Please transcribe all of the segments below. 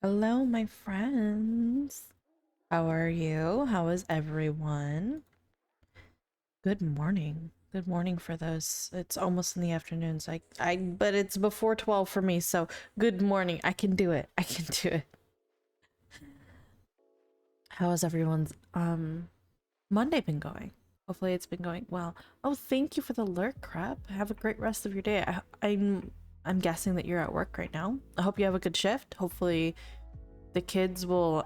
Hello, my friends. How are you? How is everyone? Good morning. Good morning for those. It's almost in the afternoons. But it's before 12 for me, so good morning. I can do it. I can do it. How has everyone's Monday been going? Hopefully it's been going well. Oh, thank you for the lurk, crap. Have a great rest of your day. I'm guessing that you're at work right now. I hope you have a good shift. Hopefully the kids will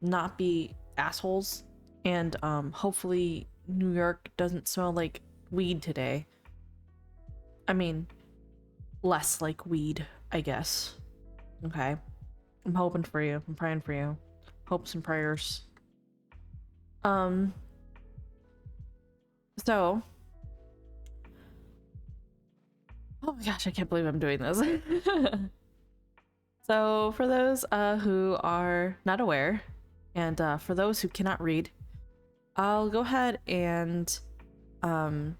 not be assholes, and hopefully New York doesn't smell like weed today. I mean, less like weed, I guess. Okay. I'm hoping for you. I'm praying for you. Hopes and prayers. Um so oh my gosh, I can't believe I'm doing this. So for those who are not aware, and for those who cannot read, I'll go ahead and um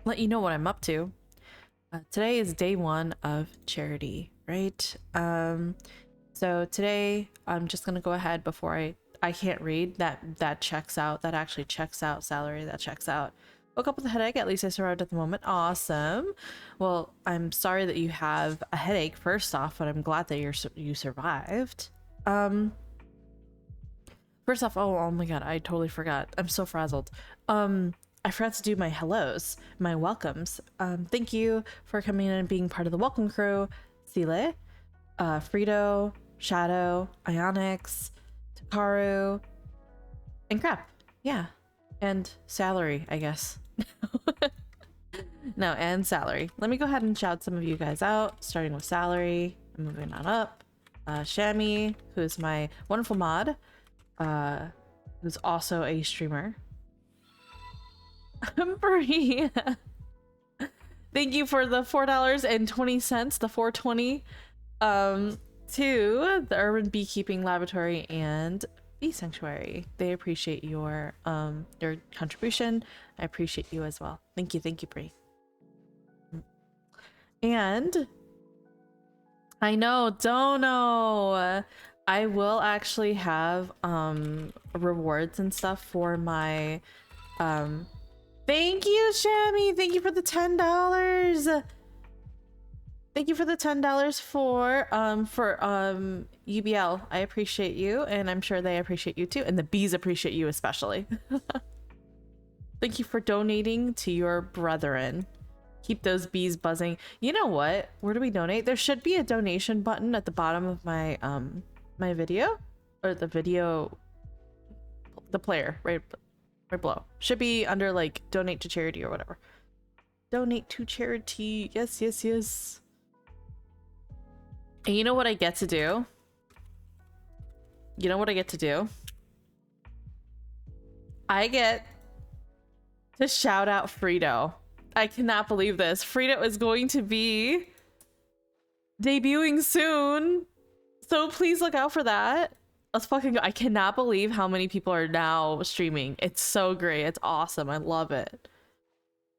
let you know what I'm up to. Today is day one of charity, right? So today I'm just gonna go ahead before I can't read. That checks out. That actually checks out. Salary, that checks out. Woke up with a headache. At least I survived at the moment. Awesome. Well, I'm sorry that you have a headache first off, but I'm glad that you survived. Um, First off, oh my god, I totally forgot. I'm so frazzled. I forgot to do my hellos, my welcomes. Thank you for coming in and being part of the welcome crew. Sile, Frito, Shadow, Ionix, Takaru, and Crap. Yeah. And Salary, I guess. No, and Salary. Let me go ahead and shout some of you guys out, starting with Salary, moving on up. Shami, who's my wonderful mod, who's also a streamer. Brie. Thank you for the $4.20, the 420, to the Urban Beekeeping Laboratory and Bee Sanctuary. They appreciate your contribution. I appreciate you as well. Thank you, Brie. And I know, don't know. I will actually have rewards and stuff for my thank you, Shammy. Thank you for the $10. Thank you for the $10 for UBL. I appreciate you, and I'm sure they appreciate you too, and the bees appreciate you especially. Thank you for donating to your brethren. Keep those bees buzzing. You know what? Where do we donate? There should be a donation button at the bottom of my my video, or the video, the player right below. Should be under like donate to charity or whatever. Donate to charity. Yes, yes, yes. And you know what I get to do? You know what I get to do? I get to shout out Frito. I cannot believe this. Frito is going to be debuting soon. So please look out for that. Let's fucking go. I cannot believe how many people are now streaming. It's so great. It's awesome. I love it.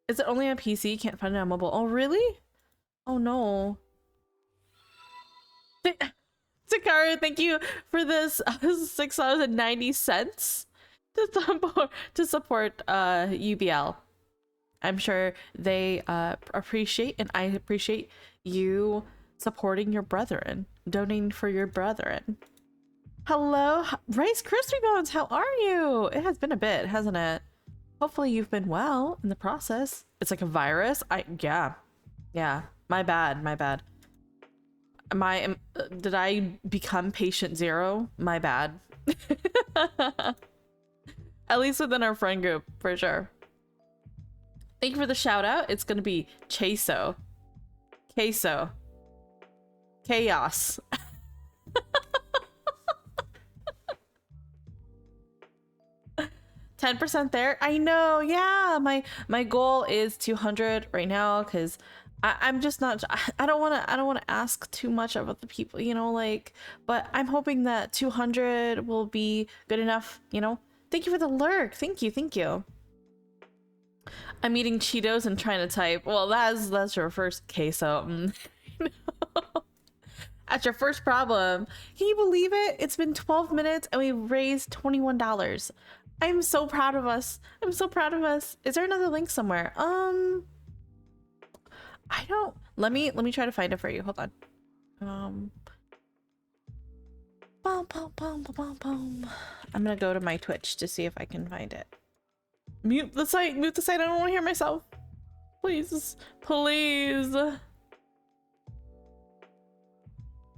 Is it only on PC? Can't find it on mobile. Oh, really? Oh, no. Takara, thank you for this $6.90 to support UBL. I'm sure they appreciate, and I appreciate you supporting your brethren, donating for your brethren. Hello, Rice Krispy Bones, how are you? It has been a bit, hasn't it? Hopefully you've been well in the process. It's like a virus. Yeah. My bad. Did I become patient zero? My bad. At least within our friend group, for sure. Thank you for the shout out. It's gonna be Queso. Queso. Chaos. 10% there. I know, yeah. My goal is 200 right now, because I'm just not, I don't want to ask too much of the people, you know, like, but I'm hoping that 200 will be good enough, you know. Thank you for the lurk. Thank you. I'm eating Cheetos and trying to type. Well, that's your first queso. That's your first problem. Can you believe it? It's been 12 minutes and we raised $21. I'm so proud of us. I'm so proud of us. Is there another link somewhere? I don't. Let me try to find it for you. Hold on. Bum, bum, bum, bum, bum, bum. I'm gonna go to my Twitch to see if I can find it. Mute the site. Mute the site. I don't want to hear myself. Please. Please.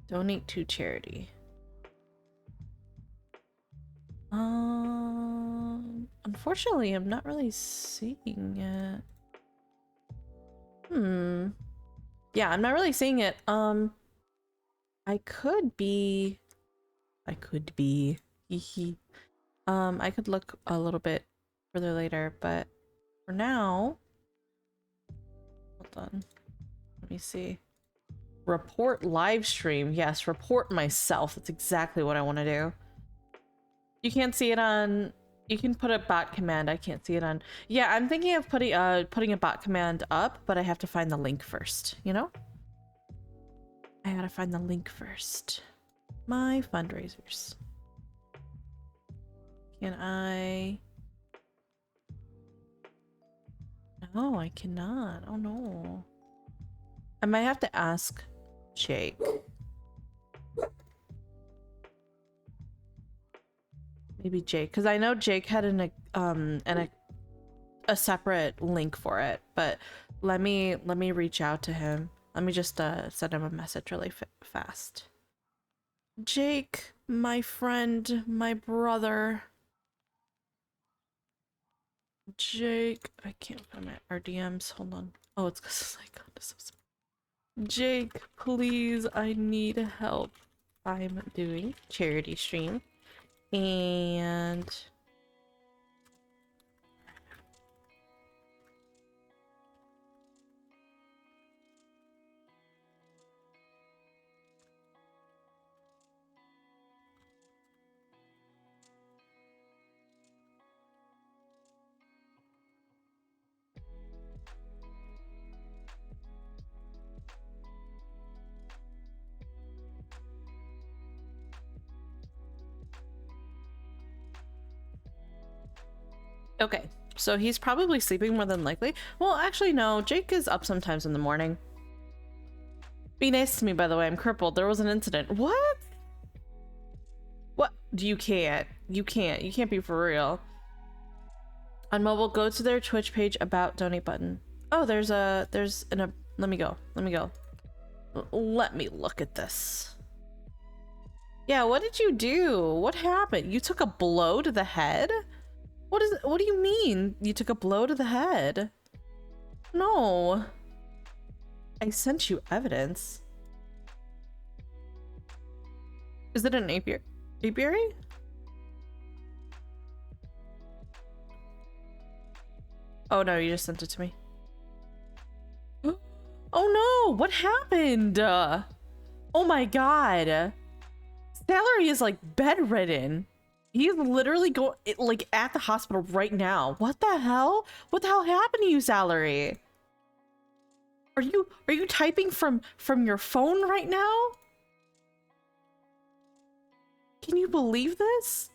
Donate to charity. Unfortunately, I'm not really seeing it. Yeah, I'm not really seeing it. I could be. I could look a little bit further later, but for now, hold on. Let me see. Report live stream. Yes, report myself. That's exactly what I want to do. You can't see it on. You can put a bot command. I can't see it on. Yeah, I'm thinking of putting a bot command up, but I have to find the link first. You know, I gotta find the link first. My fundraisers. Can I? No, I cannot. Oh no. I might have to ask Jake. Maybe Jake, because I know Jake had a separate link for it, but let me reach out to him. Let me just send him a message really fast. Jake, my friend, my brother. Jake, I can't find my RDMs. Hold on. Oh, it's because I got this. Jake, please, I need help. I'm doing charity stream. And okay, so he's probably sleeping more than likely. Well, actually, no. Jake is up sometimes in the morning. Be nice to me, by the way. I'm crippled. There was an incident. What? What? You can't. You can't. You can't be for real. On mobile, go to their Twitch page, about donate button. Oh, there's let me go. Let me go. Let me look at this. Yeah, what did you do? What happened? You took a blow to the head? What do you mean? You took a blow to the head? No. I sent you evidence. Is it an apiary? Oh no, you just sent it to me. Oh no, what happened? Oh my god. Salary is like bedridden. He's literally like at the hospital right now. What the hell? What the hell happened to you, Salary? Are you typing from your phone right now? Can you believe this?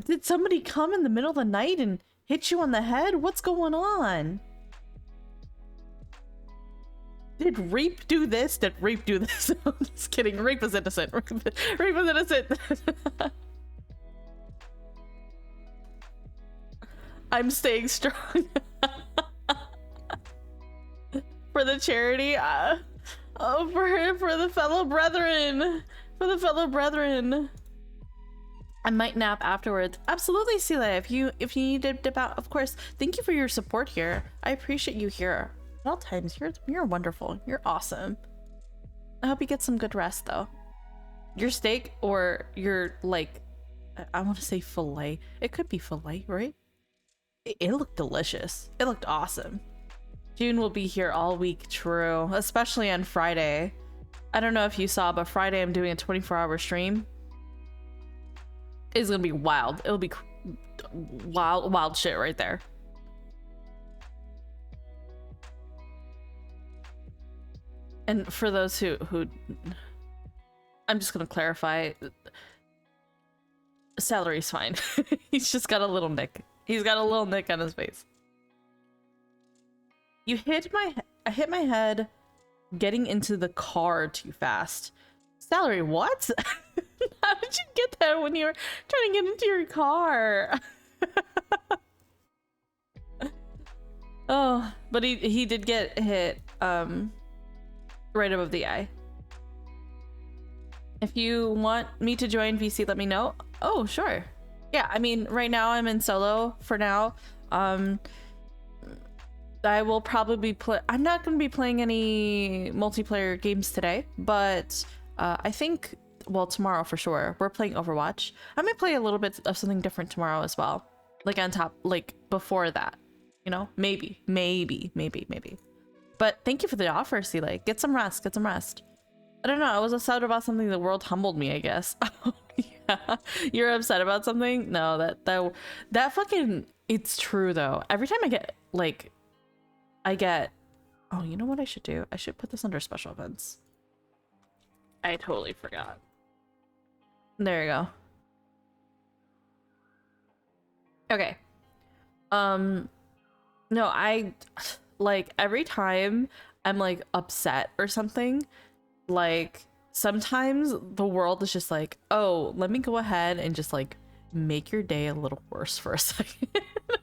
Did somebody come in the middle of the night and hit you on the head? What's going on? Did Reap do this? Did Reap do this? I'm just kidding. Reap is innocent. Reap is innocent. I'm staying strong. For the charity. For the fellow brethren. For the fellow brethren. I might nap afterwards. Absolutely, Sila. If you need to dip out, of course. Thank you for your support here. I appreciate you here. At all times, you're wonderful. You're awesome. I hope you get some good rest though. Your steak or your, like, I want to say fillet. It could be fillet, right? It looked delicious. It looked awesome. June will be here all week, true. Especially on Friday. I don't know if you saw, but Friday I'm doing a 24-hour stream. It's gonna be wild. It'll be wild shit right there. And for those who I'm just gonna clarify, Salary's fine. He's just got a little nick. He's got a little nick on his face. I hit my head getting into the car too fast. Salary, what? How did you get there when you were trying to get into your car? Oh, but he did get hit right above the eye. If you want me to join VC, let me know. Oh, sure. Yeah, I mean, right now I'm in solo for now. I will probably I'm not going to be playing any multiplayer games today, but I think, well, tomorrow for sure. We're playing Overwatch. I might play a little bit of something different tomorrow as well. Like on top, like before that, you know, maybe. But thank you for the offer, Seeley. Get some rest, get some rest. I don't know, I was upset about something. The world humbled me, I guess. Oh, yeah. You're upset about something? No, that fucking, it's true though. Every time I get, oh, you know what I should do? I should put this under special events. I totally forgot. There you go. Okay. No, I, like, every time I'm like upset or something, like sometimes the world is just like, oh, let me go ahead and just like make your day a little worse for a second.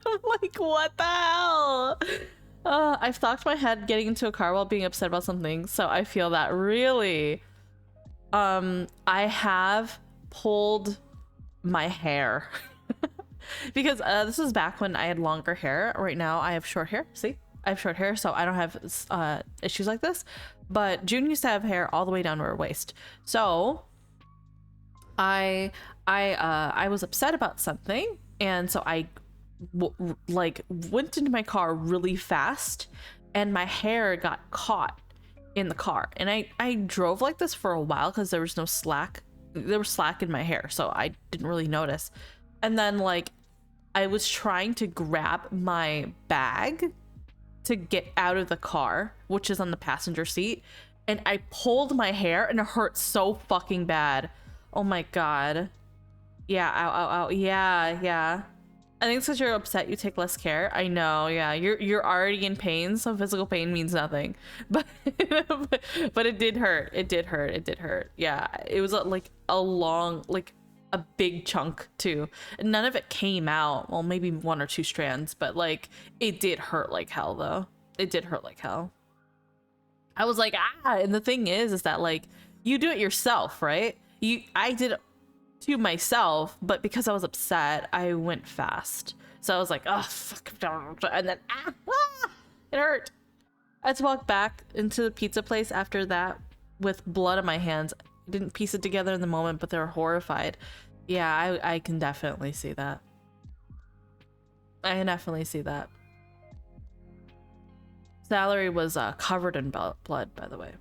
I'm like, what the hell? I've knocked my head getting into a car while being upset about something, so I feel that really. I have pulled my hair because this was back when I had longer hair. Right now I have short hair. See, I have short hair, so I don't have issues like this. But June used to have hair all the way down to her waist, so I was upset about something, and so I went into my car really fast, and my hair got caught in the car, and I drove like this for a while because there was no slack. There was slack in my hair, so I didn't really notice. And then like I was trying to grab my bag to get out of the car, which is on the passenger seat, and I pulled my hair and it hurt so fucking bad. Oh my god. Yeah, ow, ow, ow. Yeah. I think it's because you're upset you take less care. I know, yeah. You're already in pain, so physical pain means nothing. But but it did hurt. It did hurt. Yeah, it was like a long, like a big chunk too. None of it came out. Well, maybe one or two strands, but like it did hurt like hell though. It did hurt like hell. I was like, ah, and the thing is that like you do it yourself, right? I did it to myself, but because I was upset, I went fast. So I was like, oh fuck, and then it hurt. I had to walk back into the pizza place after that with blood on my hands. I didn't piece it together in the moment, but they were horrified. Yeah, I can definitely see that. I can definitely see that. Salary was covered in blood, by the way.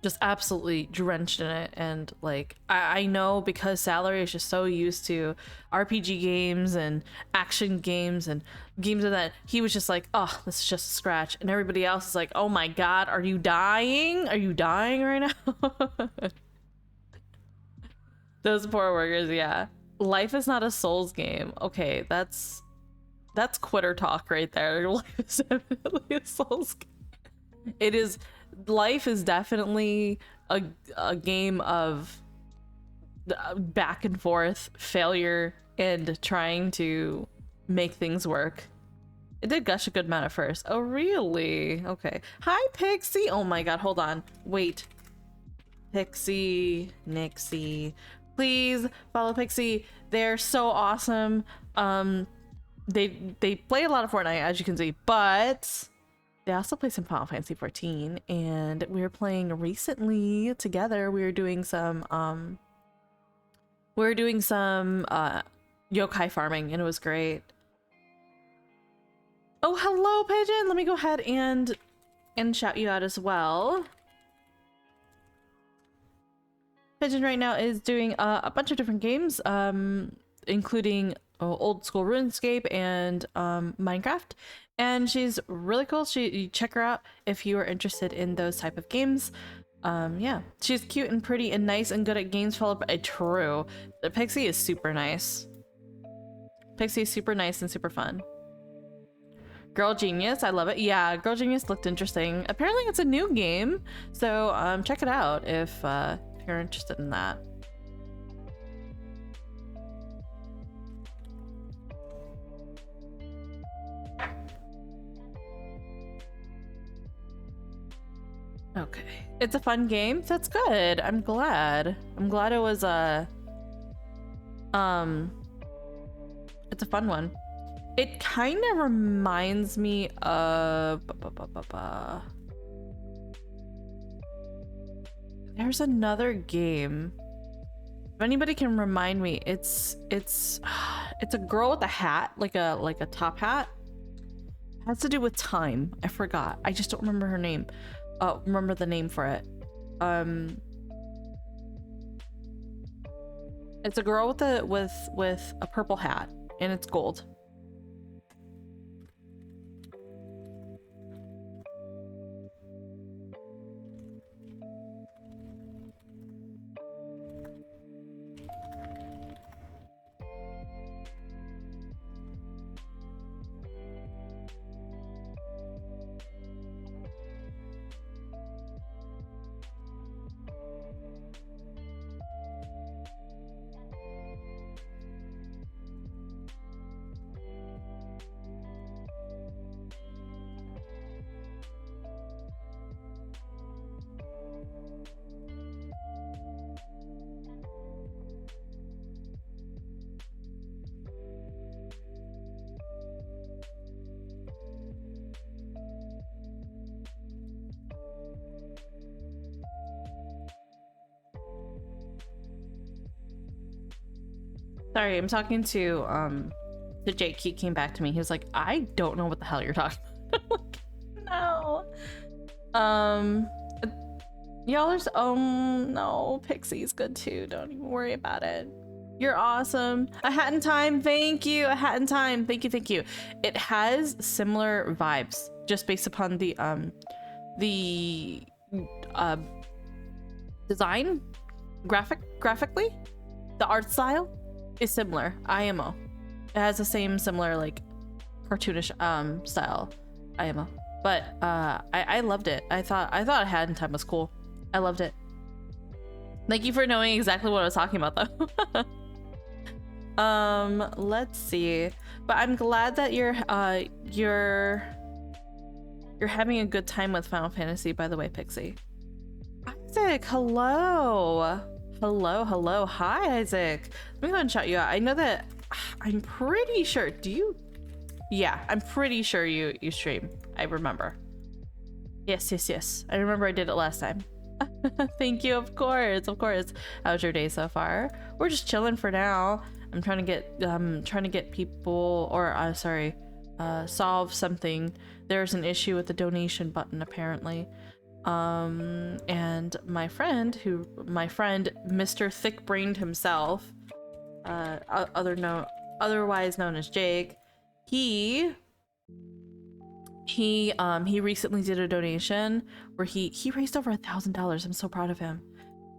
Just absolutely drenched in it. And like I know because Salary is just so used to RPG games and action games and games of that, he was just like, oh, this is just a scratch. And everybody else is like, oh my god, are you dying? Are you dying right now? Those poor workers. Yeah, life is not a Souls game. Okay, that's quitter talk right there. Life is definitely a Souls game. It is. Life is definitely a game of back and forth, failure, and trying to make things work. It did gush a good amount at first. Oh, really? Okay. Hi, Pixie. Oh my god, hold on. Wait. Pixie, Nixie. Please follow Pixie. They're so awesome. They play a lot of Fortnite, as you can see, but they also play some Final Fantasy 14, and we were playing recently together. We were doing some yokai farming, and it was great. Oh, hello, Pigeon. Let me go ahead and shout you out as well. Pigeon right now is doing a bunch of different games, including old school RuneScape and Minecraft, and she's really cool. You check her out if you are interested in those type of games. Yeah, she's cute and pretty and nice and good at games followed by true. The Pixie is super nice. Pixie is super nice and super fun. Girl Genius, I love it. Yeah, Girl Genius looked interesting. Apparently it's a new game, so check it out if you're interested in that. Okay, it's a fun game. That's good. I'm glad. I'm glad it was it's a fun one. It kind of reminds me of there's another game. If anybody can remind me, it's a girl with a hat, like a top hat. It has to do with time. I forgot. I just don't remember her name. Remember the name for it. It's a girl with a purple hat and it's gold. Sorry, I'm talking to Jake. He came back to me. He was like, I don't know what the hell you're talking about. No. Y'all are oh no, Pixie's good too. Don't even worry about it. You're awesome. A Hat in Time, thank you. A Hat in Time, thank you, thank you. It has similar vibes, just based upon the design, graphically, the art style is similar. IMO. It has the same similar like cartoonish style IMO. But I loved it. I thought A Hat in Time was cool. I loved it. Thank you for knowing exactly what I was talking about though. Let's see. But I'm glad that you're having a good time with Final Fantasy, by the way, Pixie. Isaac, hello. Hello. Hi, Isaac. Let me go and shout you out. I know that I'm pretty sure. Do you? Yeah, I'm pretty sure you stream. I remember. Yes. I remember I did it last time. Thank you, of course. How's your day so far? We're just chilling for now. I'm trying to get people, or solve something. There's an issue with the donation button apparently. And my friend, Mr. Thick-Brained himself, otherwise known as Jake, he recently did a donation where he raised over $1,000. I'm so proud of him.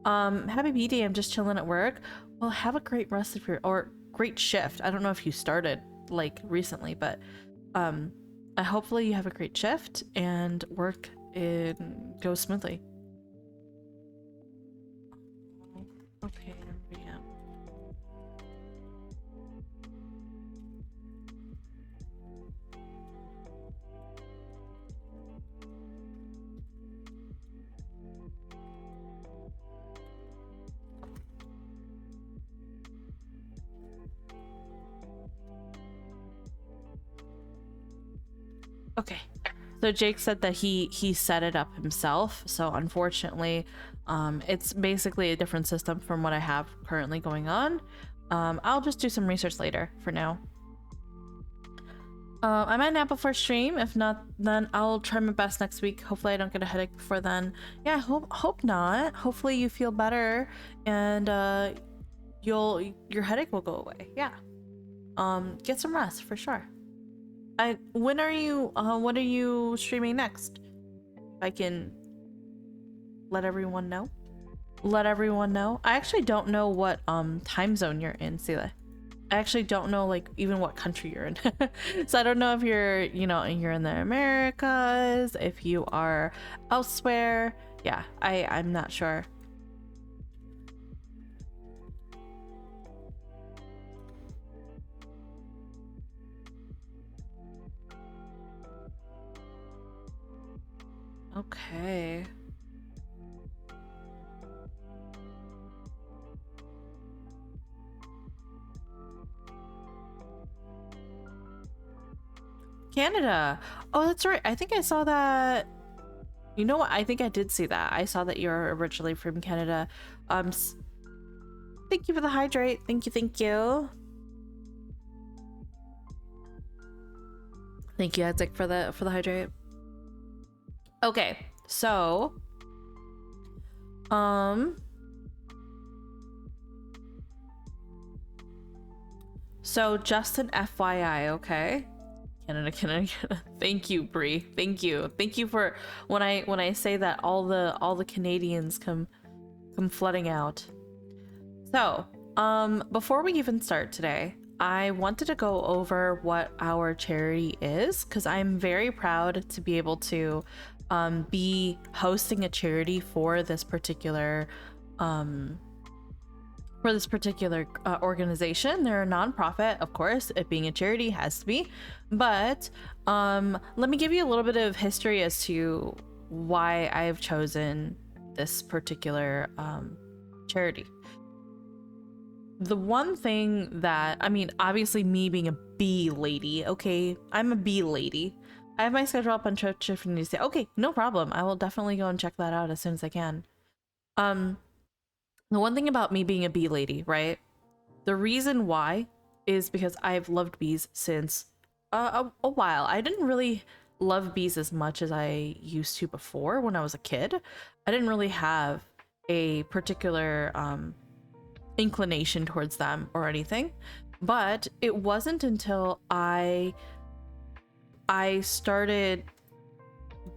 Happy B-Day, I'm just chilling at work. Well, have a great rest of your, or great shift. I don't know if you started like recently, but hopefully you have a great shift and work goes smoothly. Okay, yeah. Okay. So Jake said that he set it up himself. So unfortunately, it's basically a different system from what I have currently going on. I'll just do some research later for now. I might nap before stream. If not, then I'll try my best next week. Hopefully I don't get a headache before then. Yeah, hope not. Hopefully you feel better and your headache will go away. Yeah. get some rest for sure. When are you streaming next? I can let everyone know. Let everyone know. I actually don't know what time zone you're in, Sila. I actually don't know like even what country you're in. So I don't know if you're, you're in the Americas, if you are elsewhere. Yeah, I'm not sure. Okay. Canada. Oh, that's right. I think I saw that. You know what? I think I did see that. I saw that you're originally from Canada. Thank you for the hydrate. Thank you, thank you. Thank you, Adzik, for the hydrate. Okay, so so just an FYI, okay? Canada. Thank you, Bree. Thank you for when I say that all the Canadians come flooding out. So, before we even start today, I wanted to go over what our charity is because I'm very proud to be able to be hosting a charity for this particular organization. They're a nonprofit, of course. It being a charity has to be, but let me give you a little bit of history as to why I've chosen this particular charity. The one thing that, I mean, obviously me being a bee lady, okay, I'm a bee lady. I have my schedule up on Twitch if you need to say, okay, no problem. I will definitely go and check that out as soon as I can. The one thing about me being a bee lady, right? The reason why is because I've loved bees since a while. I didn't really love bees as much as I used to before when I was a kid. I didn't really have a particular inclination towards them or anything, but it wasn't until I started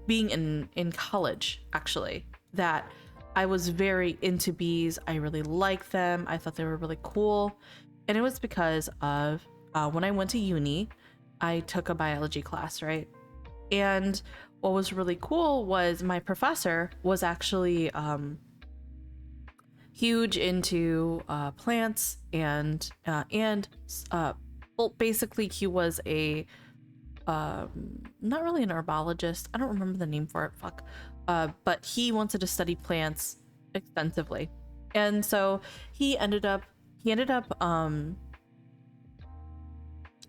being in college actually that I was very into bees. I really liked them. I thought they were really cool, and it was because of when I went to uni, I took a biology class, right? And what was really cool was my professor was actually huge into plants and well, basically he was a not really an herbologist. I don't remember the name for it. Fuck. But he wanted to study plants extensively, and so he ended up let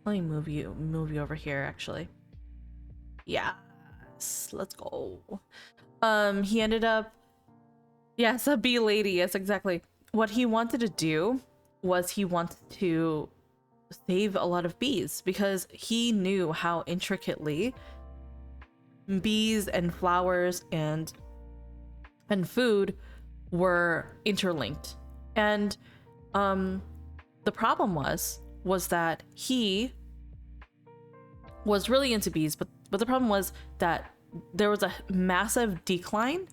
me move you over here actually. Yes, let's go. He ended up, yes, a bee lady. Yes, exactly. What he wanted to do was he wanted to save a lot of bees because he knew how intricately bees and flowers and food were interlinked. And the problem was that he was really into bees, but the problem was that there was a massive decline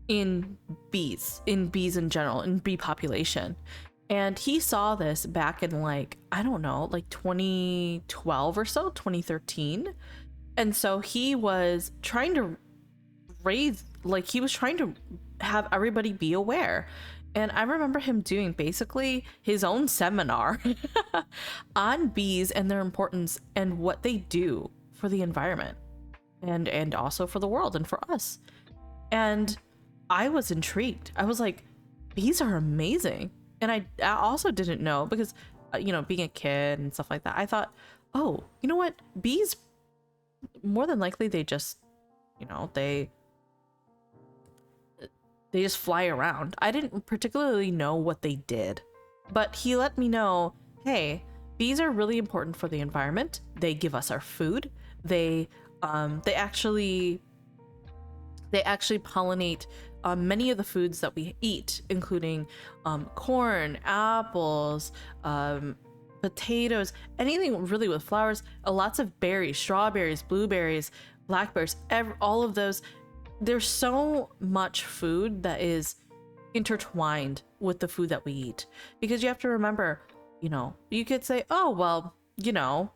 in bees in general, in bee population. And he saw this back in like, I don't know, like 2012 or so, 2013. And so he was trying to have everybody be aware. And I remember him doing basically his own seminar on bees and their importance and what they do for the environment and also for the world and for us. And I was intrigued. I was like, bees are amazing. And I also didn't know because, being a kid and stuff like that, I thought, oh, you know what? Bees, more than likely, they just, they just fly around. I didn't particularly know what they did, but he let me know, hey, bees are really important for the environment. They give us our food. They actually pollinate many of the foods that we eat, including corn, apples, potatoes, anything really with flowers, lots of berries, strawberries, blueberries, blackberries, all of those. There's so much food that is intertwined with the food that we eat, because you have to remember, you know, you could say, oh, well, you know,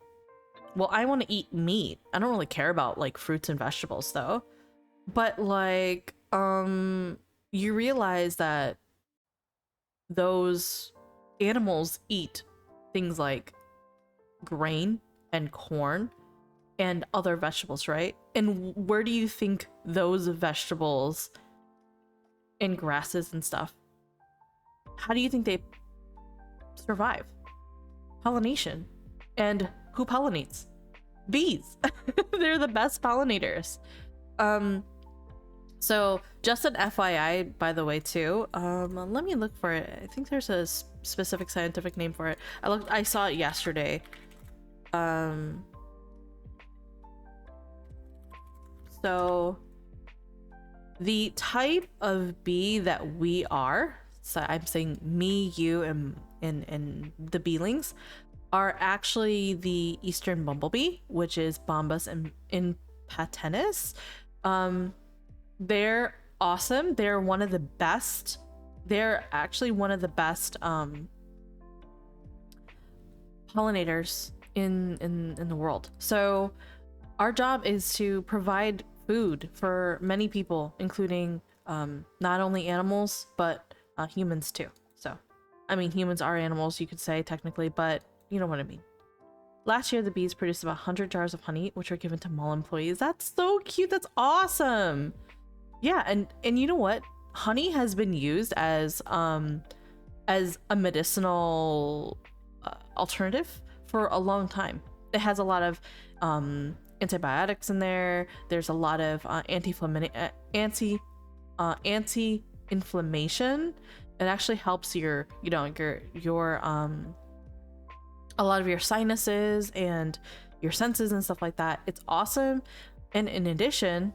well, I want to eat meat. I don't really care about like fruits and vegetables though. But like, you realize that those animals eat things like grain and corn and other vegetables, right? And where do you think those vegetables and grasses and stuff, how do you think they survive? Pollination. And who pollinates? Bees. They're the best pollinators. So just an FYI, by the way, too, let me look for it. I think there's a specific scientific name for it. I saw it yesterday. So the type of bee that we are, so I'm saying me, you, and the beelings, are actually the eastern bumblebee, which is Bombus impatiens. They're awesome. They're one of the best. They're actually one of the best pollinators in the world. So our job is to provide food for many people, including not only animals but humans too. So I mean, humans are animals, you could say technically, but you know what I mean. Last year the bees produced about 100 jars of honey, which were given to mall employees. That's so cute. That's awesome. Yeah, and you know what, honey has been used as a medicinal alternative for a long time. It has a lot of antibiotics in there. There's a lot of anti-inflammation. It actually helps your, you know, your a lot of your sinuses and your senses and stuff like that. It's awesome. And in addition,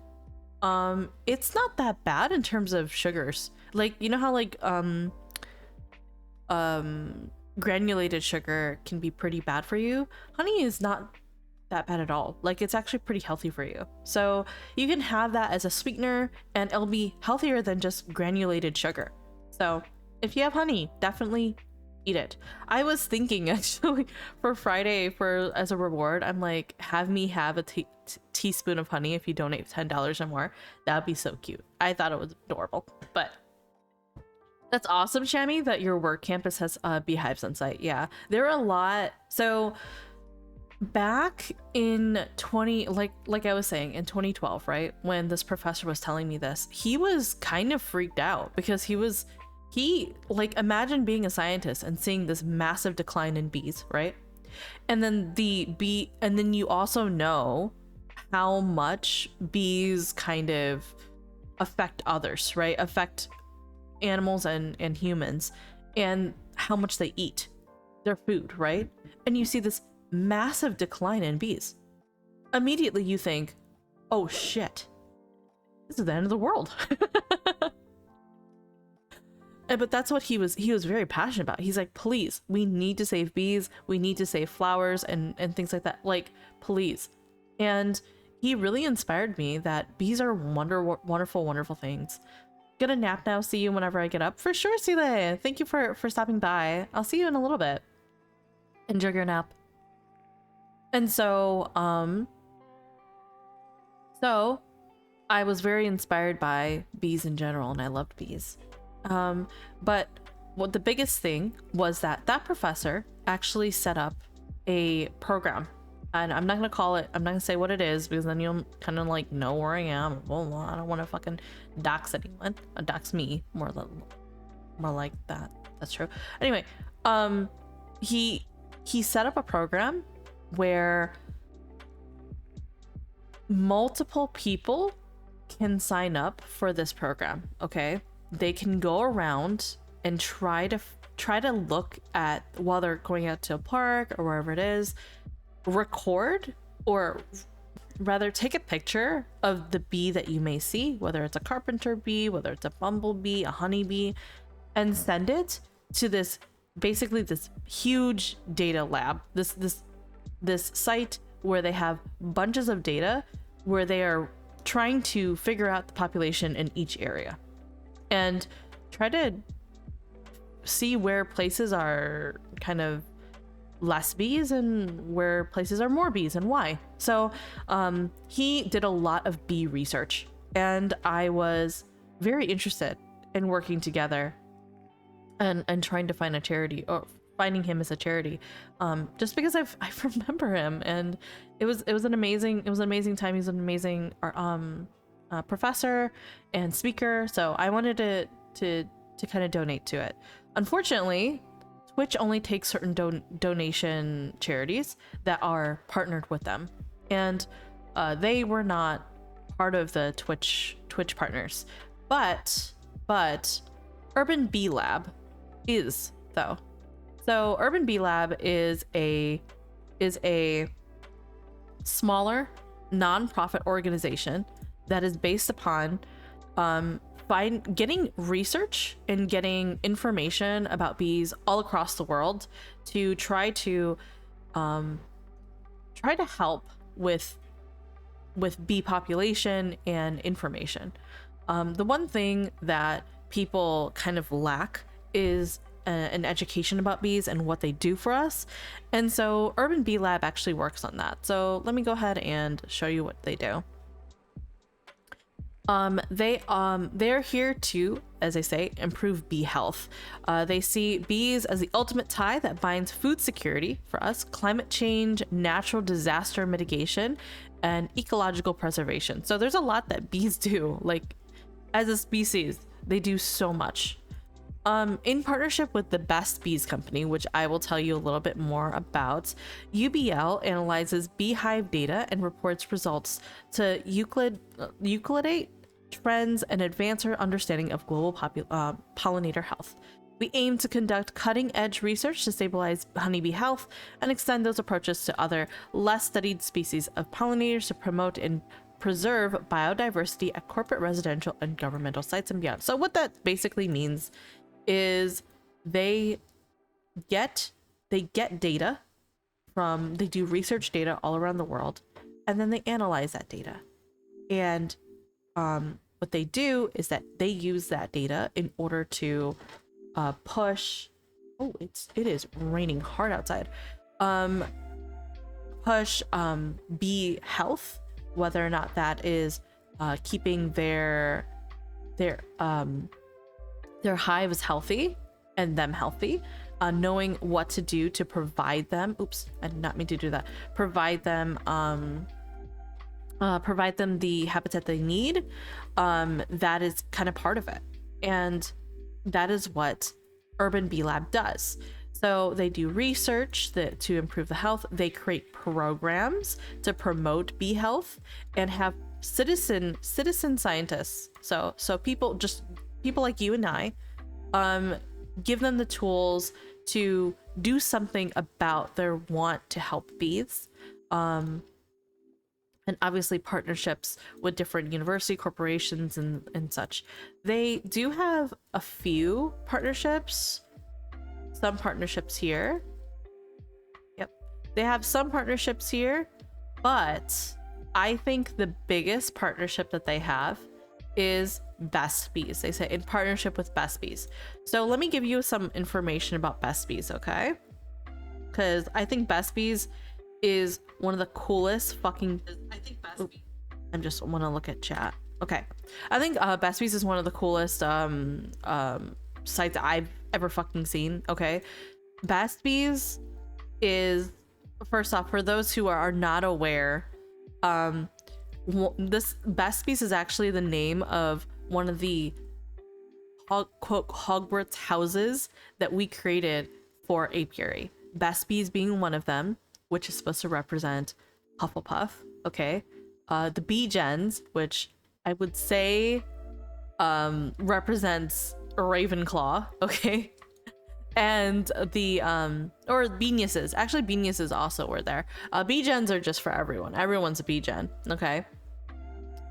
it's not that bad in terms of sugars. Like, you know how like granulated sugar can be pretty bad for you? Honey is not that bad at all. Like, it's actually pretty healthy for you. So you can have that as a sweetener and it'll be healthier than just granulated sugar. So if you have honey, definitely eat it. I was thinking actually for Friday, as a reward, I'm like, have me have a teaspoon of honey if you donate $10 or more. That'd be so cute. I thought it was adorable. But that's awesome, Shami, that your work campus has beehives on site. Yeah, there are a lot. So back in like I was saying, in 2012, right, when this professor was telling me this, he was kind of freaked out because he like, imagine being a scientist and seeing this massive decline in bees, right? And then then you also know how much bees kind of affect others, right? Affect animals and humans, and how much they eat their food, right? And you see this massive decline in bees. Immediately you think, oh shit, this is the end of the world. But that's what he was very passionate about. He's like, please, we need to save bees, we need to save flowers and things like that, like, please. And he really inspired me that bees are wonderful things. Gonna nap now. See you whenever I get up. For sure, Sile. Thank you for stopping by. I'll see you in a little bit. Enjoy your nap. And so I was very inspired by bees in general, and I loved bees. But what the biggest thing was that professor actually set up a program, and I'm not gonna say what it is, because then you'll kind of like know where I am. Well, I don't want to fucking dox anyone. Dox me, more like that. That's true. Anyway, he set up a program where multiple people can sign up for this program. Okay, they can go around and try to look at, while they're going out to a park or wherever it is, record, or rather take a picture of the bee that you may see, whether it's a carpenter bee, whether it's a bumblebee, a honeybee, and send it to this basically this huge data lab, this site where they have bunches of data where they are trying to figure out the population in each area and try to see where places are kind of less bees and where places are more bees and why. So he did a lot of bee research, and I was very interested in working together and trying to find a charity, or finding him as a charity, just because I remember him, and it was an amazing time. He's an amazing professor and speaker, so I wanted to kind of donate to it. Unfortunately, Twitch only takes certain donation charities that are partnered with them, and they were not part of the Twitch partners. But Urban Bee Lab is, though. So Urban Bee Lab is a smaller nonprofit organization that is based upon getting research and getting information about bees all across the world to try to help with bee population and information. The one thing that people kind of lack is an education about bees and what they do for us, and so Urban Bee Lab actually works on that. So let me go ahead and show you what they do. They're here to, as I say, improve bee health. They see bees as the ultimate tie that binds food security for us, climate change, natural disaster mitigation, and ecological preservation. So there's a lot that bees do. Like, as a species, they do so much. In partnership with the Best Bees Company, which I will tell you a little bit more about, UBL analyzes beehive data and reports results to Euclidate trends and advance our understanding of global pollinator health. We aim to conduct cutting-edge research to stabilize honeybee health and extend those approaches to other less studied species of pollinators to promote and preserve biodiversity at corporate, residential, and governmental sites and beyond. So what that basically means is they get data from, they do research data all around the world, and then they analyze that data. And what they do is that they use that data in order to push, oh, it is raining hard outside, push bee health, whether or not that is keeping their hives healthy and them healthy, knowing what to do to provide them, oops, I did not mean to do that, provide them the habitat they need. That is kind of part of it, and that is what Urban Bee Lab does. So they do research to improve the health. They create programs to promote bee health and have citizen scientists. So people like you and I, give them the tools to do something about their want to help bees. And obviously partnerships with different university corporations and such. They do have a few partnerships, some partnerships here. Yep, they have some partnerships here, but I think the biggest partnership that they have is Best Bees. They say in partnership with Best Bees. So let me give you some information about Best Bees, okay? Because I think Best Bees is one of the coolest fucking, I just want to look at chat. Okay, I think Best Bees is one of the coolest sites I've ever fucking seen. Okay, Best Bees is, first off, for those who are not aware, this Best Bees is actually the name of one of the quote Hogwarts houses that we created for apiary. Best Bees being one of them, which is supposed to represent Hufflepuff. Okay, the BJuns, which I would say represents Ravenclaw. Okay, and the or Beeniuses. Actually, Beeniuses also were there. BJuns are just for everyone. Everyone's a BJun. Okay,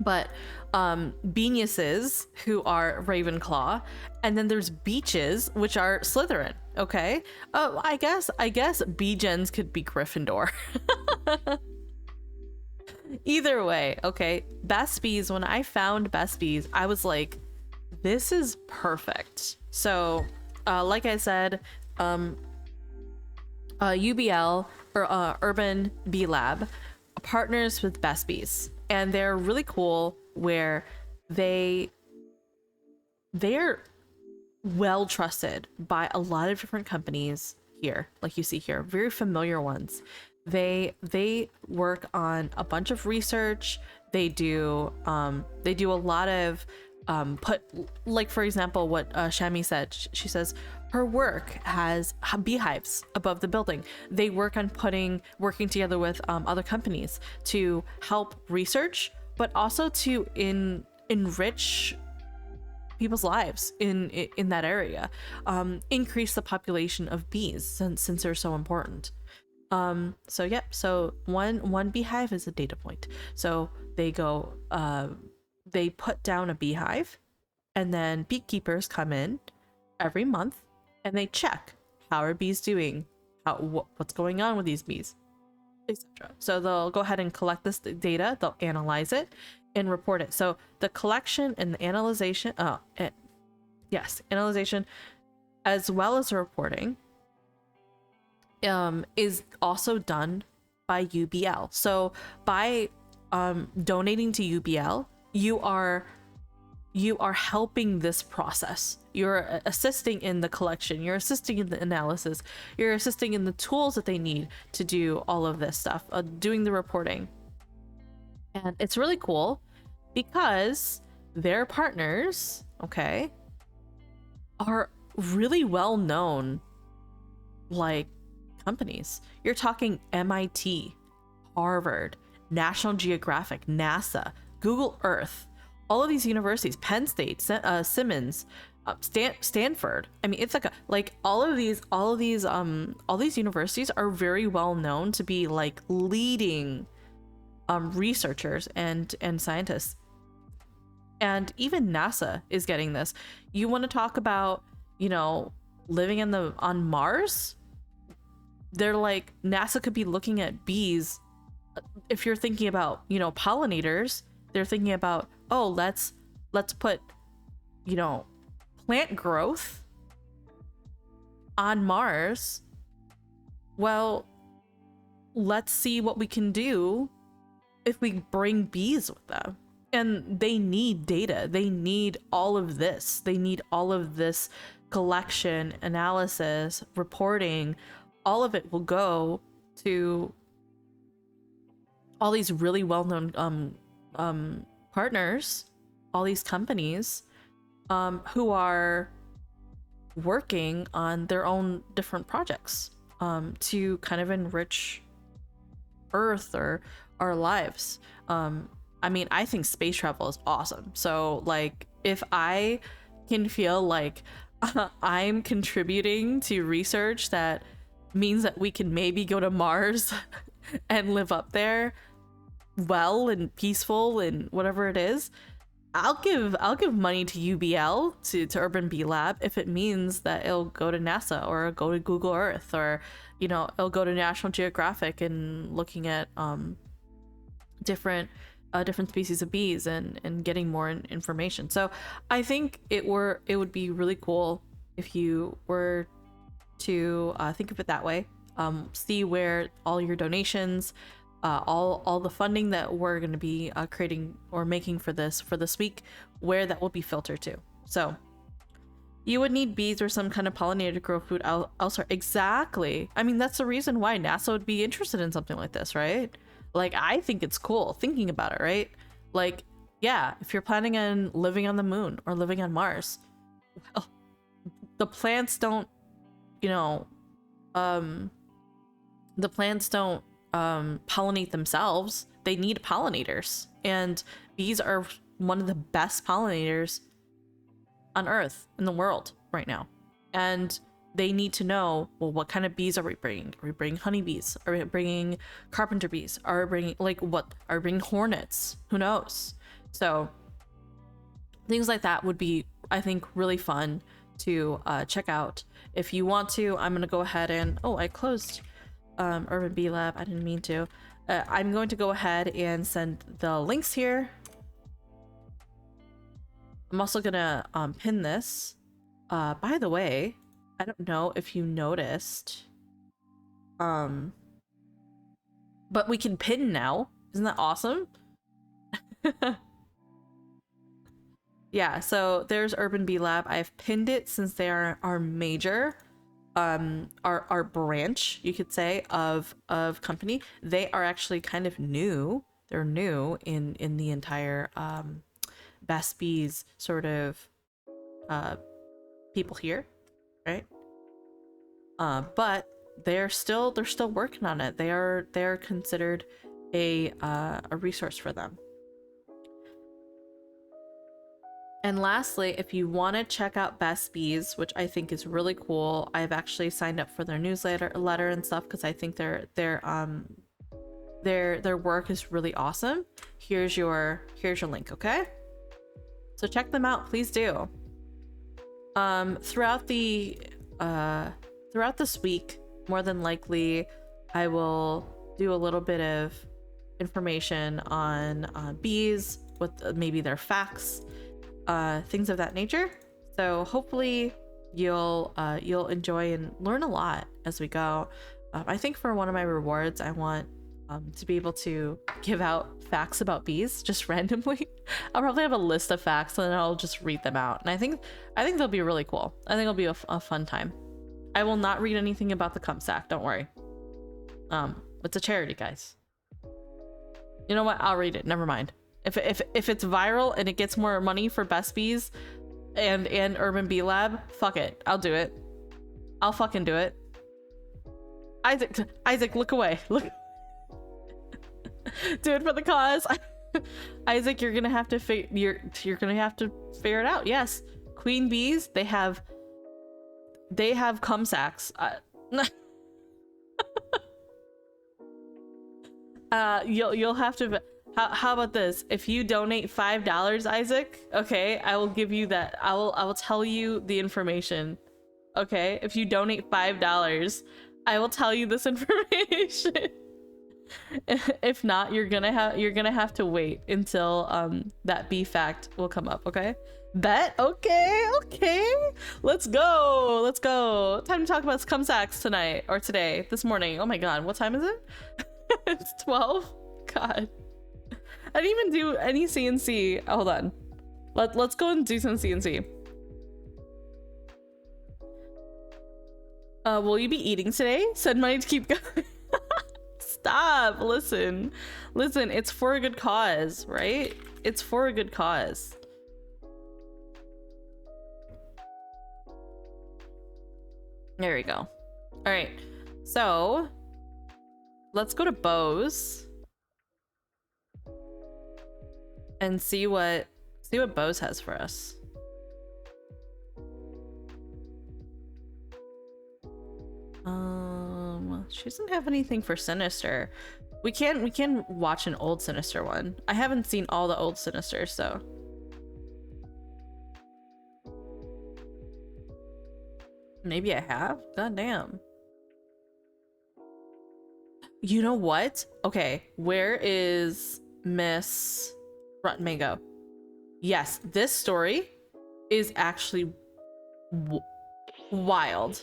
But Geniuses, who are Ravenclaw, and then there's Beaches, which are Slytherin. Okay. Oh, I guess BJuns could be Gryffindor. Either way, okay. Best Bees. When I found Best Bees, I was like, this is perfect. So, like I said, UBL, or Urban Bee Lab, partners with Best Bees, and they're really cool. Where they're well trusted by a lot of different companies here, like you see here, very familiar ones. They work on a bunch of research. They do a lot of like, for example, what Shami said. She says her work has beehives above the building. They work on working together with other companies to help research, but also to enrich people's lives in that area, increase the population of bees since they're so important. So yep, so one beehive is a data point. So they go they put down a beehive, and then beekeepers come in every month and they check how are bees doing, what's going on with these bees, etc. So they'll go ahead and collect this data, they'll analyze it and report it. So the collection and the analyzation, analyzation as well as the reporting is also done by UBL. So by donating to UBL, you are helping this process. You're assisting in the collection, you're assisting in the analysis, you're assisting in the tools that they need to do all of this stuff, doing the reporting. And it's really cool because their partners, okay, are really well known, like, companies. You're talking MIT, Harvard, National Geographic, NASA, Google Earth, all of these universities, Penn State, Simmons, Stanford. I mean, it's like all these universities are very well known to be like leading researchers and scientists. And even NASA is getting this. You want to talk about, living on Mars? They're like, NASA could be looking at bees. If you're thinking about, pollinators, they're thinking about, oh, let's put, plant growth on Mars. Well, let's see what we can do if we bring bees with them. And they need data. They need all of this. They need all of this collection, analysis, reporting. All of it will go to all these really well-known partners, all these companies who are working on their own different projects to kind of enrich Earth or our lives. I mean, I think space travel is awesome. So, like, if I can feel like I'm contributing to research that means that we can maybe go to Mars and live up there well and peaceful and whatever it is, I'll give money to UBL, to Urban Bee Lab, if it means that it'll go to NASA or go to Google Earth, or it'll go to National Geographic and looking at different species of bees and getting more information. So I think it would be really cool if you were to think of it that way. See where all your donations, all the funding that we're going to be creating or making for this week, where that will be filtered to. So you would need bees or some kind of pollinator to grow food elsewhere. Exactly. I mean, that's the reason why NASA would be interested in something like this, right? Like, I think it's cool thinking about it, right? Like, yeah, if you're planning on living on the moon or living on Mars, well, the plants don't, pollinate themselves. They need pollinators, and bees are one of the best pollinators on Earth, in the world right now. And they need to know, well, what kind of bees are we bringing? Are we bringing honeybees? Are we bringing carpenter bees? Are we bringing, like, what? Are we bringing hornets? Who knows? So things like that would be, I think, really fun to check out. If you want to, I'm gonna go ahead and, oh, I closed Urban Bee Lab. I didn't mean to. I'm going to go ahead and send the links here. I'm also gonna pin this. By the way, I don't know if you noticed, but we can pin now. Isn't that awesome? Yeah, so there's Urban Bee Lab. I've pinned it since they are our major, our branch, you could say, of company. They are actually kind of new. They're new in the entire Best Bees sort of people here, right? But they're still working on it. They're considered a resource for them. And lastly, if you want to check out Best Bees, which I think is really cool, I've actually signed up for their newsletter and stuff because I think their work is really awesome. Here's your link, okay? So check them out, please do. Throughout this week, more than likely, I will do a little bit of information on bees with maybe their facts, things of that nature. So hopefully you'll enjoy and learn a lot as we go. I think for one of my rewards, I want to be able to give out facts about bees just randomly. I'll probably have a list of facts and then I'll just read them out. And I think they'll be really cool. I think it'll be a fun time. I will not read anything about the cum sack, don't worry. It's a charity, guys. You know what? I'll read it. Never mind. If it's viral and it gets more money for Best Bees and Urban Bee Lab, fuck it. I'll do it. I'll fucking do it. Isaac, look away. Look. Do it for the cause. Isaac, you're gonna have to figure it out. Yes, queen bees. They have cum sacks. You'll have to. How about this? If you donate $5, Isaac, okay, I will give you that. I will tell you the information. Okay, if you donate $5, I will tell you this information. If not, you're gonna have to wait until that bee fact will come up. Okay, bet. Okay, let's go. Time to talk about cum sacks tonight, or this morning. Oh my god, what time is it? It's 12. God, I didn't even do any CNC. Hold on, let's go and do some CNC. Will you be eating today? Send money to keep going. Stop. Listen, it's for a good cause, right? It's for a good cause. There we go. All right, so let's go to Bose and see what Bose has for us. She doesn't have anything for Sinister. We can watch an old Sinister one. I haven't seen all the old Sinister, so maybe I have. God damn. You know what? Okay, where is Miss Rotten Mango? Yes, this story is actually wild.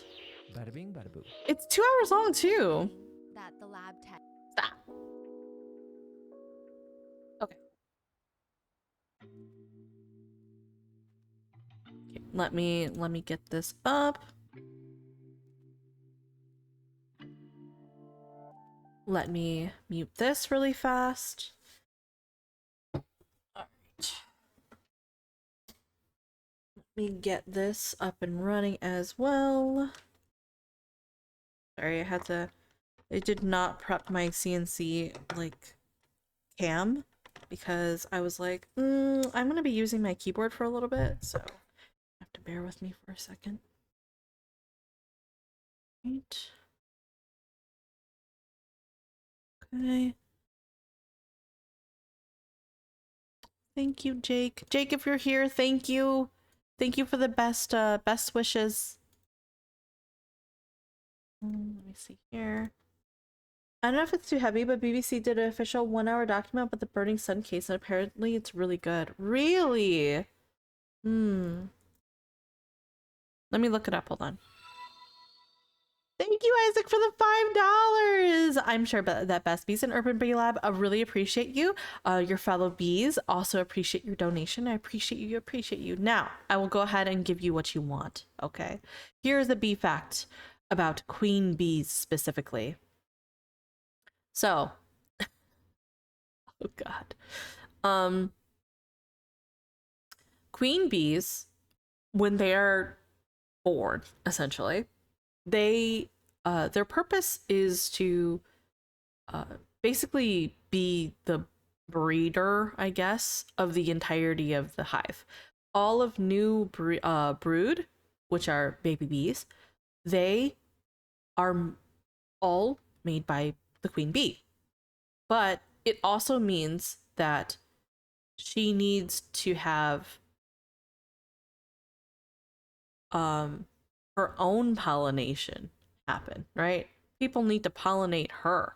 Bada bing, bada boo. It's 2 hours long too. That the lab tech. Stop. Okay. Let me get this up. Let me mute this really fast. All right. Let me get this up and running as well. Sorry, I did not prep my CNC like cam because I was like, I'm gonna be using my keyboard for a little bit, so you have to bear with me for a second. Right. Okay. Thank you, Jake. Jake, if you're here, thank you. Thank you for the best wishes. Let me see here. I don't know if it's too heavy, but BBC did an official 1 hour document about the burning sun case, and apparently it's really good. Really? Hmm. Let me look it up. Hold on. Thank you, Isaac, for the $5. I'm sure that Best Bees and Urban Bee Lab really appreciate you. Your fellow bees also appreciate your donation. I appreciate you. Appreciate you. Now, I will go ahead and give you what you want. Okay. Here's a bee fact about queen bees specifically. So, oh God. Queen bees, when they are born, essentially, they their purpose is to basically be the breeder, I guess, of the entirety of the hive. All of new brood, which are baby bees, they are all made by the queen bee. But it also means that she needs to have her own pollination happen, right? People need to pollinate her.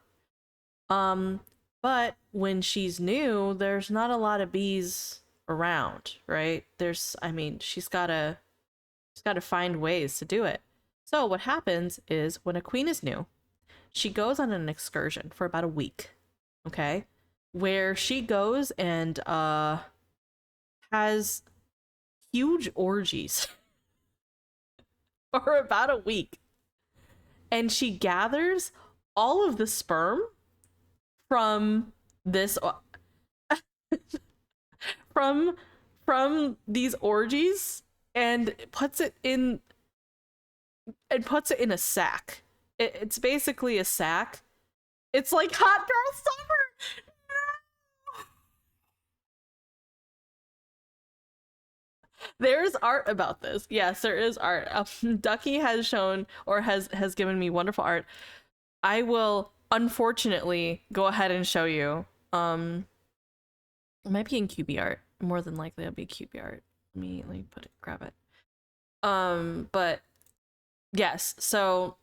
But when she's new, there's not a lot of bees around, right? I mean, she's gotta find ways to do it. So what happens is when a queen is new, she goes on an excursion for about a week, okay? Where she goes and has huge orgies for about a week. And she gathers all of the sperm from this from these orgies and puts it in a sack. It's basically a sack. It's like hot girl summer. There's art about this. Yes, there is art. Ducky has shown or has given me wonderful art. I will unfortunately go ahead and show you. It might be in QB art. More than likely it'll be QB art. Let me grab it. But yes, so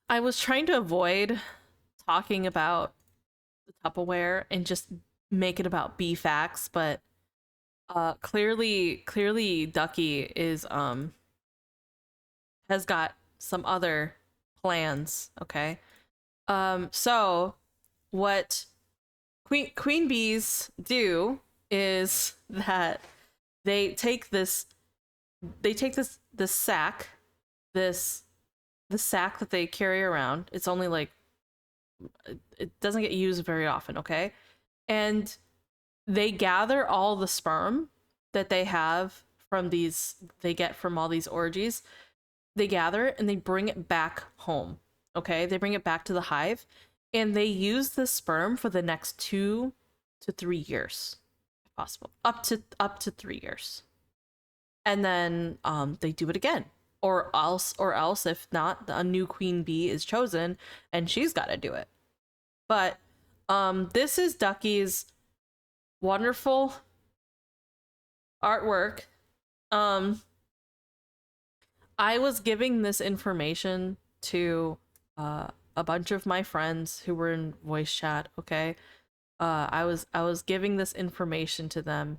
I was trying to avoid talking about the Tupperware and just make it about bee facts, but clearly Ducky is has got some other plans, okay? So what queen bees do is that they take this sack, this the sack that they carry around. It's only like it doesn't get used very often, okay? And they gather all the sperm that they get from all these orgies. They gather it and they bring it back home. Okay? They bring it back to the hive and they use the sperm for the next 2 to 3 years if possible. Up to 3 years. And then they do it again. Or else if not, a new queen bee is chosen and she's got to do it. But this is Ducky's wonderful artwork. I was giving this information to a bunch of my friends who were in voice chat, okay? I was giving this information to them,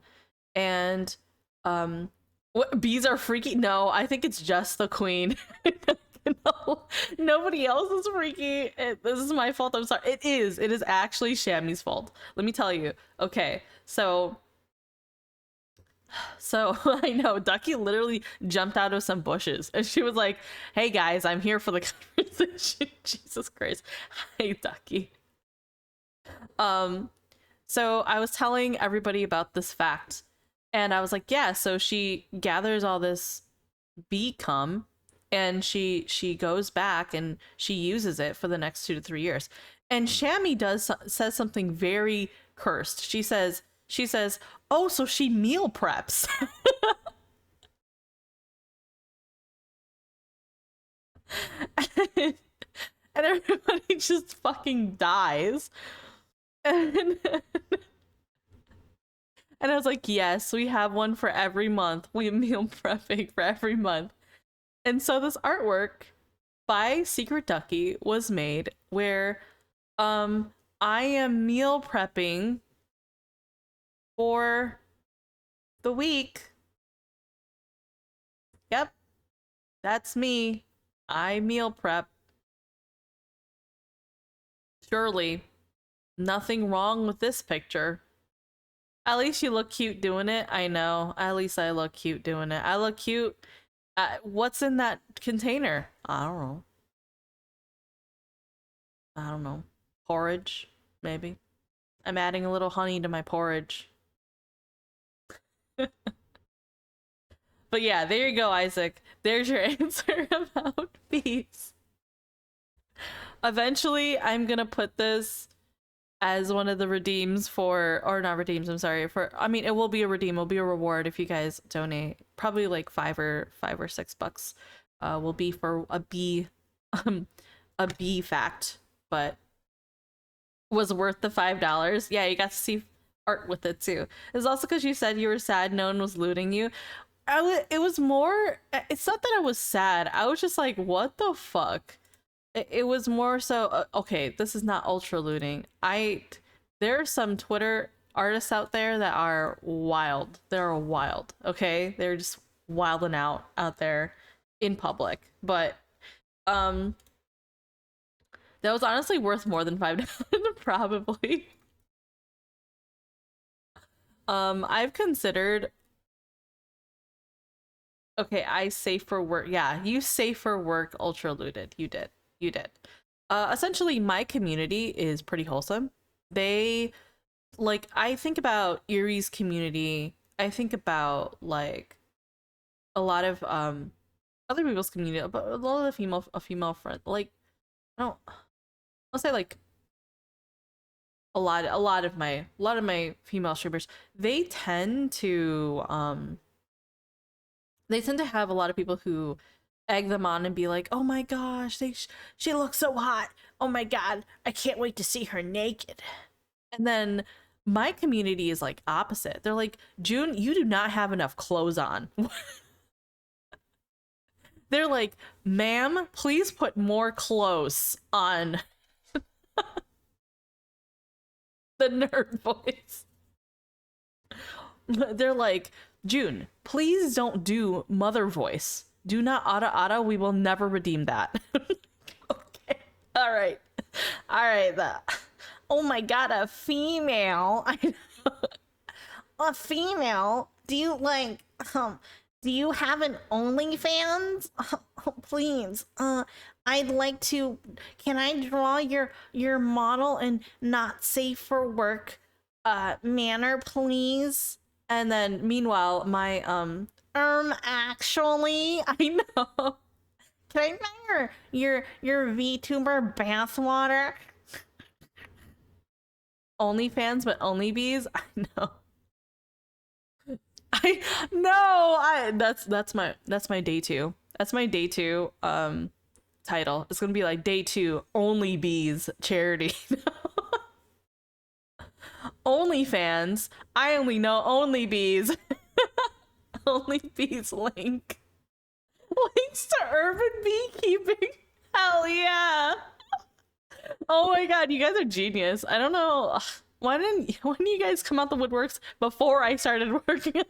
and what, bees are freaky? No, I think it's just the queen. No, nobody else is freaky. This is my fault. I'm sorry. It is actually Shammy's fault. Let me tell you. Okay, so I know Ducky literally jumped out of some bushes and she was like, "Hey guys, I'm here for the conversation." Jesus Christ. Hey Ducky. So I was telling everybody about this fact and I was like, yeah, so she gathers all this bee cum and she goes back and she uses it for the next 2 to 3 years. And Shammy says something very cursed. She says, "Oh, so she meal preps." And everybody just fucking dies. And, and I was like, yes, we have one for every month. We meal prepping for every month. And so this artwork by Secret Ducky was made where um I am meal prepping for the week. Yep, that's me. I meal prep. Surely nothing wrong with this picture. At least you look cute doing it. I know. At least I look cute doing it. I look cute. What's in that container? I don't know. I don't know. Porridge, maybe. I'm adding a little honey to my porridge. But yeah, there you go, Isaac. There's your answer about bees. Eventually, I'm gonna put this as one of the redeems for, or not redeems, I'm sorry, for, I mean, it will be a redeem, it'll be a reward if you guys donate. Probably like $5 or $6 will be for a bee, a bee fact, but was worth the $5. Yeah, you got to see art with it too. It's also because you said you were sad no one was looting you. It was more, it's not that I was sad, I was just like, what the fuck. It was more so okay, this is not ultra looting. There are some Twitter artists out there that are wild. They're wild, okay? They're just wilding out there in public. But that was honestly worth more than $5 probably. I've considered, okay, I say for work. Yeah, you say for work ultra looted. You did. You did. Essentially, my community is pretty wholesome. They, like, I think about Erie's community. I think about, like, a lot of, other people's community, but a lot of the female friend, like, I don't, I'll say, like, a lot of my female streamers, they tend to have a lot of people who egg them on and be like, "Oh my gosh, she looks so hot. Oh my god, I can't wait to see her naked." And then my community is like opposite. They're like, "Jun, you do not have enough clothes on." They're like, "Ma'am, please put more clothes on." The nerd voice. They're like, "Jun, please don't do mother voice. Do not ada. We will never redeem that." Okay. All right. All right. Oh my god, a female. I know. A female? Do you like do you have an OnlyFans? Oh, please. I'd like to, can I draw your model and not safe for work manner, please? And then meanwhile, my actually, I know. Can I buy your VTuber bathwater? OnlyFans, but only bees? I know. I no, that's my day two. That's my day two title. It's gonna be like day two, only bees charity. OnlyFans, I only know only bees. Only bees link. Links to urban beekeeping. Hell yeah. Oh my god, you guys are genius. I don't know. Why didn't you guys come out the woodworks before I started working on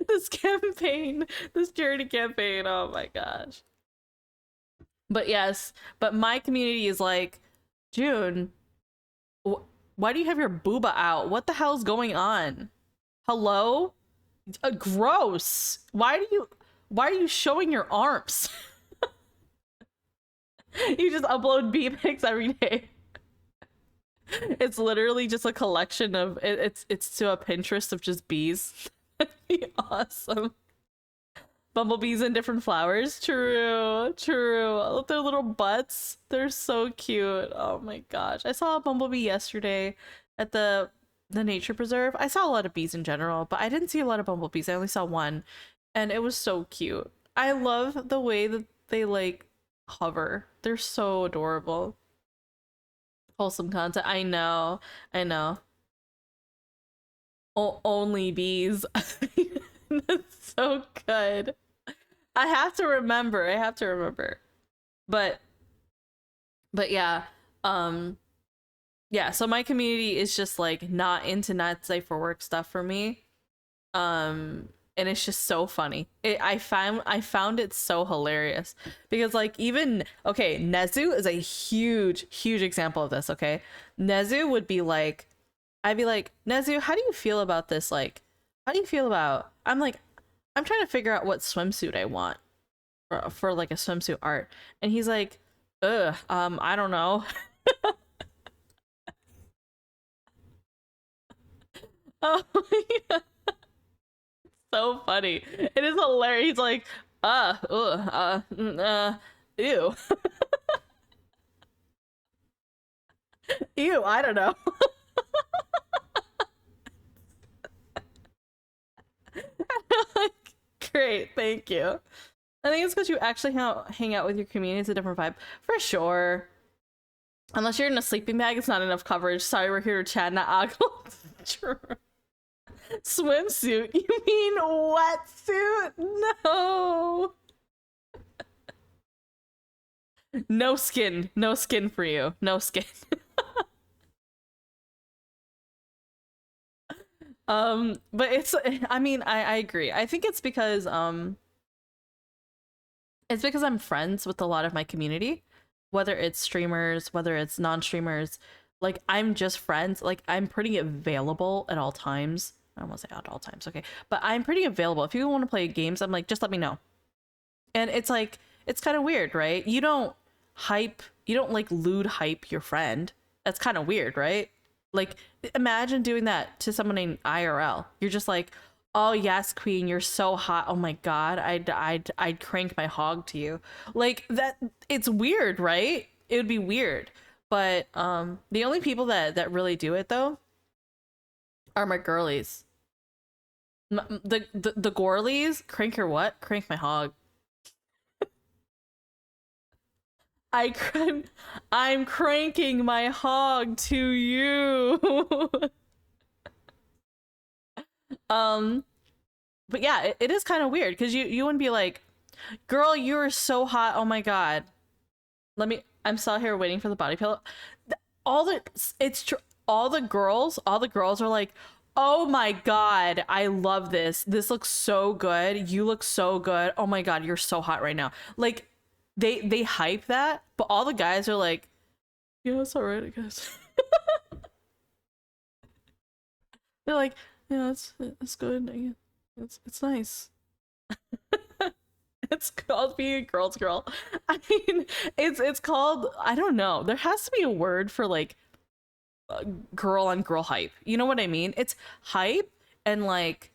this campaign, this charity campaign? Oh my gosh. But yes, but my community is like, Jun, why do you have your booba out? What the hell's going on? Hello? Gross. Why are you showing your arms? You just upload bee pics every day. It's literally just a collection of it's to a Pinterest of just bees. That'd be awesome. Bumblebees and different flowers. True, true. Their little butts. They're so cute. Oh my gosh. I saw a bumblebee yesterday at the nature preserve. I saw a lot of bees in general, but I didn't see a lot of bumblebees. I only saw one, and it was so cute. I love the way that they like hover. They're so adorable. Wholesome content. I know. I know. Only bees. That's so good. I have to remember. I have to remember. But yeah. Um yeah, so my community is just like not into not safe for work stuff for me. And it's just so funny. I found it so hilarious because like even okay, Nezu is a huge example of this, okay? Nezu would be like I'd be like, "Nezu, how do you feel about this? Like, how do you feel about?" I'm like, "I'm trying to figure out what swimsuit I want for like a swimsuit art." And he's like, "Ugh, I don't know." Oh, yeah, so funny. It is hilarious. He's like, ew, ew. I don't know. Like, great, thank you. I think it's because you actually hang out with your community. It's a different vibe, for sure. Unless you're in a sleeping bag, it's not enough coverage. Sorry, we're here to chat, not ogle. Swimsuit? You mean wetsuit? No. No skin. No skin for you. No skin. But I mean, I agree. I think it's because I'm friends with a lot of my community, whether it's streamers, whether it's non-streamers. Like I'm just friends. Like I'm pretty available at all times. I don't want to say at all times, okay, but I'm pretty available. If you want to play games, I'm like, just let me know. And it's like it's kind of weird, right? You don't like lewd hype your friend. That's kind of weird, right? Like imagine doing that to someone in IRL. You're just like, "Oh yes, queen, you're so hot. Oh my god, I'd crank my hog to you." Like that it's weird, right? It would be weird. But the only people that really do it though are my girlies. The gorlies, crank your what? Crank my hog. I I'm cranking my hog to you. um, but yeah, it is kind of weird because you wouldn't be like, "Girl, you're so hot. Oh my god." I'm still here waiting for the body pillow. All the it's true. All the girls are like, "Oh my god, I love this. This looks so good. You look so good. Oh my god, you're so hot right now." Like they hype that, but all the guys are like, "Yeah, it's all right, I guess." They're like, "Yeah, it's good. It's nice." It's called being a girl's girl. I mean, it's called, I don't know. There has to be a word for like girl on girl hype. You know what I mean? It's hype and like,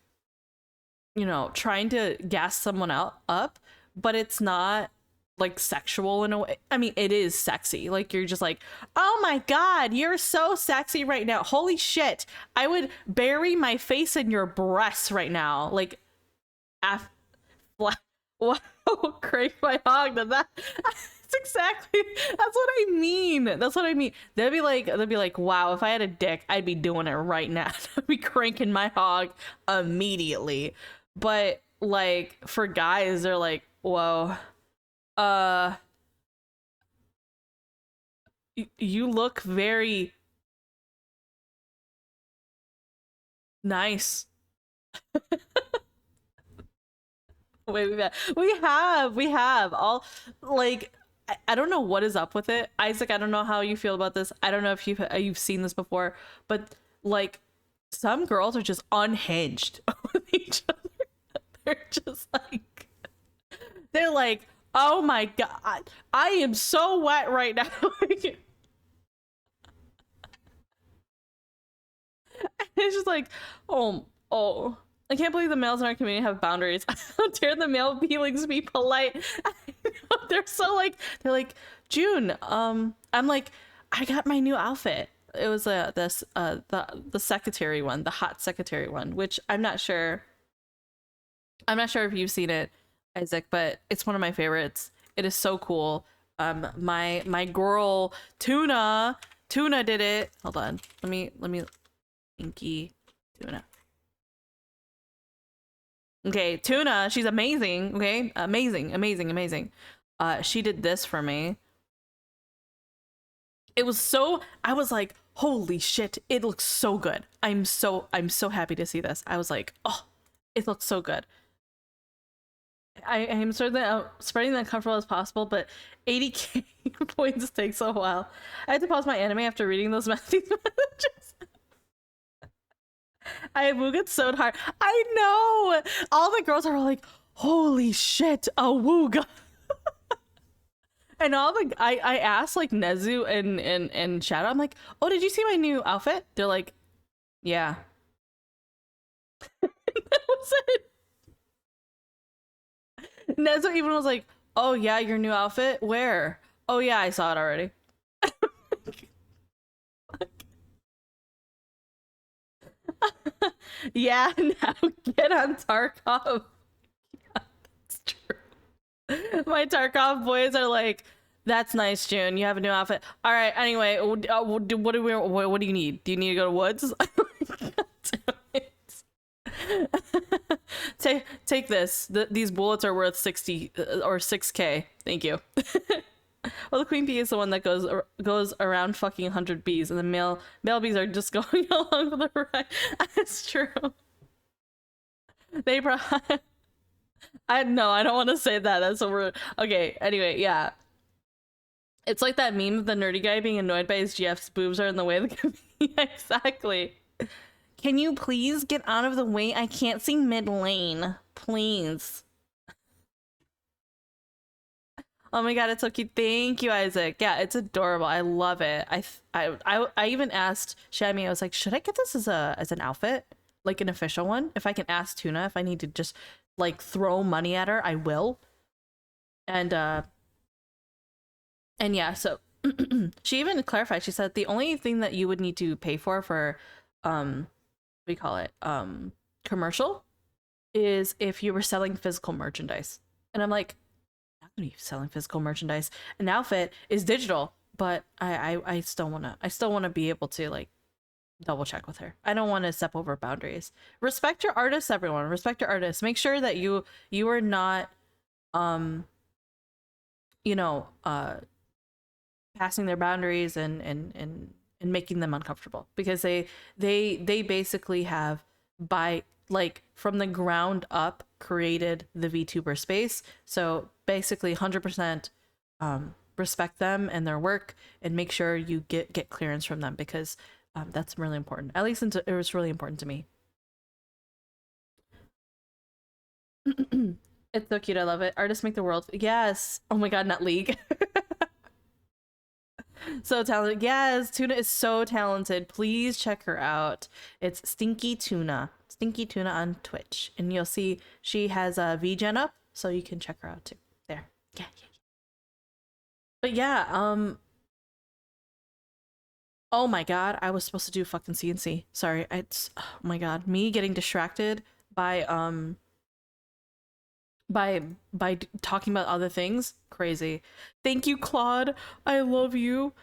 trying to gas someone out up, but it's not like sexual in a way. I mean, it is sexy. Like you're just like, "Oh my god, you're so sexy right now. Holy shit. I would bury my face in your breasts right now." Like af- wow, crank my hog. That's exactly that's what I mean. That's what I mean. They'd be like, "Wow, if I had a dick, I'd be doing it right now." I'd be cranking my hog immediately. But like for guys, they're like, "Whoa, uh, you look very nice." Wait, we have all like I don't know what is up with it, Isaac. I don't know how you feel about this. I don't know if you've seen this before, but like some girls are just unhinged with each other. They're just like they're like, "Oh my god, I am so wet right now." It's just like, oh, I can't believe the males in our community have boundaries. How dare the male beelings be polite? They're like, "June, I'm like, I got my new outfit." It was this the secretary one, the hot secretary one, which I'm not sure if you've seen it, Isaac, but it's one of my favorites. It is so cool. My girl Tuna Tuna did it. Hold on. Let me Inky Tuna. Okay, Tuna, she's amazing. Okay, amazing, amazing, amazing. She did this for me. It was so, I was like, holy shit, it looks so good. I'm so happy to see this. I was like, oh, it looks so good. I am spreading that comfortable as possible, but 80k points takes a while. I had to pause my anime after reading those messages. I Wooga so hard. I know! All the girls are like, holy shit, a Wooga. And all the I asked like Nezu and Shadow, I'm like, oh, did you see my new outfit? They're like, yeah. That was it. Nezu even was like, oh yeah, your new outfit? Where? Oh yeah, I saw it already. Yeah, now get on Tarkov. Yeah, that's true. My Tarkov boys are like, that's nice, Jun. You have a new outfit. All right. Anyway, what do you need? Do you need to go to Woods? Take this. These bullets are worth 60 or 6k. Thank you. Well, the queen bee is the one that goes around fucking 100 bees, and the male bees are just going along for the ride. That's true. They probably. I don't want to say that. That's so rude. Okay. Anyway, yeah. It's like that meme of the nerdy guy being annoyed by his GF's boobs are in the way of the yeah, exactly. Can you please get out of the way? I can't see mid lane. Please. Oh my god, it's so cute. Thank you, Isaac. Yeah, it's adorable. I love it. I even asked Shammy, I was like, should I get this as an outfit? Like an official one? If I can ask Tuna if I need to just like throw money at her, I will. And yeah, so she even clarified, she said the only thing that you would need to pay for what do you call it? Commercial is if you were selling physical merchandise. And I'm like, I'm not gonna be selling physical merchandise. An outfit is digital, but I still wanna be able to like double check with her. I don't want to step over boundaries. Respect your artists, everyone. Respect your artists. Make sure that you are not you know, passing their boundaries and making them uncomfortable, because they basically have, by like from the ground up, created the VTuber space. So basically 100% respect them and their work, and make sure you get clearance from them, because that's really important. At least it was really important to me. It's so cute. I love it. Artists make the world. Yes. Oh my god, not League. So talented. Yes, Tuna is so talented. Please check her out. It's Stinky Tuna on Twitch, and you'll see she has a VGen up, so you can check her out too. There. Yeah. But yeah, oh my god, I was supposed to do fucking CNC. Sorry, it's, oh my god, me getting distracted by talking about other things. Crazy. Thank you, Claude. I love you.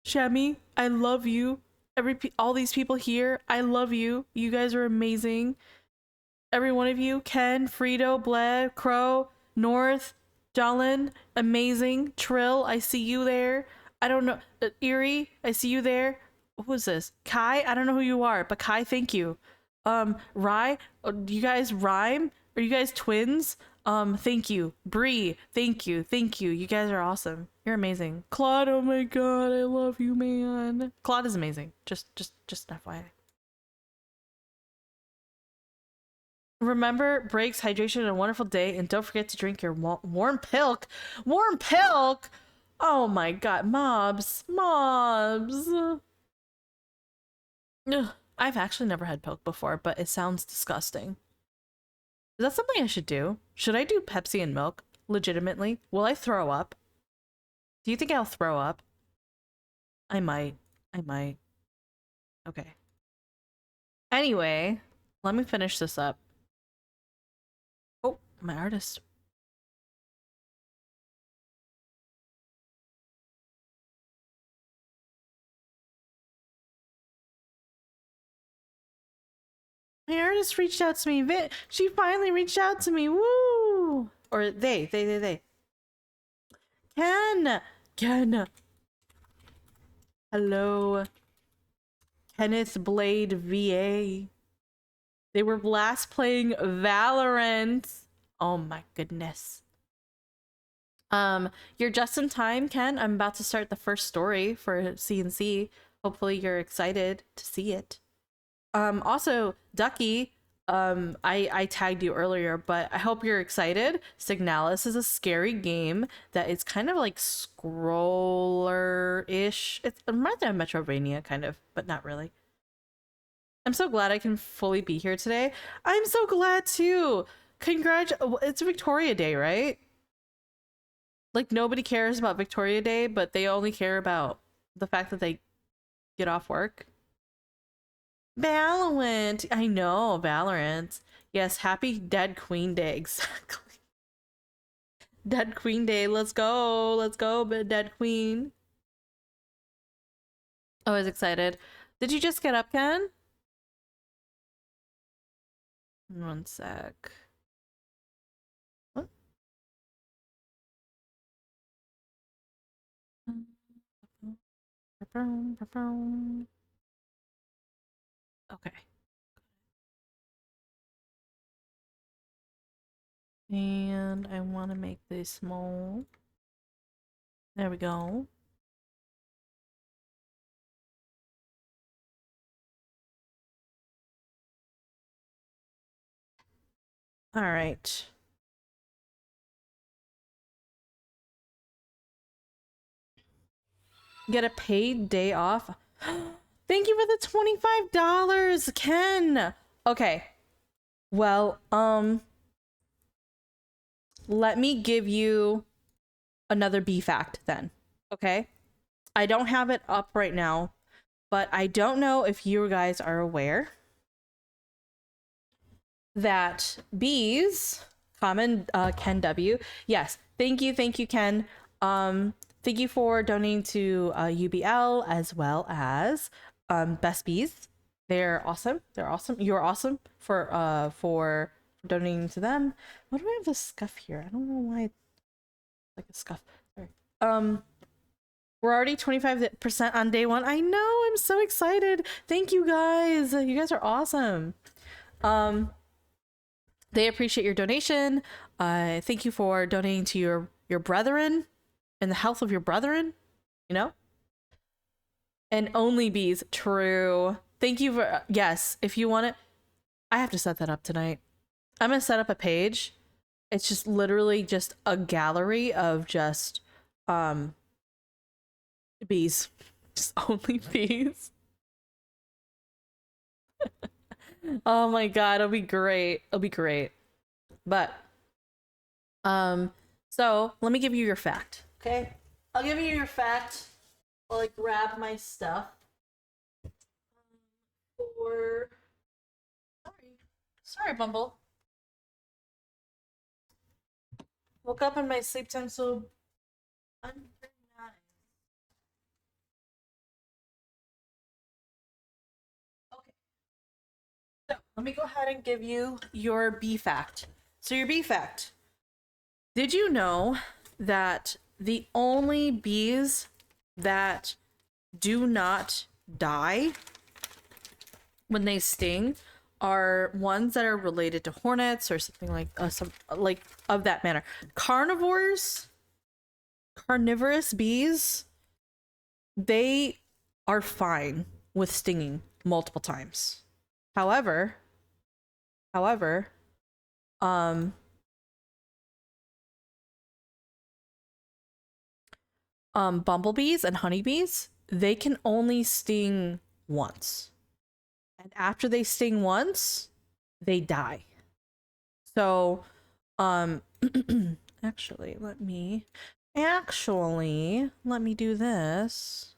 Shammy, I love you. All these people here, I love you. You guys are amazing. Every one of you. Ken, Frito, Bled, Crow, North, Jolin, amazing. Trill, I see you there. I don't know. Erie, I see you there. Who is this? Kai, I don't know who you are, but Kai, thank you. Rye, do you guys rhyme? Are you guys twins? Thank you. Bree, thank you. You guys are awesome. You're amazing. Claude, oh my god, I love you, man. Claude is amazing. Just FYI. Remember breaks, hydration, and a wonderful day, and don't forget to drink your warm pilk. Warm pilk? Oh my god, mobs. Ugh. I've actually never had pilk before, but it sounds disgusting. Is that something I should do? Should I do Pepsi and milk? Legitimately? Will I throw up? Do you think I'll throw up? I might. Okay. Anyway, let me finish this up. Oh, my artist. My artist reached out to me. She finally reached out to me. Woo! Or they. Ken. Hello. Kenneth Blade VA. They were last playing Valorant. Oh my goodness. You're just in time, Ken. I'm about to start the first story for CNC. Hopefully you're excited to see it. Also, Ducky, I tagged you earlier, but I hope you're excited. Signalis is a scary game that is kind of like scroller-ish. It reminds me of Metrovania, kind of, but not really. I'm so glad I can fully be here today. I'm so glad too. It's Victoria Day, right? Like, nobody cares about Victoria Day, but they only care about the fact that they get off work. Valorant. I know, Valorant. Yes, happy Dead Queen Day. Exactly. Dead Queen Day. Let's go. Let's go, Dead Queen. I was excited. Did you just get up, Ken? One sec. What? Okay. And I want to make this small. There we go. All right. Get a paid day off. Thank you for the $25, Ken. Okay. Well, let me give you another B fact then. Okay? I don't have it up right now, but I don't know if you guys are aware that bees, common Ken W. Yes, thank you, Ken. Thank you for donating to UBL as well as Best Bees. They're awesome. You're awesome for donating to them. Why do I have this scuff here? I don't know why it's like a scuff. Sorry. We're already 25% on day one. I know, I'm so excited. Thank you guys. You guys are awesome. They appreciate your donation. Thank you for donating to your brethren and the health of your brethren, you know? And only bees, true. Thank you for, yes, if you want it, I have to set that up tonight. I'm gonna set up a page. It's just literally just a gallery of just, bees. Just only bees. Oh my god, it'll be great. It'll be great. But, so let me give you your fact, okay? I'll give you your fact while I grab my stuff. Sorry, Bumble. Woke up in my sleep time so under 9. Okay. So let me go ahead and give you your B fact. So your B fact. Did you know that the only bees that do not die when they sting are ones that are related to hornets or something like some like of that manner? Carnivorous bees, they are fine with stinging multiple times. However, bumblebees and honeybees, they can only sting once. And after they sting once, they die. So, actually, let me do this.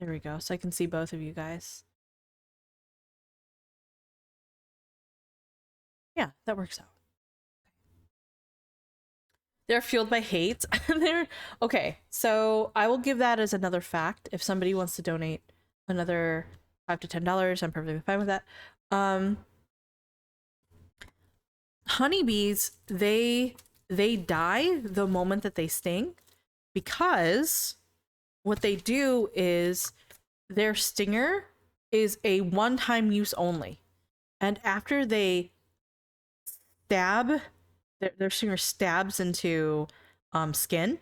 There we go. So I can see both of you guys. Yeah, that works out. They're fueled by hate. They're okay. So I will give that as another fact if somebody wants to donate another to $10. I'm perfectly fine with that. Honeybees, they die the moment that they sting, because what they do is their stinger is a one-time use only. And after they stab, their stinger stabs into skin,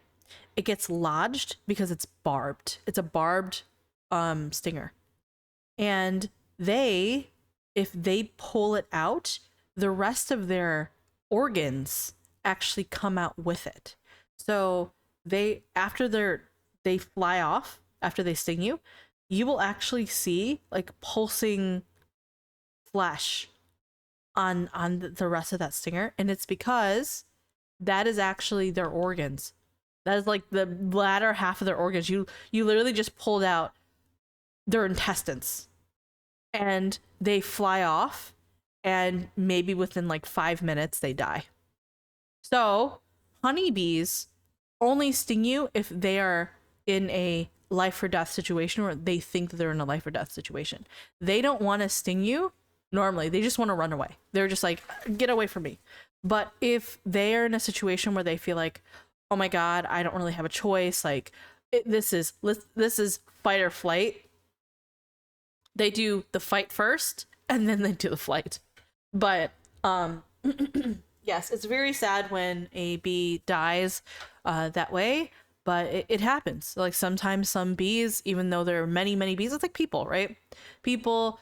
it gets lodged because it's barbed. It's a barbed stinger. And if they pull it out, the rest of their organs actually come out with it. So they fly off after they sting you, you will actually see like pulsing flesh on the rest of that stinger, and it's because that is actually their organs. That is like the latter half of their organs. You literally just pulled out their intestines, and they fly off, and maybe within like 5 minutes they die. So honeybees only sting you if they are in a life or death situation, or they think that they're in a life or death situation. They don't want to sting you normally. They just want to run away. They're just like, get away from me. But if they are in a situation where they feel like, oh my God, I don't really have a choice, like this is fight or flight, they do the fight first and then they do the flight. But yes, it's very sad when a bee dies that way, but it happens. Like sometimes some bees, even though there are many bees, it's like people, right? People,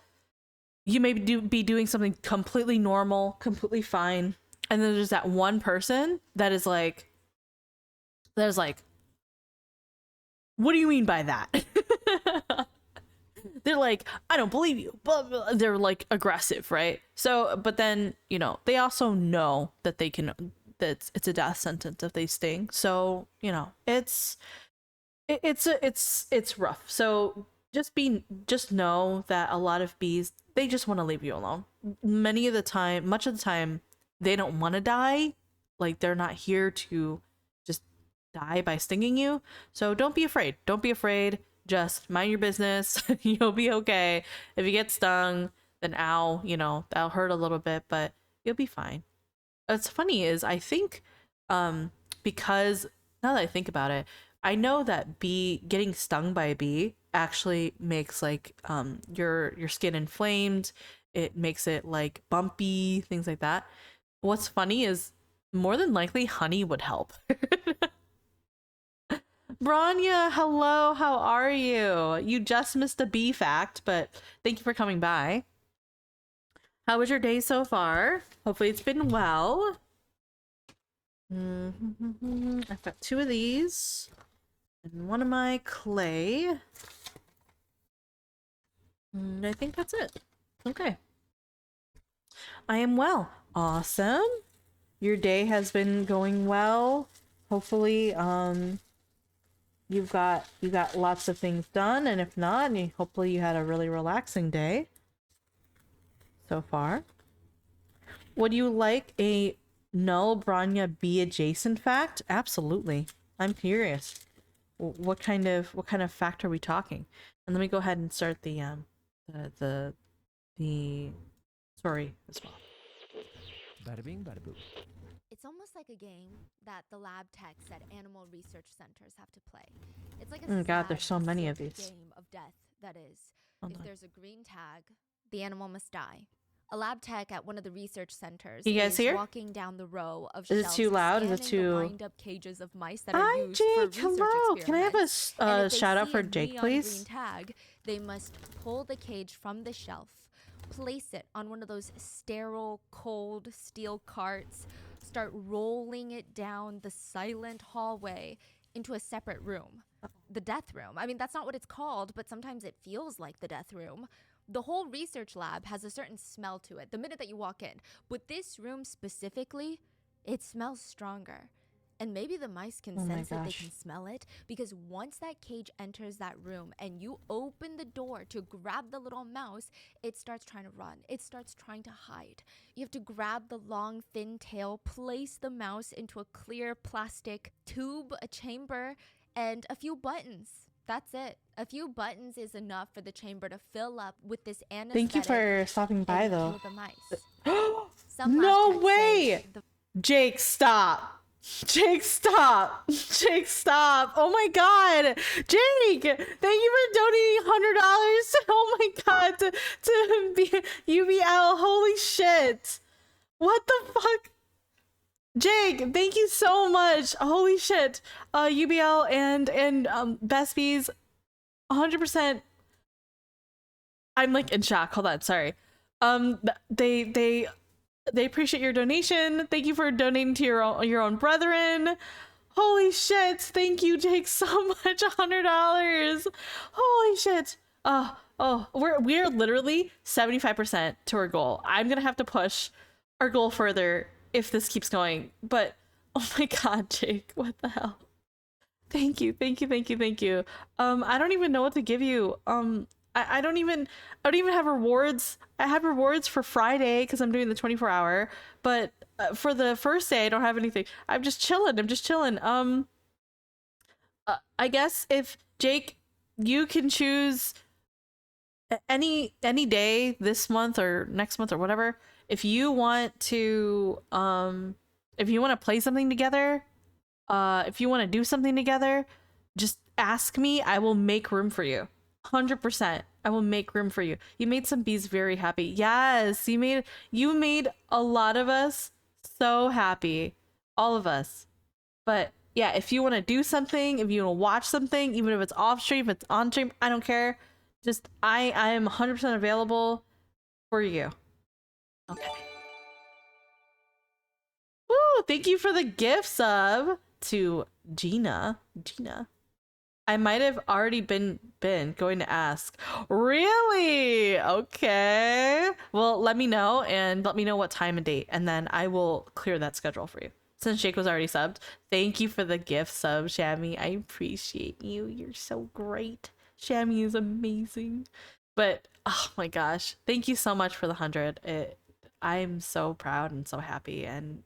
you may be doing something completely normal, completely fine, and then there's that one person that is like, what do you mean by that? They're like, I don't believe you. Blah, blah. They're like aggressive, right? So, but then, you know, they also know that that it's a death sentence if they sting. So, you know, it's rough. So just know that a lot of bees, they just want to leave you alone. Much of the time, they don't want to die. Like they're not here to just die by stinging you. So don't be afraid. Don't be afraid. Just mind your business. You'll be okay. If you get stung, then ow, you know, that'll hurt a little bit, but you'll be fine. What's funny is I think because now that I think about it, I know that getting stung by a bee actually makes like your skin inflamed. It makes it like bumpy, things like that. What's funny is more than likely honey would help. Branya, hello, how are you? You just missed a bee fact, but thank you for coming by. How was your day so far? Hopefully it's been well. I've got 2 of these and 1 of my clay. And I think that's it. Okay. I am well. Awesome. Your day has been going well. Hopefully, you got lots of things done, and if not, hopefully you had a really relaxing day so far. Would you like a null Branya bee adjacent fact? Absolutely. I'm curious. What kind of fact are we talking? And let me go ahead and start the story as well. Bada bing, bada boo. It's almost like a game that the lab techs at animal research centers have to play. It's like a Oh God, there's so many of these. game of death, that is. Hold If on. there's a green tag, the animal must die. A lab tech at one of the research centers You guys is here? walking down the row of Is it shelves, too loud? Is it scanning too... the wind-up cages of mice that are Hi, used for Jake. research Hello. Can I have a experiments. shout out And for if they see a Jake, neon please? green tag, they must pull the cage from the shelf, place it on one of those sterile, cold steel carts, start rolling it down the silent hallway into a separate room. The death room. I mean, that's not what it's called, but sometimes it feels like the death room. The whole research lab has a certain smell to it the minute that you walk in. But this room specifically, it smells stronger. And maybe the mice can sense it, they can smell it, because once that cage enters that room and you open the door to grab the little mouse, it starts trying to run. It starts trying to hide. You have to grab the long, thin tail, place the mouse into a clear plastic tube, a chamber, and a few buttons. That's it. A few buttons is enough for the chamber to fill up with this anesthetic. Thank you for stopping by, and though. kill the mice. Some lab No techs say way! Jake, stop. Jake, stop. Jake, stop. Oh my god. Jake, thank you for donating $100. Oh my god. To be UBL. Holy shit. What the fuck? Jake, thank you so much. Holy shit. UBL and Best Bees, 100%. I'm like in shock. Hold on, sorry. They appreciate your donation. Thank you for donating to your own brethren. Holy shit. Thank you, Jake, so much. $100. Holy shit. We're literally 75% to our goal. I'm gonna have to push our goal further if this keeps going. But oh my god, Jake, what the hell? Thank you. I don't even know what to give you. I don't even have rewards. I have rewards for Friday because I'm doing the 24-hour, but for the first day I don't have anything. I'm just chilling. I guess if Jake, you can choose any day this month or next month or whatever. If you want to play something together, if you want to do something together, just ask me. I will make room for you. 100%. I will make room for you. You made some bees very happy. Yes, you made a lot of us so happy. All of us. But yeah, if you want to do something, if you want to watch something, even if it's off stream, if it's on stream, I don't care. Just I am 100% available for you. Okay. Woo! Thank you for the gift sub to Gina. I might have already been going to ask. Really? Okay. Well, let me know and let me know what time and date, and then I will clear that schedule for you. Since Jake was already subbed, thank you for the gift sub, Shammy. I appreciate you. You're so great. Shammy is amazing. But oh my gosh, thank you so much for the 100. I'm so proud and so happy, and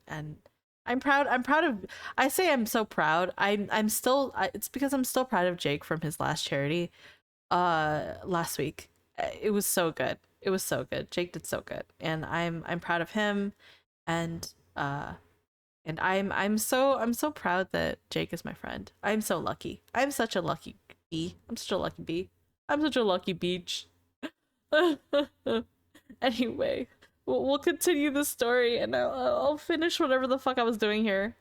I'm proud of, I say I'm so proud. I'm still, it's because I'm still proud of Jake from his last charity last week. It was so good. Jake did so good, and I'm proud of him, and I'm so proud that Jake is my friend. I'm so lucky. I'm such a lucky bee. I'm such a lucky beach. Anyway, we'll continue the story, and I'll finish whatever the fuck I was doing here.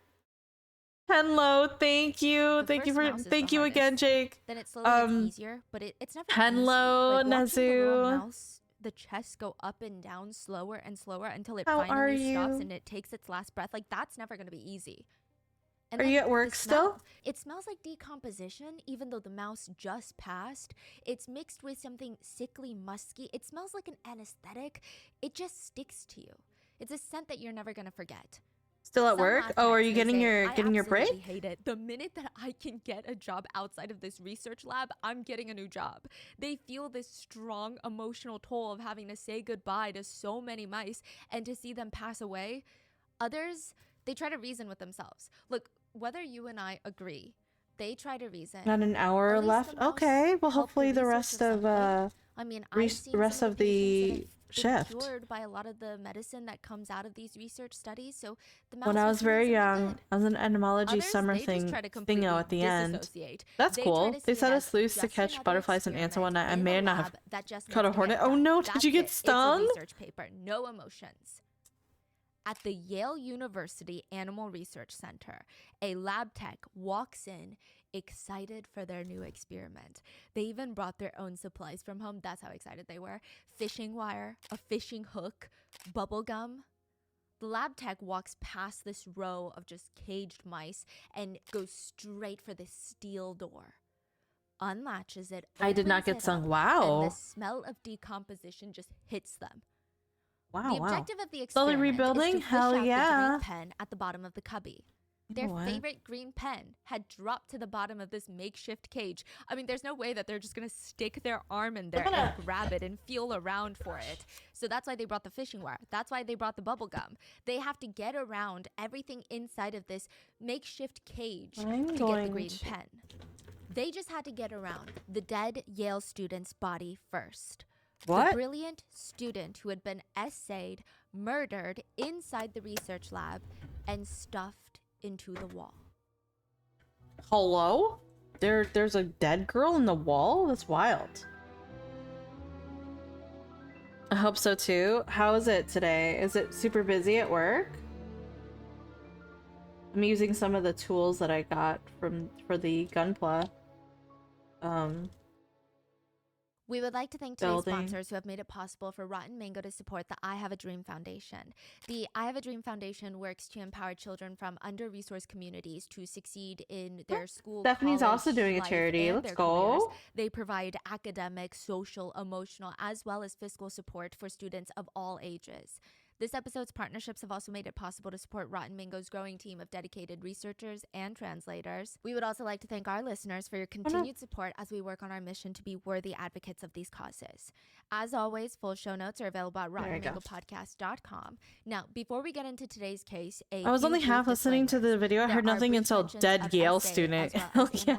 Hello, thank you again, Jake. Then it slowly gets easier, but it's never hello, easy. Like, watching the little Nazu. mouse, the chest go up and down slower and slower until it How are finally stops you? and it takes its last breath. Like, that's never gonna be easy. And Are then you at the work smell, still? it smells like decomposition, even though the mouse just passed. It's mixed with something sickly musky. It smells like an anesthetic. It just sticks to you. It's a scent that you're never gonna forget. Still at Some work? lab Oh, are techs, you they getting say, your "I getting your break? absolutely hate it. The minute that I can get a job outside of this research lab, I'm getting a new job." They feel this strong emotional toll of having to say goodbye to so many mice and to see them pass away. Others, they try to reason with themselves. Look, whether you and I agree, they try to reason. Not an hour At least left. the mouse Okay, well, helped hopefully the research rest of something. I mean, I've seen rest some of of the patients that the have shift. been cured by a lot of the medicine that comes out of these research studies. So the mouse When I was doing very something young, good. I was in entomology Others, summer they just try to thingo completely at the end. disassociate. That's They cool. try to They see set it us as loose to just catch another butterflies and ants and experiment whatnot. I in may a not have lab that just caught needs a to hornet. get Oh done. no, That's did you get it. stung? It's a research paper, no emotions. At the Yale University Animal Research Center, a lab tech walks in excited for their new experiment. They even brought their own supplies from home. That's how excited they were. Fishing wire, a fishing hook, bubble gum. The lab tech walks past this row of just caged mice and goes straight for this steel door. Unlatches it, I did not opens get it stung. up, and Wow. the smell of decomposition just hits them. Wow, The wow. objective of the Slowly experiment rebuilding? is to fish Hell out yeah. the green pen at the bottom of the cubby. You Their know what? favorite green pen had dropped to the bottom of this makeshift cage. I mean, there's no way that they're just gonna stick their arm in there and grab it and feel around for it. So that's why they brought the fishing wire. That's why they brought the bubble gum. They have to get around everything inside of this makeshift cage I'm to get the going green to- pen. They just had to get around the dead Yale student's body first. What? The brilliant student who had been essayed, murdered inside the research lab, and stuffed into the wall. Hello? There's a dead girl in the wall? That's wild. I hope so too. How is it today? Is it super busy at work? I'm using some of the tools that I got for the Gunpla. We would like to thank today's Building. sponsors who have made it possible for Rotten Mango to support the I Have a Dream Foundation. The I Have a Dream Foundation works to empower children from under-resourced communities to succeed in their school, Stephanie's college also doing a life, charity. and Let's their go. careers. They provide academic, social, emotional, as well as fiscal support for students of all ages. This episode's partnerships have also made it possible to support Rotten Mango's growing team of dedicated researchers and translators. We would also like to thank our listeners for your continued support as we work on our mission to be worthy advocates of these causes. As always, full show notes are available at rottenmangopodcast.com. Now, before we get into today's case, I was only half listening to the video. I heard nothing until dead Yale student. Oh yeah.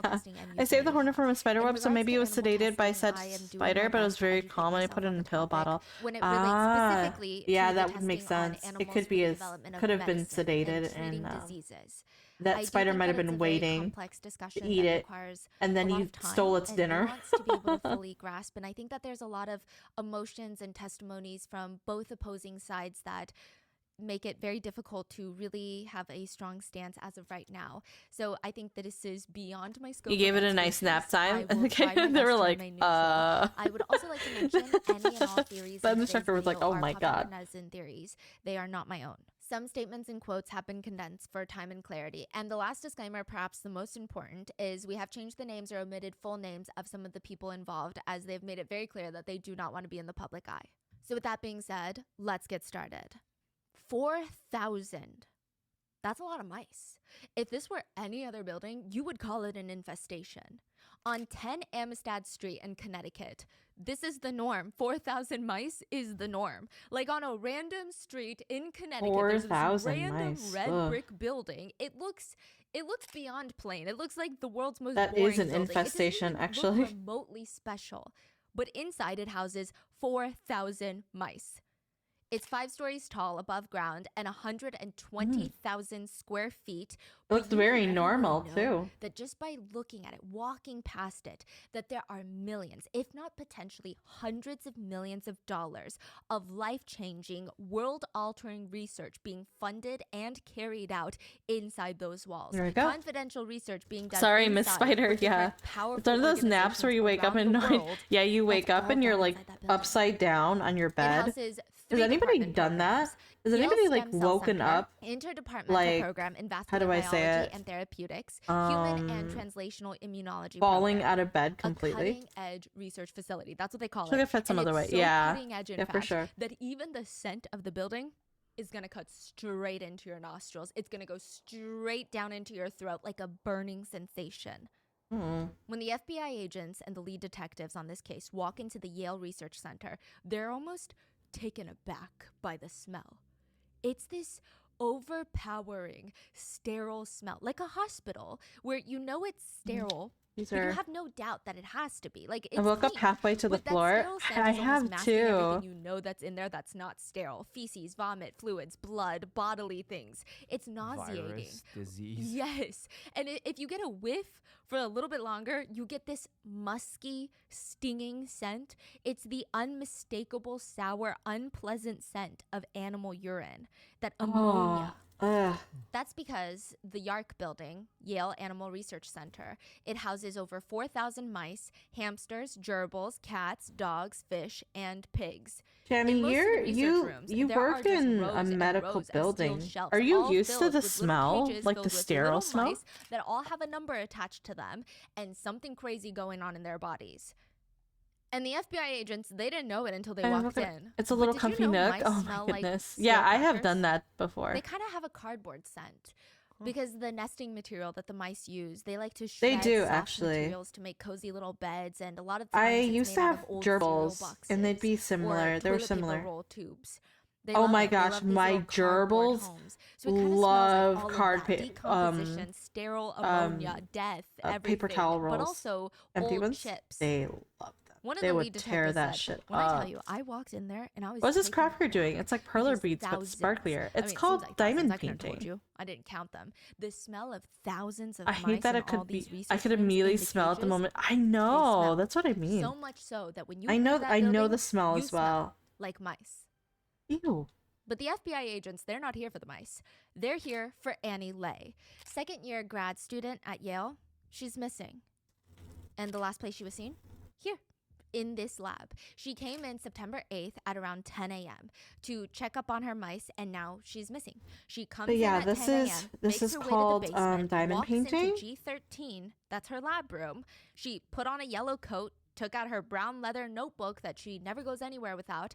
I saved the hornet from a spider web, so maybe it was sedated by said spider, but it was very calm and I put it in a pill bottle. When it relates specifically yeah, to that the would make testing on sense. It animals could for be the as development of could have been medicine sedated treating and diseases. I that do spider think might have that it's been a very waiting complex discussion to eat that it, requires and then a lot you of time stole its and dinner. nuance to be able to fully grasp. And I think that there's a lot of emotions and testimonies from both opposing sides that make it very difficult to really have a strong stance as of right now. So I think that this is beyond my scope. You gave of it a nice nap expertise. time. I will try my They best were to like, remain neutral. I would also like to mention any and all theories The in today's instructor was like, video "Oh are my popular God." medicine theories. They are not my own. Some statements and quotes have been condensed for time and clarity. And the last disclaimer, perhaps the most important, is we have changed the names or omitted full names of some of the people involved, as they've made it very clear that they do not want to be in the public eye. So with that being said, let's get started. 4,000. That's a lot of mice. If this were any other building, you would call it an infestation. On 10 Amistad Street in Connecticut, this is the norm. 4,000 mice is the norm. Like on a random street in Connecticut, there's this 4,000 random mice. red Ugh. brick building. It looks beyond plain. It looks like the world's most That boring is an building. infestation, It doesn't even actually. look remotely special. But inside it houses 4,000 mice. It's 5 stories tall above ground and 120,000 square feet. It looks But you very will normal know too. that just by looking at it, walking past it, that there are millions, if not potentially hundreds of millions of dollars of life-changing, world-altering research being funded and carried out inside those walls. There we go. Confidential research being done. Sorry, Miss inside Spider. with Yeah, different powerful it's one of those naps where you wake up and organizations around the world. yeah, you wake That's up all and you're done like inside that building. upside down on your It bed. houses Has 3 anybody department done that? programs. Has Yale anybody like Stem Cell woken Center, up? interdepartmental like, program in how vascular do I say biology it? and therapeutics, human and Um, translational immunology Falling program. out of bed A completely. cutting-edge research facility. That's what they call Should it. have fed some And other it's way. so Yeah. cutting edge, in Yeah, for fact, sure. that even the scent of the building is gonna cut straight into your nostrils. It's gonna go straight down into your throat like a burning sensation. Mm. When the FBI agents and the lead detectives on this case walk into the Yale Research Center, they're almost taken aback by the smell. It's this overpowering, sterile smell, like a hospital, where you know it's sterile, These but you are. have no doubt that it has to be. Like, it's I woke up clean, halfway to the but that floor. sterile scent I is almost have masking too. everything you know that's in there that's not sterile. Feces, vomit, fluids, blood, bodily things. It's nauseating. Virus, disease. Yes. And if you get a whiff for a little bit longer, you get this musky, stinging scent. It's the unmistakable, sour, unpleasant scent of animal urine, that ammonia. Ugh. That's because the Yark building, Yale Animal Research Center, it houses over 4,000 mice, hamsters, gerbils, cats, dogs, fish, and pigs. Jamie, In most of the you're research you rooms, you there are work just in rows a and medical rows of steel building. shelves, Are you all used to filled the with little smell, cages like filled the with sterile little smell? mice that all have a number attached to them and something crazy going on in their bodies. And the FBI agents, they didn't know it until they walked in. It's a But little did you comfy know nook. mice Oh smell my like goodness. steel Yeah, I have crackers? done that before. They kind of have a cardboard scent. Because the nesting material that the mice use, they like to They shred do, soft actually. materials to make cozy little beds, and a lot of times I it's used made to out have of old cereal gerbils, and they'd be boxes similar. or They were toilet paper similar. roll tubes. They Oh love my them. They gosh, love these my little cardboard gerbils homes. So it kind of smells love like all card of that decomposition, sterile ammonia, death, paper everything, towel but rolls, also empty old ones. chips. They love them. One of They the would lead tear detectives that said, shit when I tell up. you, I walked in there and I was What's this taken craft you're doing? aback It's like perler because beads, but thousands, sparklier. I It's mean, it called seems like thousands, diamond I couldn't have told painting. you. I didn't count them. The smell of thousands of I hate mice that in it all could these be. I research could rooms immediately in the smell at the cages, moment. I they know. smell. That's what I mean. So much so that when you I enter know. that I know building, the smell you as well. smell like mice. Ew. But the FBI agents, they're not here for the mice. They're here for Annie Lay, second-year grad student at Yale. She's missing. And the last place she was seen? Here, in this lab. She came in September 8th at around 10 a.m. to check up on her mice, and now she's missing. She comes But yeah, in at 10 a.m., this makes is her way called to the basement, diamond walks painting. into G13, that's her lab room. She put on a yellow coat, took out her brown leather notebook that she never goes anywhere without,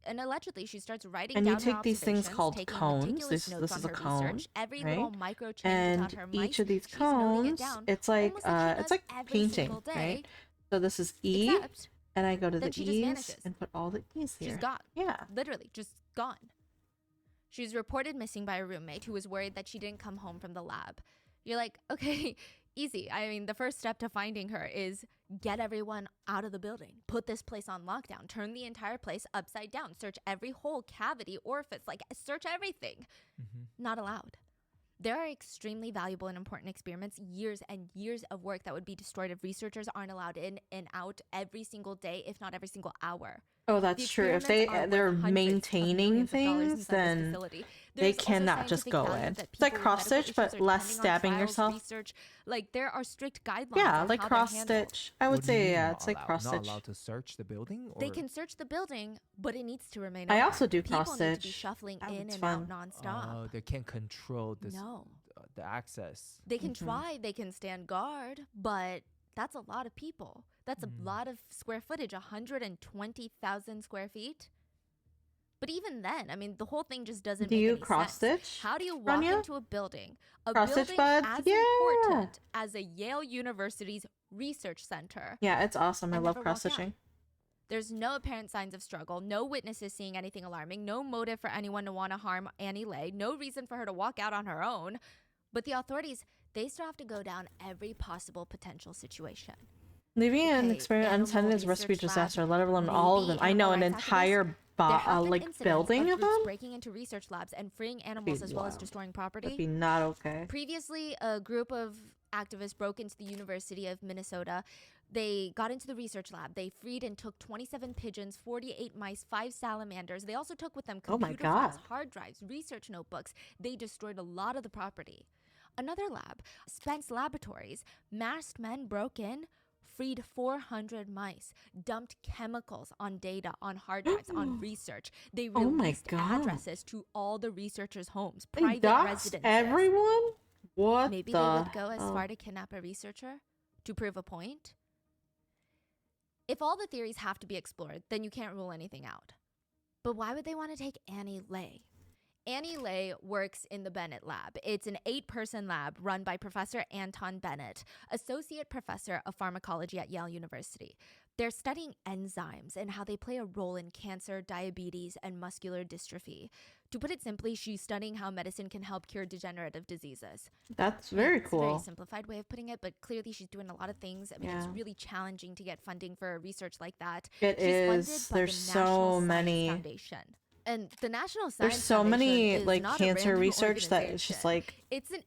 and allegedly she starts writing And you down her take these things observations, called taking cones. meticulous This notes is on a her cone, research, every right? little micro change about And her each mice. of these She's noting it cones, down, it's like almost like she it's does like every painting, single day, right? So this is E, except and I go to then the she just E's vanishes. and put all the E's here. She's gone. Yeah. Literally, just gone. She's reported missing by a roommate who was worried that she didn't come home from the lab. You're like, okay, easy. I mean, the first step to finding her is get everyone out of the building. Put this place on lockdown. Turn the entire place upside down. Search every hole, cavity, orifice, like search everything. Not allowed. There are extremely valuable and important experiments, years and years of work that would be destroyed if researchers aren't allowed in and out every single day, if not every single hour. Oh, that's true. If they're maintaining things, then they cannot just go in. It's like cross stitch, but less stabbing yourself. Research, like there are strict guidelines. Yeah, on like how cross they're handled. stitch. I would What do you say mean yeah, not it's like allowed? cross Not stitch. allowed to search the building? Or? They can search the building, but it needs to remain I open. also do People cross need to be stitch. shuffling That in was and fun. out nonstop. They can't control this, No. The access. They can try, they can stand guard, but that's a lot of people. That's a lot of square footage, 120,000 square feet. But even then, I mean, the whole thing just doesn't Do make you any cross sense. stitch, How do you walk Rania? into a building Cross-stitch buds? as Yeah. important as a Yale University's research center? Yeah, it's awesome. I And love never walk cross stitching. There's no apparent signs of struggle, no witnesses seeing anything alarming, no motive for anyone to want to harm Annie Lay, no reason for her to walk out on her own. But the authorities, they still have to go down every possible potential situation. Leaving an Okay, experiment animal unattended is a recipe research disaster, lab, let alone all of them. maybe I know an animal rights entire There have been like incidents building of groups them. breaking into research labs and freeing animals as well as wild. destroying That'd property. be not okay. Previously, a group of activists broke into the University of Minnesota. They got into the research lab. They freed and took 27 pigeons, 48 mice, 5 salamanders. They also took with them Oh my computer files, God. hard drives, research notebooks. They destroyed a lot of the property. Another lab, Spence Laboratories, masked men broke in, freed 400 mice, dumped chemicals on data, on hard drives, on research. They Oh my released God. addresses to all the researchers' homes, They private doxed residences. everyone? What Maybe the they would go as hell? far to kidnap a researcher to prove a point. If all the theories have to be explored, then you can't rule anything out. But why would they want to take Annie Lay? Annie Lay works in the Bennett Lab. It's an 8-person lab run by Professor Anton Bennett, Associate Professor of Pharmacology at Yale University. They're studying enzymes and how they play a role in cancer, diabetes, and muscular dystrophy. To put it simply, she's studying how medicine can help cure degenerative diseases. That's very It's a very cool. simplified way of putting it, but clearly she's doing a lot of things. I mean, it's Yeah. really challenging to get funding for research like that. It She's is. funded by There's the so National Science many. Foundation. And the National Science There's so Foundation many is like not a cancer random research that it's just organization. like It's an hard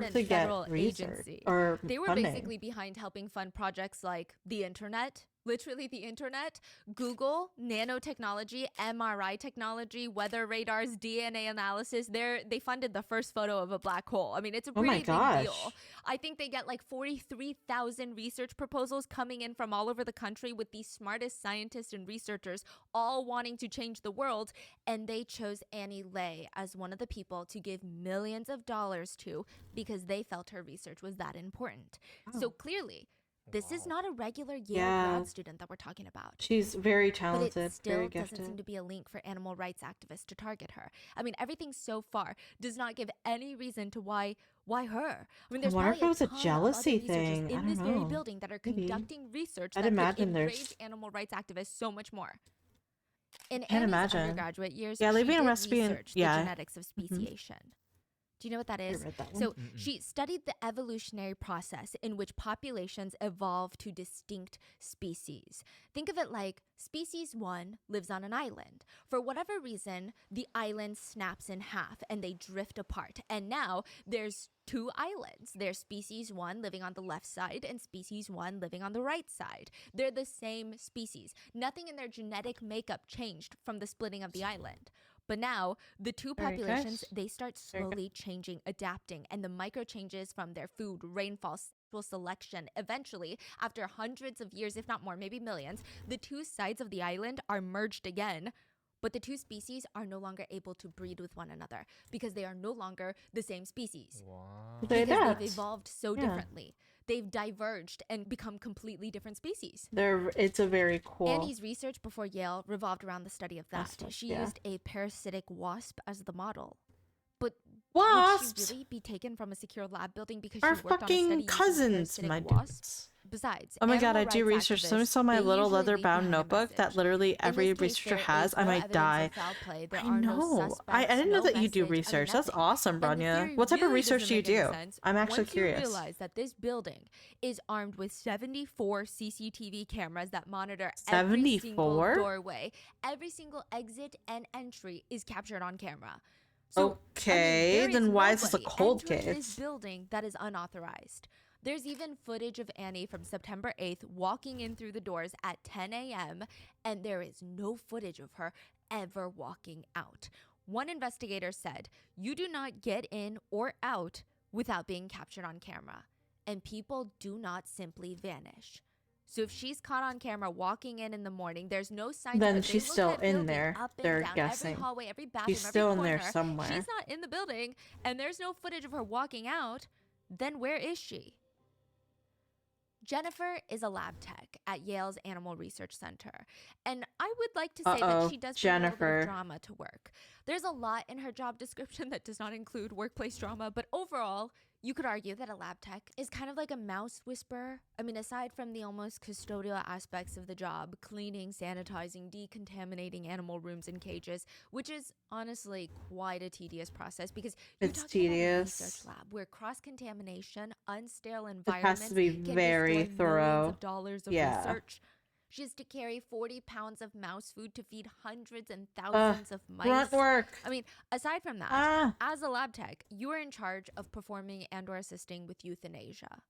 independent to get federal research agency. or They were funding. basically behind helping fund projects like the internet, literally the internet, Google, nanotechnology, MRI technology, weather radars, DNA analysis. They funded the first photo of a black hole. I mean, it's a Oh my pretty big gosh. deal. I think they get like 43,000 research proposals coming in from all over the country with the smartest scientists and researchers all wanting to change the world. And they chose Annie Lay as one of the people to give millions of dollars to because they felt her research was that important. So clearly, this is not a regular Yale Yeah. grad student that we're talking about. She's very But talented, it still very doesn't seem gifted. to be a link for animal rights activists to target her. I mean, everything so far does not give any reason to why her. I mean, there's wonder if probably it was a ton of jealousy other researchers thing. I in this don't very know. building that are Maybe. conducting research I'd that could imagine there's- enrage animal rights activists so much more. In Can't Annie's imagine. undergraduate years, Yeah, she leaving a did recipe in- research yeah. the genetics of speciation. Do you know what that I is? read that one. So she studied the evolutionary process in which populations evolve to distinct species. Think of it like species 1 lives on an island. For whatever reason, the island snaps in half and they drift apart. And now there's 2 islands. There's species 1 living on the left side and species 1 living on the right side. They're the same species. Nothing in their genetic makeup changed from the splitting of the island. But now, the 2 Very good. populations, they start Very good. slowly changing, adapting, and the micro changes from their food, rainfall, sexual selection. Eventually, after hundreds of years, if not more, maybe millions, the 2 sides of the island are merged again. But the 2 species are no longer able to breed with one another because they are no longer the same species. Wow. They Because adapt. they've evolved so Yeah. differently. They've diverged and become completely different species. It's a very cool. Annie's research before Yale revolved around the study of that. Aspect, She yeah. used a parasitic wasp as the model. But Wasps would she really be taken from a secure lab building because are she worked on a study fucking using cousins, parasitic my wasps? dudes. Besides, Oh my god, I animal do rights research. Someone activists, saw my they little usually leather leave bound behind a notebook that message. literally In every this case, researcher there has. is I no might evidence die. of foul play. There I are no know. I suspects, didn't know no that you do message. research. That's nothing. awesome, And the Branya. theory What type of really research doesn't do you make any do? sense I'm actually once curious. you realize that this building is armed with 74 CCTV cameras that monitor every single 74? doorway. Every single exit and entry is captured on camera. So, Okay, there is then why is this a nobody cold entering this case? building that is unauthorized. There's even footage of Annie from September 8th walking in through the doors at 10 a.m., and there is no footage of her ever walking out. One investigator said, "You do not get in or out without being captured on camera, and people do not simply vanish." So if she's caught on camera walking in the morning, there's no sign. Then of it. They she's look still that in building there, up and they're down, guessing. every hallway, every bathroom, She's every still in corner. there somewhere. She's not in the building, and there's no footage of her walking out. Then where is she? Jennifer is a lab tech at Yale's Animal Research Center, and I would like to say that she does bring a little bit Jennifer. of drama to work. There's a lot in her job description that does not include workplace drama, but overall, you could argue that a lab tech is kind of like a mouse whisperer. I mean, aside from the almost custodial aspects of the job, cleaning, sanitizing, decontaminating animal rooms and cages, which is honestly quite a tedious process because you're It's talking about a tedious. research lab where cross-contamination, unsterile It environments has to be can very destroy thorough. millions of dollars of Yeah. research. She has to carry 40 pounds of mouse food to feed hundreds and thousands of mice. Grunt work. I mean, aside from that, Ah. as a lab tech, you are in charge of performing and or assisting with euthanasia.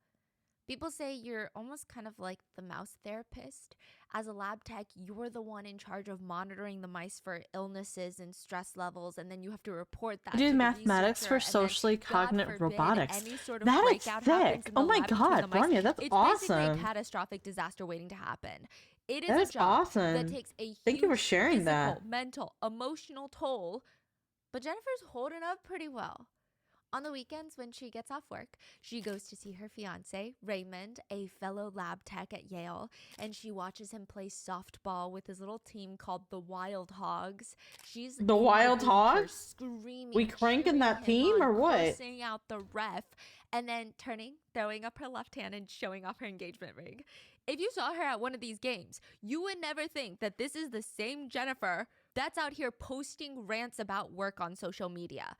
People say you're almost kind of like the mouse therapist. As a lab tech, you're the one in charge of monitoring the mice for illnesses and stress levels, and then you have to report that. You to do the mathematics for researcher, and then, socially God cognitive forbid, robotics. any sort of That is breakout happens sick. in the Oh my lab between god, the mice. Branya, that's It's basically a awesome. catastrophic disaster waiting to happen. It is That a is job that awesome. takes a Thank you for huge sharing physical, that. mental, emotional toll, but Jennifer's holding up pretty well. On the weekends, when she gets off work, she goes to see her fiance, Raymond, a fellow lab tech at Yale, and she watches him play softball with his little team called the Wild Hogs. She's The in Wild bleachers Hogs? screaming, We cranking that cheering him team on, or what? cursing out the ref, and then turning, throwing up her left hand and showing off her engagement ring. If you saw her at one of these games, you would never think that this is the same Jennifer that's out here posting rants about work on social media.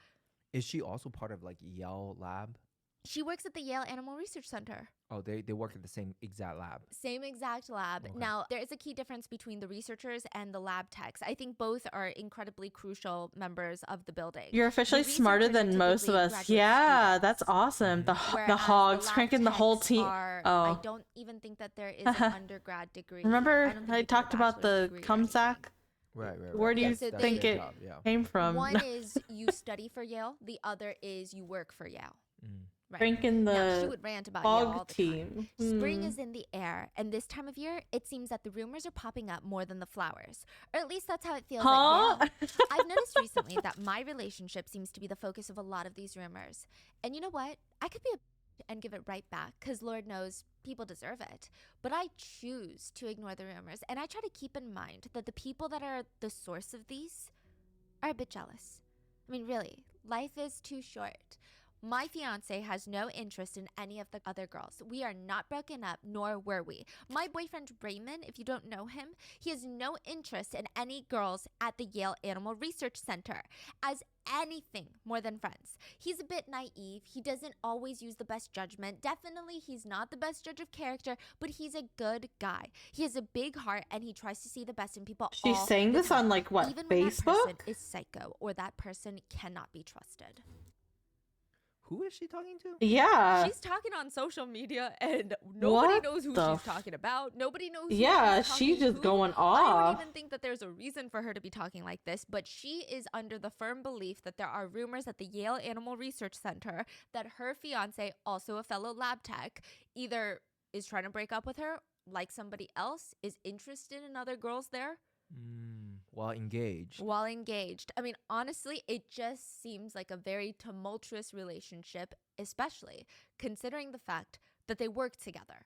Is she also part of like Yale lab? She works at the Yale Animal Research Center. Oh, they work at the same exact lab. Same exact lab. Okay. Now, there is a key difference between the researchers and the lab techs. I think both are incredibly crucial members of the building. You're officially The smarter researchers are than most of typically us. graduate Yeah, students, that's awesome. The whereas hogs lab cranking the whole techs team. I Oh, don't even think that there is an undergrad degree. remember don't think I you need a talked about bachelor's the degree or cum sack? Right. Where do you Yeah, so think they- it Job, yeah. came from? One is you study for Yale. The other is you work for Yale. Mm. Right. Cranking Now, she the would rant about Yale all hog the time. team. Spring Hmm. is in the air, and this time of year, it seems that the rumors are popping up more than the flowers. Or at least that's how it feels Huh? at Yale. I've noticed recently that my relationship seems to be the focus of a lot of these rumors. And you know what? I could be a and give it right back, because Lord knows people deserve it. But I choose to ignore the rumors, and I try to keep in mind that the people that are the source of these are a bit jealous. I mean, really, life is too short. My fiance has no interest in any of the other girls. We are not broken up, nor were we. My boyfriend Raymond, if you don't know him, he has no interest in any girls at the Yale Animal Research Center as anything more than friends. He's a bit naive. He doesn't always use the best judgment. Definitely, he's not the best judge of character, but he's a good guy. He has a big heart and he tries to see the best in people. She's all saying the this time, on like what, even when that person Facebook? is psycho or that person cannot be trusted. Who is she talking to? Yeah. She's talking on social media and nobody What knows who the she's talking about. Nobody knows who Yeah, she's talking she's just to. going I off. don't even think that there's a reason for her to be talking like this, but she is under the firm belief that there are rumors at the Yale Animal Research Center that her fiance, also a fellow lab tech, either is trying to break up with her, like somebody else, is interested in other girls there. While engaged. While engaged. I mean, honestly, it just seems like a very tumultuous relationship, especially considering the fact that they work together.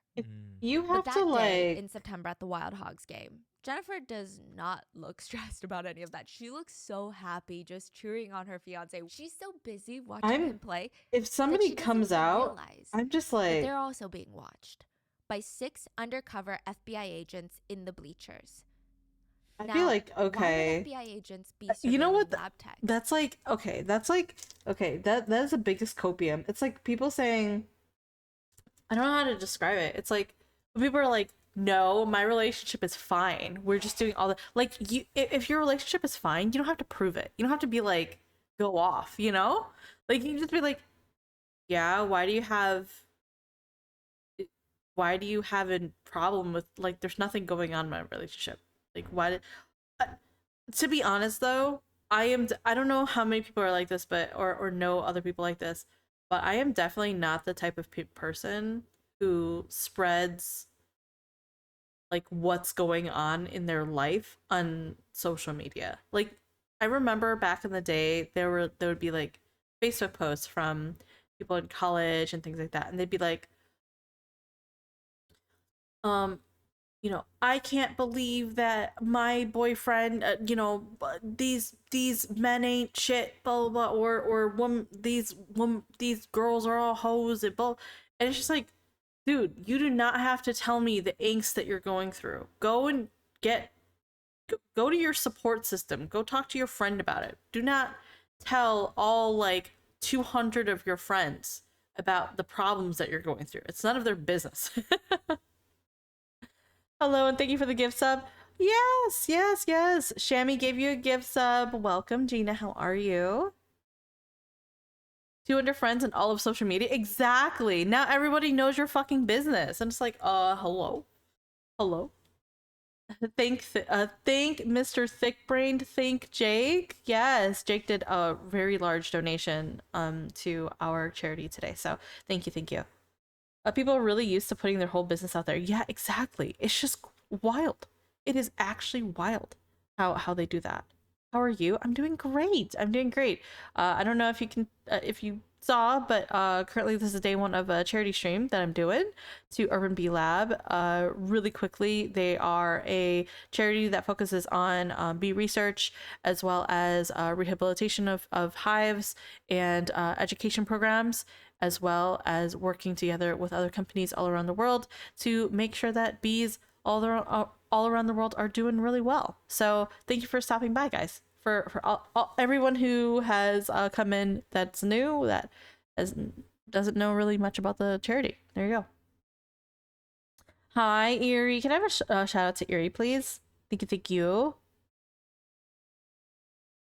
You But have that to day like in September at the Wild Hogs game, Jennifer does not look stressed about any of that. She looks so happy just cheering on her fiance. She's so busy watching him play if that somebody she doesn't comes even out, realize I'm just that like, they're also being watched by 6 undercover FBI agents in the bleachers. I Now, feel like, why okay. would FBI agents be You know what? surveilling lab techs? That's like, okay, that is the biggest copium. It's like people saying, I don't know how to describe it. It's like when people are like, no, my relationship is fine. We're just doing all the like you if your relationship is fine, you don't have to prove it. You don't have to be like go off, you know? Like you can just be like, yeah, why do you have a problem with like there's nothing going on in my relationship? Like why did to be honest though, I don't know how many people are like this but or know other people like this, but I am definitely not the type of person who spreads like what's going on in their life on social media. Like I remember back in the day there would be like Facebook posts from people in college and things like that, and they'd be like um you know, I can't believe that my boyfriend, these men ain't shit, blah blah blah, or these girls are all hoes and blah, and it's just like, dude, you do not have to tell me the angst that you're going through. Go and go to your support system. Go talk to your friend about it. Do not tell all like 200 of your friends about the problems that you're going through. It's none of their business. Hello, and thank you for the gift sub. Yes, yes, yes. Shammy gave you a gift sub. Welcome, Gina. How are you? 200 friends and all of social media. Exactly. Now everybody knows your fucking business. And it's like, hello. Hello. Thank Mr. Thickbrained. Thank Jake. Yes, Jake did a very large donation to our charity today. So thank you, thank you. People are really used to putting their whole business out there. Yeah, exactly. It's just wild. It is actually wild how they do that. How are you? I'm doing great. I'm doing great. I don't know if you can if you saw, but currently this is day one of a charity stream that I'm doing to Urban Bee Lab. Really quickly, they are a charity that focuses on bee research as well as rehabilitation of hives and education programs, as well as working together with other companies all around the world to make sure that bees all around the world are doing really well. So thank you for stopping by, guys. For everyone who has come in that's new, that doesn't know really much about the charity. There you go. Hi, Erie. Can I have a shout out to Erie, please? Thank you, thank you.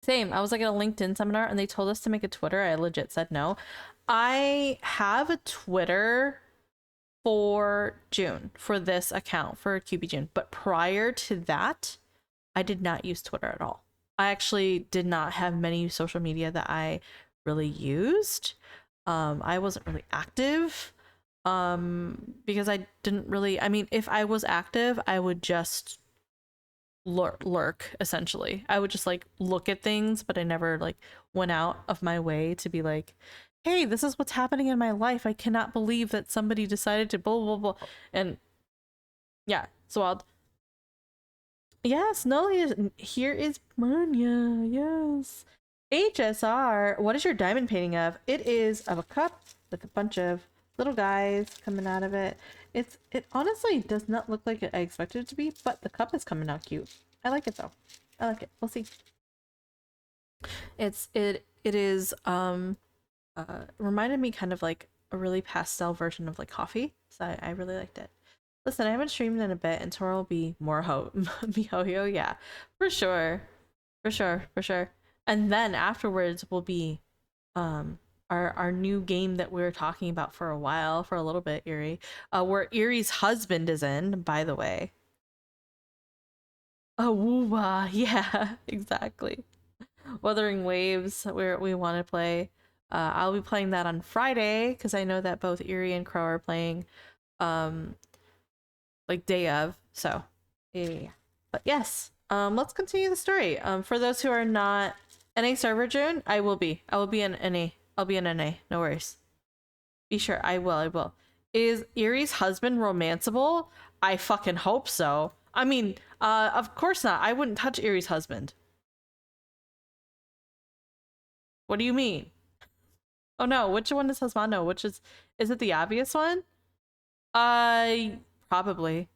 Same. I was like at a LinkedIn seminar and they told us to make a Twitter. I legit said no. I have a Twitter for June, for this account, for QBJun. But prior to that, I did not use Twitter at all. I actually did not have many social media that I really used. I wasn't really active because I didn't really, I mean, if I was active, I would just lurk essentially. I would just like look at things, but I never like went out of my way to be like, hey, this is what's happening in my life. I cannot believe that somebody decided to blah blah blah. And yeah, it's wild. Yes, no, here is Manya. Yes. HSR, what is your diamond painting of? It is of a cup with a bunch of little guys coming out of it. It honestly does not look like I expected it to be, but the cup is coming out cute. I like it though. I like it. We'll see. It is reminded me kind of like a really pastel version of like coffee. So I really liked it. Listen, I haven't streamed in a bit and tomorrow will be more miHoYo, yeah. For sure. For sure, for sure. And then afterwards will be our new game that we were talking about for a while, for a little bit, Eerie. Where Eerie's husband is in, by the way. Oh, woo-wah. Yeah, exactly. Wuthering Waves, where we want to play. I'll be playing that on Friday because I know that both Eerie and Crow are playing like day of. So yeah. But yes, let's continue the story. For those who are not NA server June, I will be in NA. I'll be in NA. No worries. Be sure. I will. Is Eerie's husband romanceable? I fucking hope so. I mean, of course not. I wouldn't touch Eerie's husband. What do you mean? Oh no, which one is Husbando? Which is it the obvious one? Probably.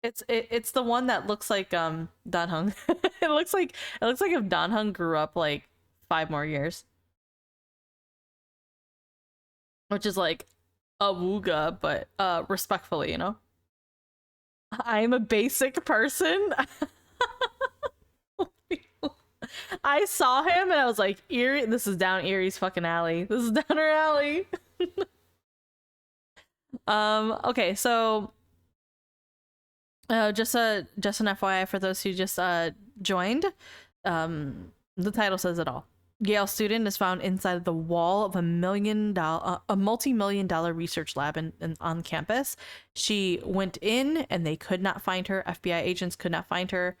It's the one that looks like Danhung. it looks like if Danhung grew up like 5 more years. Which is like a wooga, but respectfully, you know. I'm a basic person. I saw him and I was like, Eerie, this is down Eerie's fucking alley. This is down her alley. Okay, so just an FYI for those who just joined, the title says it all. Yale student is found inside the wall of a multi-million-dollar research lab on campus. She went in and they could not find her. FBI agents could not find her.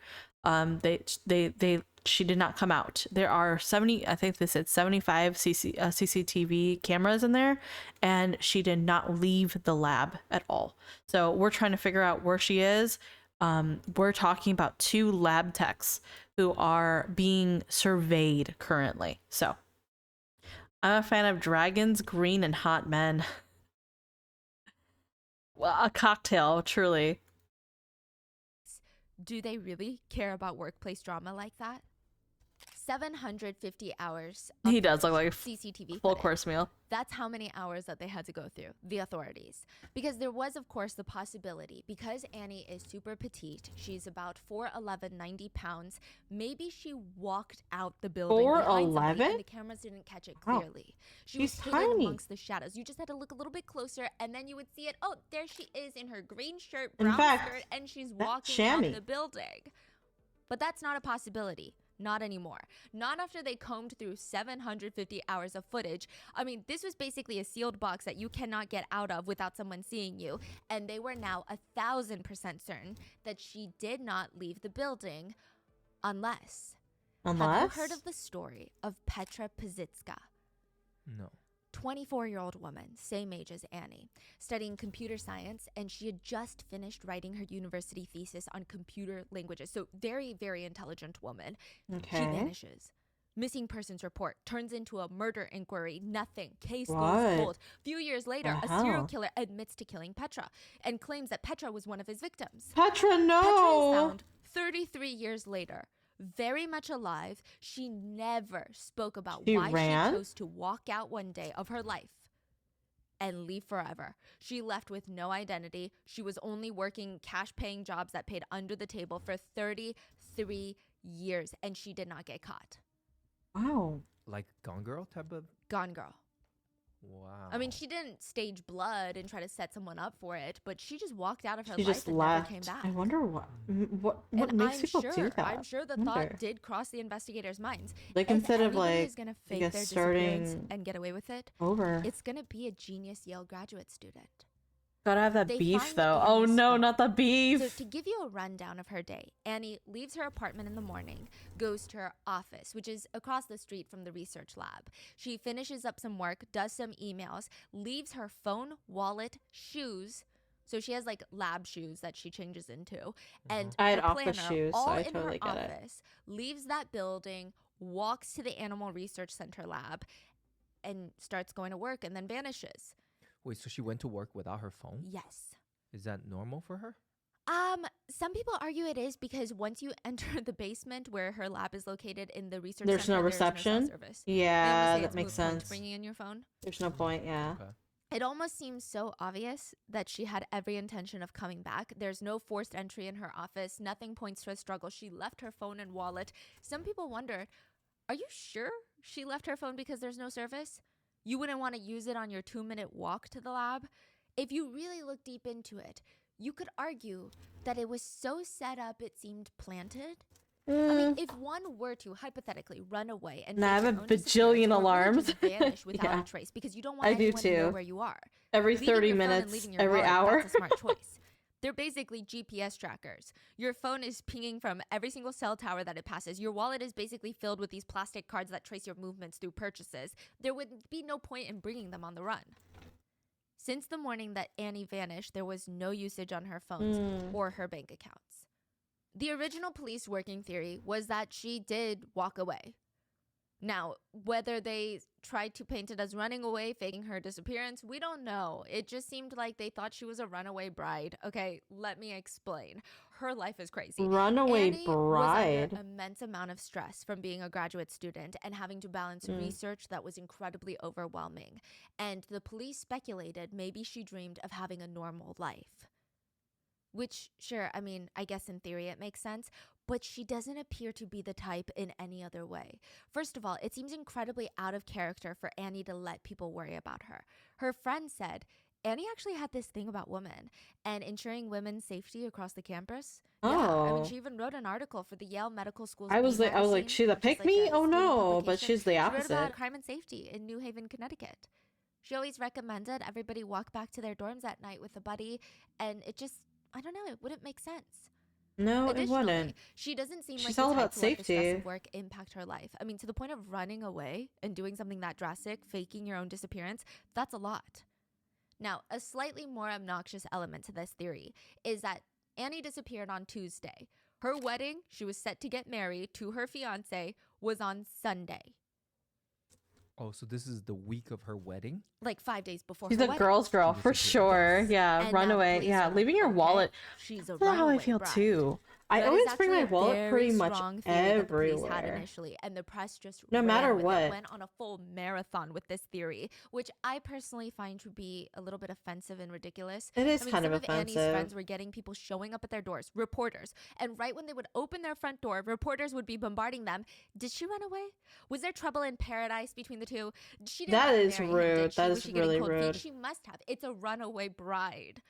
She did not come out. There are 70, I think they said 75 CCTV cameras in there, and she did not leave the lab at all. So we're trying to figure out where she is. We're talking about 2 lab techs who are being surveyed currently. So I'm a fan of dragons, green, and hot men. Well, a cocktail, truly. Do they really care about workplace drama like that? 750 hours. He does look like a CCTV full footage. course meal. That's how many hours that they had to go through, the authorities. Because there was, of course, the possibility, because Annie is super petite, she's about 4'11", 90 pounds, maybe she walked out the building. 4'11"? And the cameras didn't catch it clearly. She was hidden amongst the shadows. You just had to look a little bit closer, and then you would see it. Oh, there she is in her green shirt, brown skirt, and she's walking out the building. But that's not a possibility. Not anymore. Not after they combed through 750 hours of footage. I mean, this was basically a sealed box that you cannot get out of without someone seeing you. And they were now 1,000% certain that she did not leave the building unless. Have you heard of the story of Petra Pazitska? No. 24-year-old woman, same age as Annie, studying computer science, and she had just finished writing her university thesis on computer languages. So very, very intelligent woman. Okay. She vanishes. Missing persons report turns into a murder inquiry. Nothing. Case goes cold. Few years later, a serial killer admits to killing Petra and claims that Petra was one of his victims. Petra, no! Petra is found 33 years later. Very much alive. She never spoke about why she chose to walk out one day of her life and leave forever. She left with no identity. She was only working cash-paying jobs that paid under the table for 33 years, and she did not get caught. Wow. Like Gone Girl type of? Gone Girl. Wow. I mean, she didn't stage blood and try to set someone up for it, but she just walked out of her life and never came back. I wonder what makes people do that. I'm sure the thought did cross the investigators' minds. Like, instead of like, is gonna fake their disappearance and get away with it, it's gonna be a genius Yale graduate student. Gotta have that beef though. Oh no, not the beef. So to give you a rundown of her day, Annie leaves her apartment in the morning, goes to her office, which is across the street from the research lab. She finishes up some work, does some emails, leaves her phone, wallet, shoes. So she has like lab shoes that she changes into, and I had her office planner, shoes, all so I in totally her get it. office, leaves that building, walks to the Animal Research Center lab, and starts going to work and then vanishes. Wait, so she went to work without her phone? Yes. Is that normal for her? Some people argue it is because once you enter the basement where her lab is located in the research There's center, no there's no cell reception. service. Yeah, They almost say that it's makes moot point sense. bringing in your phone. There's no point. Yeah. Okay. It almost seems so obvious that she had every intention of coming back. There's no forced entry in her office. Nothing points to a struggle. She left her phone and wallet. Some people wonder, are you sure she left her phone because there's no service? You wouldn't want to use it on your 2-minute walk to the lab? If you really look deep into it, you could argue that it was so set up it seemed planted. I mean, if one were to hypothetically run away and I have fake a your own disappearance, bajillion or really alarms. just vanish without Yeah. a trace because you don't want I do anyone to know too. where you are. Every Leaving 30 your phone and minutes, leaving your every wallet, hour. that's a smart choice. They're basically GPS trackers. Your phone is pinging from every single cell tower that it passes. Your wallet is basically filled with these plastic cards that trace your movements through purchases. There would be no point in bringing them on the run. Since the morning that Annie vanished, there was no usage on her phones or her bank accounts. The original police working theory was that she did walk away. Now, whether they tried to paint it as running away, faking her disappearance, we don't know. It just seemed like they thought she was a runaway bride. Okay, let me explain. Her life is crazy. Runaway Annie bride. was under immense amount of stress from being a graduate student and having to balance research that was incredibly overwhelming. And the police speculated maybe she dreamed of having a normal life. Which, sure, I mean, I guess in theory it makes sense, but she doesn't appear to be the type in any other way. First of all, it seems incredibly out of character for Annie to let people worry about her. Her friend said, Annie actually had this thing about women and ensuring women's safety across the campus. Yeah, I mean, Oh. she even wrote an article for the Yale Medical School's I was Bee like, magazine, she that which is picked like me? a Oh student no, but publication. she's the She wrote opposite. about crime and safety in New Haven, Connecticut. She always recommended everybody walk back to their dorms at night with a buddy, and it just, I don't know, it wouldn't make sense. No, it Additionally, wouldn't. she doesn't seem like She's the all type about to let the stress safety. of work impact her life. I mean, to the point of running away and doing something that drastic, faking your own disappearance, that's a lot. Now, a slightly more obnoxious element to this theory is that Annie disappeared on Tuesday. Her wedding, she was set to get married to her fiance, was on Sunday, Oh, so this is the week of her wedding? like 5 days before She's her a wedding. girl's girl She for disappeared. sure. Yes. Yeah, And now the runaway. police Yeah, are like, leaving your okay, wallet. she's a That's not how I runaway feel bride. too. I That is always bring actually my a wallet very pretty much strong theory that the police had everywhere. initially, and the press just No ran matter with what. it, went on a full marathon with this theory, which I personally find to be a little bit offensive and ridiculous. It is I mean, kind some of of Annie's offensive. friends were getting people showing up at their doors, reporters, and right when they would open their front door, reporters would be bombarding them. Did she run away? Was there trouble in paradise between the two? She didn't That want to is marry him, rude. did she? That Was is she getting really cold feet? rude. She must have. It's a runaway bride.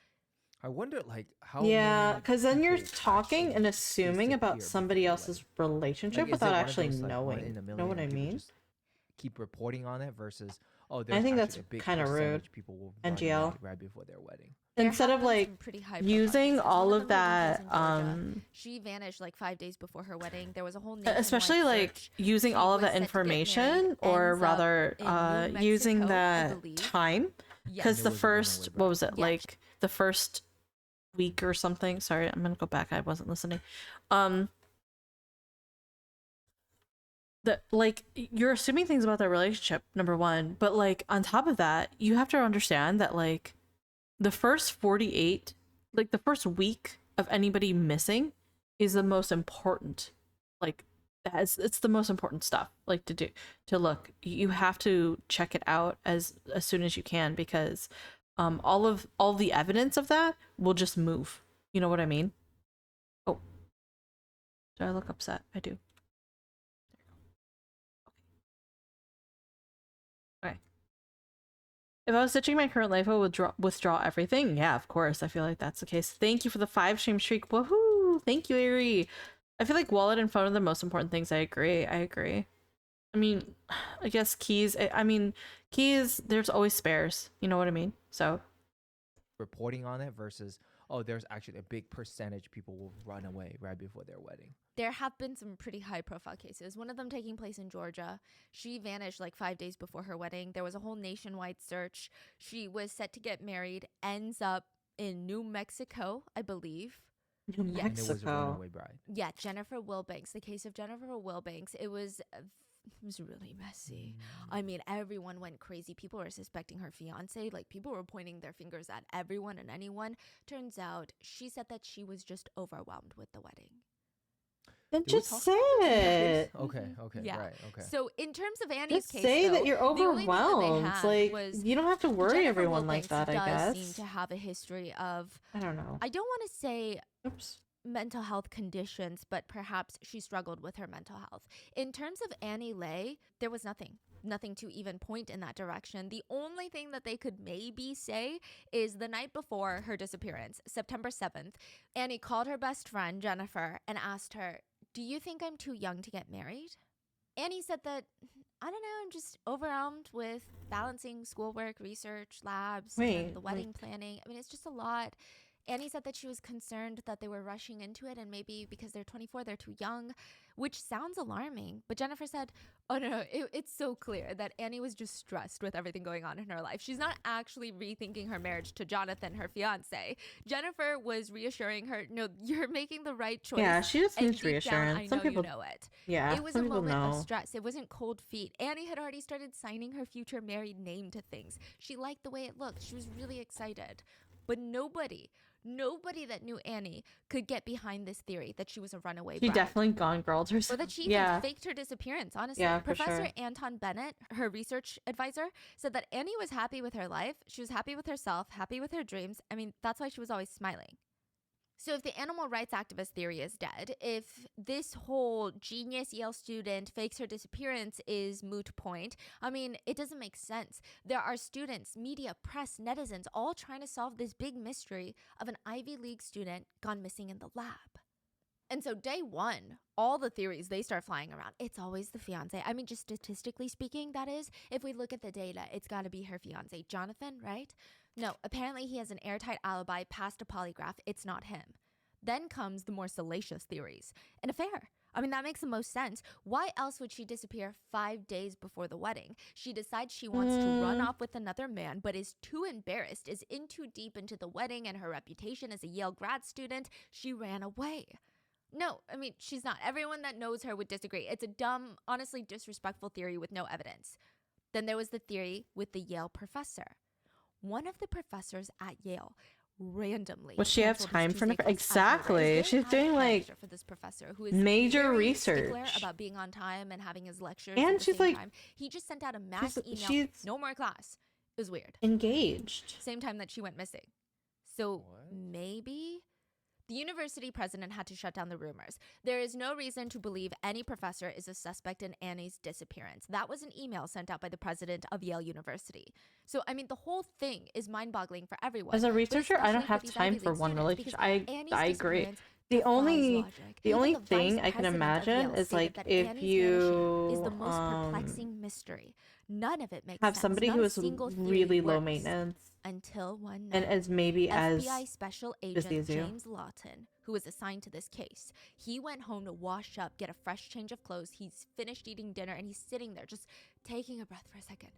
I wonder, like, how Yeah, many because then you're people talking and actually assuming about disappear somebody before the else's wedding? relationship Like, is it without one of actually those, like, one knowing. in a Know million what I and people mean? just keep reporting on it versus, oh, I there's think actually that's a big kinda rude. percentage people will run NGL. away right before their wedding. There Instead have of been some like pretty high-profile using cases. all One of them taking place that, in Georgia. She vanished like 5 days before her wedding. There was a whole nationwide especially like search. using She all of was that set to get married, information, or ends up rather, in New using Mexico, I that believe. time, Yes. because And the it was a first, runaway what was it, Yeah. like the first week or something? Sorry, I'm gonna go back. I wasn't listening. That like you're assuming things about their relationship, number one, but like on top of that, you have to understand that like the first 48, like the first week of anybody missing is the most important, like it's the most important stuff like to do, to look. You have to check it out as soon as you can, because all the evidence of that will just move, you know what I mean? Oh, do I look upset? I do. Okay. If I was ditching my current life, I would withdraw everything. Yeah, of course. I feel like that's the case. Thank you for the 5 stream streak. Woohoo! Thank you, Ari. I feel like wallet and phone are the most important things. I agree. I mean, I guess keys. I mean, keys, there's always spares. You know what I mean? So, Reporting on it versus, oh, there's actually a big percentage people will run away right before their wedding. There have been some pretty high-profile cases. One of them taking place in Georgia. She vanished like 5 days before her wedding. There was a whole nationwide search. She was set to get married, ends up in New Mexico, I believe. New Yes. And it was a Mexico. runaway bride. Yeah, Jennifer Wilbanks. The case of Jennifer Wilbanks. It was really messy. I mean, everyone went crazy. People were suspecting her fiance. Like, people were pointing their fingers at everyone and anyone. Turns out, she said that she was just overwhelmed with the wedding. Then Did we just talk say about this? it. Okay, Mhm. okay, Yeah. right, okay. So, in terms of Annie's Just case, say though, that you're the only thing that they overwhelmed. had Like, was you don't have to worry Jennifer everyone like Wilbanks that, I does seem guess. to have a history of, I don't know. I don't want to say Oops. mental health conditions, but perhaps she struggled with her mental health. In terms of Annie Lay, there was nothing to even point in that direction. The only thing that they could maybe say is the night before her disappearance, September 7th, Annie called her best friend, Jennifer, and asked her, "Do you think I'm too young to get married?" Annie said that, "I don't know, I'm just overwhelmed with balancing schoolwork, research, labs, Wait, and the wedding planning. I mean, it's just a lot." Annie said that she was concerned that they were rushing into it and maybe because they're 24, they're too young, which sounds alarming. But Jennifer said, "Oh no, it's so clear that Annie was just stressed with everything going on in her life. She's not actually rethinking her marriage to Jonathan, her fiance." Jennifer was reassuring her, "No, you're making the right choice." Yeah, she just And needs deep down, reassurance. I Some know people, you know it. yeah, It was some a people moment of know. stress. It wasn't cold feet. Annie had already started signing her future married name to things. She liked the way it looked. She was really excited. But nobody that knew Annie could get behind this theory that she was a runaway She bride. definitely gone girls Or herself. that she even Yeah, faked her disappearance, honestly. yeah, for Professor sure. Anton Bennett, her research advisor, said that Annie was happy with her life. She was happy with herself, happy with her dreams. I mean, that's why she was always smiling. So if the animal rights activist theory is dead, if this whole genius Yale student fakes her disappearance is moot point, I mean, it doesn't make sense. There are students, media, press, netizens, all trying to solve this big mystery of an Ivy League student gone missing in the lab. And so day one, all the theories, they start flying around. It's always the fiance. I mean, just statistically speaking, that is. If we look at the data, it's got to be her fiance, Jonathan, right? No, apparently he has an airtight alibi, passed a polygraph. It's not him. Then comes the more salacious theories. An affair. I mean, that makes the most sense. Why else would she disappear 5 days before the wedding? She decides she wants to run off with another man, but is too embarrassed, is in too deep into the wedding and her reputation as a Yale grad student. She ran away. No, I mean, she's not. Everyone that knows her would disagree. It's a dumb, honestly disrespectful theory with no evidence. Then there was the theory with the Yale professor. One of the professors at Yale randomly Would she have canceled his time for Tuesday class. exactly? Is there She's an doing added like pressure for this professor who is major very stickler research. about being on time and having his lectures And at the she's same like- time. He just sent out a mass email. she's No more class. It was weird. engaged. Same time that she went missing. So What? maybe the university president had to shut down the rumors. There is no reason to believe any professor is a suspect in Annie's disappearance. That was an email sent out by the president of Yale University. So, I mean, the whole thing is mind-boggling for everyone. As a but researcher, I don't especially for have these time Ivy for League one students, relationship. because Annie's I agree. disappearance The defies only logic. the Even only the vice thing I can president of imagine Yale is stated like that if Annie's vanishing you is the most perplexing mystery. None of it makes have sense. somebody Not who a is single theory really low works. maintenance Until one and night, as maybe as FBI Special busy Agent as you. James Lawton, who was assigned to this case, he went home to wash up, get a fresh change of clothes. He's finished eating dinner and he's sitting there just taking a breath for a second,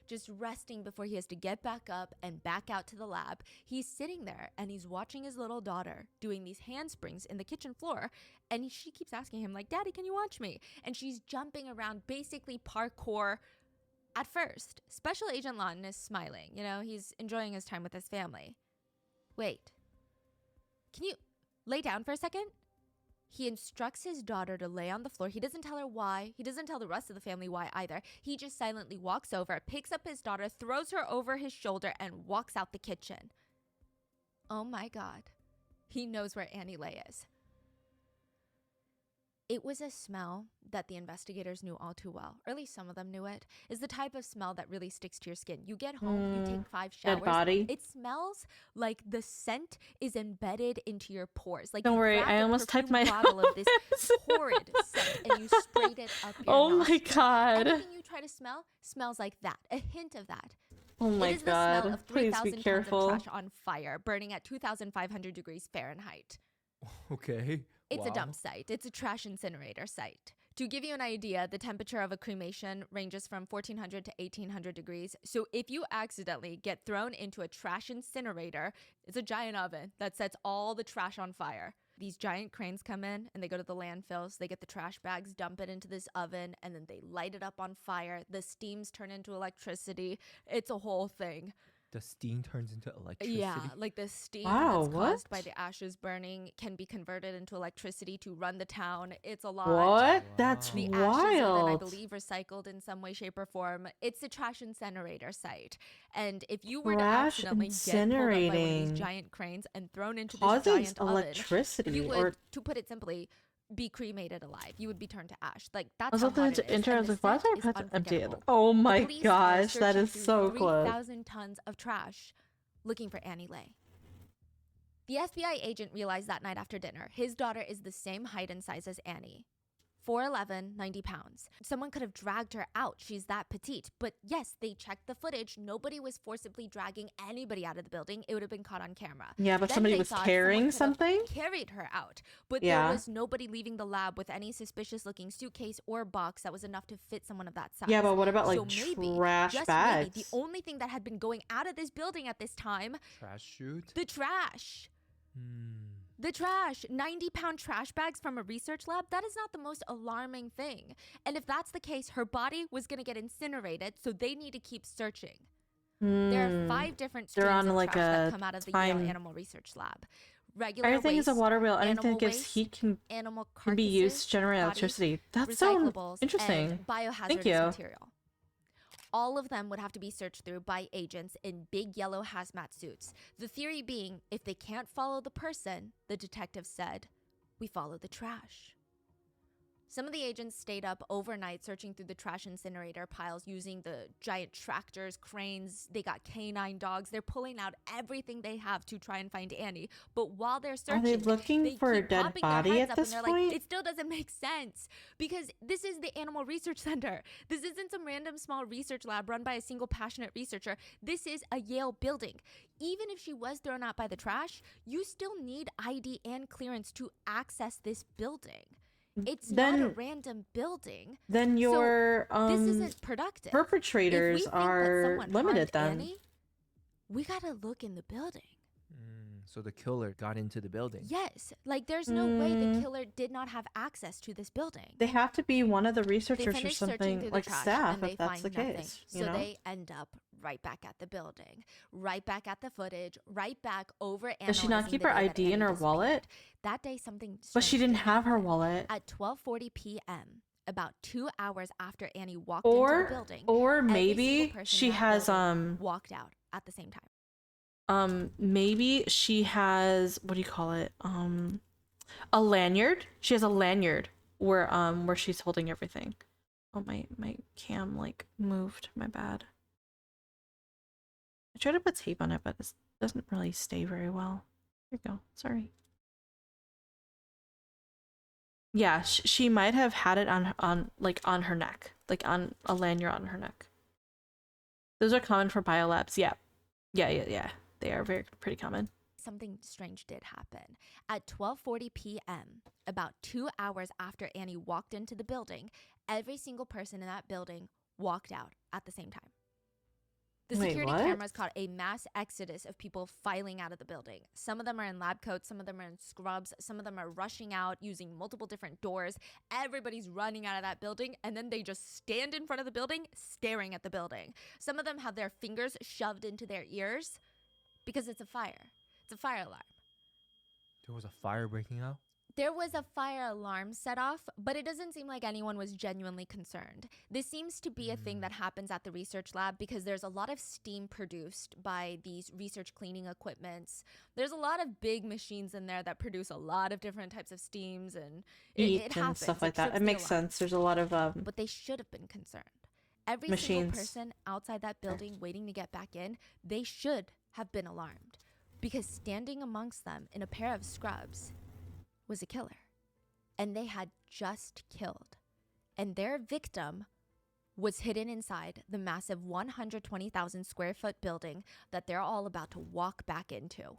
just resting before he has to get back up and back out to the lab. He's sitting there and he's watching his little daughter doing these handsprings in the kitchen floor, and she keeps asking him like, "Daddy, can you watch me?" And she's jumping around, basically parkour. At first, Special Agent Lawton is smiling. You know, he's enjoying his time with his family. Wait. Can you lay down for a second? He instructs his daughter to lay on the floor. He doesn't tell her why. He doesn't tell the rest of the family why either. He just silently walks over, picks up his daughter, throws her over his shoulder, and walks out the kitchen. Oh my God. He knows where Annie Lay is. It was a smell that the investigators knew all too well, or at least some of them knew it. Is the type of smell that really sticks to your skin. You get home, you take 5 showers. Dead body. It smells like the scent is embedded into your pores. Like Don't you worry, grabbed I a almost typed perfume my bottle of this horrid scent and you sprayed it up your Oh my nostril. God. Anything you try to smell smells like that. A hint of that. Oh my It is the smell God. of Please 3,000 be tons careful. of trash on fire, burning at 2,500 degrees Fahrenheit. Okay. It's a Wow. dump site. It's a trash incinerator site. To give you an idea, the temperature of a cremation ranges from 1400 to 1800 degrees. So if you accidentally get thrown into a trash incinerator, it's a giant oven that sets all the trash on fire. these giant cranes come in and they go to the landfills. They get the trash bags, dump it into this oven, and then they light it up on fire. The steams turn into electricity. It's a whole thing. The steam turns into electricity. Yeah, like the steam Wow, that's caused by what? the ashes burning can be converted into electricity to run the town. It's a lot. What? That's The Wow. ashes are then, I wild. believe, recycled in some way, shape, or form. It's a trash incinerator site. And if you were to accidentally get pulled up by one of incinerating these giant cranes and thrown into this causes giant oven, electricity, you would, or to put it simply, be cremated alive. You would be turned to ash. Like, that's was how that the hot it is. And internet? the Like, why is scent our is pets empty? unforgettable. Oh The my police are gosh, that searching is through so close. 3,000 tons of trash looking for Annie Lay. The FBI agent realized that night after dinner, his daughter is the same height and size as Annie. 4'11", 90 pounds. Someone could have dragged her out. She's that petite. But yes, they checked the footage. Nobody was forcibly dragging anybody out of the building. It would have been caught on camera. Yeah, but Then somebody they was thought carrying someone could have something? carried her out. But Yeah. there was nobody leaving the lab with any suspicious looking suitcase or box that was enough to fit someone of that size. Yeah, but what about like So maybe, trash just bags? maybe, the only thing that had been going out of this building at this time, Trash chute. the trash. The trash, 90-pound trash bags from a research lab, that is not the most alarming thing. And if that's the case, her body was going to get incinerated, so they need to keep searching. There are 5 different They're streams on, of like, trash that a come out of the Yale time- Animal Research Lab. Regular Everything waste, is a water wheel. Anything animal that gives waste, heat can animal be used carcasses, to generate bodies, electricity. That's so recyclables, interesting. and biohazardous Thank you. material. All of them would have to be searched through by agents in big yellow hazmat suits. The theory being, if they can't follow the person, the detective said, we follow the trash. Some of the agents stayed up overnight searching through the trash incinerator piles using the giant tractors, cranes. They got canine dogs. They're pulling out everything they have to try and find Annie. But while they're Are searching, they looking they for a keep dead popping their body heads at up and this they're point? like, it still doesn't make sense because this is the Animal Research Center. This isn't some random small research lab run by a single passionate researcher. This is a Yale building. Even if she was thrown out by the trash, you still need ID and clearance to access this building. It's not a Then- random building. Then your This isn't productive. If we perpetrators think that are someone limited harmed then. Annie, we gotta look in the building. So the killer got into the building. Yes, like there's no way the killer did not have access to this building. They have to be one of the They researchers or finish searching something, through the like trash staff, and they if that's find the nothing. case. So You know? they end up right back at the building, right back at the footage, right back over. Does she not analyzing keep the her day that ID in Annie her wallet? disappeared. That day, something. But she strange didn't did have her happen. wallet. At 12:40 p.m., about 2 hours after Annie walked Or into the building, or every maybe single person she in that has building walked out at the same time. maybe she has, what do you call it? A lanyard. She has a lanyard where she's holding everything. Oh, my cam like moved. My bad. I tried to put tape on it, but it doesn't really stay very well. Here you go. Sorry. Yeah, she might have had it on her neck, like on a lanyard on her neck. Those are common for biolabs. Yeah. They are pretty common. Something strange did happen. At 12:40 p.m., about 2 hours after Annie walked into the building, every single person in that building walked out at the same time. The Wait, security what? cameras caught a mass exodus of people filing out of the building. Some of them are in lab coats, some of them are in scrubs, some of them are rushing out using multiple different doors. Everybody's running out of that building, and then they just stand in front of the building, staring at the building. Some of them have their fingers shoved into their ears because it's a fire. It's a fire alarm. There was a fire breaking out. There was a fire alarm set off, but it doesn't seem like anyone was genuinely concerned. This seems to be a thing that happens at the research lab because there's a lot of steam produced by these research cleaning equipments. There's a lot of big machines in there that produce a lot of different types of steams, and Heat it and happens. stuff like that. trips It the makes alarm. sense. There's a lot of But they should have been concerned. Every Machines. single person outside that building waiting to get back in, they should have been alarmed because standing amongst them in a pair of scrubs was a killer. And they had just killed. And their victim was hidden inside the massive 120,000 square foot building that they're all about to walk back into.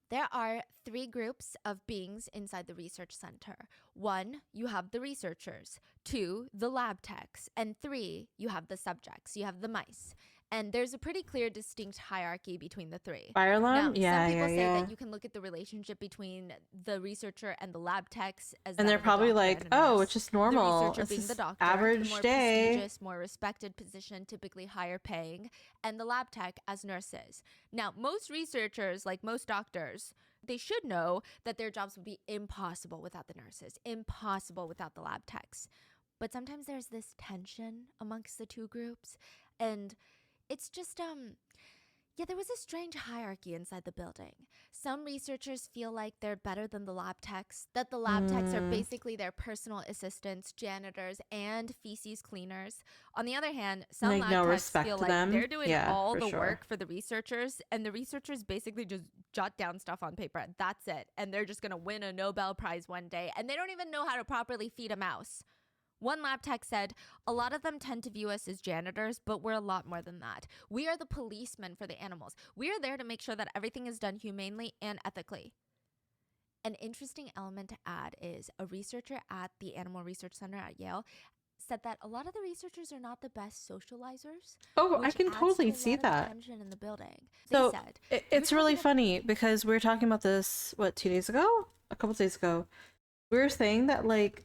There are 3 groups of beings inside the research center. 1, you have the researchers. 2, the lab techs. And 3, you have the subjects. You have the mice. And there's a pretty clear, distinct hierarchy between the three. Fire Now, alarm? Yeah, some people yeah, say yeah. that you can look at the relationship between the researcher and the lab techs as And that they're of a probably doctor like, and a oh, nurse. it's just The normal. researcher It's being the just doctor, the average more day. prestigious, more respected position, typically higher paying, and the lab tech as nurses. Now, most researchers, like most doctors, they should know that their jobs would be impossible without the nurses, impossible without the lab techs. But sometimes there's this tension amongst the two groups, and it's just yeah, there was a strange hierarchy inside the building. Some researchers feel like they're better than the lab techs, that the lab techs are basically their personal assistants, janitors, and feces cleaners. On the other hand, some Like, lab no techs respect feel to like them. they're doing Yeah, all for the sure. work for the researchers, and the researchers basically just jot down stuff on paper. That's it. And they're just going to win a Nobel Prize one day, and they don't even know how to properly feed a mouse. One lab tech said, a lot of them tend to view us as janitors, but we're a lot more than that. We are the policemen for the animals. We are there to make sure that everything is done humanely and ethically. An interesting element to add is a researcher at the Animal Research Center at Yale said that a lot of the researchers are not the best socializers. Oh, I Which can adds totally to a see lot of that. tension in the building. So They said, it's really funny because we were talking about this, what, 2 days ago? A couple days ago. We were saying that, like,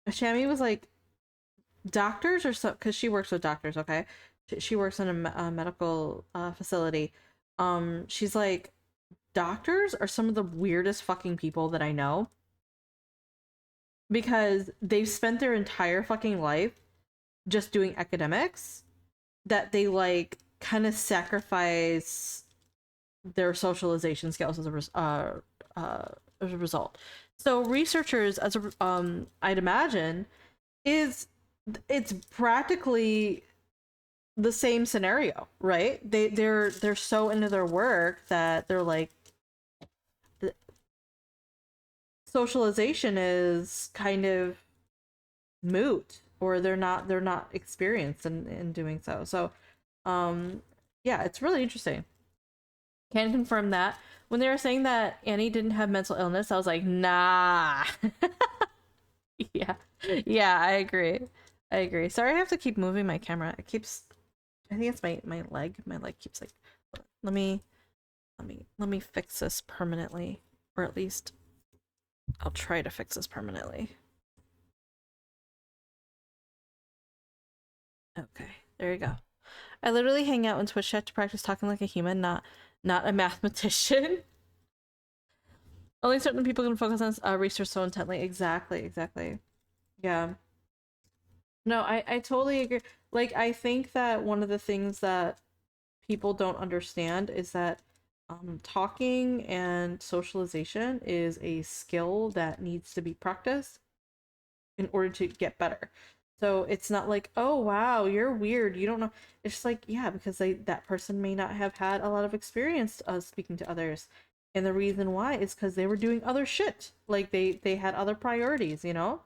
Shami was like, doctors or so, because she works with doctors, okay? She works in a medical facility. She's like, doctors are some of the weirdest fucking people that I know because they've spent their entire fucking life just doing academics that they like kind of sacrifice their socialization skills as a result. So researchers, as a I'd imagine, is it's practically the same scenario, right? They're so into their work that they're like, the socialization is kind of moot, or they're not experienced in doing so. So yeah, it's really interesting. Can confirm that. When they were saying that Annie didn't have mental illness, I was like, nah. Yeah. Yeah, I agree. I agree. Sorry, I have to keep moving my camera. It keeps, I think it's my leg. My leg keeps like, let me fix this permanently, or at least I'll try to fix this permanently. Okay, there you go. I literally hang out in Twitch chat to practice talking like a human, not a mathematician. Only certain people can focus on research so intently. Exactly. Yeah. No, I totally agree. Like, I think that one of the things that people don't understand is that talking and socialization is a skill that needs to be practiced in order to get better. So it's not like, oh wow, you're weird, you don't know. It's just like, yeah, because that person may not have had a lot of experience speaking to others, and the reason why is because they were doing other shit. Like they had other priorities, you know.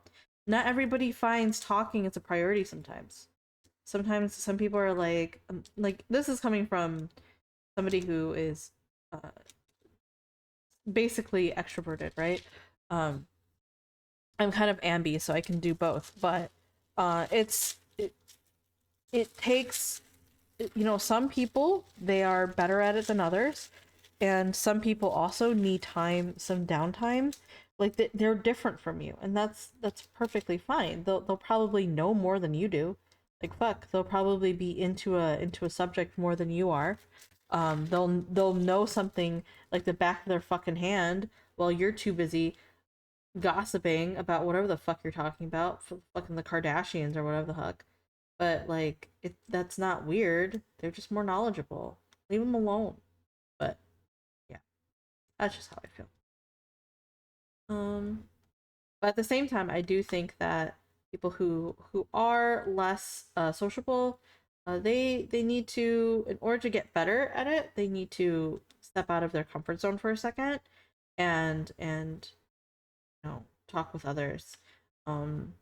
Not everybody finds talking as a priority. Sometimes some people are like this is coming from somebody who is uh, basically extroverted, right? um I'm kind of ambi, so I can do both, but it takes, you know, some people, they are better at it than others, and some people also need time, some downtime. Like they're different from you, and that's perfectly fine. They'll probably know more than you do. Like fuck, they'll probably be into a subject more than you are. They'll know something like the back of their fucking hand while you're too busy gossiping about whatever the fuck you're talking about, fucking the Kardashians or whatever the fuck. But like, that's not weird. They're just more knowledgeable. Leave them alone. But yeah, that's just how I feel. But at the same time, I do think that people who are less sociable, they need to, in order to get better at it, they need to step out of their comfort zone for a second, and you know, talk with others. Um,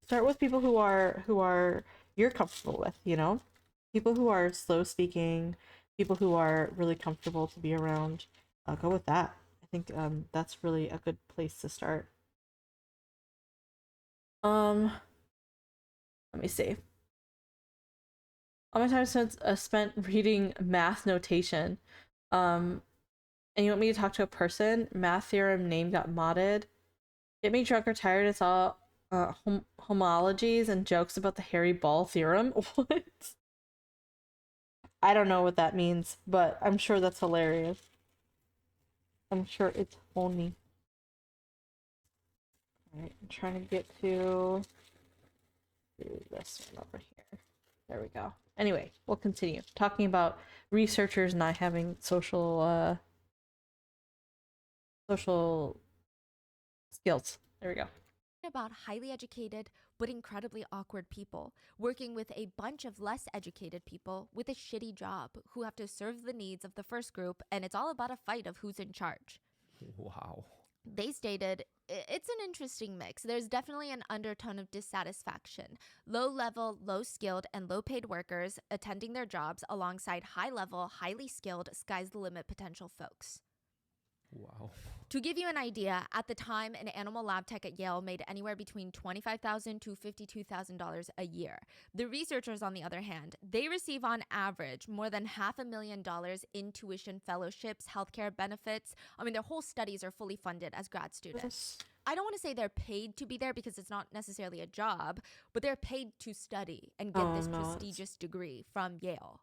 Start with people who are you're comfortable with, you know, people who are slow speaking, people who are really comfortable to be around. Go with that. I think that's really a good place to start. Um, Let me see. all my time spent reading math notation. And you want me to talk to a person? Math theorem name got modded. Get me drunk or tired. It's all homologies and jokes about the Harry Ball theorem. What? I don't know what that means, but I'm sure that's hilarious. I'm sure it's funny. Alright, I'm trying to get to this one over here. There we go. Anyway, we'll continue talking about researchers not having social skills. There we go. About highly educated but incredibly awkward people working with a bunch of less educated people with a shitty job who have to serve the needs of the first group, and it's all about a fight of who's in charge. Wow. They stated, it's an interesting mix. There's definitely an undertone of dissatisfaction. Low level, low skilled, and low paid workers attending their jobs alongside high level, highly skilled, sky's the limit potential folks. Wow. To give you an idea, at the time, an animal lab tech at Yale made anywhere between $25,000 to $52,000 a year. The researchers, on the other hand, they receive on average more than $500,000 in tuition fellowships, healthcare benefits. I mean, their whole studies are fully funded as grad students. I don't want to say they're paid to be there because it's not necessarily a job, but they're paid to study and get this prestigious degree from Yale.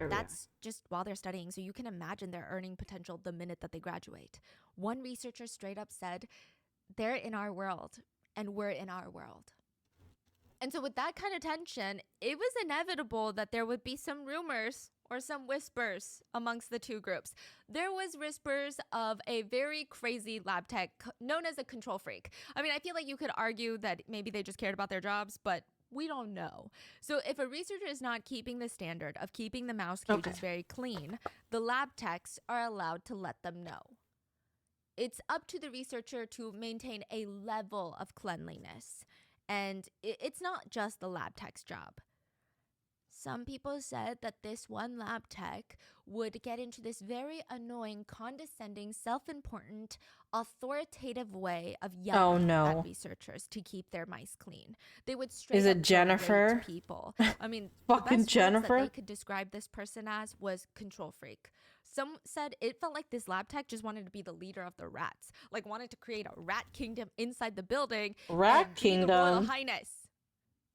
That's just while they're studying, so you can imagine their earning potential the minute that they graduate. One researcher straight up said, they're in our world, and we're in our world. And so with that kind of tension, it was inevitable that there would be some rumors or some whispers amongst the two groups. There was whispers of a very crazy lab tech known as a control freak. I mean, I feel like you could argue that maybe they just cared about their jobs, but we don't know. So if a researcher is not keeping the standard of keeping the mouse cages very clean, the lab techs are allowed to let them know. It's up to the researcher to maintain a level of cleanliness. And it's not just the lab tech's job. Some people said that this one lab tech would get into this very annoying, condescending, self-important, authoritative way of yelling at researchers to keep their mice clean. They would straight up berate people. I mean, fucking the best Jennifer. words that they could describe this person as was control freak. Some said it felt like this lab tech just wanted to be the leader of the rats, like wanted to create a rat kingdom inside the building. Rat kingdom. Be the Royal Highness.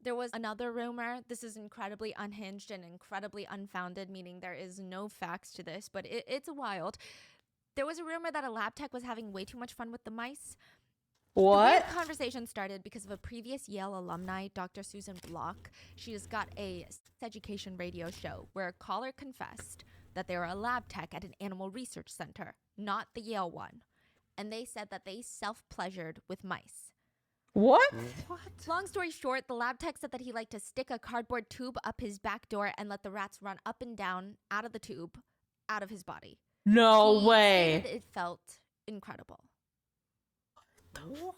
There was another rumor. This is incredibly unhinged and incredibly unfounded, meaning there is no facts to this, but it's wild. There was a rumor that a lab tech was having way too much fun with the mice. What? The conversation started because of a previous Yale alumni, Dr. Susan Block. She has got a sex education radio show where a caller confessed that they were a lab tech at an animal research center, not the Yale one. And they said that they self-pleasured with mice. What? Long story short, the lab tech said that he liked to stick a cardboard tube up his back door and let the rats run up and down out of the tube, out of his body. No way. It felt incredible. What?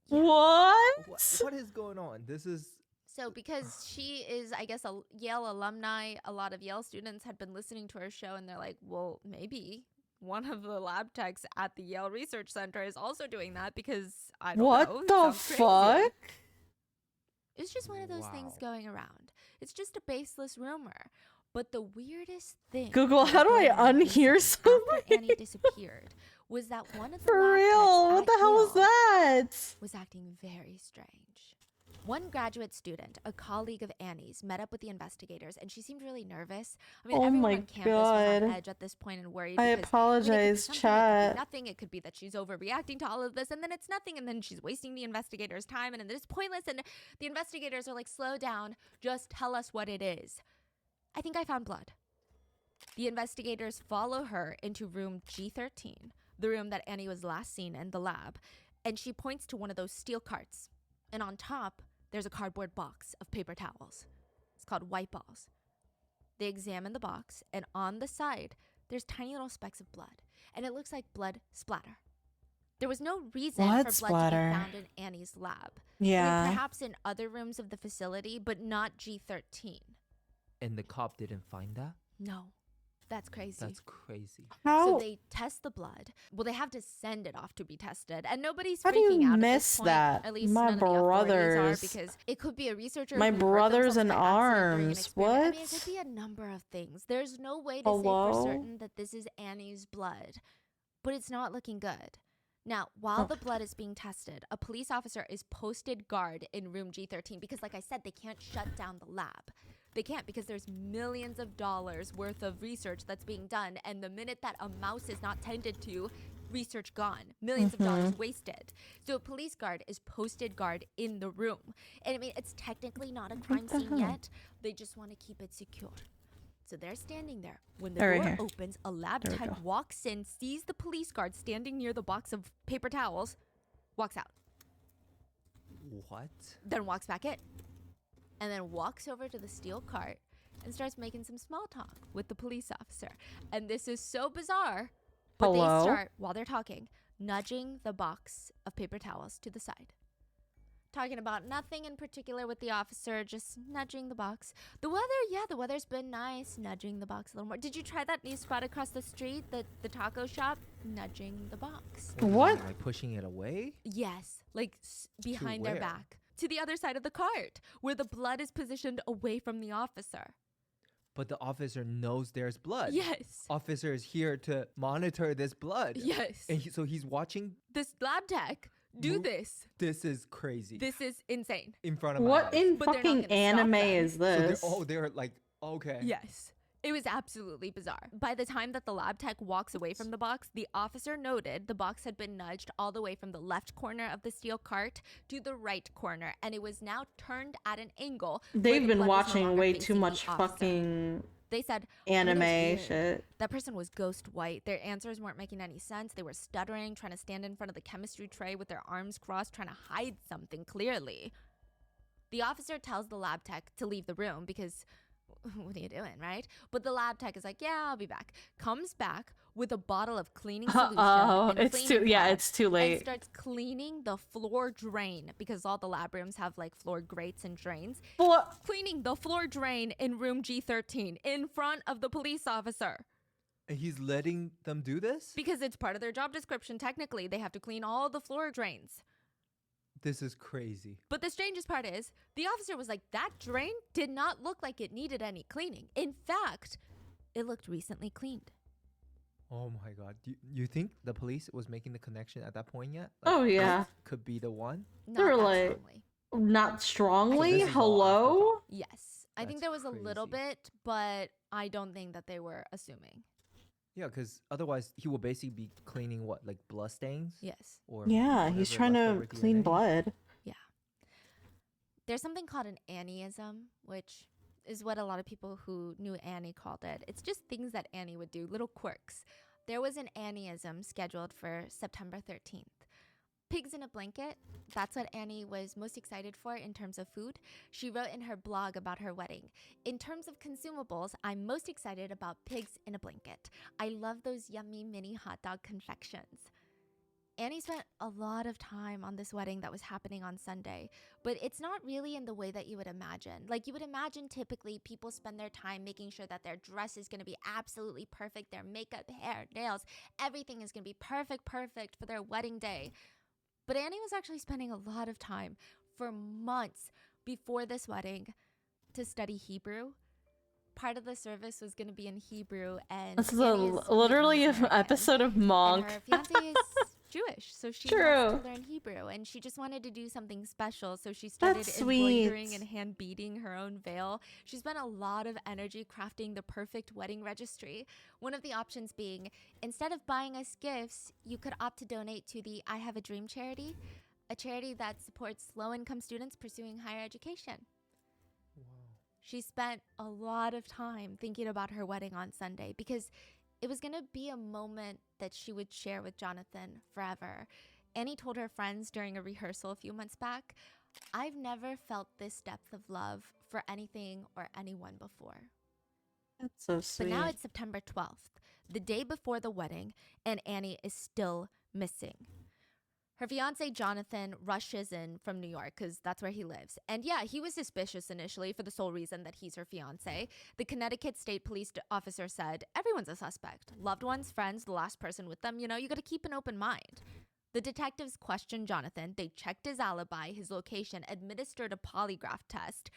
Yeah. What? What is going on? This is... So because she is, I guess, a Yale alumni, a lot of Yale students had been listening to her show and they're like, well, maybe one of the lab techs at the Yale Research Center is also doing that because I don't know. What the fuck? It's just one of those things going around. It's just a baseless rumor. But the weirdest thing... Google, how do I unhear something? After Annie disappeared was that one of the For real? What the hell was that? Was acting very strange. One graduate student, a colleague of Annie's, met up with the investigators, and she seemed really nervous. I mean, everyone on campus was on edge at this point and worried. I apologize, chat. It could be nothing. It could be that she's overreacting to all of this, and then it's nothing, and then she's wasting the investigators' time, and then it's pointless. And the investigators are like, "Slow down. Just tell us what it is." I think I found blood. The investigators follow her into room G13, the room that Annie was last seen in the lab, and she points to one of those steel carts, and on top, there's a cardboard box of paper towels. It's called white balls. They examine the box, and on the side, there's tiny little specks of blood, and it looks like blood splatter. There was no reason for blood to be found in Annie's lab. Yeah. I mean, perhaps in other rooms of the facility, but not G13. And the cop didn't find that? No. That's crazy. That's crazy. So How they test the blood. Well, they have to send it off to be tested, and nobody's How do you freaking out at miss this point. that? At least My none of the authorities brothers. are, because it could be a researcher My who hurt brothers themselves in by accident during an arms. experiment. I mean, it What? could be a number of things. There's no way to say Hello? for certain that this is Annie's blood, but it's not looking good. Now, while the blood is being tested, a police officer is posted guard in room G13 because, like I said, they can't shut down the lab. They can't, because there's millions of dollars worth of research that's being done, and the minute that a mouse is not tended to, research gone. Millions of dollars wasted. So a police guard is posted guard in the room. And I mean, it's technically not a crime the scene hell? yet. They just want to keep it secure. So they're standing there. When the Oh, right door here. opens, a lab There we tech go. walks in, sees the police guard standing near the box of paper towels, walks out, What? then walks back in, and then walks over to the steel cart and starts making some small talk with the police officer. And this is so bizarre, but Hello? they start, while they're talking, nudging the box of paper towels to the side. Talking about nothing in particular with the officer, just nudging the box. The weather, yeah, the weather's been nice. Nudging the box a little more. Did you try that new spot across the street, the taco shop? Nudging the box. What? Like pushing it away? Yes, like behind their where? back. To the other side of the cart, where the blood is positioned away from the officer. But the officer knows there's blood. Yes. Officer is here to monitor this blood. Yes. And so he's watching. This lab tech do Move- this. This is crazy. This is insane. in front of my What eyes. in But they're not fucking gonna stop anime them. is So they're, this? they're like, okay. Yes. It was absolutely bizarre. By the time that the lab tech walks away from the box, the officer noted the box had been nudged all the way from the left corner of the steel cart to the right corner, and it was now turned at an angle. where They've the been blood was no watching longer way facing too the much officer. fucking They said, I mean, it was anime weird. shit. That person was ghost white. Their answers weren't making any sense. They were stuttering, trying to stand in front of the chemistry tray with their arms crossed, trying to hide something clearly. The officer tells the lab tech to leave the room because, what are you doing, right? But the lab tech is like, yeah, I'll be back. Comes back with a bottle of cleaning solution. Oh, and a it's cleaning too yeah, pad, it's too and late. starts cleaning the floor drain because all the lab rooms have like floor grates and drains. What? Cleaning the floor drain in room G13 in front of the police officer. And he's letting them do this? Because it's part of their job description. Technically, they have to clean all the floor drains. This is crazy. But the strangest part is, the officer was like, that drain did not look like it needed any cleaning. In fact, it looked recently cleaned. Oh my God. You think the police was making the connection at that point yet? Oh, yeah. this could be the one? Not They're that like- strongly. Not strongly? this is all Hello? afterthought. Yes. I think That's there was a little crazy. bit, but I don't think that they were assuming. Yeah, because otherwise he will basically be cleaning what, like blood stains? Yes. Or Yeah, he's whatever trying to leftover clean DNA? blood. There's something called an Annieism, which is what a lot of people who knew Annie called it. It's just things that Annie would do, little quirks. There was an Annieism scheduled for September 13th. Pigs in a blanket, that's what Annie was most excited for in terms of food. She wrote in her blog about her wedding, in terms of consumables, I'm most excited about pigs in a blanket. I love those yummy mini hot dog confections. Annie spent a lot of time on this wedding that was happening on Sunday, but it's not really in the way that you would imagine. Like you would imagine typically people spend their time making sure that their dress is going to be absolutely perfect, their makeup, hair, nails, everything is going to be perfect for their wedding day. But Annie was actually spending a lot of time for months before this wedding to study Hebrew. Part of the service was going to be in Hebrew, and This is Annie is literally Vietnamese an American. episode of And Monk. her fiance is Jewish, so she True. wants to learn Hebrew, and she just wanted to do something special, so she started That's embroidering sweet. and hand beading her own veil. She spent a lot of energy crafting the perfect wedding registry. One of the options being, instead of buying us gifts, you could opt to donate to the I Have a Dream charity, a charity that supports low-income students pursuing higher education. She spent a lot of time thinking about her wedding on Sunday because it was going to be a moment that she would share with Jonathan forever. Annie told her friends during a rehearsal a few months back, I've never felt this depth of love for anything or anyone before. That's so sweet. But now it's September 12th, the day before the wedding, and Annie is still missing. Her fiance, Jonathan, rushes in from New York because that's where he lives. And yeah, he was suspicious initially for the sole reason that he's her fiance. The Connecticut State Police officer said, everyone's a suspect. Loved ones, friends, the last person with them, you know, you got to keep an open mind. The detectives questioned Jonathan. They checked his alibi, his location, administered a polygraph test,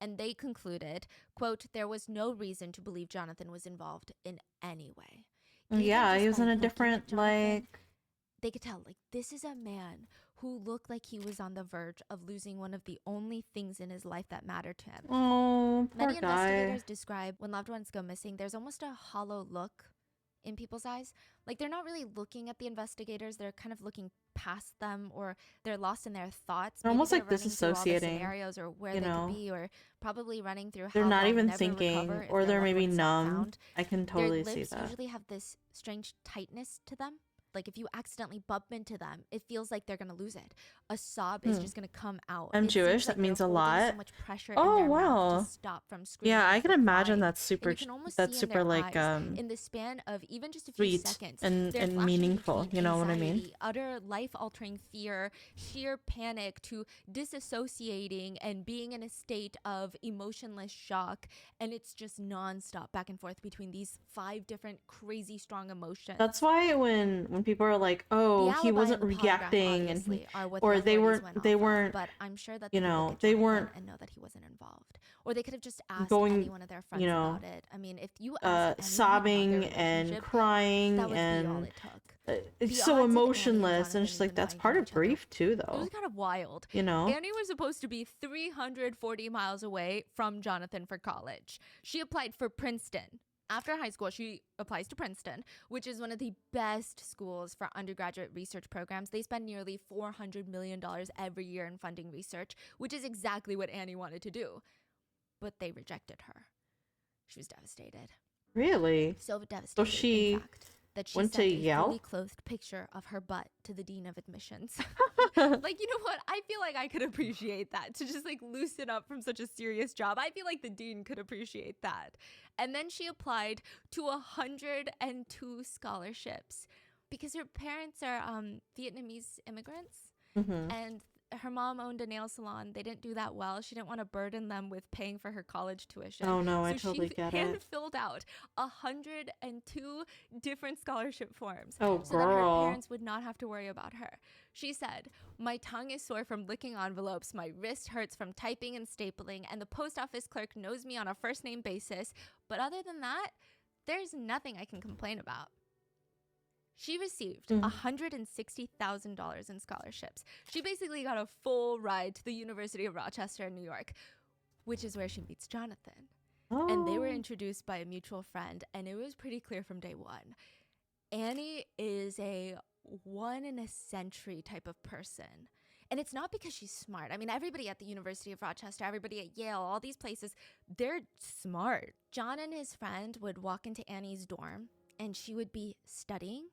and they concluded, quote, there was no reason to believe Jonathan was involved in any way. Yeah, he was in a Looking at different, Jonathan, they could tell, like, this is a man who looked like he was on the verge of losing one of the only things in his life that mattered to him. oh, poor Many guy. investigators describe when loved ones go missing, there's almost a hollow look in people's eyes. Like, they're not really looking at the investigators, they're kind of looking past them, or they're lost in their thoughts. They're Maybe almost like running through all the disassociating, scenarios or where you they know? could be, or probably running through how They're not they'll even never thinking, recover if or their they're loved maybe one's not numb. found. I can Their totally see lips that. usually have this strange tightness to them. Like, if you accidentally bump into them, it feels like they're gonna lose it. A sob is just gonna come out. I'm It seems Jewish, like that means they're a holding lot. So much pressure Oh, in their mouth wow. to stop from screaming. Yeah, I or can imagine crying. that's super, And you can almost that's see in super their like eyes, in the span of even just a few sweet seconds, and they're flashing meaningful. between You know what I mean? anxiety, utter life-altering fear, sheer panic, to disassociating and being in a state of emotionless shock, and it's just nonstop back and forth between these 5 different crazy strong emotions. That's why when people are like, oh, The he alibi wasn't and the polygraph reacting, and obviously are what or the they authorities weren't went they off of, weren't but I'm sure that you they could know look at they Jonathan weren't and know that he wasn't involved, or they could have just asked going, any one of their friends you know, about it. I mean, if you asked anyone about their sobbing and relationship, crying that would be all and it took. it's The so odds of Annie and emotionless, and Jonathan it's just like even that's lying part to of each other, grief too, it though. was kind of wild. You know, Annie was supposed to be 340 miles away from Jonathan for college. She applied for Princeton. After high school, she applies to Princeton, which is one of the best schools for undergraduate research programs. They spend nearly $400 million every year in funding research, which is exactly what Annie wanted to do. But they rejected her. She was devastated. really. So devastated, she in fact, that she went sent to a Yale? fully clothed picture of her butt to the dean of admissions. Like, you know what? I feel like I could appreciate that, to just like loosen up from such a serious job. I feel like the dean could appreciate that. And then she applied to 102 scholarships because her parents are Vietnamese immigrants. And her mom owned a nail salon. They didn't do that well. She didn't want to burden them with paying for her college tuition. Oh no, I So totally she get hand it. filled out 102 different scholarship forms Oh, so that her girl. parents would not have to worry about her. She said, my tongue is sore from licking envelopes, my wrist hurts from typing and stapling, and the post office clerk knows me on a first name basis. But other than that, there's nothing I can complain about. She received $160,000 in scholarships. She basically got a full ride to the University of Rochester in New York, which is where she meets Jonathan. Oh. And they were introduced by a mutual friend, and it was pretty clear from day one. Annie is a one in a century type of person. And it's not because she's smart. I mean, everybody at the University of Rochester, everybody at Yale, all these places, they're smart. John and his friend would walk into Annie's dorm, and she would be studying,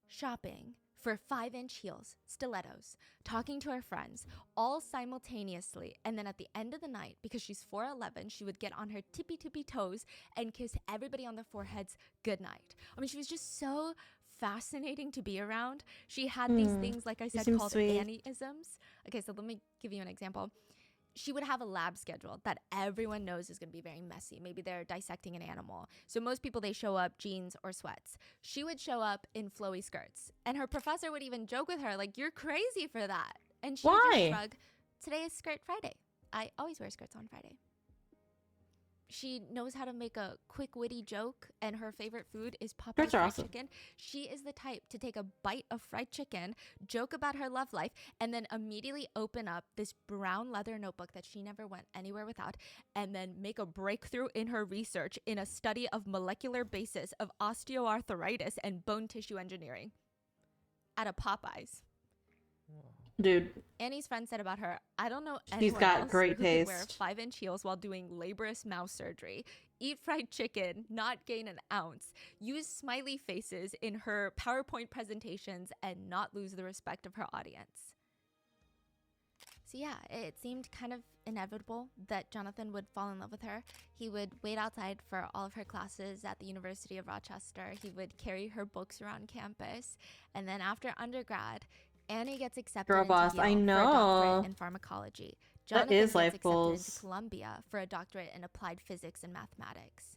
shopping for 5-inch heels, stilettos, talking to her friends, all simultaneously. And then at the end of the night, because she's 4'11", she would get on her tippy toes and kiss everybody on the foreheads goodnight. I mean, she was just so fascinating to be around. She had these things, like I said, seems called sweet. Annie-isms. Okay, so let me give you an example. She would have a lab schedule that everyone knows is going to be very messy. Maybe they're dissecting an animal. So most people, they show up jeans or sweats. She would show up in flowy skirts. And her professor would even joke with her, like, you're crazy for that. And she would Why? just shrug, today is Skirt Friday. I always wear skirts on Friday. She knows how to make a quick, witty joke, and her favorite food is Popeye's Skirts are fried awesome. chicken. She is the type to take a bite of fried chicken, joke about her love life, and then immediately open up this brown leather notebook that she never went anywhere without, and then make a breakthrough in her research in a study of molecular basis of osteoarthritis and bone tissue engineering at a Popeyes. Dude, Annie's friend said about her, I don't know She's anyone got else great who could wear taste. 5-inch heels while doing laborious mouth surgery, eat fried chicken, not gain an ounce, use smiley faces in her PowerPoint presentations, and not lose the respect of her audience. So yeah, it seemed kind of inevitable that Jonathan would fall in love with her. He would wait outside for all of her classes at the University of Rochester. He would carry her books around campus. And then after undergrad, Annie gets accepted Girl into boss, Yale I for a know. doctorate in pharmacology. That Jonathan is gets life accepted into goals. Columbia for a doctorate in applied physics and mathematics.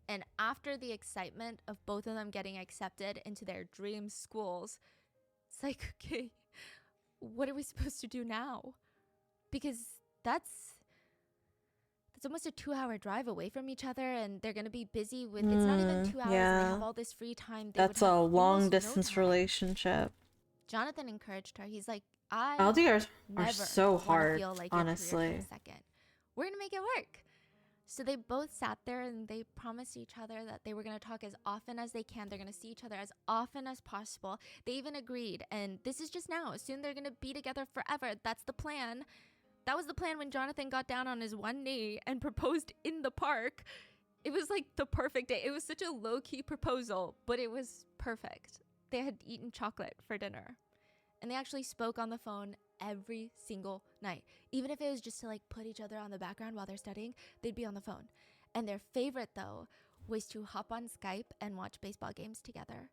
And after the excitement of both of them getting accepted into their dream schools, it's like, okay, what are we supposed to do now? Because that's almost a 2-hour drive away from each other, and they're going to be busy with, it's not even 2 hours, and they Yeah. have all this free time. That's a long distance relationship. Jonathan encouraged her. He's like, I LDRs are never so wanna hard, feel like your career for honestly. a second. We're going to make it work. So they both sat there and they promised each other that they were going to talk as often as they can. They're going to see each other as often as possible. They even agreed. And this is just now. Soon they're going to be together forever. That's the plan. That was the plan when Jonathan got down on his one knee and proposed in the park. It was like the perfect day. It was such a low-key proposal, but it was perfect. They had eaten chocolate for dinner. And they actually spoke on the phone every single night. Even if it was just to like put each other on the background while they're studying, they'd be on the phone. And their favorite though was to hop on Skype and watch baseball games together.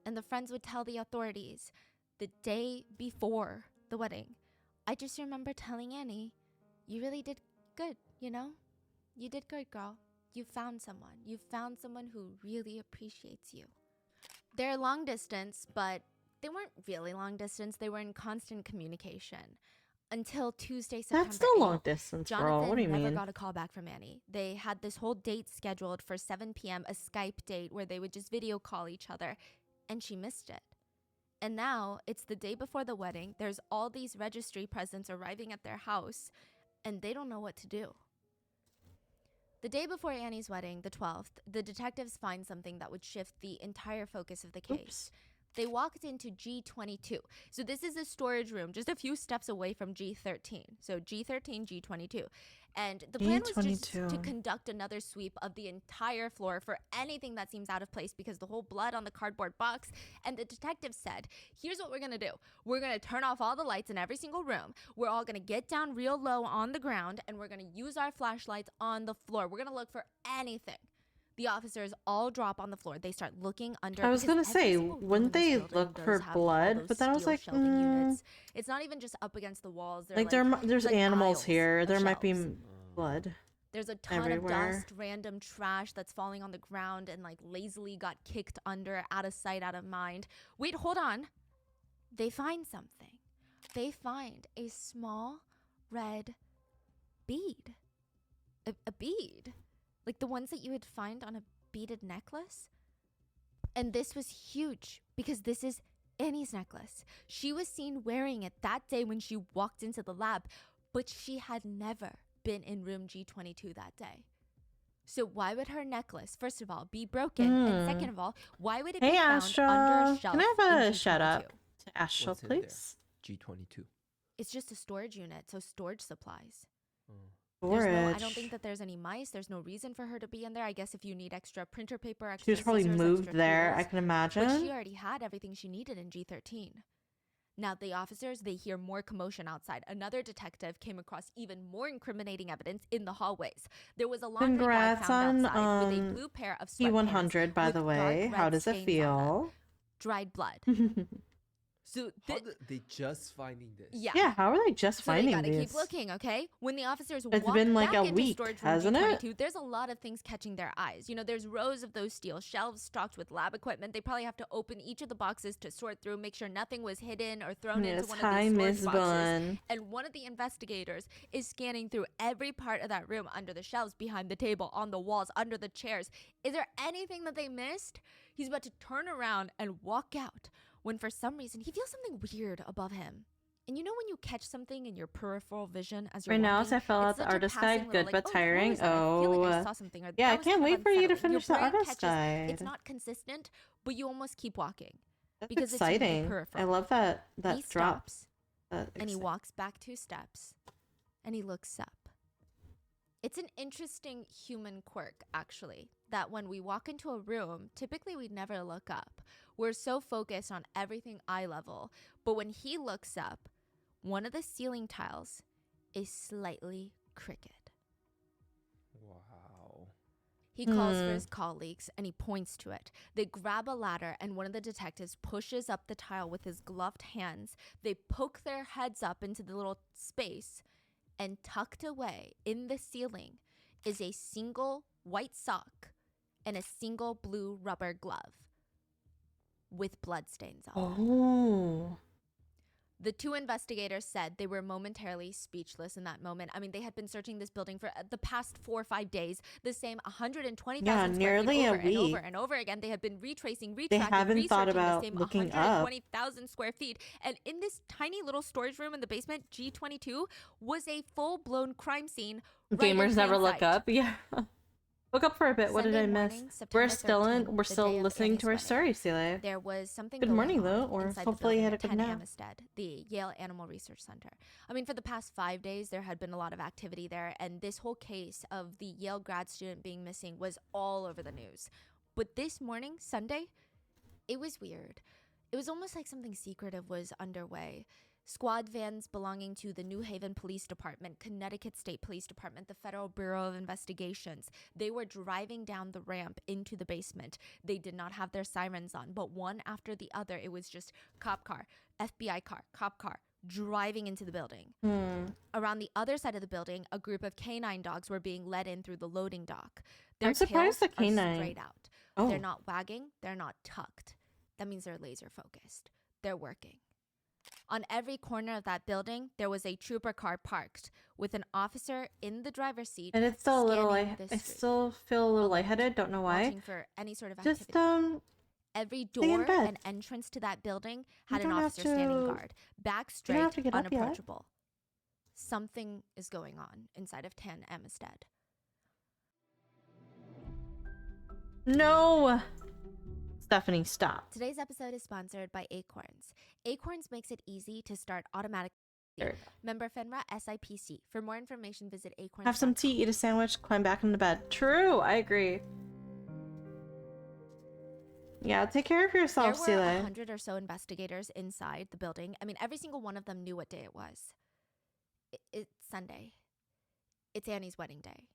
And the friends would tell the authorities the day before the wedding. I just remember telling Annie, you really did good, you know? You did good, girl. You found someone. You found someone who really appreciates you. They're long distance, but they weren't really long distance. They were in constant communication until Tuesday, September 8th. That's still long distance, Jonathan bro. What do you never mean? got a call back from Annie. They had this whole date scheduled for 7 p.m., a Skype date where they would just video call each other, and she missed it. And now it's the day before the wedding. There's all these registry presents arriving at their house, and they don't know what to do. The day before Annie's wedding, the 12th, the detectives find something that would shift the entire focus of the case. Oops. They walked into G22. So this is a storage room just a few steps away from G13. So G13, G22. And the plan was just to G22. conduct another sweep of the entire floor for anything that seems out of place because the whole blood on the cardboard box. And the detective said, here's what we're going to do. We're going to turn off all the lights in every single room. We're all going to get down real low on the ground, and we're going to use our flashlights on the floor. We're going to look for anything. The officers all drop on the floor. They start looking under. I was because gonna every say, single room wouldn't in this they building look does for have all blood? those But then I was steel like, shelving units. It's not even just up against the walls. They're there's like animals aisles here. of There might be shelves. blood. There's a ton everywhere. of dust, random trash that's falling on the ground and like lazily got kicked under, out of sight, out of mind. Wait, hold on. They find something. They find a small red bead. A bead. Like the ones that you would find on a beaded necklace. And this was huge because this is Annie's necklace. She was seen wearing it that day when she walked into the lab, but she had never been in room G22 that day. So why would her necklace, first of all, be broken? And second of all, why would it be found Astra. under a shelf Can I have in a G22? shout out to Astra, What's in there? please? G22. It's just a storage unit, so storage supplies. Storage. I don't think that there's any mice. There's no reason for her to be in there. I guess if you need extra printer paper, extra She was probably scissors, moved extra there, I tools. can imagine. But she already had everything she needed in G13. Now, the officers, they hear more commotion outside. Another detective came across even more incriminating evidence in the hallways. There was a laundry bag Congrats found on outside with a blue pair of P100, sweatpants by with the dark way. red How does it stains on them. feel? Dried blood. So How they just finding this? yeah. Yeah, how are they just So they finding gotta these? keep looking, okay? When the officers It's walk been like back a into week, storage room hasn't it? G22, there's a lot of things catching their eyes. You know, there's rows of those steel shelves stocked with lab equipment. They probably have to open each of the boxes to sort through, make sure nothing was hidden or thrown into Yes, one hi, of these Miss storage boxes. Bun. And one of the investigators is scanning through every part of that room, under the shelves, behind the table, on the walls, under the chairs. Is there anything that they missed? He's about to turn around and walk out when for some reason he feels something weird above him. And you know when you catch something in your peripheral vision as you're Right now, walking? as I fill out It's the such a artist passing guide, little, good like, but what tiring. is that? I feel like I Oh, saw something. Or yeah, that I was can't kind of wait for you to unsettling. Your finish the brain artist catches- guide. It's not consistent, but you almost keep walking. That's because it's in the exciting. I peripheral. love that He drop. stops and he walks back 2 steps and he looks up. It's an interesting human quirk, actually, that when we walk into a room, typically we never look up. We're so focused on everything eye level. But when he looks up, one of the ceiling tiles is slightly crooked. Wow. He calls for his colleagues and he points to it. They grab a ladder and one of the detectives pushes up the tile with his gloved hands. They poke their heads up into the little space, and tucked away in the ceiling is a single white sock and a single blue rubber glove with bloodstains on it. Oh. The two investigators said they were momentarily speechless in that moment. I mean, they had been searching this building for the past 4 or 5 days, the same 120,000 Yeah, square feet nearly a over and over week. and over again. They had been retracing, They retracking, haven't thought researching the about same looking up. 120,000 square feet. And in this tiny little storage room in the basement, G22, was a full-blown crime scene. Right in Gamers never plain look sight. up. Yeah. Look up for a bit. What did Sunday I miss? morning, We're September still 13th, we're the still day of listening to our Annie's story, Celia. There was something Good going morning, on though, or inside hopefully you the had a building good at 10 nap. Amistad, the Yale Animal Research Center. I mean, for the past 5 days, there had been a lot of activity there, and this whole case of the Yale grad student being missing was all over the news. But this morning, Sunday, it was weird. It was almost like something secretive was underway. Squad vans belonging to the New Haven Police Department, Connecticut State Police Department, the Federal Bureau of Investigations, they were driving down the ramp into the basement. They did not have their sirens on, but one after the other, it was just cop car, FBI car, cop car, driving into the building. Around the other side of the building, a group of canine dogs were being led in through the loading dock. Their I'm surprised tails the are canine. straight out. Oh. They're not wagging, they're not tucked. That means they're laser focused. They're working. On every corner of that building, there was a trooper car parked with an officer in the driver's seat. And it's still a little scanning the I street, still feel a little alert, lightheaded. Don't know why. watching for any sort of activity. Just Every stay in door bed. and entrance to that building had You an don't have officer standing to- guard, back don't straight, have to get up yet. unapproachable. Something is going on inside of 10 Amistad. No. Stephanie, stop. Today's episode is sponsored by Acorns. Acorns makes it easy to start automatic. There. Member FINRA SIPC. For more information, visit Acorns. Have some tea, eat a sandwich, climb back into bed. True, I agree. Yeah, take care of yourself, There were Celia. 100 or so investigators inside the building. I mean, every single one of them knew what day it was. It's Sunday. It's Annie's wedding day.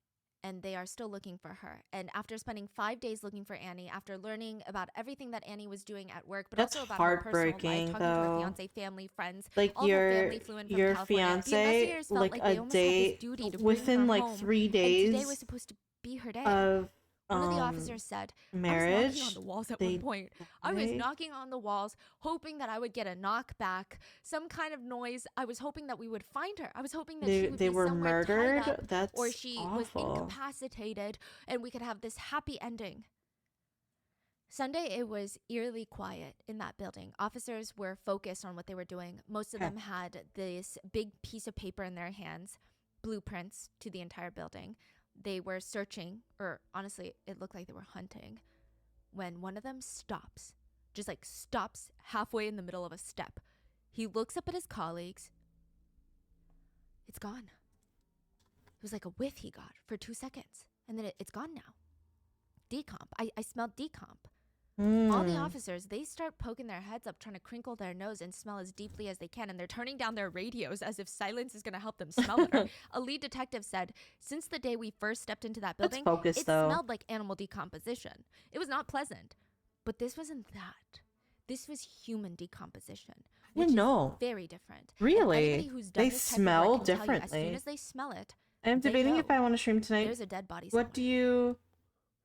And they are still looking for her. And after spending 5 days looking for Annie, after learning about everything that Annie was doing at work, but That's also about her personal life, heartbreaking, talking to her though. fiance, family, friends, Like all her family flew in from your California. The fiance, investigators felt like like a they almost had day this duty to bring within her like home, 3 and days today was supposed to be her day. of One of the officers said, I was marriage. knocking on the walls at they one point. I was died. knocking on the walls, hoping that I would get a knock back, some kind of noise. I was hoping that we would find her. I was hoping that she would They be were somewhere murdered. tied up, That's or she was awful. incapacitated, and we could have this happy ending. Sunday, it was eerily quiet in that building. Officers were focused on what they were doing. Most of Okay. them had this big piece of paper in their hands, blueprints to the entire building. They were searching, or honestly, it looked like they were hunting, when one of them stops, just like stops halfway in the middle of a step. He looks up at his colleagues. It's gone. It was like a whiff he got for 2 seconds, and then it's gone now. Decomp. I smelled decomp. All the officers, they start poking their heads up, trying to crinkle their nose and smell as deeply as they can, and they're turning down their radios as if silence is going to help them smell better. A lead detective said, since the day we first stepped into that building, focus, it though. smelled like animal decomposition. It was not pleasant. But this wasn't that. This was human decomposition, which no. is very different. Really? And anybody who's done They this type of smell work can tell you, as differently. soon as they smell it, I'm they debating if know I want to stream tonight. there's a dead body What do somewhere. you?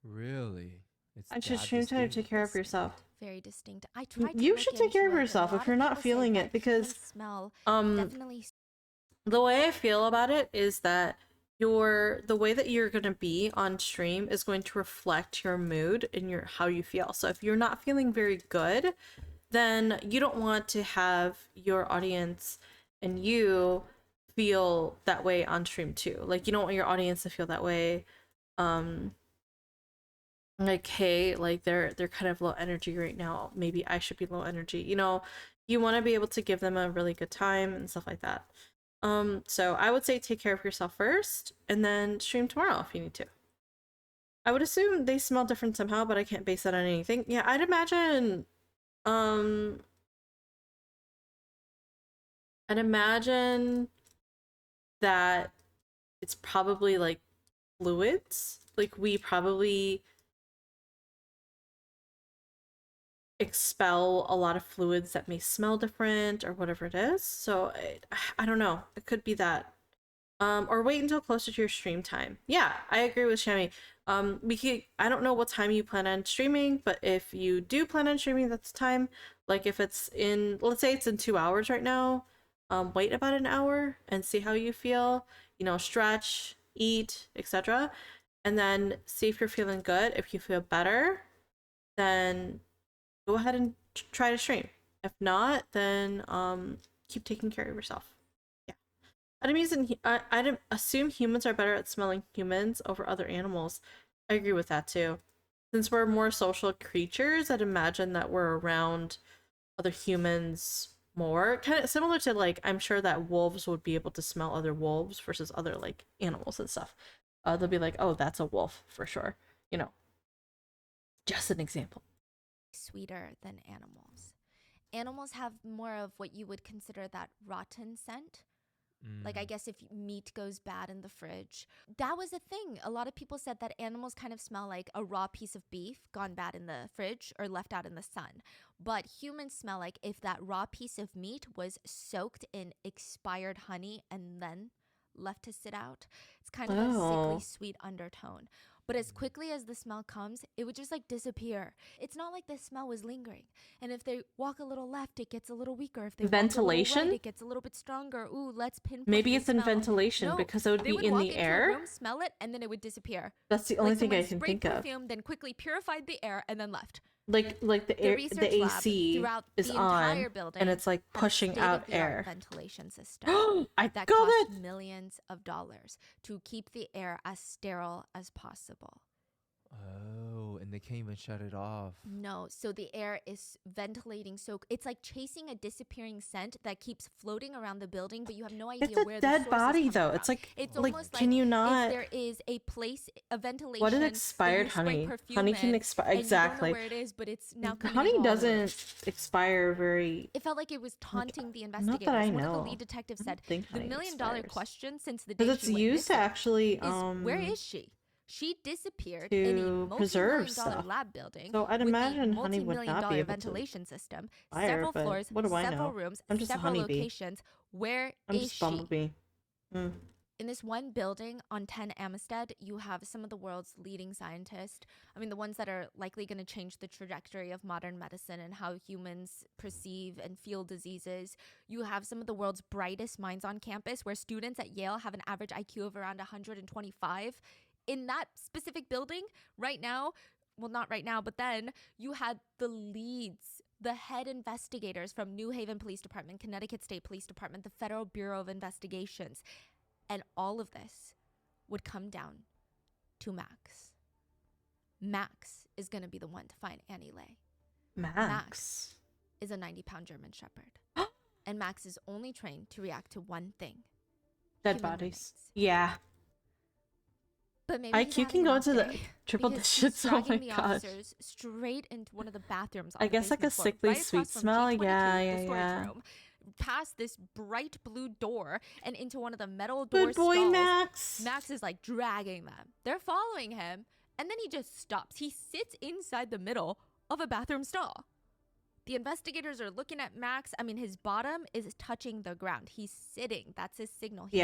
Really? It's I should that stream tonight to take distinct? care of yourself. Very distinct. I tried to You look should take care of into it, but yourself a if lot you're of not people say feeling that it, because human smell definitely the way I feel about it is that the way that you're going to be on stream is going to reflect your mood and how you feel. So if you're not feeling very good, then you don't want to have your audience and you feel that way on stream too. Like, you don't want your audience to feel that way. Like, hey, like they're kind of low energy right now. Maybe I should be low energy. You want to be able to give them a really good time and stuff like that. So I would say take care of yourself first and then stream tomorrow if you need to. I would assume they smell different somehow, but I can't base that on anything. Yeah, I'd imagine that it's probably like fluids. like we probably expel a lot of fluids that may smell different or whatever it is. So I don't know. It could be that. Or wait until closer to your stream time. Yeah, I agree with Shami. I don't know what time you plan on streaming, but if you do plan on streaming, that's time. Like if it's in, let's say it's in 2 hours right now, wait about an hour and see how you feel. You know, stretch, eat, etc. And then see if you're feeling good. If you feel better, then go ahead and try to stream. If not, then keep taking care of yourself. Yeah. I'd assume humans are better at smelling humans over other animals. I agree with that too. Since we're more social creatures, I'd imagine that we're around other humans more. Kind of similar to like, I'm sure that wolves would be able to smell other wolves versus other like animals and stuff. They'll be like, oh, that's a wolf for sure. You know, just an example. Sweeter than animals. Animals have more of what you would consider that rotten scent. Like, I guess if meat goes bad in the fridge. That was a thing. A lot of people said that animals kind of smell like a raw piece of beef gone bad in the fridge or left out in the sun. But humans smell like if that raw piece of meat was soaked in expired honey and then left to sit out. It's kind of a sickly sweet undertone. But as quickly as the smell comes, it would just like disappear. It's not like the smell was lingering. And if they walk a little left, it gets a little weaker. If they ventilation, walk a little right, it gets a little bit stronger. Ooh, let's pinpoint. Maybe it's the in smell. ventilation No, because it would they be would in walk the into air. A room, smell it, and then it would disappear. That's the only thing I can sprayed think of. perfume, then quickly purified the air and then left. Like the air, the AC is on, and it's like pushing out air. Ventilation system I that got costs it. millions of dollars to keep the air as sterile as possible. Oh, and they can't even shut it off. No, so the air is ventilating. So it's like chasing a disappearing scent that keeps floating around the building, but you have no idea It's a where dead the source body is though. coming It's from. like It's like almost can like you if not? there is a place, a ventilation. What is that expired you spray honey? perfume Honey can in, expire and you don't know exactly. where it is, but it's now coming Honey into all the doesn't rooms. expire very. It felt like it was taunting the Not investigators. that I One of know. the lead detectives I don't said, think "The honey million-dollar expires. question since the day Because she it's went used to missing actually is where is she? She disappeared in a to preserve multi-million-dollar stuff. lab building So I'd with imagine the honey would not be multi-million-dollar able to ventilation system, fire, several but floors, what do I several know? rooms, I'm just a several honeybee. locations. Where I'm is just she? Bumblebee. In this one building on 10 Amistad, you have some of the world's leading scientists. I mean, the ones that are likely going to change the trajectory of modern medicine and how humans perceive and feel diseases. You have some of the world's brightest minds on campus, where students at Yale have an average IQ of around 125. In that specific building, right now, well, not right now, but then you had the leads, the head investigators from New Haven Police Department, Connecticut State Police Department, the Federal Bureau of Investigations. And all of this would come down to Max. Max is going to be the one to find Annie Lay. Max is a 90-pound German Shepherd. And Max is only trained to react to one thing. Dead bodies. Yeah. But maybe IQ can go into the triple digits. Oh my the gosh. officers straight into one of the bathrooms. I guess like a sickly sweet smell. Yeah. Room, past this bright blue door and into one of the metal door Good boy, stalls. Max. Max is like dragging them. They're following him, and then he just stops. He sits inside the middle of a bathroom stall. The investigators are looking at Max. I mean, his bottom is touching the ground. He's sitting. That's his signal. He's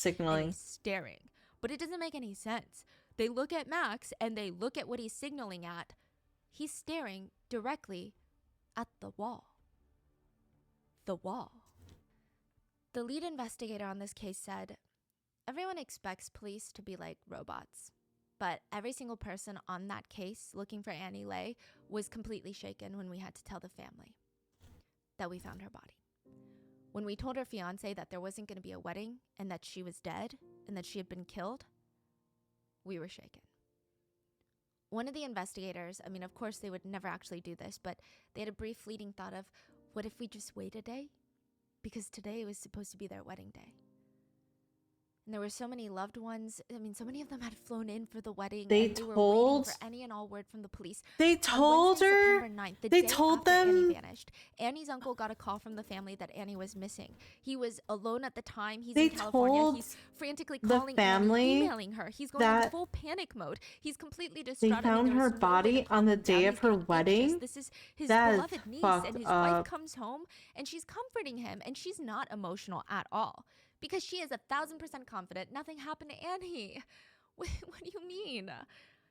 signaling. And he's staring. But it doesn't make any sense. They look at Max and they look at what he's signaling at. He's staring directly at the wall. The wall. The lead investigator on this case said, everyone expects police to be like robots. But every single person on that case looking for Annie Lay was completely shaken when we had to tell the family that we found her body. When we told her fiance that there wasn't going to be a wedding and that she was dead and that she had been killed, we were shaken. One of the investigators, I mean, of course they would never actually do this, but they had a brief fleeting thought of, what if we just wait a day? Because today was supposed to be their wedding day. And there were so many loved ones. I mean, so many of them had flown in for the wedding, They and they were waiting told for any and all word from the police. they On told Wednesday, her. September 9th, the They day told after Annie them. vanished, Annie's uncle got a call from the family that Annie was missing. He was alone at the time. He's They in California. told He's frantically the calling family Annie, emailing her. He's going into that full panic mode. He's completely they distraught. I mean, found there her was no way to body on calm the him down. day He's of her getting anxious. wedding. This is his That is beloved niece, fucked and his wife up. comes home, and she's comforting him, and she's not emotional at all because she is 1,000% confident nothing happened to Annie. What do you mean?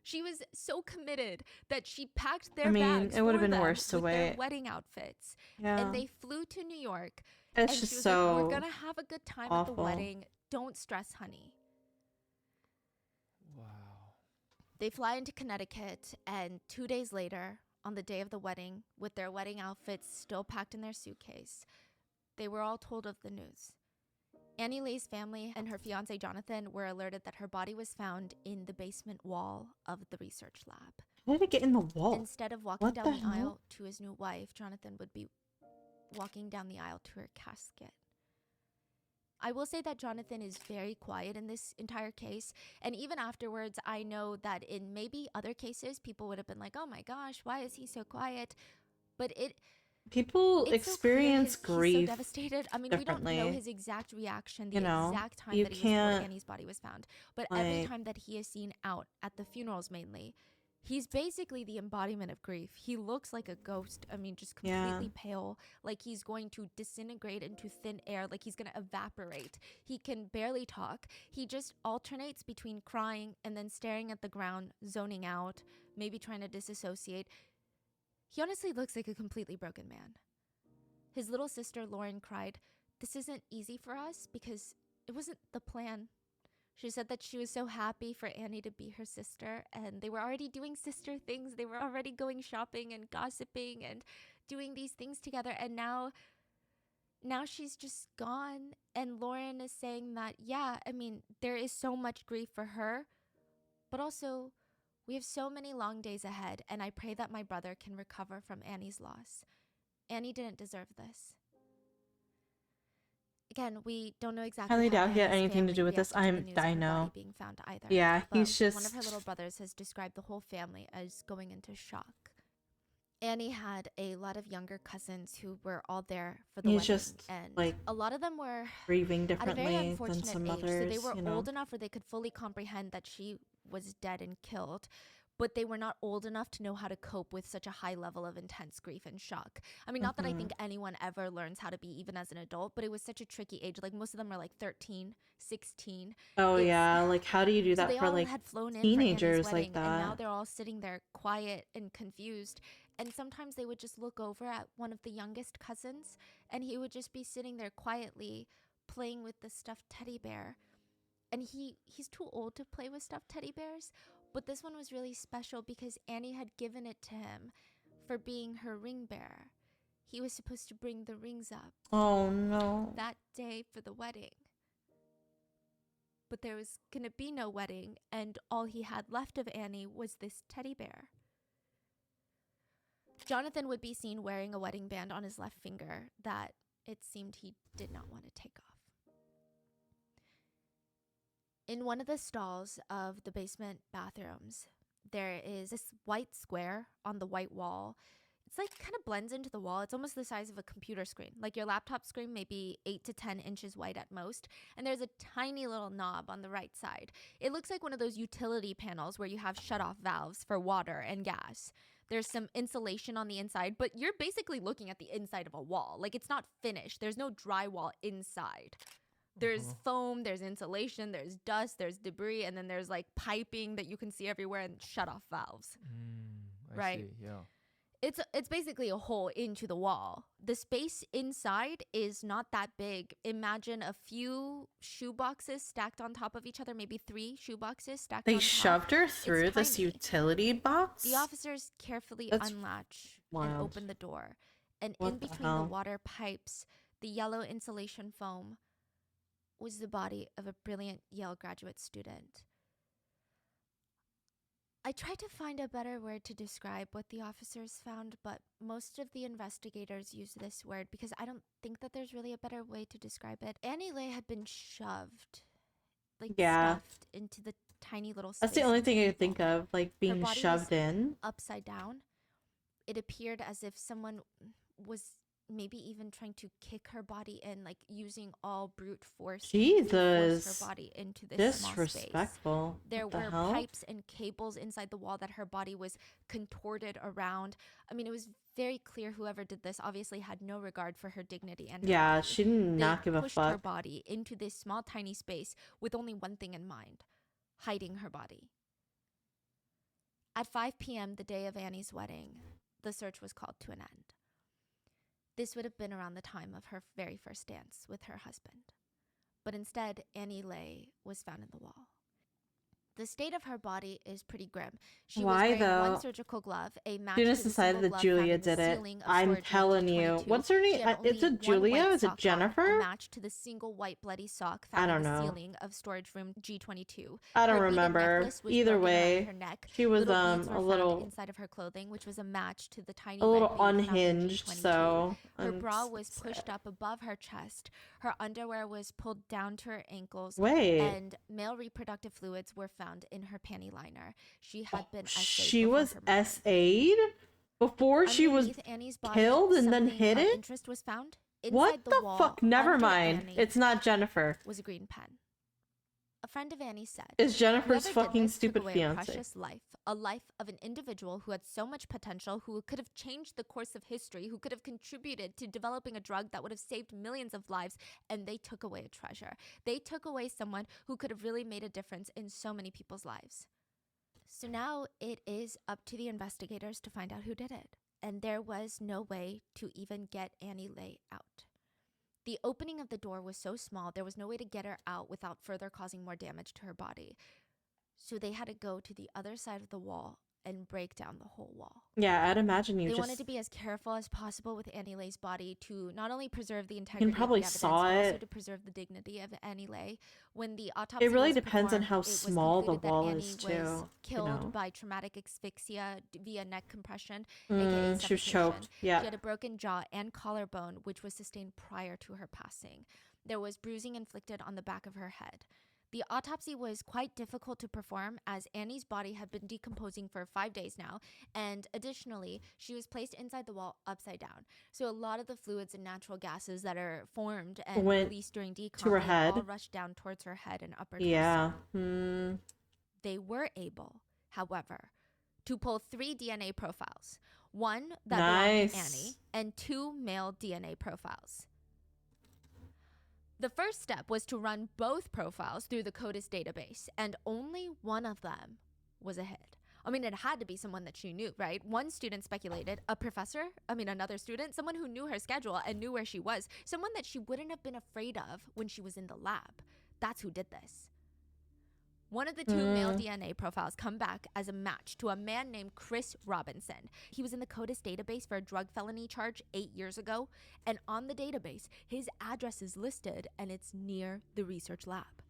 She was so committed that she packed their bags it would have for been them worse to with their wait. wedding outfits. Yeah. And they flew to New York. It's And just she was so like, we're going to have a good time at the awful. wedding. Don't stress, honey. Wow. They fly into Connecticut, and 2 days later, on the day of the wedding, with their wedding outfits still packed in their suitcase, they were all told of the news. Annie Leigh's family and her fiancé Jonathan were alerted that her body was found in the basement wall of the research lab. How did it get in the wall? Instead of walking What down the the hell? aisle to his new wife, Jonathan would be walking down the aisle to her casket. I will say that Jonathan is very quiet in this entire case. And even afterwards, I know that in maybe other cases, people would have been like, oh my gosh, why is he so quiet? But People it's experience so clear grief. he's so devastated. I mean, we don't know differently. his exact reaction, the You know, exact time you that he was told can't, Annie's body was found. But every like- time that he is seen out at the funerals mainly, he's basically the embodiment of grief. He looks like a ghost. I mean, just completely pale, like he's going to disintegrate into thin air, like he's going to evaporate. He can barely talk. He just alternates between crying and then staring at the ground, zoning out, maybe trying to disassociate. He honestly looks like a completely broken man. His little sister, Lauren, cried, "This isn't easy for us because it wasn't the plan." She said that she was so happy for Annie to be her sister, and they were already doing sister things. They were already going shopping and gossiping and doing these things together. And now she's just gone. And Lauren is saying that, yeah, I mean, there is so much grief for her, but also we have so many long days ahead. And I pray that my brother can recover from Annie's loss. Annie didn't deserve this. Again, we don't know exactly Highly how doubt he had Annie's anything to family do with this. reacted to the news of I her know. body being found either. Yeah, But he's one of her just- little brothers has described the whole family as going into shock. Annie had a lot of younger cousins who were all there for the He's wedding, just, and like, a lot of them were grieving at a differently very than unfortunate some age. others. So they were you know? old enough where they could fully comprehend that she was dead and killed, but they were not old enough to know how to cope with such a high level of intense grief and shock. I mean, not that I think anyone ever learns how to be even as an adult, but it was such a tricky age. Like most of them are like 13, 16. Oh It's- yeah, like how do you do So that they for all like had flown in teenagers for Annie's like wedding, and now that? they're all sitting there quiet and confused. And sometimes they would just look over at one of the youngest cousins, and he would just be sitting there quietly playing with the stuffed teddy bear. And he's too old to play with stuffed teddy bears, but this one was really special because Annie had given it to him for being her ring bearer. He was supposed to bring the rings up Oh no. that day for the wedding. But there was going to be no wedding, and all he had left of Annie was this teddy bear. Jonathan would be seen wearing a wedding band on his left finger that it seemed he did not want to take off. In one of the stalls of the basement bathrooms, there is this white square on the white wall. It's like kind of blends into the wall. It's almost the size of a computer screen. Like your laptop screen, maybe 8 to 10 inches wide at most. And there's a tiny little knob on the right side. It looks like one of those utility panels where you have shut-off valves for water and gas. There's some insulation on the inside, but you're basically looking at the inside of a wall. Like it's not finished. There's no drywall inside. There's foam, there's insulation, there's dust, there's debris, and then there's like piping that you can see everywhere and shut-off valves. I Right. see, yeah. It's basically a hole into the wall. The space inside is not that big. Imagine a few shoe boxes stacked on top of each other, maybe 3 shoe boxes stacked on They top. shoved her through this tiny. utility box? The officers carefully That's unlatch wild. and open the door. And What in the between hell? the water pipes, the yellow insulation foam, was the body of a brilliant Yale graduate student. I tried to find a better word to describe what the officers found, but most of the investigators use this word because I don't think that there's really a better way to describe it. Annie Leigh had been shoved like Yeah. stuffed into the tiny little space. That's the only on the thing I could table. think of, like being body shoved was in. Upside down. It appeared as if someone was maybe even trying to kick her body in, like using all brute force to force Jesus. her body into this small space. Disrespectful. There What the were hell? pipes and cables inside the wall that her body was contorted around. I mean, it was very clear whoever did this obviously had no regard for her dignity and her Yeah, body. she did They not give a pushed her fuck. body into this small, tiny space with only one thing in mind: hiding her body. At 5 p.m. the day of Annie's wedding, the search was called to an end. This would have been around the time of her very first dance with her husband. But instead, Annie Lay was found in the wall. The state of her body is pretty grim. She was Why wearing though? one surgical glove, a match Students to the decided single that glove Julia found in the did it. ceiling of I'm storage room telling you. G22. What's her She name? had It's only a one Julia? white Is it sock on, Jennifer? a match to the single white bloody sock I found in don't the know. ceiling of storage room G22. I don't Her beaded remember. necklace was Either broken around way, her neck. she was Little beads a were found little inside of her clothing, which was a match to the tiny a little red bead found in unhinged, G22. so Her I'm bra was sad. pushed up above her chest. Her underwear was pulled down to her ankles. Wait. And male reproductive fluids were found in her panty liner. She had been SA'd She before was her murder. SA'd before she was Underneath Annie's body, killed and then something hidden? of interest was found. Inside What the the wall, fuck? Never under mind. Annie, It's not Jennifer. was a green pen. A friend of Annie said, It's Jennifer's "Whoever did fucking this took stupid away fiance. a precious life, a life of an individual who had so much potential, who could have changed the course of history, who could have contributed to developing a drug that would have saved millions of lives, and they took away a treasure. They took away someone who could have really made a difference in so many people's lives." So now it is up to the investigators to find out who did it. And there was no way to even get Annie Lay out. The opening of the door was so small, there was no way to get her out without further causing more damage to her body. So they had to go to the other side of the wall and break down the whole wall. Yeah, I'd imagine you They just wanted to be as careful as possible with Annie Lay's body to not only preserve the integrity probably of the evidence, saw but also it. to preserve the dignity of Annie Lay. When the autopsy It really was depends on performed, how it was small the concluded that wall Annie is was too. killed by traumatic asphyxia via neck compression, aka She was suffocation. choked. Yeah. She had a broken jaw and collarbone, which was sustained prior to her passing. There was bruising inflicted on the back of her head. The autopsy was quite difficult to perform as Annie's body had been decomposing for 5 days now, and additionally, she was placed inside the wall upside down. So a lot of the fluids and natural gases that are formed and Went released during decomp, to her they head. all rushed down towards her head and upper torso. Yeah. They were able, however, to pull 3 DNA profiles, one that belonged to Annie and 2 male DNA profiles. The first step was to run both profiles through the CODIS database, and only one of them was a hit. I mean, it had to be someone that she knew, right? One student speculated, another student, someone who knew her schedule and knew where she was, someone that she wouldn't have been afraid of when she was in the lab. That's who did this. One of the 2 male DNA profiles come back as a match to a man named Chris Robinson. He was in the CODIS database for a drug felony charge 8 years ago, and on the database, his address is listed and it's near the research lab.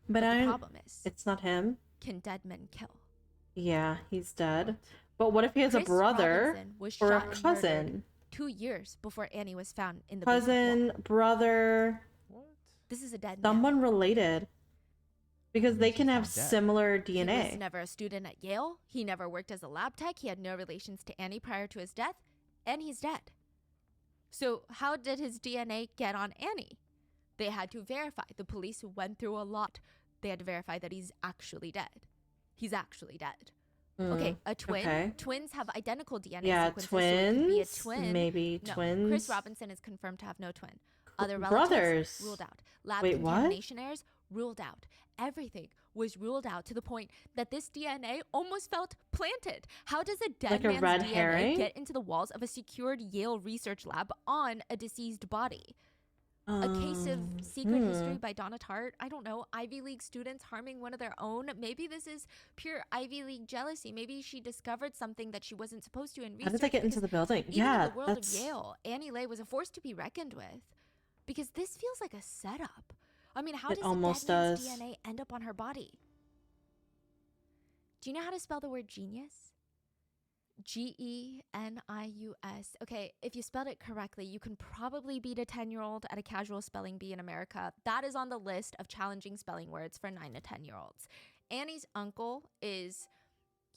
But the problem is, it's not him. Can dead men kill? Yeah, he's dead. But what if he has Chris a brother Robinson was or a shot and cousin? murdered 2 years before Annie was found in the Cousin, basement wall. brother. What? This is a dead man. Someone related. Because they can have not dead. similar He was DNA. never a student at Yale. He never worked as a lab tech. He had no relations to Annie prior to his death. And he's dead. So how did his DNA get on Annie? They had to verify. The police went through a lot. They had to verify that he's actually dead. He's actually dead. Okay, a twin. Okay. Twins have identical DNA Yeah, sequences. So it could be a twins. twin. Maybe No, twins. Chris Robinson is confirmed to have no twin. Other relatives Brothers. ruled out. Lab Wait, what? contamination errors ruled out. Everything was ruled out to the point that this DNA almost felt planted. How does a dead Like a man's red DNA herring? get into the walls of a secured Yale research lab on a deceased body? A case of secret history by Donna Tartt. I don't know. Ivy League students harming one of their own. Maybe this is pure Ivy League jealousy. Maybe she discovered something that she wasn't supposed to in research. How did they get into the building? Even Yeah, in the world that's... of Yale, Annie Lay was a force to be reckoned with. Because this feels like a setup. I mean, how It does almost a dead man's does. DNA end up on her body? Do you know how to spell the word genius? Genius. Okay, if you spelled it correctly, you can probably beat a 10-year-old at a casual spelling bee in America. That is on the list of challenging spelling words for 9 to 10-year-olds. Annie's uncle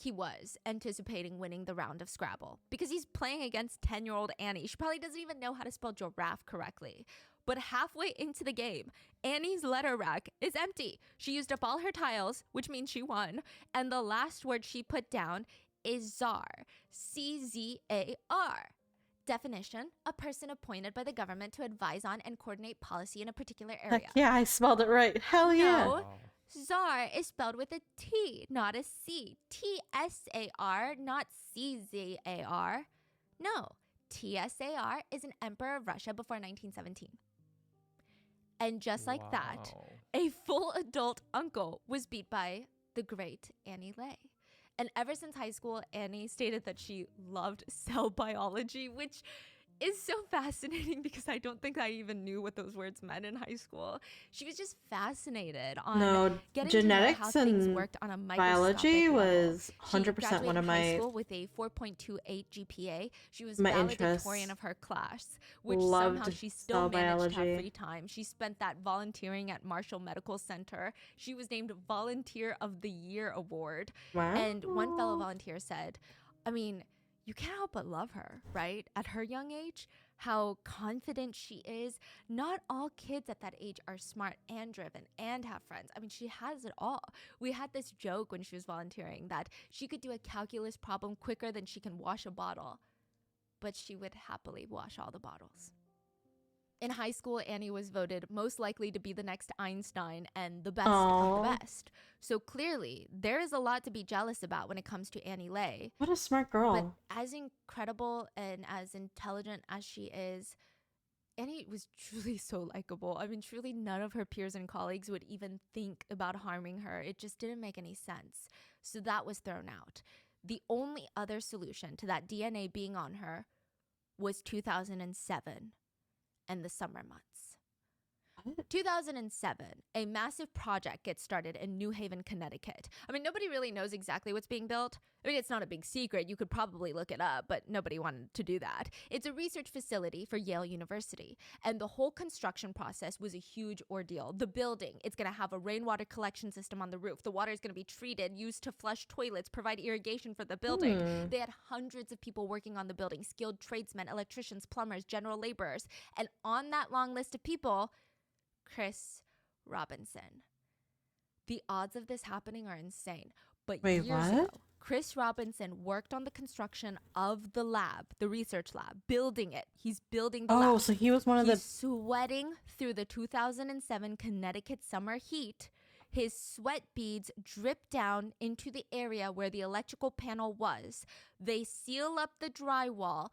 he was anticipating winning the round of Scrabble because he's playing against 10-year-old Annie. She probably doesn't even know how to spell giraffe correctly. But halfway into the game, Annie's letter rack is empty. She used up all her tiles, which means she won. And the last word she put down is czar. C-Z-A-R. Definition: a person appointed by the government to advise on and coordinate policy in a particular area. Heck yeah, I spelled it right. Hell yeah. No. Czar is spelled with a T, not a C. T-S-A-R, not C-Z-A-R. No, T-S-A-R is an emperor of Russia before 1917. And just like that, a full adult uncle was beat by the great Annie Lay. And ever since high school, Annie stated that she loved cell biology, which is so fascinating because I don't think I even knew what those words meant in high school. She was just fascinated on getting genetics to know how things and worked on a biology microscopic was level. 100% one of high my school with a 4.28 GPA. She was my valedictorian of her class, which Loved somehow she still cell managed to biology. have free time. She spent that volunteering at Marshall Medical Center. She was named Volunteer of the Year Award. wow. And one fellow volunteer said, I mean, you can't help but love her, right? At her young age, how confident she is. Not all kids at that age are smart and driven and have friends. I mean, she has it all. We had this joke when she was volunteering that she could do a calculus problem quicker than she can wash a bottle, but she would happily wash all the bottles. In high school, Annie was voted most likely to be the next Einstein and the best of the best. So clearly, there is a lot to be jealous about when it comes to Annie Lay. What a smart girl. But as incredible and as intelligent as she is, Annie was truly so likable. I mean, truly none of her peers and colleagues would even think about harming her. It just didn't make any sense. So that was thrown out. The only other solution to that DNA being on her was 2007. And the summer months. 2007, a massive project gets started in New Haven, Connecticut. I mean, nobody really knows exactly what's being built. I mean, it's not a big secret. You could probably look it up, but nobody wanted to do that. It's a research facility for Yale University, and the whole construction process was a huge ordeal. The building, it's going to have a rainwater collection system on the roof. The water is going to be treated, used to flush toilets, provide irrigation for the building. They had hundreds of people working on the building, skilled tradesmen, electricians, plumbers, general laborers. And on that long list of people, Chris Robinson. The odds of this happening are insane. But Wait, years what? ago, Chris Robinson worked on the construction of the lab, the research lab, building it. He's building the lab. Oh, so he was one of He's the sweating through the 2007 Connecticut summer heat. His sweat beads drip down into the area where the electrical panel was. They seal up the drywall.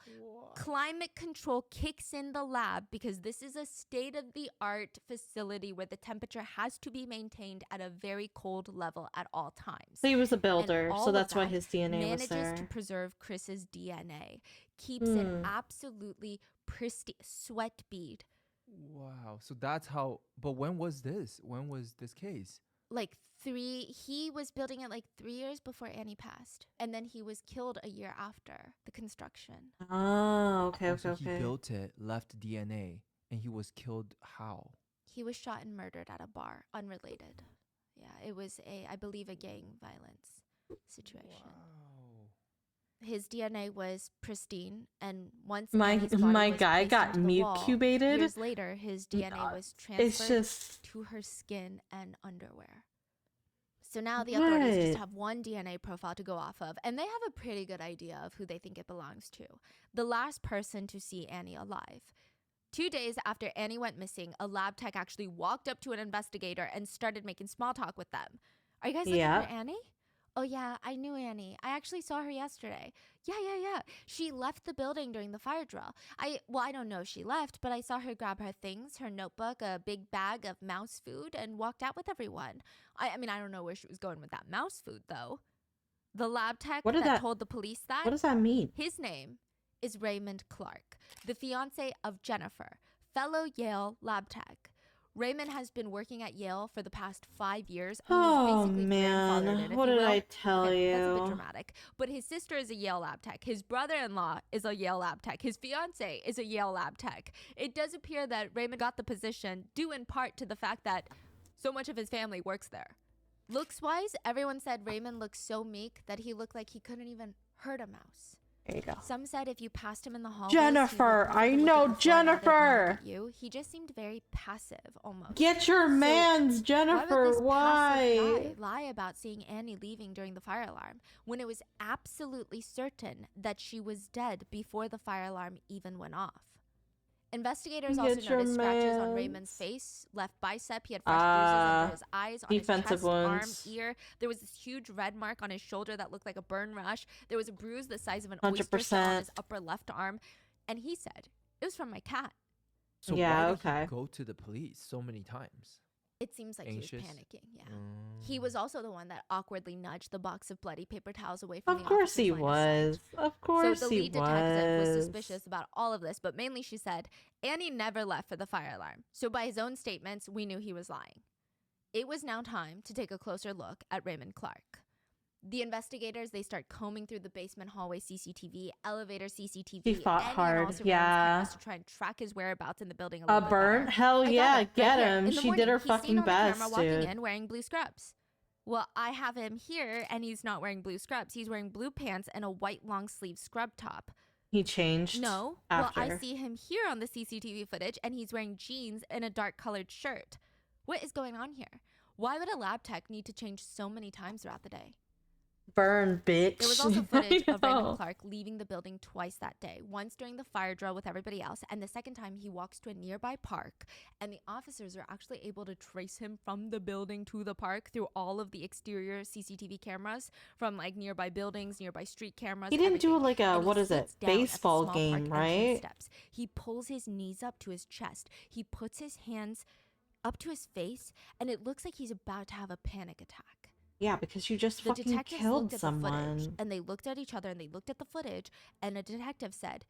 Climate control kicks in the lab because this is a state-of-the-art facility where the temperature has to be maintained at a very cold level at all times. So he was a And builder, all so of that's why that his DNA was manages there. to preserve Chris's DNA, keeps it absolutely pristine, sweat bead. Wow. So that's how. But when was this? When was this case? He was building it like 3 years before Annie passed. And then he was killed a year after the construction. Oh, okay, Oh, okay, so okay. he built it, left DNA, and he was killed. How? He was shot and murdered at a bar, unrelated. Yeah, it was I believe a gang violence situation. Wow. His DNA was pristine, and once My Annie's body my was guy placed got into the mute wall, cubated. years later, his DNA was It's transferred just to her skin and underwear. So now the authorities just What? have one DNA profile to go off of, and they have a pretty good idea of who they think it belongs to. The last person to see Annie alive. 2 days after Annie went missing, a lab tech actually walked up to an investigator and started making small talk with them. Are you guys looking Yeah. for Annie? Oh yeah, I knew Annie. I actually saw her yesterday. Yeah. She left the building during the fire drill. I don't know if she left, but I saw her grab her things, her notebook, a big bag of mouse food, and walked out with everyone. I mean, I don't know where she was going with that mouse food, though. The lab tech What did that- told the police that, What does that mean? his name is Raymond Clark, the fiance of Jennifer, fellow Yale lab tech. Raymond has been working at Yale for the past 5 years. Oh He's basically grandfathered in, man, if what you did will. I tell Okay, that's a bit you? dramatic. But his sister is a Yale lab tech. His brother-in-law is a Yale lab tech. His fiance is a Yale lab tech. It does appear that Raymond got the position due in part to the fact that so much of his family works there. Looks-wise, everyone said Raymond looked so meek that he looked like he couldn't even hurt a mouse. There you go. Some said if you passed him in the hallways, Jennifer, I know Jennifer. He just seemed very passive, almost. Get your man's, Why Jennifer. would this Why? passive guy lie about seeing Annie leaving during the fire alarm when it was absolutely certain that she was dead before the fire alarm even went off? Investigators also Get your noticed scratches on mans. Raymond's face, left bicep. He had fresh bruises under his eyes, on his defensive chest, arm, wounds. ear. There was this huge red mark on his shoulder that looked like a burn rash. There was a bruise the size of an oyster 100%. on his upper left arm. And he said, it was from my cat. So Yeah, why did okay. he go to the police so many times? It seems like Anxious? he was panicking, yeah. He was also the one that awkwardly nudged the box of bloody paper towels away from Of the course he officer's line of sight. was. Of course So the he lead detective was was. suspicious about all of this, but mainly she said, Annie never left for the fire alarm. So by his own statements, we knew he was lying. It was now time to take a closer look at Raymond Clark. The investigators, they start combing through the basement hallway CCTV, elevator CCTV, He fought any and hard, all surveillance yeah. cameras to try and track his whereabouts in the building a A little bit burn? better. Hell I got yeah, it, get right here. him. In the She did morning, her he's seen fucking on the camera best, walking dude. in wearing blue scrubs. Well, I have him here, and he's not wearing blue scrubs. He's wearing blue pants and a white long sleeve scrub top. He changed. No, After. well, I see him here on the CCTV footage, and he's wearing jeans and a dark colored shirt. What is going on here? Why would a lab tech need to change so many times throughout the day? Burn, bitch. There was also footage I of know. Raymond Clark leaving the building twice that day. Once during the fire drill with everybody else, and the second time he walks to a nearby park, and the officers are actually able to trace him from the building to the park through all of the exterior CCTV cameras from like nearby buildings, nearby street cameras. He didn't do everything. like a, And he what is it, sits down at the baseball small game, park entrance right? Steps. He pulls his knees up to his chest. He puts his hands up to his face, and it looks like he's about to have a panic attack. Yeah, because you just The fucking detectives killed looked at the footage, someone. and they looked at each other, and they looked at the footage, and a detective said,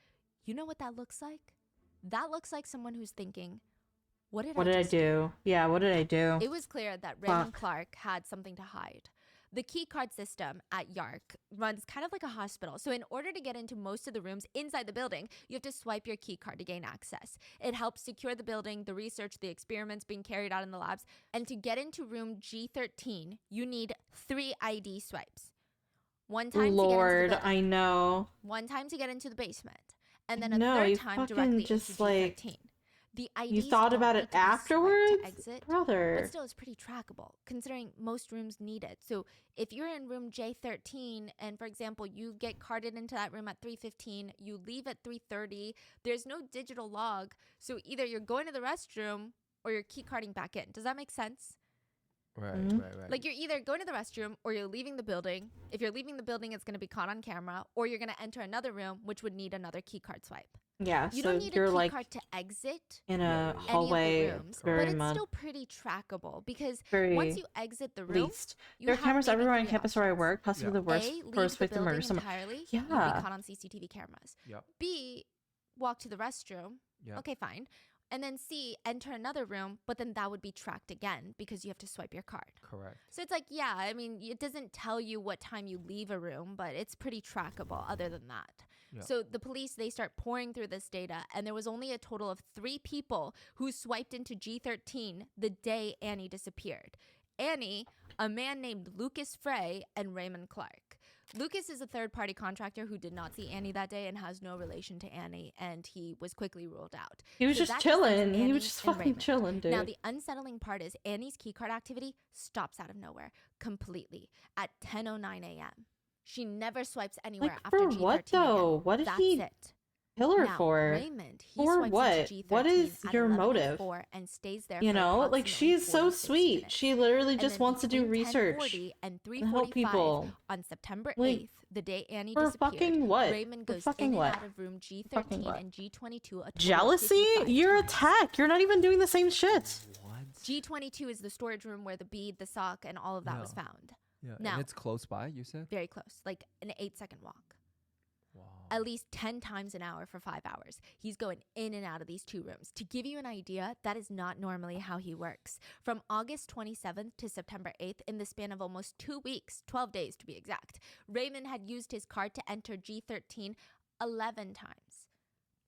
you know what that looks like? That looks like someone who's thinking, what did I What did I just do? Yeah, what did I do? It was clear that Raymond Fuck. Clark had something to hide. The key card system at YARC runs kind of like a hospital. So in order to get into most of the rooms inside the building, you have to swipe your key card to gain access. It helps secure the building, the research, the experiments being carried out in the labs. And to get into room G13, you need 3 ID swipes. One time Lord, to get into the I building, know. one time to get into the basement, and then a No, third you time fucking directly just, into like, G13. The You IDs thought don't about need it to be swiped afterwards? to exit, Brother. but still, it's pretty trackable considering most rooms need it. So if you're in room J13 and, for example, you get carded into that room at 3:15, you leave at 3:30, there's no digital log. So either you're going to the restroom or you're key carding back in. Does that make sense? Right, Mhm. right. Like you're either going to the restroom or you're leaving the building. If you're leaving the building, it's going to be caught on camera, or you're going to enter another room, which would need another key card swipe. Yeah, You so don't need you're a key like card to exit in Yeah, a yeah. hallway, any of the rooms, very but it's much. still pretty trackable because Very once you exit the room, least. you There are have cameras maybe everywhere on 3 campus where I options. work, possibly Yeah. the worst A, leave first the victim murder. building entirely. You'll be Yeah. caught on CCTV cameras. Yep. B, walk to the restroom. Yep. Okay, fine. And then C, enter another room, but then that would be tracked again because you have to swipe your card. Correct. So it's like, yeah, I mean, it doesn't tell you what time you leave a room, but it's pretty trackable other than that. Yeah. So the police, they start pouring through this data, and there was only a total of 3 people who swiped into G13 the day Annie disappeared. Annie, a man named Lucas Frey, and Raymond Clark. Lucas is a third-party contractor who did not see Annie that day and has no relation to Annie, and he was quickly ruled out. He was So just that just leaves chilling. He Annie was just and fucking Raymond. chilling, dude. Now, the unsettling part is Annie's keycard activity stops out of nowhere completely at 10:09 a.m. She never swipes anywhere Like, after for G13 what, though? again. What did That's he it. kill her Now, for? Raymond, he For swipes what? into G13 What is at your 11:04 motive? and stays there You for know, like, approximately she's so 46 sweet. minutes. She literally And just then wants to do between research 10:40 and and 3:45 help people. on September Like, 8th, the day Annie for disappeared, fucking what? Raymond For goes fucking in what? and out of room Fucking G13 what? and G22 a total of Jealousy? 55 You're a times. tech. You're not even doing the same shit. What? G22 is the storage room where the bead, the sock, and all of that was Yeah. found. Yeah. Now- And it's close by, you said? Very close, like an 8-second walk. Wow. at least 10 times an hour for 5 hours. He's going in and out of these 2 rooms. To give you an idea, that is not normally how he works. From August 27th to September 8th, in the span of almost 2 weeks, 12 days to be exact, Raymond had used his card to enter G13 11 times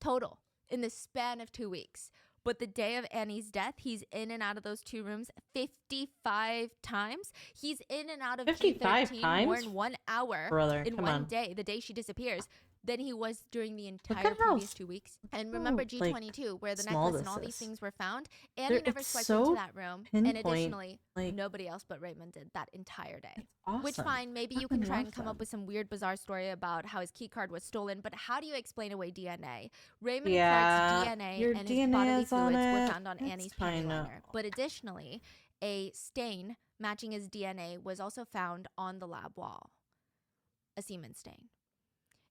total in the span of 2 weeks. But the day of Annie's death, he's in and out of those 2 rooms 55 times. He's in and out of 55 G13 times? more in 1 hour Brother, in come one on. day, the day she disappears, than he was during the at entire how previous 2 weeks. And remember G22, where the small necklace and all this these is. things were found? Annie never It's swiped so into that room. And pinpoint, additionally, like- nobody else but Raymond did that entire day. Awesome. Which, fine, maybe you can Fucking try and love come them. up with some weird, bizarre story about how his key card was stolen, but how do you explain away DNA? Raymond Yeah, Clark's DNA your and his DNA bodily is on fluids were it. found on That's Annie's panty kinda- liner. But additionally, a stain matching his DNA was also found on the lab wall, a semen stain.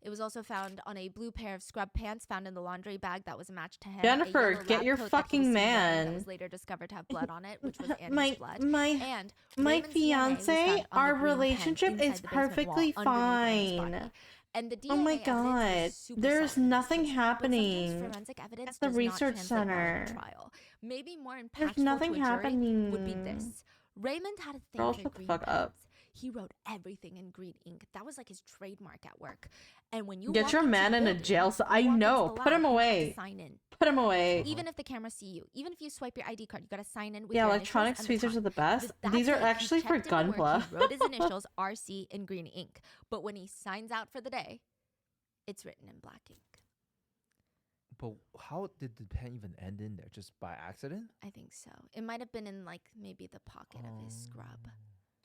It was also found on a blue pair of scrub pants found in the laundry bag that was a match to him. Jennifer, a yellow get lab your coat that he fucking was seen wearing man. That was later discovered to have blood on it, which was Annie's blood. my And my Raymond's DNA was fiance, found on the our green pen relationship inside is the basement perfectly wall underneath Annie's fine. body. And the DNA Oh my evidence god, is super there's solid in this nothing case, happening But sometimes forensic evidence at the does research not translate well in a center. trial. Maybe more impactful There's nothing to a jury happening. would be this. Raymond had a thing Girl, for shut the green fuck up. pens. He wrote everything in green ink. That was like his trademark at work. And when you Get walk your into man the in a building, jail cell. you I walk into know. the Put lab, him you have to away. sign in. Put him away. Even if the cameras see you, even if you swipe your ID card, you gotta sign in with Yeah, your electronic initials and tweezers the are the time. best. That These are day, he actually for checked into work, Gunpla. He wrote his initials RC in green ink, but when he signs out for the day, it's written in black ink. But how did the pen even end in there? Just by accident? I think so. It might have been in like maybe the pocket of his scrub.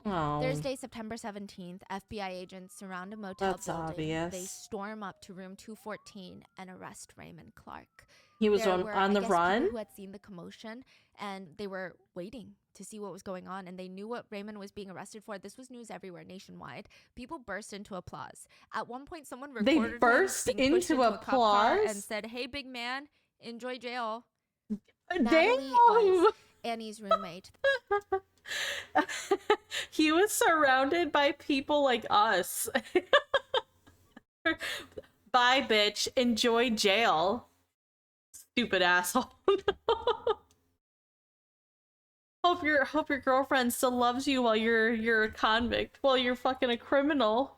Oh. Thursday, September 17th, FBI agents surround a motel That's building. obvious. They storm up to room 214 and arrest Raymond Clark. He was There on were, the I guess, run? people who had seen the commotion, and they were waiting to see what was going on, and they knew what Raymond was being arrested for. This was news everywhere nationwide. People burst into applause. At one point, someone They recorded him burst being pushed into a cop car and applause? said, "Hey, big man, enjoy jail." Damn. Natalie was Annie's roommate. He was surrounded by people like us. Bye, bitch. Enjoy jail. Stupid asshole. Hope your girlfriend still loves you while you're a convict, while you're fucking a criminal.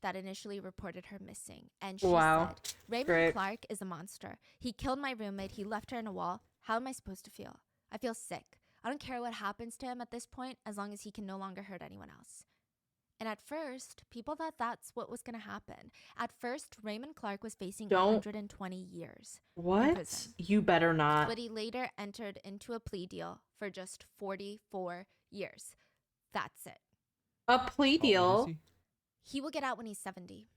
That initially reported her missing, and she Wow. said, Raymond Great. Clark is a monster. He killed my roommate. He left her in a wall. How am I supposed to feel? I feel sick. I don't care what happens to him at this point, as long as he can no longer hurt anyone else. And at first, people thought that's what was going to happen. At first, Raymond Clark was facing Don't- 120 years. What? prison. You better not. But he later entered into a plea deal for just 44 years. That's it. A plea How old is deal. he? He will get out when he's 70.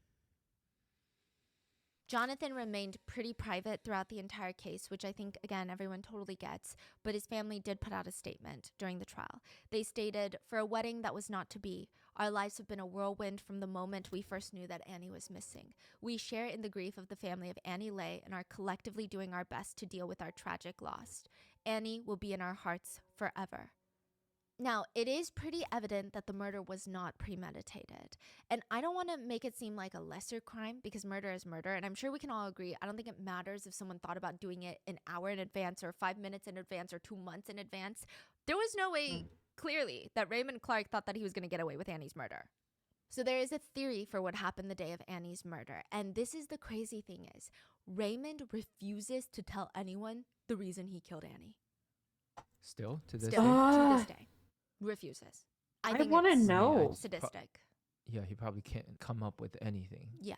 Jonathan remained pretty private throughout the entire case, which I think, again, everyone totally gets, but his family did put out a statement during the trial. They stated, "For a wedding that was not to be, our lives have been a whirlwind from the moment we first knew that Annie was missing. We share in the grief of the family of Annie Lay and are collectively doing our best to deal with our tragic loss. Annie will be in our hearts forever." Now, it is pretty evident that the murder was not premeditated. And I don't want to make it seem like a lesser crime, because murder is murder. And I'm sure we can all agree, I don't think it matters if someone thought about doing it an hour in advance or 5 minutes in advance or 2 months in advance. There was no way, clearly, that Raymond Clark thought that he was going to get away with Annie's murder. So there is a theory for what happened the day of Annie's murder. And this is the crazy thing is, Raymond refuses to tell anyone the reason he killed Annie. Still to this Still, day? to this day. Refuses. I think wanna it's know. sadistic. Yeah, he probably can't come up with anything. Yeah.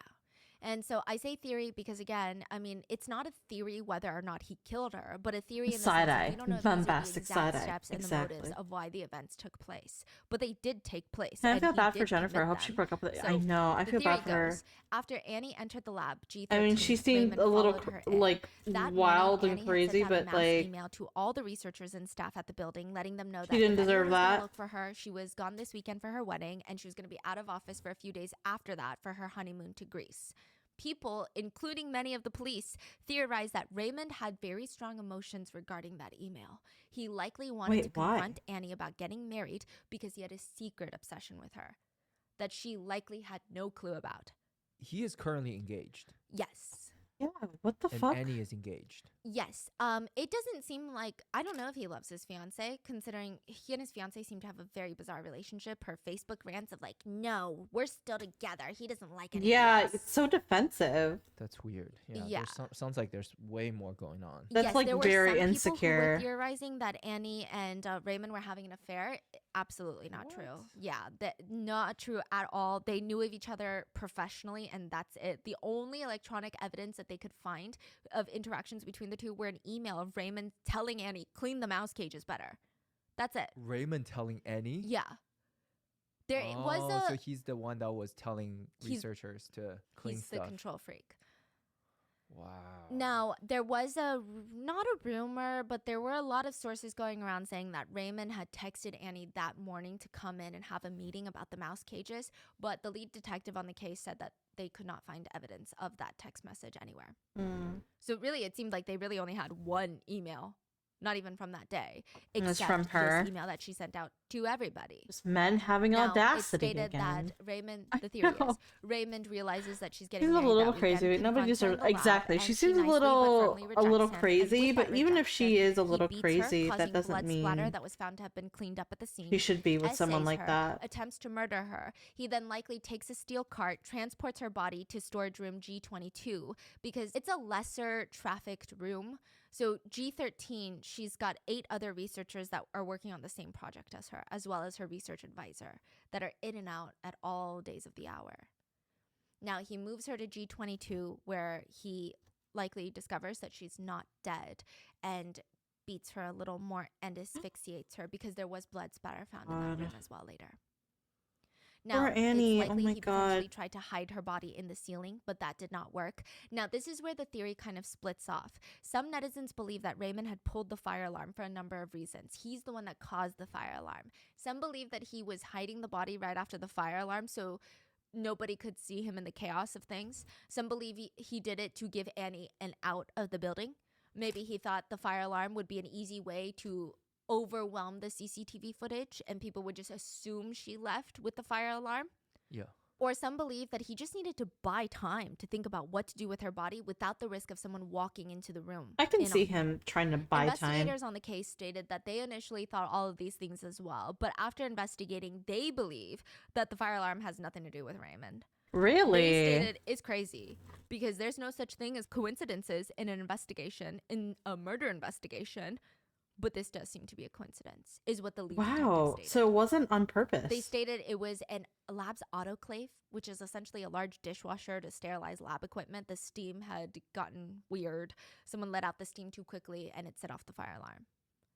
And so I say theory because, again, I mean, it's not a theory whether or not he killed her, but a theory in the sense Side that eye. we don't know if these are the Bombastic exact side eye. steps and Exactly. the motives of why the events took place. But they did take place. And I and feel he bad for did Jennifer. I commit hope she them. broke up with it. So I know. I the feel theory bad for her. goes, after Annie entered the lab, G13, I mean, she seemed Raymond a little followed her in. like That morning, wild Annie and had crazy, sent out a but mass like email to all the researchers and staff at the building, letting them know that she didn't if anyone deserve was gonna that. look for her, she was gone this weekend for her wedding, and she was going to be out of office for a few days after that for her honeymoon to Greece. People, including many of the police, theorized that Raymond had very strong emotions regarding that email. He likely wanted to Wait, why? confront Annie about getting married because he had a secret obsession with her that she likely had no clue about. he is currently engaged, Yes. Yeah, what the and fuck? Annie is engaged. Yes. It doesn't seem like, I don't know if he loves his fiance, considering he and his fiance seem to have a very bizarre relationship. Her Facebook rants of like, no, we're still together. He doesn't like any Yeah, of this. it's so defensive. That's weird. Yeah, Yeah. sounds like there's way more going on. That's, Yes, like, there were very some people who insecure. were theorizing that Annie and Raymond were having an affair. Absolutely not true. What? Yeah, not true at all. They knew of each other professionally, and that's it. The only electronic evidence that they could find of interactions between the two were an email of Raymond telling Annie, clean the mouse cages better. That's it. Raymond telling Annie? Yeah. There was Oh, a... so he's the one that was telling He's- researchers to clean He's the stuff. control freak. Wow. Now, there was not a rumor, but there were a lot of sources going around saying that Raymond had texted Annie that morning to come in and have a meeting about the mouse cages, but the lead detective on the case said that they could not find evidence of that text message anywhere. Mm. So really, it seemed like they really only had one email, not even from that day, And it's except from her. this email that she sent out to everybody. Just men having Now, audacity it stated again. that Raymond, I the theory know. is, Raymond realizes that she's getting She's a married little that crazy. weekend, Nobody confronts her deserves in the lab, exactly. and She seems a nicely but little firmly a rejects little him, and crazy, with but that even if she is a he little beats her, crazy, causing that doesn't blood splatter mean that was found to have been cleaned up at the scene. she should be with someone essays like her, that. attempts to murder her. He then likely takes a steel cart, transports her body to storage room G22 because it's a lesser trafficked room. So G13, she's got 8 other researchers that are working on the same project as her, as well as her research advisor, that are in and out at all days of the hour. Now, he moves her to G22, where he likely discovers that she's not dead and beats her a little more and asphyxiates her because there was blood spatter found in that God. room as well later. Now, Poor Annie. it's Oh likely my he potentially God. tried to hide her body in the ceiling, but that did not work. Now, this is where the theory kind of splits off. Some netizens believe that Raymond had pulled the fire alarm for a number of reasons. He's the one that caused the fire alarm. Some believe that he was hiding the body right after the fire alarm, so nobody could see him in the chaos of things. Some believe he did it to give Annie an out of the building. Maybe he thought the fire alarm would be an easy way to overwhelm the CCTV footage and people would just assume she left with the fire alarm. Yeah. Or some believe that he just needed to buy time to think about what to do with her body without the risk of someone walking into the room. I can in see on it. him trying to buy time. Investigators on the case stated that they initially thought all of these things as well, but after investigating, they believe that the fire alarm has nothing to do with Raymond. They Really? stated it's crazy because there's no such thing as coincidences in an investigation, in a murder investigation, but this does seem to be a coincidence, is what the lead detective Wow. stated. So it wasn't on purpose. They stated it was an lab's autoclave, which is essentially a large dishwasher to sterilize lab equipment. The steam had gotten weird. Someone let out the steam too quickly and it set off the fire alarm.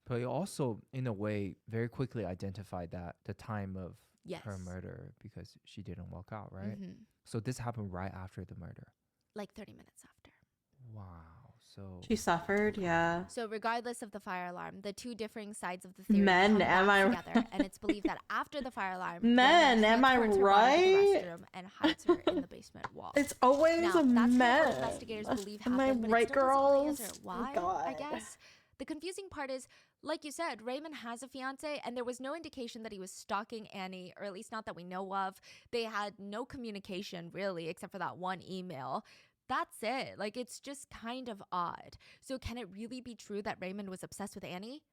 But he also, in a way, very quickly identified that the time of Yes. her murder because she didn't walk out, right? Mhm. So this happened right after the murder. Like 30 minutes after. Wow. So She suffered, yeah. So regardless of the fire alarm, the two differing sides of the theory Men, come am back I together, and it's believed that after the fire alarm, Men, Raymond am I transports her body to the right? restroom and hides her in the basement wall. It's always Now, a that's kind of what man. investigators believe Am I happened, but right, it still doesn't really girls? answer why, I God. guess. The confusing part is, like you said, Raymond has a fiance, and there was no indication that he was stalking Annie, or at least not that we know of. They had no communication, really, except for that one email. That's it. Like, it's just kind of odd. So can it really be true that Raymond was obsessed with Annie?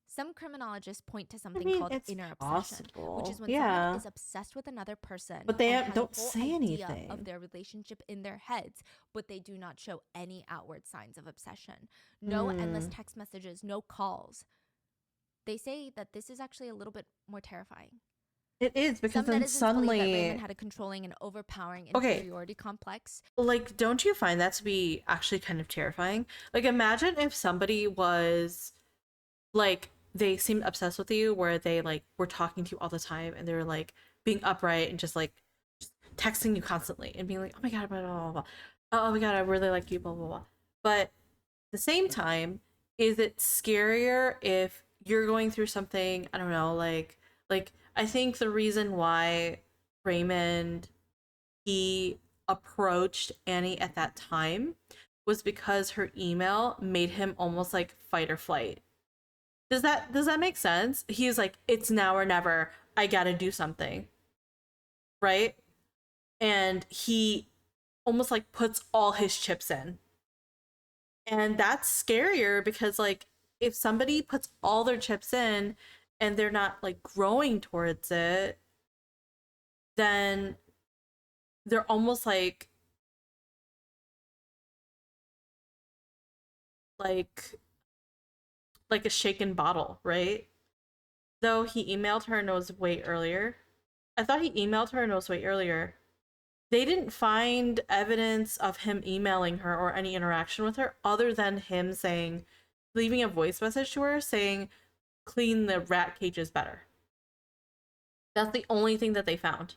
Some criminologists point to something mean, called it's inner obsession, which is when possible. someone is obsessed with another person, But they and has don't a whole say idea anything. of their relationship in their heads, but they do not show any outward signs of obsession. No endless text messages, no calls. They say that this is actually a little bit more terrifying. It is because Some then netizens believe that suddenly, Raymond had a controlling and overpowering Okay. inferiority complex. like, don't you find that to be actually kind of terrifying? Like, imagine if somebody was, like, they seemed obsessed with you, where they, like, were talking to you all the time, and they were, like, being upright and just, like, just texting you constantly and being like, oh my God, blah, blah, blah, blah. Oh my God, I really like you, blah, blah, blah. But at the same time, is it scarier if you're going through something, I don't know, like, I think the reason why Raymond, he approached Annie at that time was because her email made him almost like fight or flight. Does that make sense? He's like, it's now or never. I gotta do something. Right? And he almost like puts all his chips in. And that's scarier because like if somebody puts all their chips in and they're not like growing towards it, then they're almost like like a shaken bottle, right? Though he emailed her and it was way earlier. I thought he emailed her and it was way earlier. They didn't find evidence of him emailing her or any interaction with her other than him saying, leaving a voice message to her saying, clean the rat cages better. That's the only thing that they found.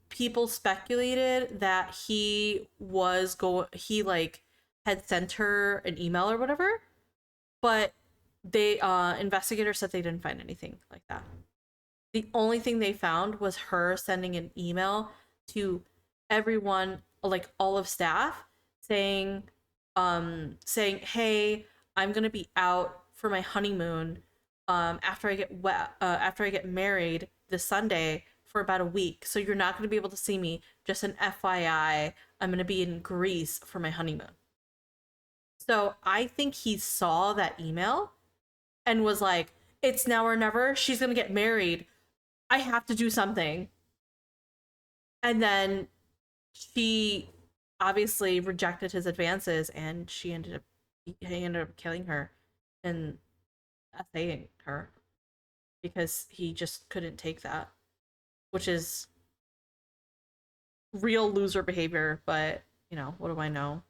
People speculated that he like had sent her an email or whatever, but they investigators said they didn't find anything like that. The only thing they found was her sending an email to everyone, like all of staff, saying, hey, I'm gonna be out for my honeymoon after I get married this Sunday for about a week. So you're not gonna be able to see me. Just an FYI, I'm gonna be in Greece for my honeymoon. So I think he saw that email and was like, it's now or never. She's gonna get married. I have to do something. And then she obviously rejected his advances and he ended up killing her and assaying her because he just couldn't take that, which is real loser behavior, but you know, what do I know?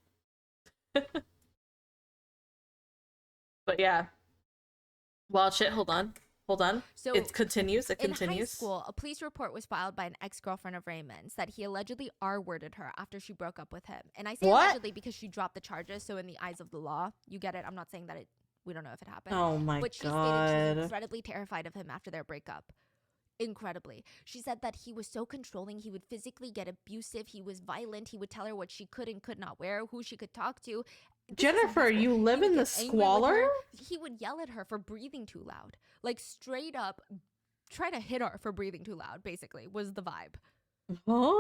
But yeah. Wild shit, hold on. So It continues. in high school, a police report was filed by an ex-girlfriend of Raymond's that he allegedly R-worded her after she broke up with him. And I say What? allegedly because she dropped the charges, so in the eyes of the law, you get it. I'm not saying that we don't know if it happened. Oh my but she god. stated she was incredibly terrified of him after their breakup. Incredibly. She said that he was so controlling, he would physically get abusive, he was violent, he would tell her what she could and could not wear, who she could talk to. Jennifer, you live in the squalor? He would yell at her for breathing too loud. Like straight up try to hit her for breathing too loud, basically, was the vibe. Huh?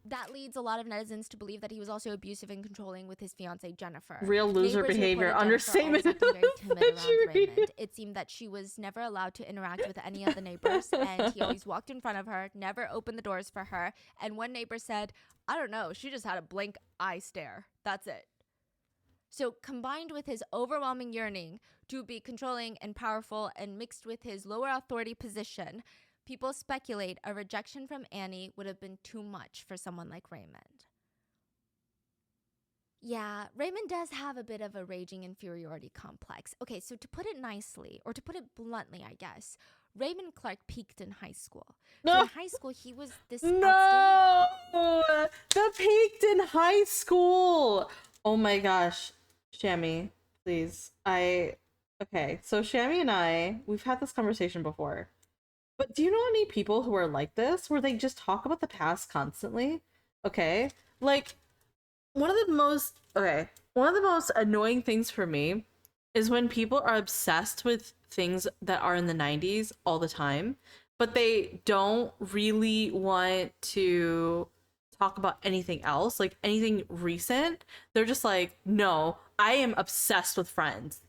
That leads a lot of netizens to believe that he was also abusive and controlling with his fiancée Jennifer. Real loser Neighbors behavior. reported Understatement. Jennifer always acting very timid around Raymond. It seemed that she was never allowed to interact with any of the neighbors, and he always walked in front of her, never opened the doors for her. And one neighbor said, I don't know, she just had a blank eye stare. That's it. So combined with his overwhelming yearning to be controlling and powerful and mixed with his lower authority position, people speculate a rejection from Annie would have been too much for someone like Raymond. Yeah, Raymond does have a bit of a raging inferiority complex. Okay, so to put it nicely, or to put it bluntly, I guess, Raymond Clark peaked in high school. So in high school, he was this the peaked in high school. Oh my gosh. Shammy, please. Okay, so Shammy and we've had this conversation before. But do you know any people who are like this, where they just talk about the past constantly? Okay? Like, one of the most annoying things for me is when people are obsessed with things that are in the 90s all the time, but they don't really want to talk about anything else, like anything recent. They're just like, no, I am obsessed with Friends.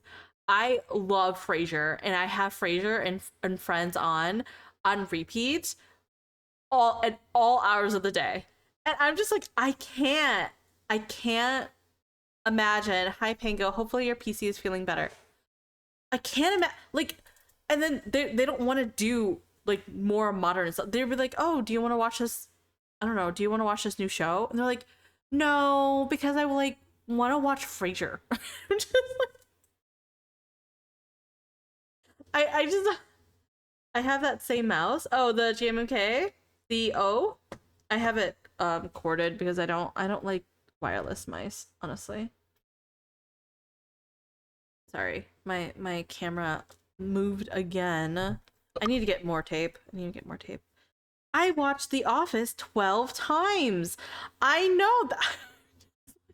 I love Frasier, and I have Frasier and Friends on repeat at all hours of the day. And I'm just like, I can't imagine. Hi Pango, hopefully your PC is feeling better. I can't imagine, like, and then they don't want to do like more modern stuff. They'd be like, oh, do you want to watch this? I don't know. Do you want to watch this new show? And they're like, no, because I like want to watch Frasier. I'm just like, I have that same mouse. Oh, the GMMK, the O. I have it corded because I don't like wireless mice, honestly. Sorry, my camera moved again. I need to get more tape. I watched The Office 12 times. I know that.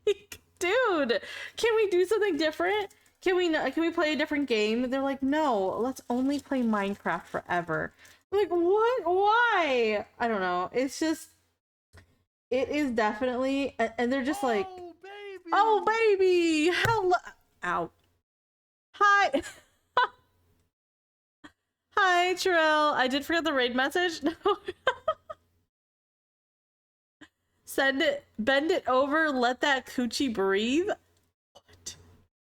Like, dude, can we do something different? Can we play a different game? They're like, no, let's only play Minecraft forever. I'm like, what? Why? I don't know. It's It is definitely, and they're just like, baby. oh baby, hello, ow, hi, hi Trill. I did forget the raid message. No. Send it, bend it over, let that coochie breathe.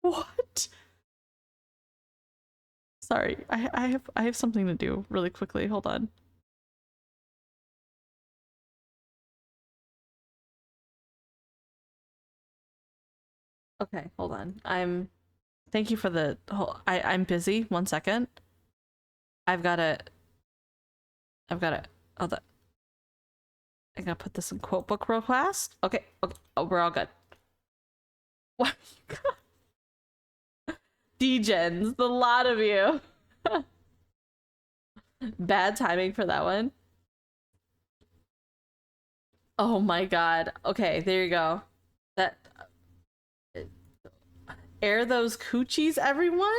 What? Sorry, I have something to do really quickly. Hold on. Okay, hold on. Thank you for the whole. I'm busy. 1 second. I've gotta. Hold on. I gotta put this in quote book real fast. Okay. Okay. Oh, we're all good. What? Degens, the lot of you. Bad timing for that one. Oh my god. Okay, there you go. That air those coochies, everyone.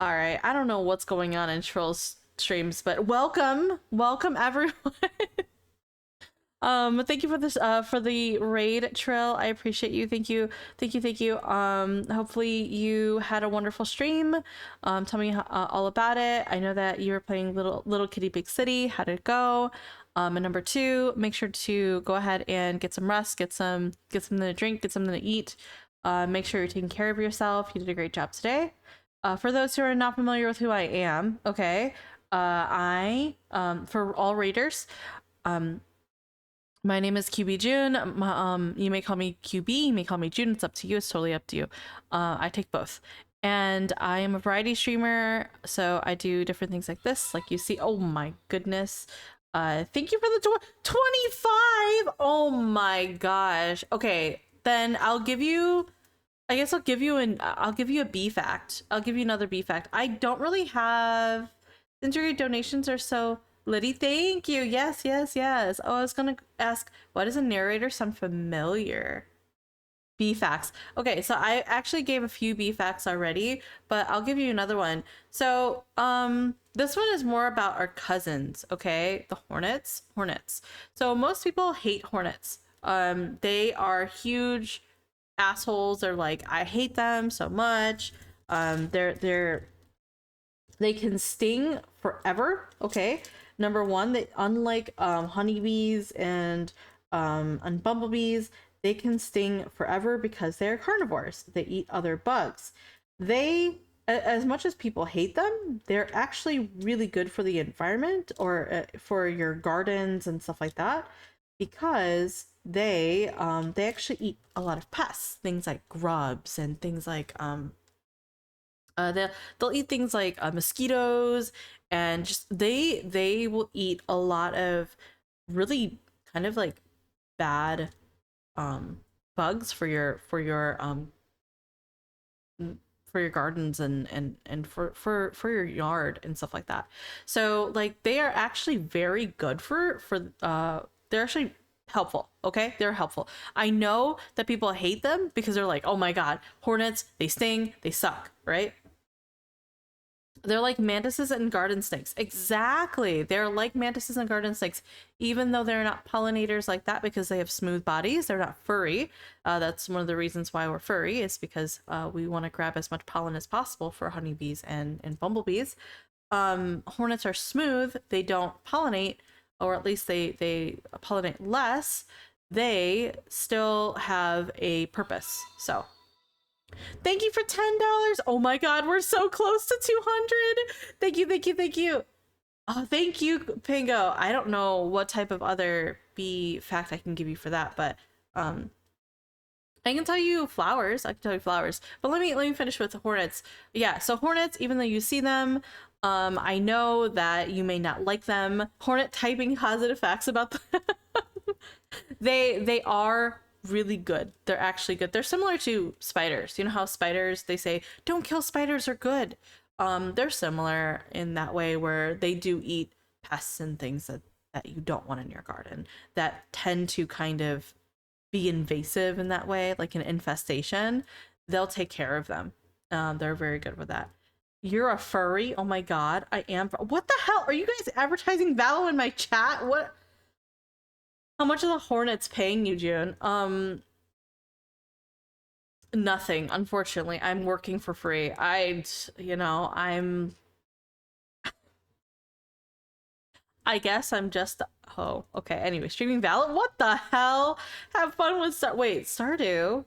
All right, I don't know what's going on in Trill's streams, but welcome, welcome everyone. Thank you for this for the raid, Trill. I appreciate you. Thank you, thank you, thank you. Hopefully you had a wonderful stream. Tell me all about it. I know that you were playing Little Kitty Big City. How did it go? And number two, make sure to go ahead and get some rest, get something to drink, get something to eat. Make sure you're taking care of yourself. You did a great job today. For those who are not familiar with who I am, okay, I for all raiders, my name is QBJun. You may call me QB, you may call me Jun. It's up to you. It's totally up to you. I take both. And I am a variety streamer, so I do different things like this, like you see. Oh my goodness. Thank you for the 25. Oh my gosh. Okay, then I'll give you, I guess I'll give you a B fact. I'll give you another B fact. I don't really have, since your donations are so Liddy, thank you. Yes, yes, yes. Oh, I was gonna ask, why does a narrator sound familiar? B facts. Okay, so I actually gave a few B facts already, but I'll give you another one. So, this one is more about our cousins, okay? The hornets. Hornets. So most people hate hornets. They are huge assholes. They're like, I hate them so much. They can sting forever, okay? Number one, they, unlike honeybees and bumblebees, they can sting forever because they're carnivores. They eat other bugs. They, as much as people hate them, they're actually really good for the environment, or for your gardens and stuff like that, because they actually eat a lot of pests, things like grubs and things like they'll eat things like mosquitoes, and just they will eat a lot of really kind of like bad bugs for your gardens and for your yard and stuff like that. So like they are actually very good for they're actually helpful. Okay, they're helpful. I know that people hate them because they're like, oh my god, hornets, they sting, they suck, right? They're like mantises and garden snakes. Exactly. They're like mantises and garden snakes, even though they're not pollinators like that because they have smooth bodies. They're not furry. That's one of the reasons why we're furry, is because we want to grab as much pollen as possible for honeybees and bumblebees. Hornets are smooth. They don't pollinate, or at least they pollinate less. They still have a purpose. So thank you for $10. Oh my god, we're so close to 200. Thank you, thank you, thank you. Oh, thank you, Pingo. I don't know what type of other B fact I can give you for that, but I can tell you flowers. I can tell you flowers. But let me finish with the hornets. Yeah, so hornets, even though you see them, I know that you may not like them. Hornet typing positive facts about them. They are really good. They're actually good. They're similar to spiders. You know how spiders, they say don't kill spiders, are good. They're similar in that way, where they do eat pests and things that you don't want in your garden, that tend to kind of be invasive in that way, like an infestation. They'll take care of them. They're very good with that. You're a furry? Oh my god, I am. What the hell are you guys advertising Valo in my chat? What? How much are the Hornets paying you, June? Nothing, unfortunately. I'm working for free. I guess I'm just oh, okay. Anyway, streaming Valor. What the hell? Have fun with Stardew.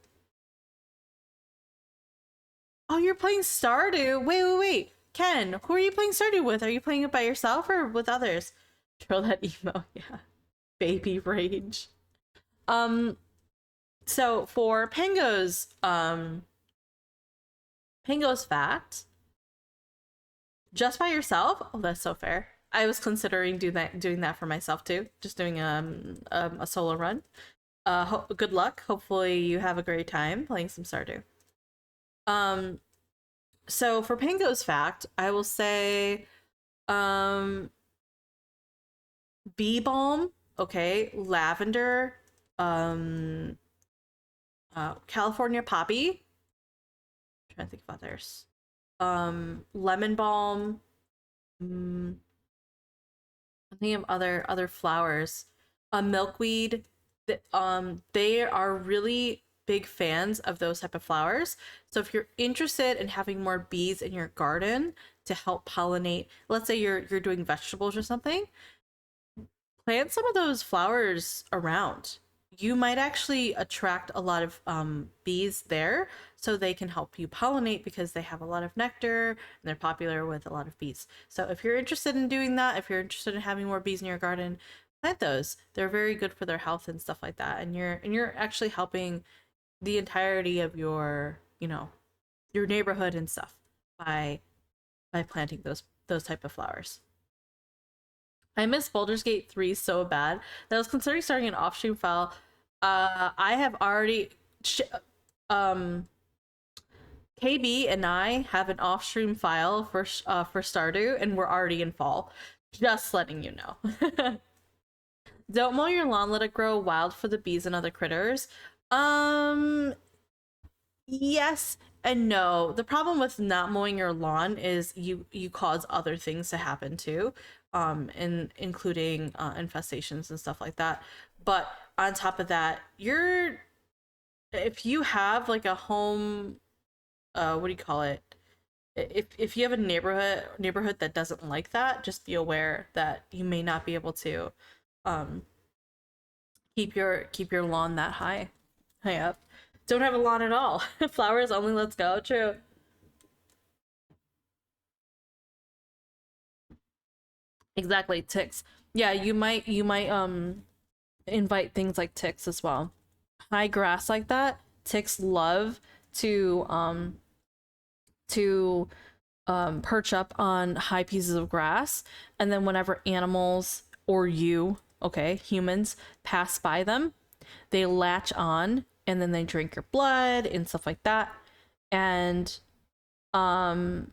Oh, you're playing Stardew. Wait. Ken, who are you playing Stardew with? Are you playing it by yourself or with others? Troll that emo, yeah. Baby rage. So for Pango's fact, just by yourself? Oh, that's so fair. I was considering doing that for myself too. Just doing a solo run. Good luck. Hopefully you have a great time playing some Stardew. So for Pango's fact, I will say bee balm, okay, lavender, California poppy. I'm trying to think of others. Lemon balm. I think of other flowers. Milkweed. They are really big fans of those type of flowers. So if you're interested in having more bees in your garden to help pollinate, let's say you're doing vegetables or something, plant some of those flowers around. You might actually attract a lot of bees there, so they can help you pollinate because they have a lot of nectar and they're popular with a lot of bees. So if you're interested in doing that, if you're interested in having more bees in your garden, plant those. They're very good for their health and stuff like that. And you're actually helping the entirety of your your neighborhood and stuff by planting those type of flowers. I miss Baldur's Gate 3 so bad that I was considering starting an off-stream file. I have already KB and I have an off-stream file for Stardew, and we're already in fall. Just letting you know. Don't mow your lawn, let it grow wild for the bees and other critters. Yes and no. The problem with not mowing your lawn is you cause other things to happen too, including infestations and stuff like that. But on top of that, if you have like a home, what do you call it? If you have a neighborhood that doesn't like that, just be aware that you may not be able to um keep your lawn that high up. Don't have a lawn at all. Flowers only, let's go. True. Exactly, ticks. Yeah, you might invite things like ticks as well. High grass like that, ticks love to to perch up on high pieces of grass, and then whenever animals or humans pass by them, they latch on and then they drink your blood and stuff like that. And and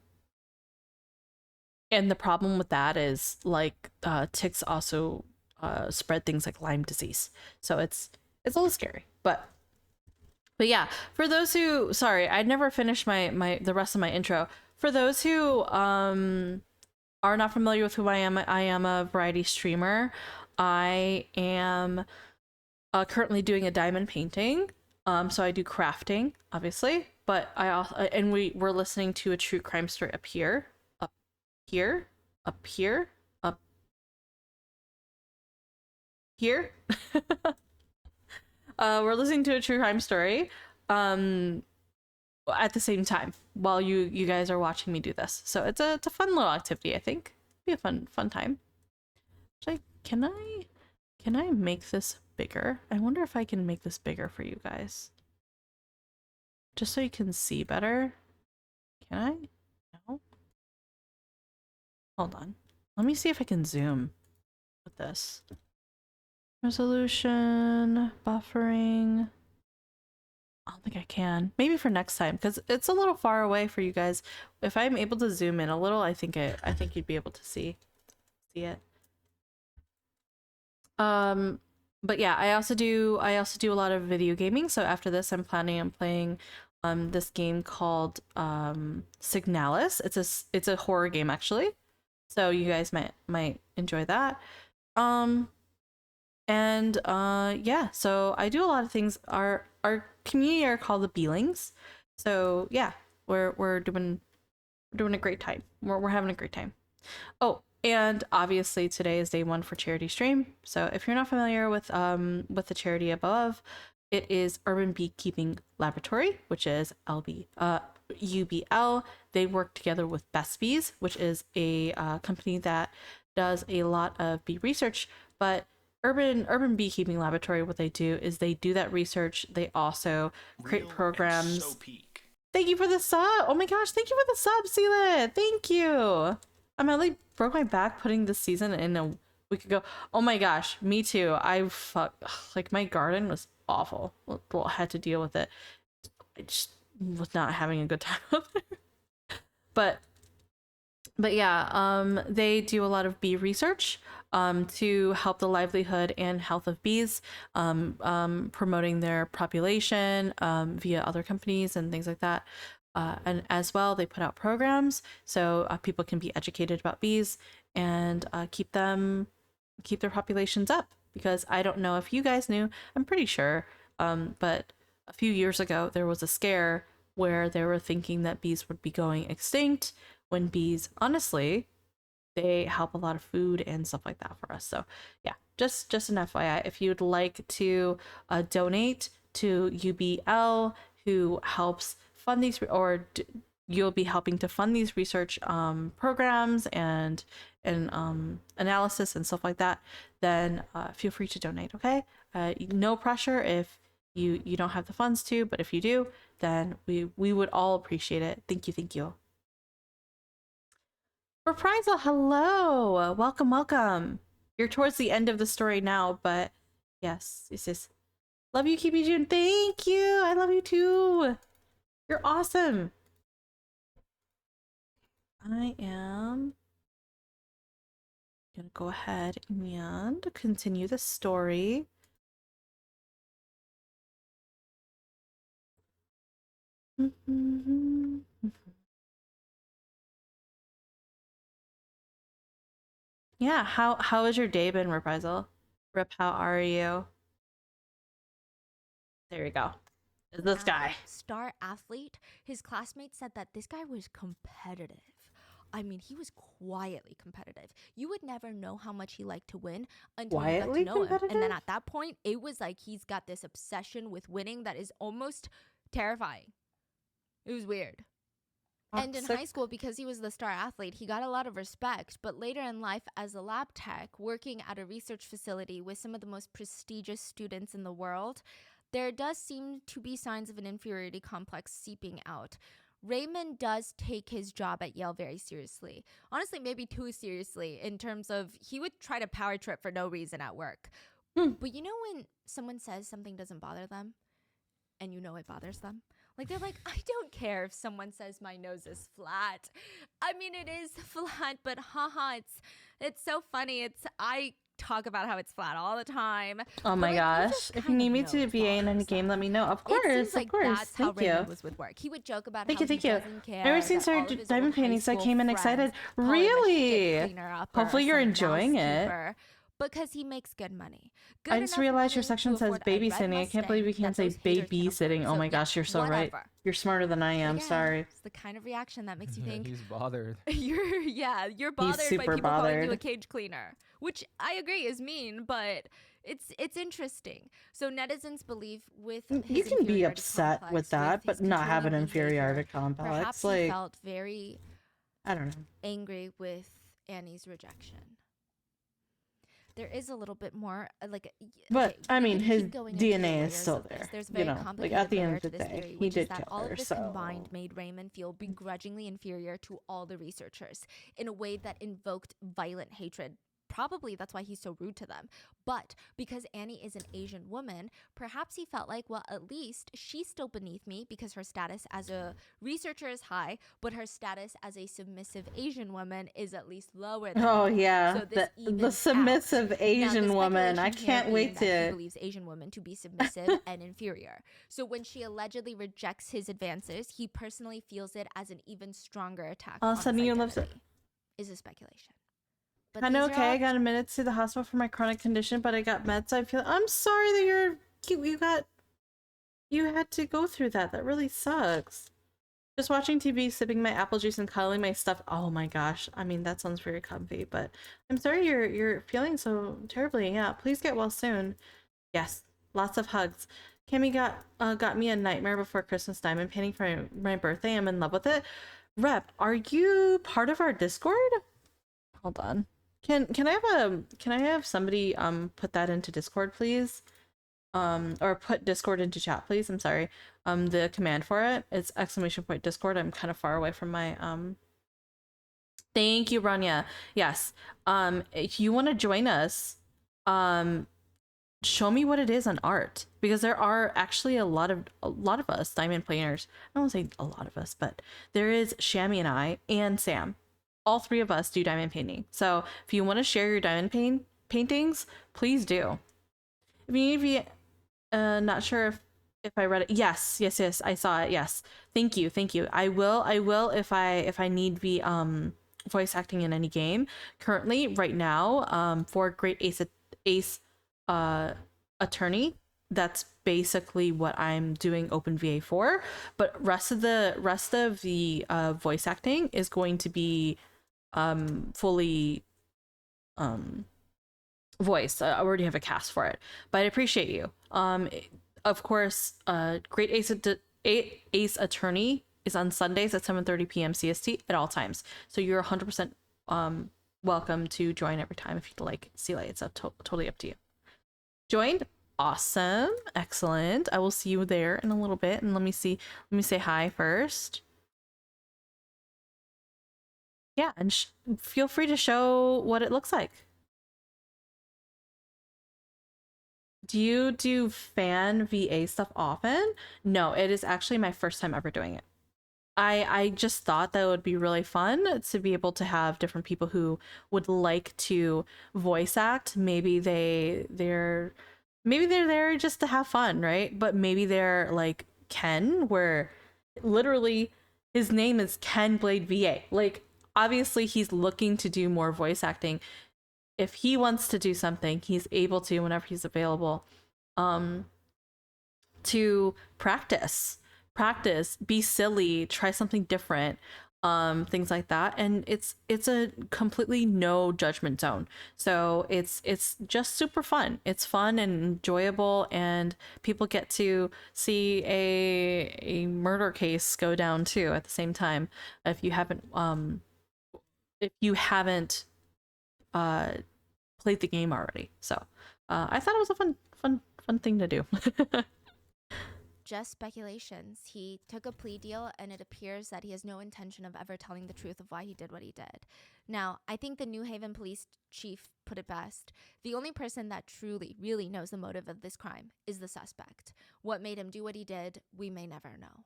the problem with that is like ticks also spread things like Lyme disease. So it's a little scary. But yeah, for those who, sorry, I'd never finished the rest of my intro. For those who are not familiar with who I am a variety streamer. I am currently doing a diamond painting. So I do crafting, obviously, but I also and we're listening to a true crime story up here, up here, up here, up here. We're listening to a true crime story at the same time while you guys are watching me do this. So it's a fun little activity, I think. Be a fun time. Actually, can I make this bigger? I wonder if I can make this bigger for you guys. Just so you can see better. Can I? No. Hold on. Let me see if I can zoom with this. Resolution, buffering. I don't think I can. Maybe for next time, because it's a little far away for you guys. If I'm able to zoom in a little, I think you'd be able to see it. But yeah, I also do a lot of video gaming. So after this, I'm planning on playing this game called Signalis. It's a horror game actually. So you guys might enjoy that. And yeah, so I do a lot of things. Our community are called the beelings. So yeah, we're doing a great time. We're having a great time. Oh, and obviously today is day one for charity stream. So if you're not familiar with the charity above, it is Urban Beekeeping Laboratory, which is UBL. They work together with Best Bees, which is a company that does a lot of bee research. But Urban Beekeeping Laboratory, what they do is they do that research. They also create Real programs. and so peak. Thank you for the sub. Oh my gosh, thank you for the sub, Sela. Thank you. I like broke my back putting this season in a week ago. Oh my gosh, me too. Like my garden was awful. Well, I had to deal with it. I just was not having a good time out there. But yeah, they do a lot of bee research to help the livelihood and health of bees, promoting their population via other companies and things like that. And as well, they put out programs so people can be educated about bees and keep their populations up. Because I don't know if you guys knew, I'm pretty sure, but a few years ago there was a scare where they were thinking that bees would be going extinct, when bees, honestly, they help a lot of food and stuff like that for us. So yeah, just an FYI, if you'd like to donate to UBL, who helps fund these, you'll be helping to fund these research programs and analysis and stuff like that, then feel free to donate. Okay, no pressure if you don't have the funds to, but if you do, then we would all appreciate it. Thank you. Reprisal, hello. Welcome. You're towards the end of the story now, but yes, this is love you, QBJun. Thank you. I love you too. You're awesome. I am gonna go ahead and continue the story. Yeah, how has your day been, Reprisal? Rip, how are you? There we go. This guy. Star athlete, his classmates said that this guy was competitive. I mean, he was quietly competitive. You would never know how much he liked to win until Quietly you got to know him. And then competitive? at that point, it was like he's got this obsession with winning that is almost terrifying. It was weird. And in high school, because he was the star athlete, he got a lot of respect. But later in life, as a lab tech, working at a research facility with some of the most prestigious students in the world, there does seem to be signs of an inferiority complex seeping out. Raymond does take his job at Yale very seriously. Honestly, maybe too seriously, in terms of he would try to power trip for no reason at work. But you know when someone says something doesn't bother them, and you know it bothers them? Like, they're like, I don't care if someone says my nose is flat. I mean, it is flat, but haha, it's so funny. I talk about how it's flat all the time. Oh my gosh. If you need me to VA in any game, let me know. Of course, It seems like of course. that's how Thank you. Raymond was with work. He would joke about Thank how you. he doesn't care. Never seen that all Sir of his Diamond old high Painting, so I school came in friends excited. call him a Really? shit cleaner up or Hopefully you're some enjoying it. housekeeper, because he makes good money. Good I just enough realized your money section to says afford a red babysitting. I can't believe you Mustang can't that say those haters can't babysitting. afford. Oh my So, gosh, you're so right. whatever. You're smarter than I am. Again, Sorry. It's the kind of reaction that makes you Yeah, think he's bothered. you're bothered by super people calling you a bothered. cage cleaner, which I agree is mean, but it's interesting. So netizens believe with You his can be inferiority upset complex, with that, but his not have an controlling inferiority behavior, complex. perhaps he Like, felt very I don't know. angry with Annie's rejection. There is a little bit more But okay, I we mean, could his keep going into the DNA is layers still of this. there. There's a You very know, like complicated at the end layer of to the this day, theory, he which is did that kill all her. of this So combined made Raymond feel begrudgingly inferior to all the researchers in a way that invoked violent hatred. Probably that's why he's so rude to them. But because Annie is an Asian woman, perhaps he felt like, well, at least she's still beneath me because her status as a researcher is high, but her status as a submissive Asian woman is at least lower than oh me. yeah, So this the evens submissive out. Asian Now, the woman. I speculation here can't wait being that he to. believes Asian women to be submissive and inferior. So when she allegedly rejects his advances, he personally feels it as an even stronger attack All on of a his sudden, you love identity. Is a speculation. but Kind these of are okay. all I got admitted to the hospital for my chronic condition, but I got meds. So I feel. I'm sorry that you had to go through that. That really sucks. Just watching TV, sipping my apple juice, and cuddling my stuff. Oh my gosh. I mean, that sounds very comfy, but I'm sorry you're feeling so terribly. Yeah, please get well soon. Yes, lots of hugs. Kimmy got me a Nightmare Before Christmas diamond painting for my birthday. I'm in love with it. Rep, are you part of our Discord? Hold on. Can I have somebody put that into Discord, please? Or put Discord into chat, please. I'm sorry. The command for it, it's !Discord. I'm kind of far away from my Thank you, Rania. Yes. If you want to join us, show me what it is on art, because there are actually a lot of us diamond painters. I don't want to say a lot of us, but there is Shammy and I and Sam. All three of us do diamond painting. So if you want to share your diamond paintings, please do. If you not sure if I read it. Yes, I saw it. Yes, thank you. I will if I need the voice acting in any game. Currently, right now, for Great Ace Attorney, that's basically what I'm doing OpenVA for. But rest of the voice acting is going to be fully voice. I already have a cast for it, but I appreciate you. Of course, Great Ace Attorney is on Sundays at 7:30 p.m. CST at all times. So you're 100% welcome to join every time if you'd like. See, like, it's totally up to you. Joined? Awesome, excellent. I will see you there in a little bit, and let me say hi first. Yeah, and feel free to show what it looks like. Do you do fan VA stuff often? No, it is actually my first time ever doing it. I just thought that it would be really fun to be able to have different people who would like to voice act. Maybe they're there just to have fun, right? But maybe they're like Ken, where literally his name is Ken Blade VA. Like, obviously he's looking to do more voice acting. If he wants to do something, he's able to whenever he's available. To practice, be silly, try something different, things like that. And it's a completely no judgment zone. So it's just super fun. It's fun and enjoyable, and people get to see a murder case go down too at the same time. If you haven't played the game already. So I thought it was a fun thing to do. just speculations. He took a plea deal, and it appears that he has no intention of ever telling the truth of why he did what he did. Now, I think the New Haven police chief put it best. The only person that truly, really knows the motive of this crime is the suspect. What made him do what he did, we may never know.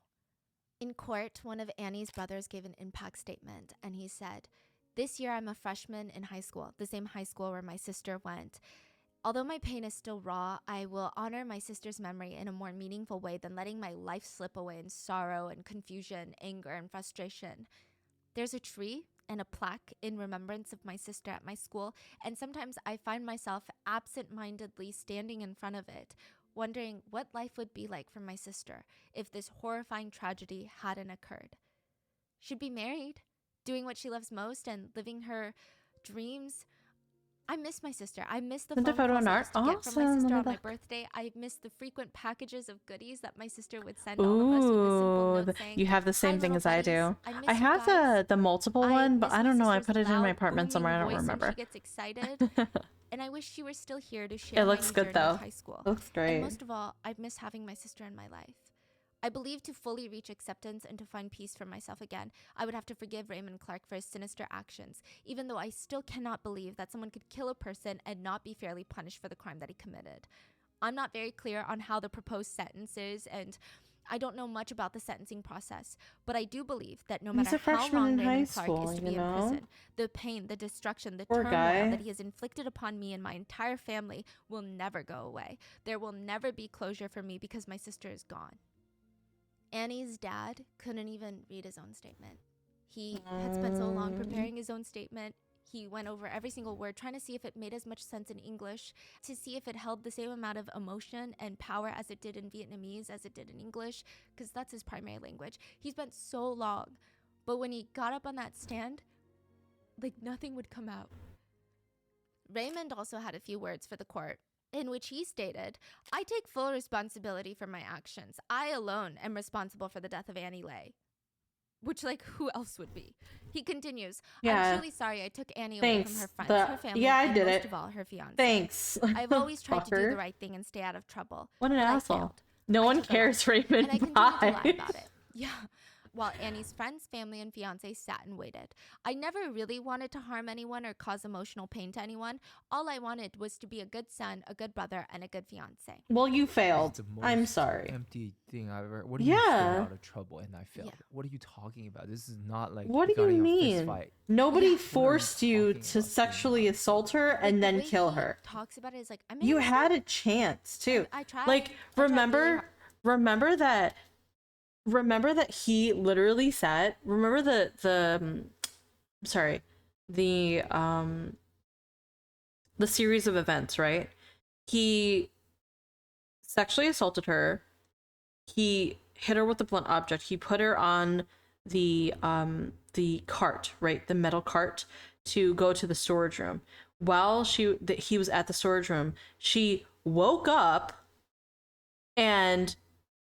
In court, one of Annie's brothers gave an impact statement, and he said, "This year I'm a freshman in high school, the same high school where my sister went. Although my pain is still raw, I will honor my sister's memory in a more meaningful way than letting my life slip away in sorrow and confusion, anger and frustration. There's a tree and a plaque in remembrance of my sister at my school, and sometimes I find myself absent-mindedly standing in front of it, wondering what life would be like for my sister if this horrifying tragedy hadn't occurred. She'd be married, doing what she loves most, and living her dreams. I miss my sister. I miss the Sent a phone photo calls on I art. used to get from my Awesome. sister Let on me my look. birthday. I miss the frequent packages of goodies that my sister would send all of us with a simple note saying, You have the "Hi, same thing little as I buddies. do. I miss I you have guys." the multiple I one, but miss I my don't know. I sister's put it in my loud, apartment somewhere. booming I don't voice when remember. she gets excited. And I wish she were still here to It share my looks new good journey though. with high school. Looks And great. most of all, I miss having my sister in my life. I believe to fully reach acceptance and to find peace for myself again, I would have to forgive Raymond Clark for his sinister actions, even though I still cannot believe that someone could kill a person and not be fairly punished for the crime that he committed. I'm not very clear on how the proposed sentence is, and I don't know much about the sentencing process, but I do believe that no He's matter a how freshman long in high Raymond Clark school, is to you be in know? prison, the pain, the destruction, the Poor turmoil guy. that he has inflicted upon me and my entire family will never go away. There will never be closure for me because my sister is gone. Annie's dad couldn't even read his own statement. He had spent so long preparing his own statement. He went over every single word, trying to see if it made as much sense in English, to see if it held the same amount of emotion and power as it did in Vietnamese as it did in English, because that's his primary language. He spent so long, but when he got up on that stand, like nothing would come out. Raymond also had a few words for the court, in which he stated, "I take full responsibility for my actions. I alone am responsible for the death of Annie Lay." Which, like, who else would be? He continues, Yeah. "I'm truly sorry I took Annie away from her friends, her family, Yeah, I and did most it. of all, her fiance. Thanks. I've always tried to do Fucker. the right thing and stay out of trouble. What an but I asshole. failed. No I one took a lie, cares, Raymond. and I continued to lie Bye. about it." Yeah. While Annie's friends, family, and fiance sat and waited. "I never really wanted to harm anyone or cause emotional pain to anyone. All I wanted was to be a good son, a good brother, and a good fiance." Well, you It's failed. the I'm most sorry. empty thing I've ever. What do you mean stay Yeah. out of trouble and I failed? Yeah. What are you talking about? This is not like What do got you in a fist mean? fight. Nobody Yeah. forced you talking to about sexually being assault her Like, and the then way kill he her. talks about it is like, I made You a had a mistake. chance too. I tried. Like, I tried really remember hard. remember that he literally said, remember the series of events, right? He sexually assaulted her. He hit her with a blunt object. He put her on the cart, right? The metal cart to go to the storage room. While he was at the storage room, she woke up and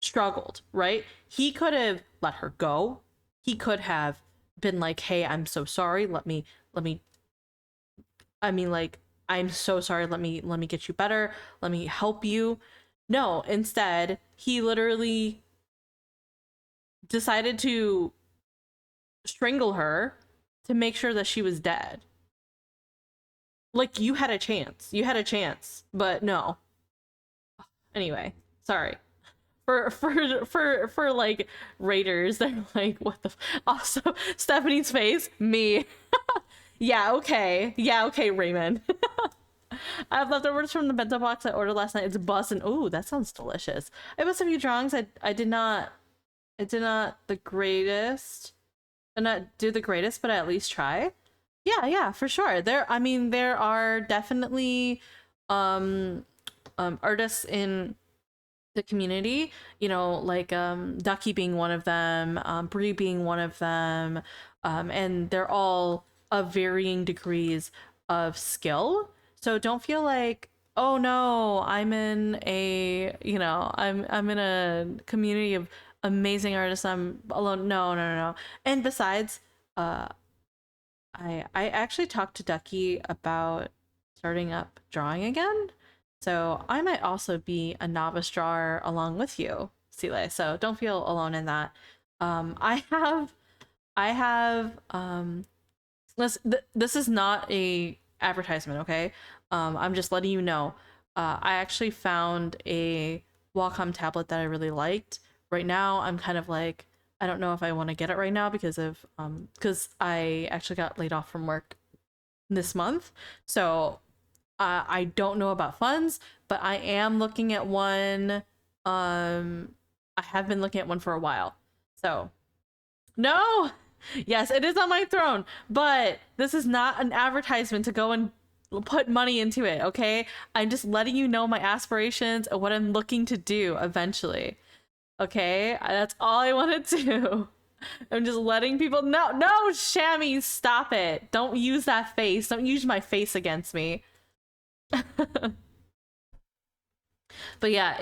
struggled, right? He could have let her go. He could have been like, "Hey, I'm so sorry. Let me I mean, like, I'm so sorry. Let me get you better. Let me help you." No, instead, he literally decided to strangle her to make sure that she was dead. Like, you had a chance. You had a chance, but no. Anyway, sorry. For like raiders, they're like, what the also Stephanie's face, me. Yeah, okay, Raymond. I have leftovers from the bento box I ordered last night. It's bussin'. Ooh, that sounds delicious. I have a few drawings. I did not the greatest. Did not do the greatest, but I at least try. Yeah, for sure. There are definitely artists in the community, like Ducky being one of them, Bree being one of them, and they're all of varying degrees of skill. So don't feel like, oh no, I'm in a I'm in a community of amazing artists. I'm alone. No. And besides, I actually talked to Ducky about starting up drawing again. So I might also be a novice drawer along with you, Sile. So don't feel alone in that. I have this is not a advertisement, okay? I'm just letting you know. I actually found a Wacom tablet that I really liked. Right now, I'm kind of like, I don't know if I want to get it right now because I actually got laid off from work this month. So I don't know about funds, but I am looking at one. I have been looking at one for a while. So no, yes, it is on my throne, but this is not an advertisement to go and put money into it, okay? I'm just letting you know my aspirations and what I'm looking to do eventually. Okay? That's all I want to do. I'm just letting people know. No, Shammy, stop it. Don't use that face. Don't use my face against me. But yeah,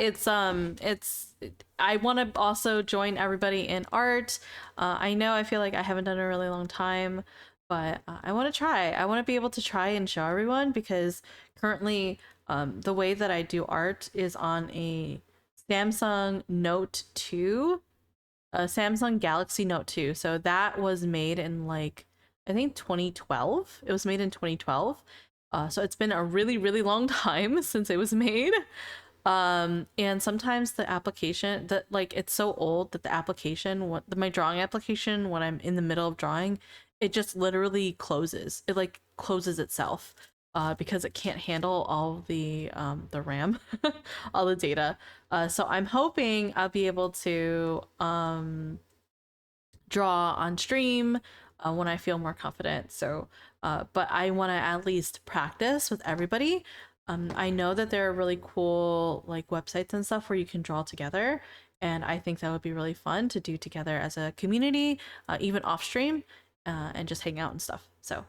I want to also join everybody in art. I know I feel like I haven't done it a really long time, but I want to try. I want to be able to try and show everyone, because currently the way that I do art is on a Samsung Note 2, a Samsung Galaxy Note 2. So that was made in like, I think 2012. It was made in 2012. So it's been a really, really long time since it was made. And sometimes the application that, like, it's so old that the application, my drawing application, when I'm in the middle of drawing, it just literally closes. It like closes itself, because it can't handle all the RAM, all the data. So I'm hoping I'll be able to draw on stream when I feel more confident. So, but I want to at least practice with everybody. I know that there are really cool like websites and stuff where you can draw together, and I think that would be really fun to do together as a community, even off stream, and just hang out and stuff. So,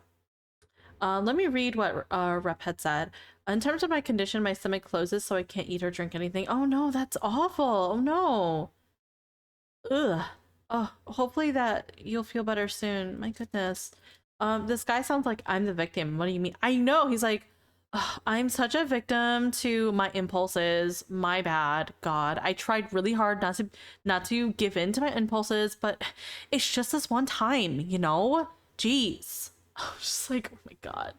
let me read what Rep had said. In terms of my condition, my stomach closes, so I can't eat or drink anything. Oh no, that's awful. Oh no. Ugh. Oh, hopefully that you'll feel better soon. My goodness. This guy sounds like I'm the victim. What do you mean? I know. He's like, "Ugh, I'm such a victim to my impulses. My bad. God, I tried really hard not to give in to my impulses, but it's just this one time, you know? Jeez." I was just like, oh my God.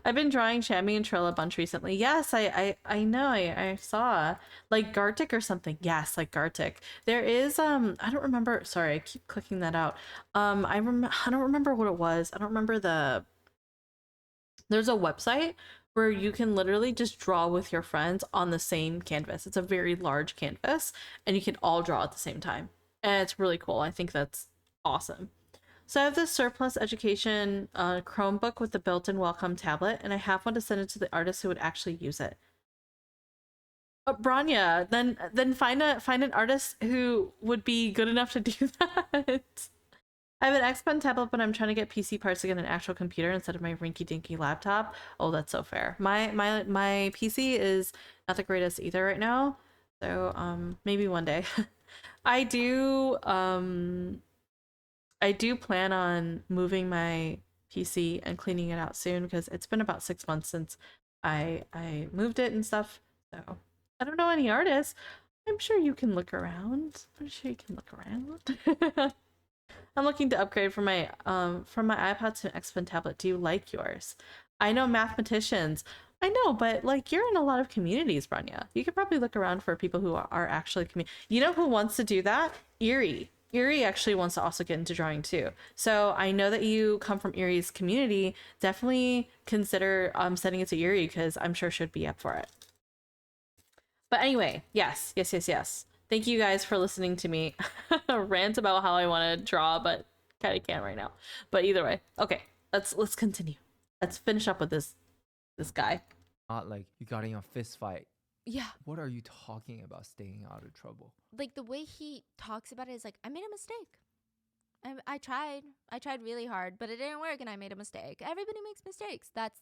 I've been drawing Shammy and Trill a bunch recently. Yes, I know. I saw like Gartic or something. Yes, like Gartic. There is I don't remember. Sorry, I keep clicking that out. I don't remember what it was. I don't remember there's a website where you can literally just draw with your friends on the same canvas. It's a very large canvas and you can all draw at the same time. And it's really cool. I think that's awesome. So I have this surplus education Chromebook with the built-in welcome tablet, and I have one to send it to the artist who would actually use it. Branya, then find an artist who would be good enough to do that. I have an X Pen tablet, but I'm trying to get PC parts to get an actual computer instead of my rinky-dinky laptop. Oh, that's so fair. My PC is not the greatest either right now, so maybe one day. I do I do plan on moving my PC and cleaning it out soon because it's been about 6 months since I moved it and stuff. So I don't know any artists. I'm sure you can look around. I'm sure you can look around. I'm looking to upgrade from my iPad to an X Pen tablet. Do you like yours? I know mathematicians. I know, but like you're in a lot of communities, Branya. You could probably look around for people who are actually You know who wants to do that? Erie. Erie actually wants to also get into drawing too. So I know that you come from Erie's community. Definitely consider sending it to Erie because I'm sure she'd be up for it. But anyway, yes. Thank you guys for listening to me rant about how I want to draw, but kind of can't right now. But either way, okay, let's continue. Let's finish up with this guy. Not like you got in a fist fight. Yeah. What are you talking about? Staying out of trouble. Like the way he talks about it is like, I made a mistake. I tried really hard, but it didn't work and I made a mistake. Everybody makes mistakes. That's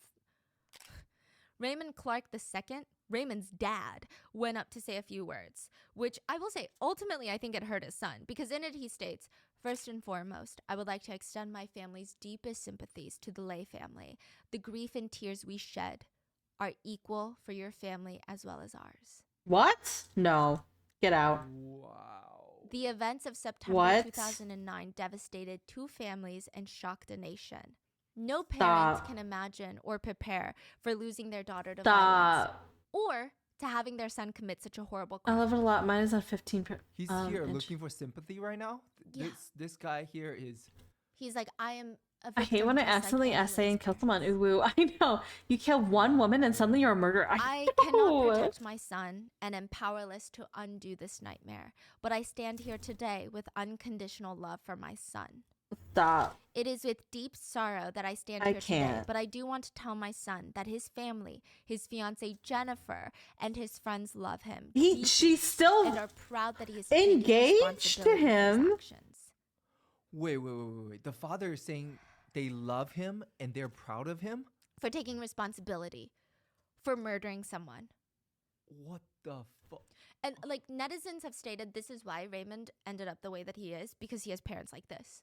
Raymond Clark II, Raymond's dad, went up to say a few words, which I will say, ultimately, I think it hurt his son, because in it he states, first and foremost, I would like to extend my family's deepest sympathies to the Lay family. The grief and tears we shed are equal for your family as well as ours. What? No. Get out. Wow. The events of September 2009 devastated 2 families and shocked a nation. No parent can imagine or prepare for losing their daughter to violence or to having their son commit such a horrible crime. I love it a lot. Mine is on 15. He's here looking for sympathy right now. Yeah. This guy here is. He's like, I am a victim. I hate when I accidentally essay and kill someone. Ooh, woo. I know. You kill one woman and suddenly you're a murderer. I cannot protect my son and am powerless to undo this nightmare. But I stand here today with unconditional love for my son. Stop. It is with deep sorrow that I stand here today, but I do want to tell my son that his family, his fiancée Jennifer, and his friends love him. She's still and are proud that he is engaged to him. Wait. The father is saying they love him and they're proud of him? For taking responsibility for murdering someone. What the fuck? And like netizens have stated, this is why Raymond ended up the way that he is, because he has parents like this.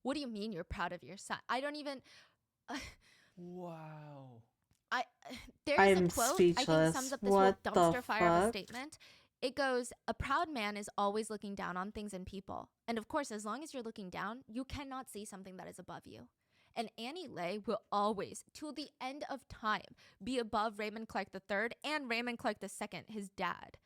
What do you mean you're proud of your son? I don't even. Wow. There's a quote I think sums up this whole dumpster fire of a statement. It goes, a proud man is always looking down on things and people. And of course, as long as you're looking down, you cannot see something that is above you. And Annie Lay will always, till the end of time, be above Raymond Clark III and Raymond Clark II, his dad.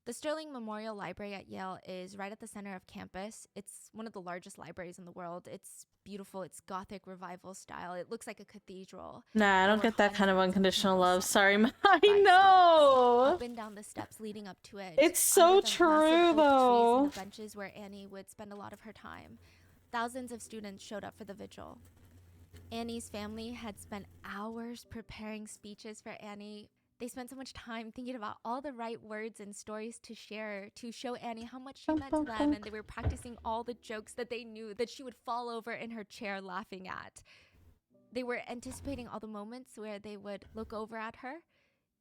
The Sterling Memorial Library at Yale is right at the center of campus. It's one of the largest libraries in the world. It's beautiful. It's Gothic revival style. It looks like a cathedral. Nah, I There don't were get that kind of hundreds unconditional candles love. set Sorry, lit I by students. know. Up and down the steps leading up to it. It's under so the true, massive oak trees though. and the benches where Annie would spend a lot of her time. Thousands of students showed up for the vigil. Annie's family had spent hours preparing speeches for Annie. They spent so much time thinking about all the right words and stories to share to show Annie how much she meant to them, and they were practicing all the jokes that they knew that she would fall over in her chair laughing at. They were anticipating all the moments where they would look over at her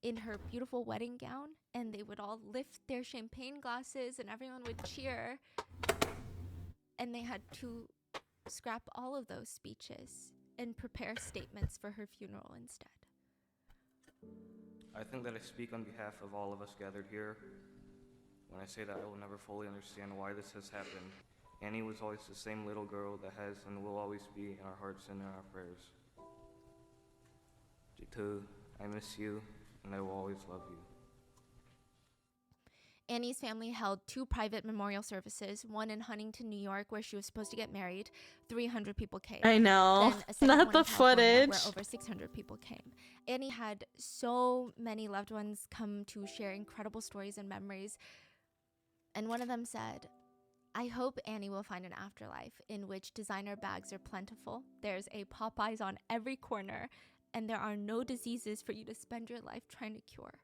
in her beautiful wedding gown, and they would all lift their champagne glasses and everyone would cheer. And they had to scrap all of those speeches and prepare statements for her funeral instead. I think that I speak on behalf of all of us gathered here when I say that I will never fully understand why this has happened. Annie was always the same little girl that has and will always be in our hearts and in our prayers. Jitu, I miss you, and I will always love you. Annie's family held 2 private memorial services, one in Huntington, New York, where she was supposed to get married. 300 people came. I know. Then a second Not one the in California, footage. where over 600 people came. Annie had so many loved ones come to share incredible stories and memories. And one of them said, I hope Annie will find an afterlife in which designer bags are plentiful, there's a Popeyes on every corner, and there are no diseases for you to spend your life trying to cure.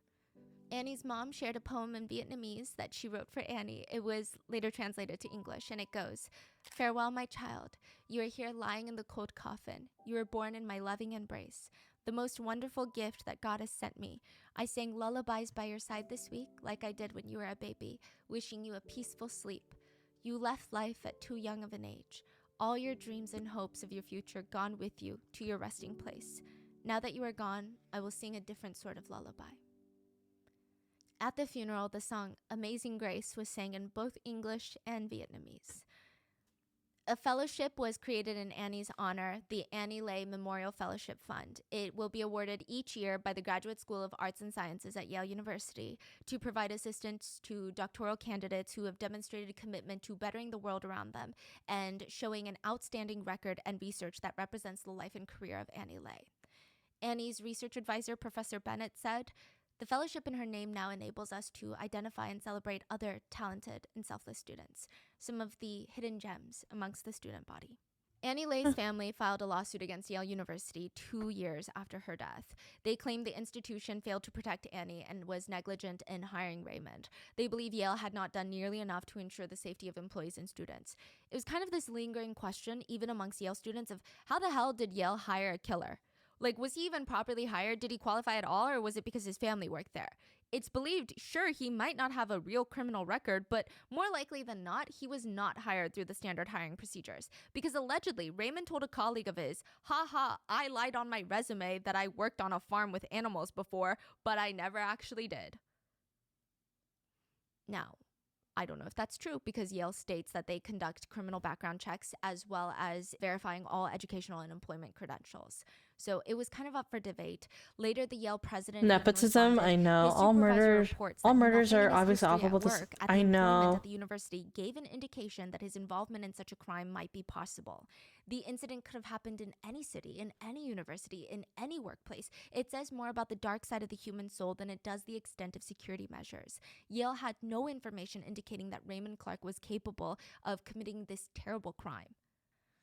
Annie's mom shared a poem in Vietnamese that she wrote for Annie. It was later translated to English, and it goes, Farewell, my child. You are here lying in the cold coffin. You were born in my loving embrace, the most wonderful gift that God has sent me. I sang lullabies by your side this week, like I did when you were a baby, wishing you a peaceful sleep. You left life at too young of an age. All your dreams and hopes of your future gone with you to your resting place. Now that you are gone, I will sing a different sort of lullaby. At the funeral, the song Amazing Grace was sang in both English and Vietnamese. A fellowship was created in Annie's honor, the Annie Lay Memorial Fellowship Fund. It will be awarded each year by the Graduate School of Arts and Sciences at Yale University to provide assistance to doctoral candidates who have demonstrated commitment to bettering the world around them and showing an outstanding record and research that represents the life and career of Annie Lay. Annie's research advisor, Professor Bennett, said, the fellowship in her name now enables us to identify and celebrate other talented and selfless students, some of the hidden gems amongst the student body. Annie Lay's family filed a lawsuit against Yale University 2 years after her death. They claimed the institution failed to protect Annie and was negligent in hiring Raymond. They believe Yale had not done nearly enough to ensure the safety of employees and students. It was kind of this lingering question, even amongst Yale students, of how the hell did Yale hire a killer? Like, was he even properly hired? Did he qualify at all, or was it because his family worked there? It's believed, sure, he might not have a real criminal record, but more likely than not, he was not hired through the standard hiring procedures. Because allegedly, Raymond told a colleague of his, I lied on my resume that I worked on a farm with animals before, but I never actually did. Now, I don't know if that's true because Yale states that they conduct criminal background checks as well as verifying all educational and employment credentials. So it was kind of up for debate. Later, the Yale president Nepotism, responded. I know. His All supervisor murders, reports all that murders nothing are in his obviously history awful. at But this, work at I the employment know. at the university gave an indication that his involvement in such a crime might be possible. The incident could have happened in any city, in any university, in any workplace. It says more about the dark side of the human soul than it does the extent of security measures. Yale had no information indicating that Raymond Clark was capable of committing this terrible crime.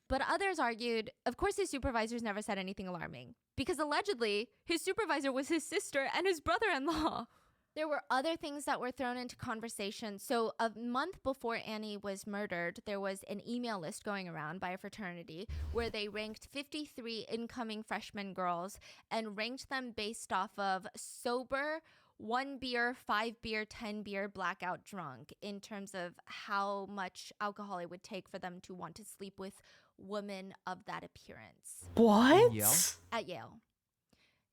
But others argued, of course his supervisors never said anything alarming, because allegedly his supervisor was his sister and his brother-in-law. There were other things that were thrown into conversation. So a month before Annie was murdered, there was an email list going around by a fraternity where they ranked 53 incoming freshman girls and ranked them based off of sober, 1 beer, 5 beer, 10 beer, blackout drunk, in terms of how much alcohol it would take for them to want to sleep with women of that appearance. What? Yale? At Yale.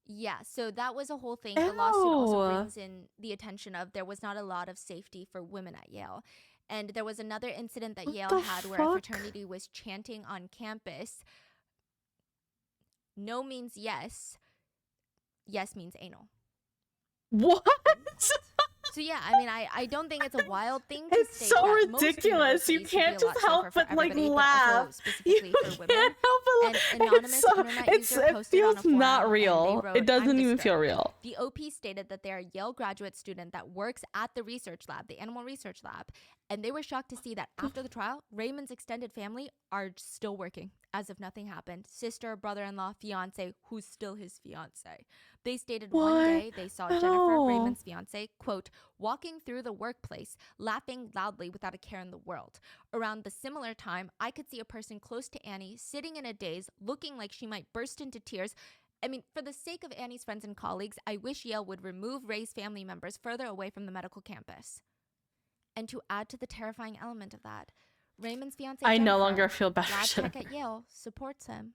Yeah, so that was a whole thing. The lawsuit also Ew. brings in the attention of there was not a lot of safety for women at Yale. And there was another incident that What Yale the had where a fuck? fraternity was chanting on campus, no means yes, yes means anal. What? So yeah, I mean, I don't think it's a wild thing to It's state so that most ridiculous. You universities should be can't a lot just help safer for but like everybody, but also laugh. You specifically for women. can't help but An laugh. anonymous It's so, internet user it posted on a feels forum not and they real. wrote, It doesn't "I'm even feel disturbed. real. The OP stated that they're a Yale graduate student that works at the research lab, the animal research lab, and they were shocked to see that after the trial, Raymond's extended family are still working as if nothing happened. Sister, brother-in-law, fiance, who's still his fiance. They stated one day they saw Jennifer, No. Raymond's fiance, quote, walking through the workplace, laughing loudly without a care in the world. Around the similar time, I could see a person close to Annie sitting in a daze, looking like she might burst into tears. I mean, for the sake of Annie's friends and colleagues, I wish Yale would remove Ray's family members further away from the medical campus." And to add to the terrifying element of that, Raymond's fiance I no Jennifer, longer feel bad lab for tech Jennifer. at Yale, supports him.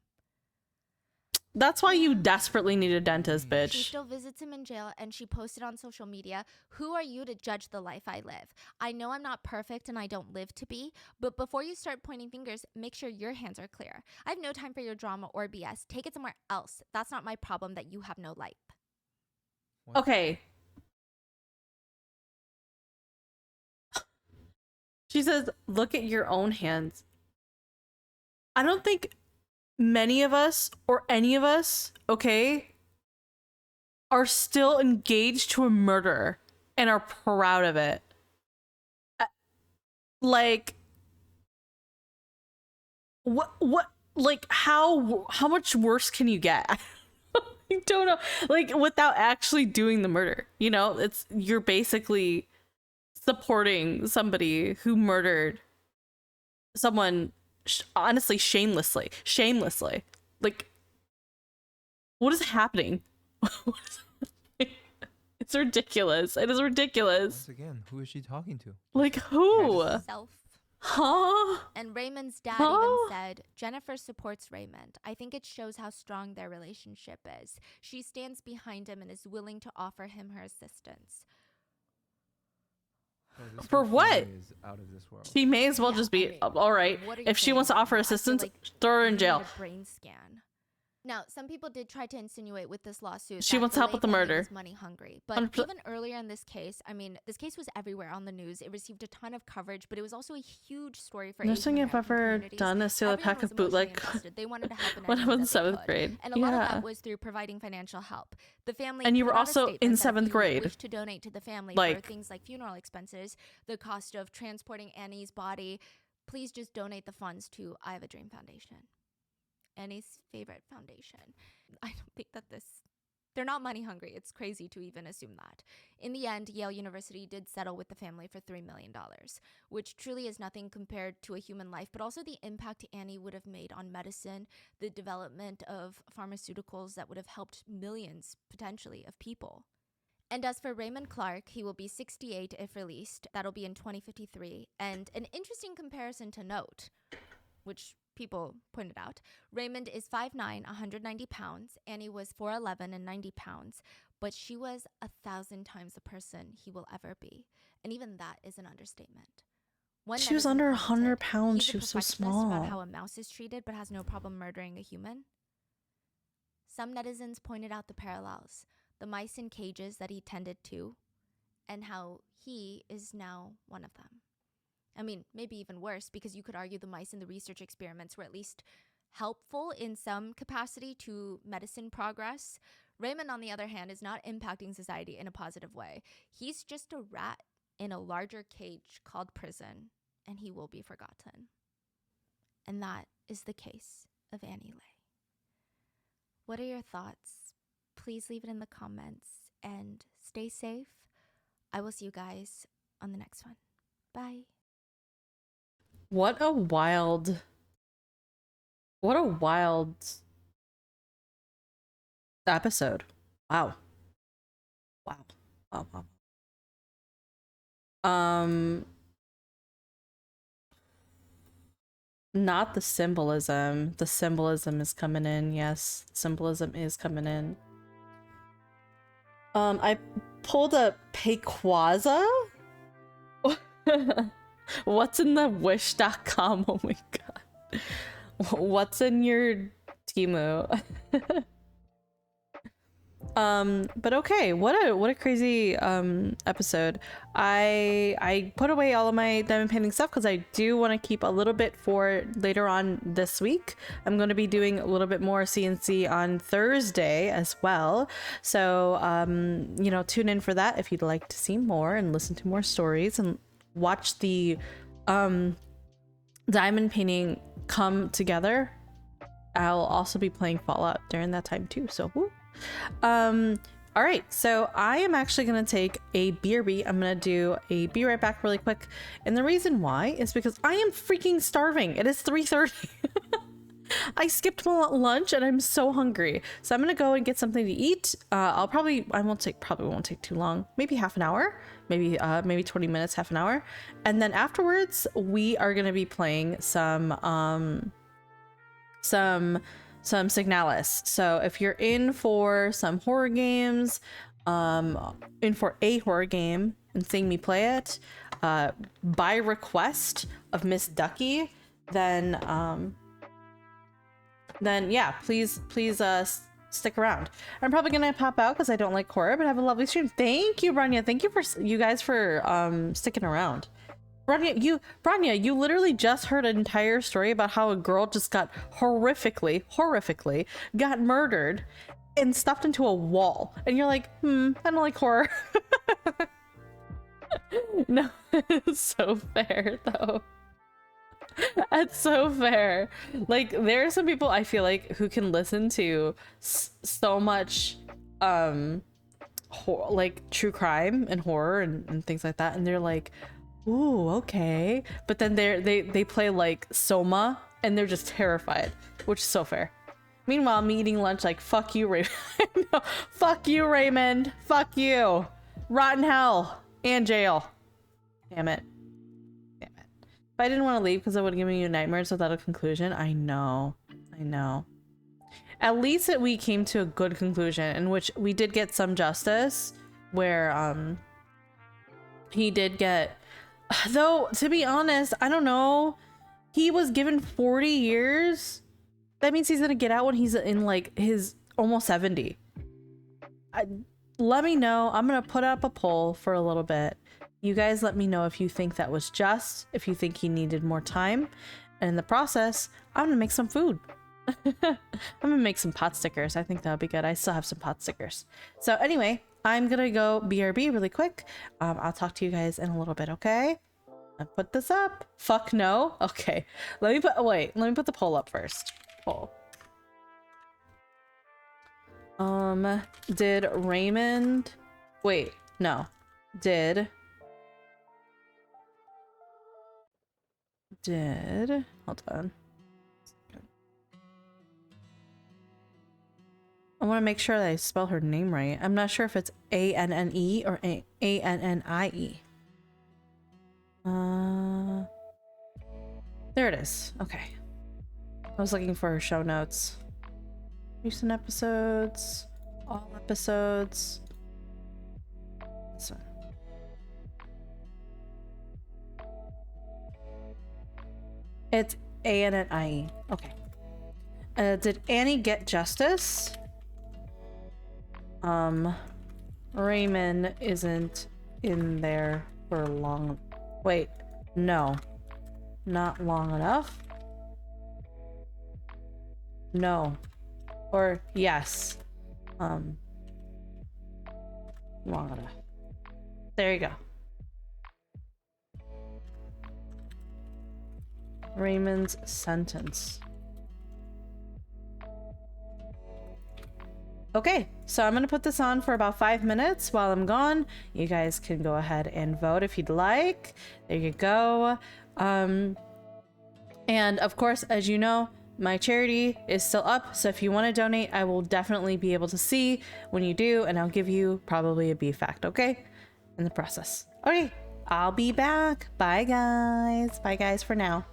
That's why you desperately need a dentist, She bitch. still visits him in jail, and she posted on social media, "Who are you to judge the life I live? I know I'm not perfect and I don't live to be, but before you start pointing fingers, make sure your hands are clear. I have no time for your drama or BS. Take it somewhere else. That's not my problem that you have no life." Okay. She says, look at your own hands. I don't think many of us or any of us, okay, are still engaged to a murder and are proud of it. Like, like, how much worse can you get? I don't know. Like, without actually doing the murder, you know, you're basically supporting somebody who murdered someone honestly shamelessly. Like, what is happening? It's ridiculous. It is ridiculous. Once again, who is she talking to? Like, who? Self. Huh? And Raymond's dad even said, "Jennifer supports Raymond. I think it shows how strong their relationship is. She stands behind him and is willing to offer him her assistance." So this For whole what? family is out of this world. She may as well Yeah, just be I mean, all right. what are you If she saying wants to right offer now? I feel assistance, like throw her you in need jail. a brain scan. Now, some people did try to insinuate with this lawsuit She that wants the help Lay with the family murder. was money hungry. But 100%. even earlier in this case, I mean, this case was everywhere on the news. It received a ton of coverage, but it was also a huge story for Nothing Asian I've American ever communities. done is steal a Everyone pack was of bootleg emotionally invested. They wanted to help in when I any way was in that they 7th could. grade. And a lot of Yeah. that was through providing financial help. The family And you were put out a also statement in that if 7th you grade. wish to donate to the family Like- for things like funeral expenses, the cost of transporting Annie's body, please just donate the funds to I Have a Dream Foundation. Annie's favorite foundation. I don't think that they're not money hungry. It's crazy to even assume that. In the end, Yale University did settle with the family for $3 million, which truly is nothing compared to a human life, but also the impact Annie would have made on medicine, the development of pharmaceuticals that would have helped millions, potentially, of people. And as for Raymond Clark, he will be 68 if released. That'll be in 2053. And an interesting comparison to note, which people pointed out, Raymond is 5'9", 190 pounds. Annie was 4'11" and 90 pounds. But she was 1,000 times the person he will ever be. And even that is an understatement. One She was netizen under commented, 100 pounds. "He's a She was so perfectionist about how small. a mouse is treated, but has no problem murdering a human." Some netizens pointed out the parallels. The mice in cages that he tended to, and how he is now one of them. I mean, maybe even worse, because you could argue the mice in the research experiments were at least helpful in some capacity to medicine progress. Raymond, on the other hand, is not impacting society in a positive way. He's just a rat in a larger cage called prison, and he will be forgotten. And that is the case of Annie Lay. What are your thoughts? Please leave it in the comments and stay safe. I will see you guys on the next one. Bye. What a wild episode. Wow. Not the symbolism. The symbolism is coming in. Yes, symbolism is coming in. I pulled a Pequaza. What's in the wish.com? Oh my god. What's in your Temu? But okay, what a crazy episode. I put away all of my diamond painting stuff because I do want to keep a little bit for later on this week. I'm going to be doing a little bit more CNC on Thursday as well. So you know, tune in for that if you'd like to see more and listen to more stories and watch the diamond painting come together. I'll also be playing Fallout during that time too, so woo. All right, so I am actually gonna take a BRB. I'm gonna do a be right back really quick, and the reason why is because I am freaking starving. It is 3:30. I skipped my lunch and I'm so hungry, so I'm gonna go and get something to eat. Probably won't take too long, maybe half an hour, maybe 20 minutes, half an hour, and then afterwards we are gonna be playing some Signalis. So if you're in for some horror games, in for a horror game and seeing me play it, by request of Miss Ducky, then yeah, please stick around. I'm probably gonna pop out because I don't like horror, but have a lovely stream. Thank you, Branya. Thank you for you guys for sticking around. Branya, you literally just heard an entire story about how a girl just got horrifically got murdered and stuffed into a wall. And you're like, I don't like horror. No, it's so fair though. That's so fair. Like, there are some people I feel like who can listen to so much like true crime and horror and things like that, and they're like, ooh, okay, but then they play like Soma and they're just terrified, which is so fair. Meanwhile, me eating lunch like, fuck you, Raymond. No, fuck you, Raymond. Fuck you. Rotten hell and jail. Damn it. If I didn't want to leave because I would have given you nightmares without a conclusion. I know. At least that we came to a good conclusion in which we did get some justice, where he did get. Though, to be honest, I don't know. He was given 40 years. That means he's gonna get out when he's in like his almost 70. Let me know. I'm gonna put up a poll for a little bit. You guys let me know if you think that was just, if you think he needed more time. And in the process, I'm gonna make some food. I'm gonna make some pot stickers. I think that would be good. I still have some pot stickers. So anyway, I'm gonna go BRB really quick. I'll talk to you guys in a little bit, okay? I'll put this up. Fuck no. Okay. Let me put the poll up first. Poll. Did Raymond... Wait, no. Did... Hold on. I want to make sure that I spell her name right. I'm not sure if it's A-N-N-E or A-N-N-I-E. There it is. Okay. I was looking for her show notes. Recent episodes. All episodes. This one. It's A-N-N-I-E. Okay. Did Annie get justice? Raymond isn't in there for long. Wait, no. Not long enough? No. Or yes. Long enough. There you go. Raymond's sentence. Okay, so I'm gonna put this on for about 5 minutes while I'm gone. You guys can go ahead and vote if you'd like. There you go. And of course, as you know, my charity is still up, so if you want to donate, I will definitely be able to see when you do, and I'll give you probably a beef fact, okay? In the process. Okay, I'll be back. Bye guys. Bye guys for now.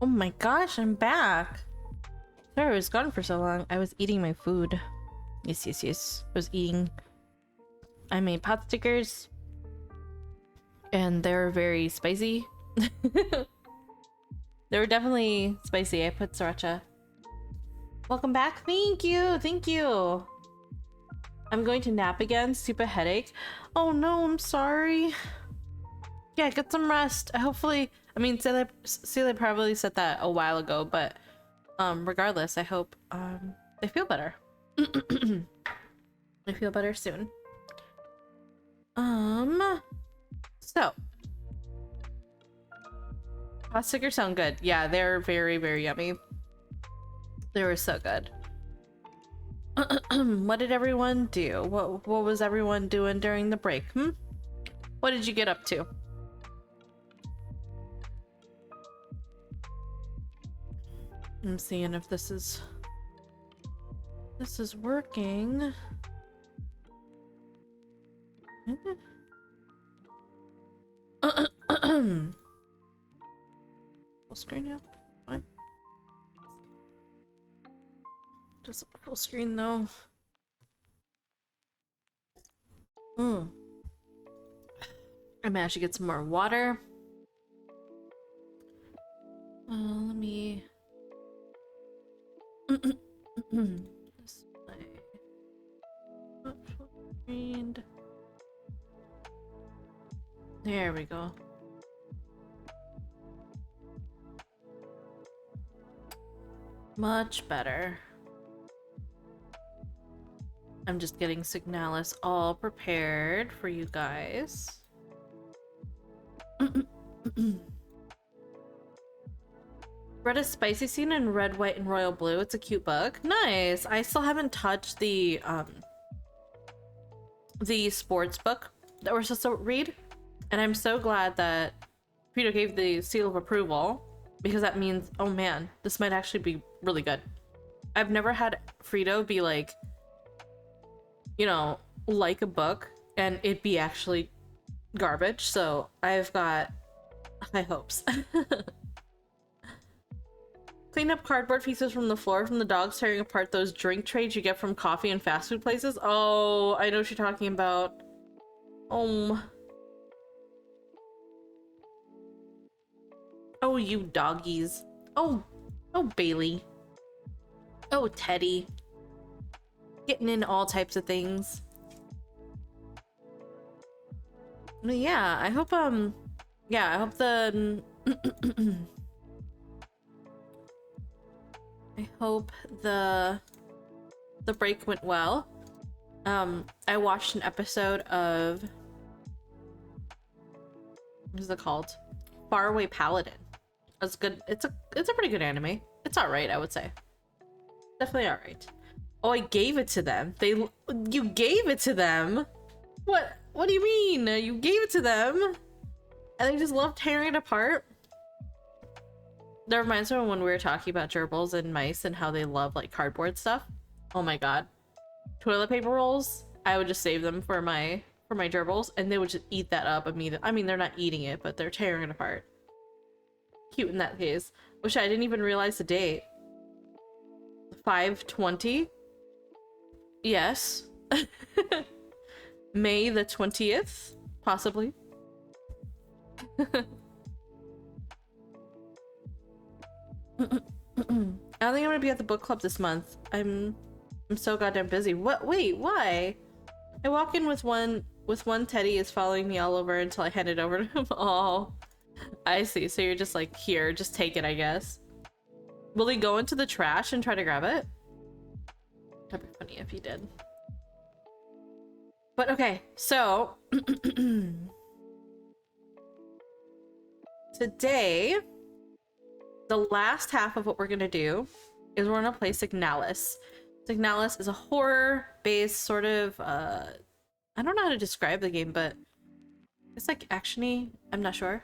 Oh my gosh, I'm back. Sorry I was gone for so long. I was eating my food. Yes, yes, yes. I was eating. I made pot stickers. And they're very spicy. They were definitely spicy. I put sriracha. Welcome back. Thank you. Thank you. I'm going to nap again. Stupid headache. Oh no, I'm sorry. Yeah, get some rest. Hopefully, I mean, Celia probably said that a while ago, but regardless, I hope they feel better. They feel better soon. So pot stickers sound good. Yeah, they're very, very yummy. They were so good. What did everyone do? What was everyone doing during the break? What did you get up to? I'm seeing if this is working. Full screen now? Fine. Just full screen though. I managed to get some more water. Let me display. Full screened. There we go. Much better. I'm just getting Signalis all prepared for you guys. Read a spicy scene in red, white, and royal blue. It's a cute book. Nice. I still haven't touched the sports book that we're supposed to read, and I'm so glad that Peter gave the seal of approval, because that means, oh man, this might actually be really good. I've never had Frito be like, you know, like a book and it be actually garbage, so I've got high hopes. Clean up cardboard pieces from the floor from the dogs tearing apart those drink trays you get from coffee and fast food places. Oh, I know what you're talking about. Oh, you doggies. Oh, Bailey. Oh, Teddy. Getting in all types of things. But yeah, I hope the I hope the break went well. I watched an episode of, what is it called? Faraway Paladin. It's good. It's a pretty good anime. It's alright, I would say. Definitely alright. Oh, I gave it to them. You gave it to them? What do you mean? You gave it to them? And they just love tearing it apart? That reminds me of when we were talking about gerbils and mice and how they love like cardboard stuff. Oh my god. Toilet paper rolls, I would just save them for my gerbils, and they would just eat that up immediately. I mean, they're not eating it, but they're tearing it apart. Cute in that case. Wish I didn't even realize the date. 5/20? Yes. May the 20th? Possibly. I don't think I'm gonna be at the book club this month. I'm so goddamn busy. What? Wait, why? I walk in with one teddy is following me all over until I hand it over to him. Oh, I see. So you're just like, here, just take it, I guess. Will he go into the trash and try to grab it? That'd be funny if he did. But okay, so today, the last half of what we're gonna do is we're gonna play Signalis. Signalis is a horror-based sort of, I don't know how to describe the game, but it's like action-y, I'm not sure,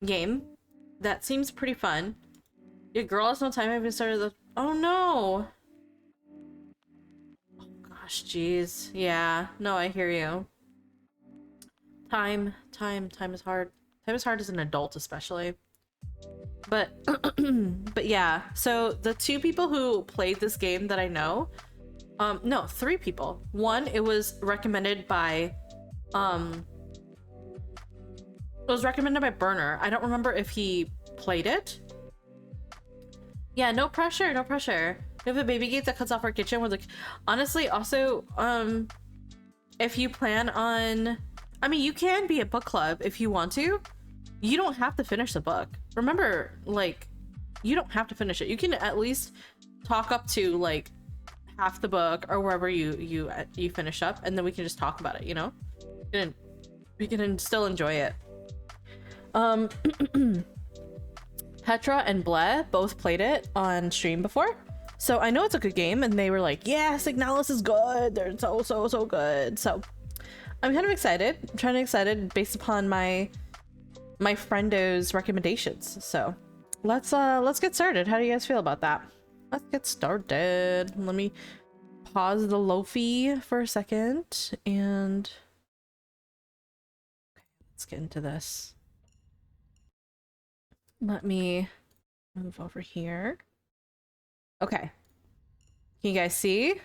game that seems pretty fun. Your girl has no time. I haven't started the, oh no! Oh gosh, jeez. Yeah, no, I hear you. Time is hard. Time is hard as an adult, especially. But but yeah, so the two people who played this game that I know, no, three people. One, it was recommended by Burner. I don't remember if he played it. Yeah, no pressure, no pressure. We have a baby gate that cuts off our kitchen. We're like, honestly, also, if you plan on, I mean, you can be a book club if you want to. You don't have to finish the book. Remember, like, you don't have to finish it. You can at least talk up to like half the book or wherever you finish up, and then we can just talk about it. You know, we can still enjoy it. Petra and Bleh both played it on stream before, so I know it's a good game, and they were like, yeah, Signalis is good, they're so good. So I'm kind of excited. I'm trying to excited based upon my friendo's recommendations. So let's get started. How do you guys feel about that? Let's get started. Let me pause the Lofi for a second, and okay, let's get into this. Let me move over here. Okay. Can you guys see? Does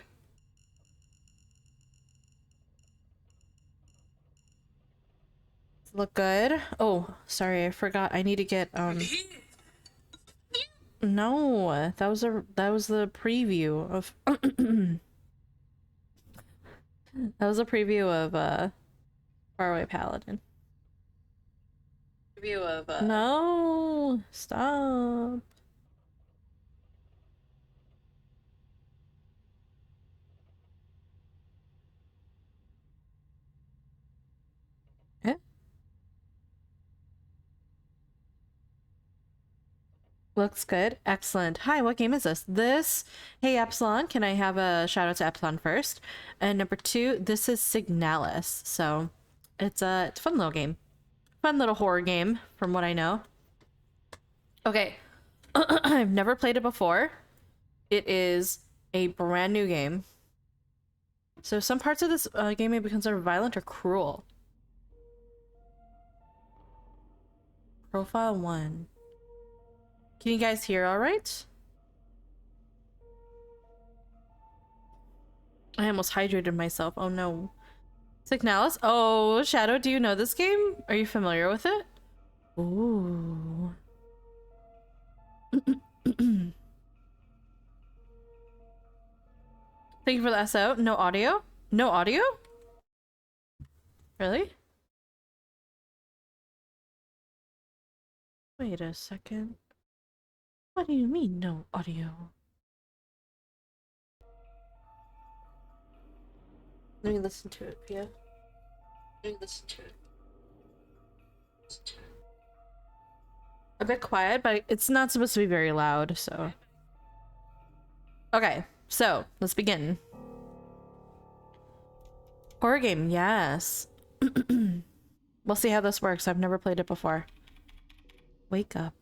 it look good? Oh, sorry, I forgot. I need to get no, that was the preview of that was a preview of Faraway Paladin. No, stop. Eh? Looks good. Excellent. Hi, what game is this? Hey, Epsilon, can I have a shout out to Epsilon first? And number two, this is Signalis. So it's a fun little game. Fun little horror game, from what I know. Okay. I've never played it before. It is a brand new game. So some parts of this game may be considered violent or cruel. Profile 1. Can you guys hear all right? I almost hydrated myself. Oh no. Signalis? Oh, Shadow, do you know this game? Are you familiar with it? Ooh. Thank you for the SO. No audio? No audio? Really? Wait a second. What do you mean, no audio? Let me listen to it, Pia. Let me listen to it. A bit quiet, but it's not supposed to be very loud, so. Okay, so let's begin. Horror game, yes. We'll see how this works. I've never played it before. Wake up.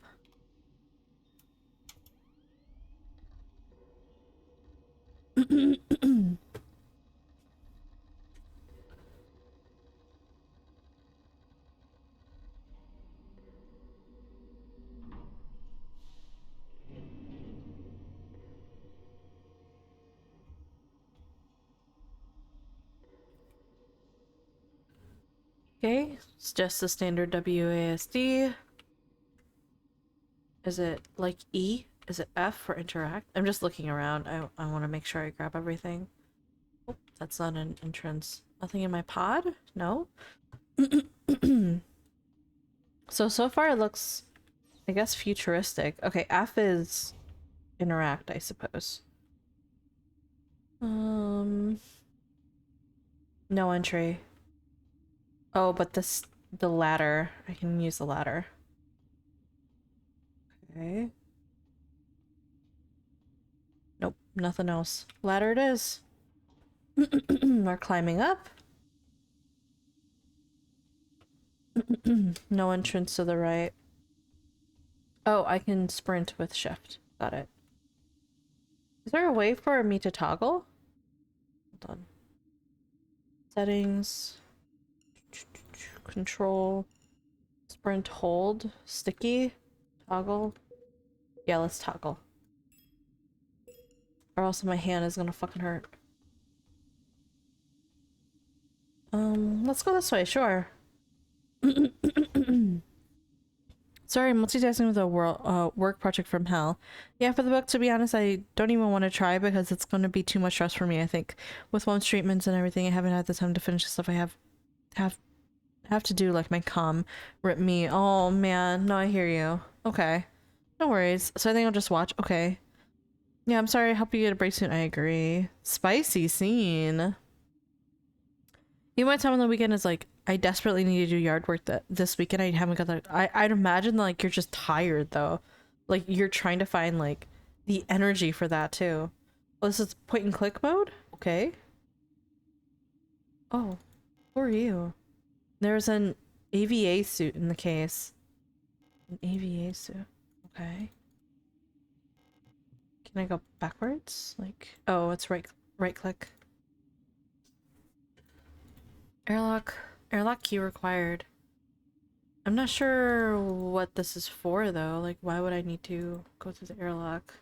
Okay, it's just the standard WASD. Is it like E? Is it F for interact? I'm just looking around. I want to make sure I grab everything. Oh, that's not an entrance. Nothing in my pod? No? So far it looks, I guess, futuristic. Okay, F is interact, I suppose. No entry. Oh, but the ladder. I can use the ladder. Okay. Nope, nothing else. Ladder it is. We're climbing up. No entrance to the right. Oh, I can sprint with shift. Got it. Is there a way for me to toggle? Hold on. Settings. Control. Sprint hold. Sticky. Toggle. Yeah, let's toggle. Or else my hand is gonna fucking hurt. Let's go this way, sure. Sorry, multitasking with a work project from hell. Yeah, for the book, to be honest, I don't even want to try because it's going to be too much stress for me, I think. With mom's treatments and everything, I haven't had the time to finish the stuff I have to do, like my comm rip me. Oh man, no, I hear you. Okay. No worries. So I think I'll just watch. Okay. Yeah, I'm sorry. I hope you get a break soon. I agree. Spicy scene. You might time on the weekend is like, I desperately need to do yard work this weekend. I haven't got that. I'd imagine like you're just tired though. Like you're trying to find like the energy for that too. Oh, this is point and click mode? Okay. Oh, who are you? There's an AVA suit in the case. An AVA suit. Okay. Can I go backwards? Like, oh, it's right click. Airlock key required. I'm not sure what this is for though. Like, why would I need to go through the airlock?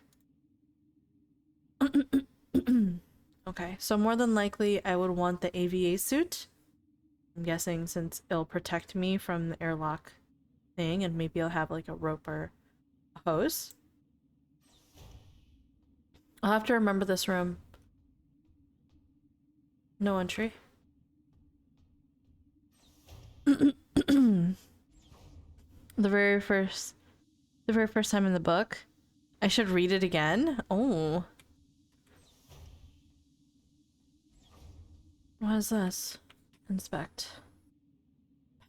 Okay, so more than likely I would want the AVA suit. I'm guessing since it'll protect me from the airlock thing, and maybe I'll have like a rope or a hose. I'll have to remember this room. No entry. The very first time in the book. I should read it again. Oh. What is this? Inspect.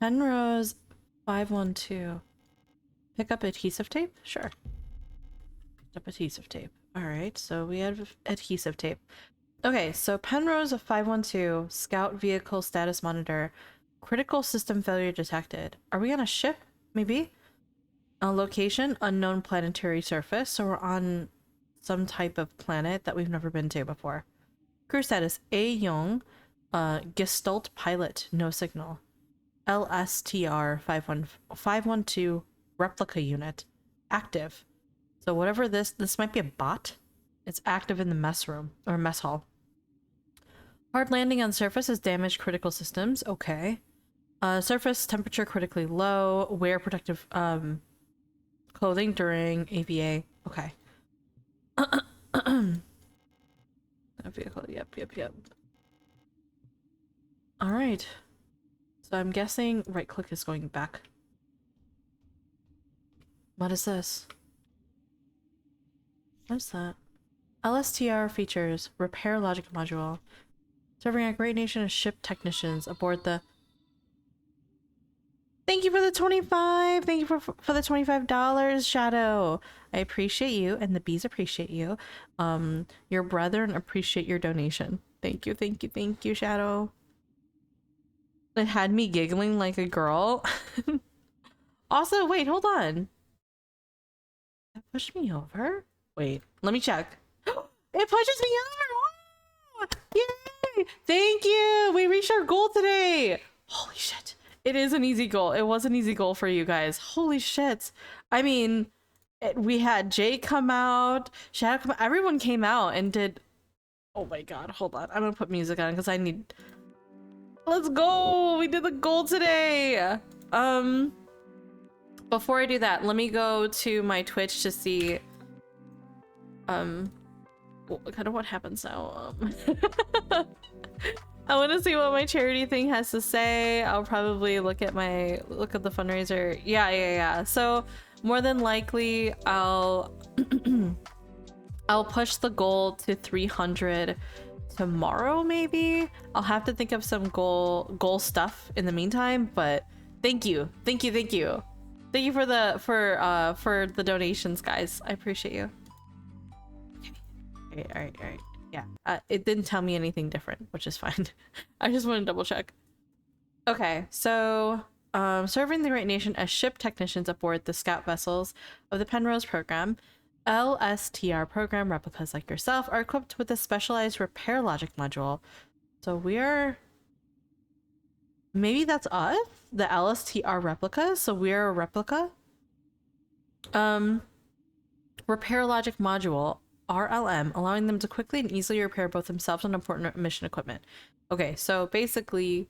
Penrose 512. Pick up adhesive tape? Sure. Picked up adhesive tape. Alright, so we have adhesive tape. Okay, so Penrose 512, Scout Vehicle Status Monitor. Critical system failure detected. Are we on a ship? Maybe? A location, unknown planetary surface. So we're on some type of planet that we've never been to before. Crew status, A. Young. Gestalt pilot, no signal. LSTR 512 replica unit. Active. So whatever this might be a bot. It's active in the mess room, or mess hall. Hard landing on surface has damaged critical systems. Okay. Surface temperature critically low. Wear protective clothing during AVA. Okay. Vehicle. Yep. All right. So I'm guessing right click is going back. What is this? What is that? LSTR features repair logic module. Serving a great nation of ship technicians aboard the... Thank you for the 25! Thank you for the $25, Shadow! I appreciate you, and the bees appreciate you. Your brethren appreciate your donation. Thank you, Shadow. It had me giggling like a girl. Also, wait, hold on. That pushed me over? Wait, let me check. It pushes me over! Oh, yay! Thank you! We reached our goal today! Holy shit. It is an easy goal. It was an easy goal for you guys. Holy shit. I mean, we had Jay come out, Shadow come out, everyone came out and did... Oh my god, hold on. I'm gonna put music on because I need... Let's go! We did the goal today! Before I do that, let me go to my Twitch to see... kind of what happens now. I want to see what my charity thing has to say. I'll probably look at the fundraiser. Yeah. So more than likely I'll I'll push the goal to 300 tomorrow maybe. I'll have to think of some goal stuff in the meantime, but thank you for the donations, guys. I appreciate you. Okay. All right. Yeah, it didn't tell me anything different, which is fine. I just want to double check. Okay, so serving the Great Nation as ship technicians aboard the scout vessels of the Penrose program, LSTR program replicas like yourself are equipped with a specialized repair logic module. So maybe that's us, the LSTR replica. So we're a replica. repair logic module, RLM, allowing them to quickly and easily repair both themselves and important mission equipment. Okay, so basically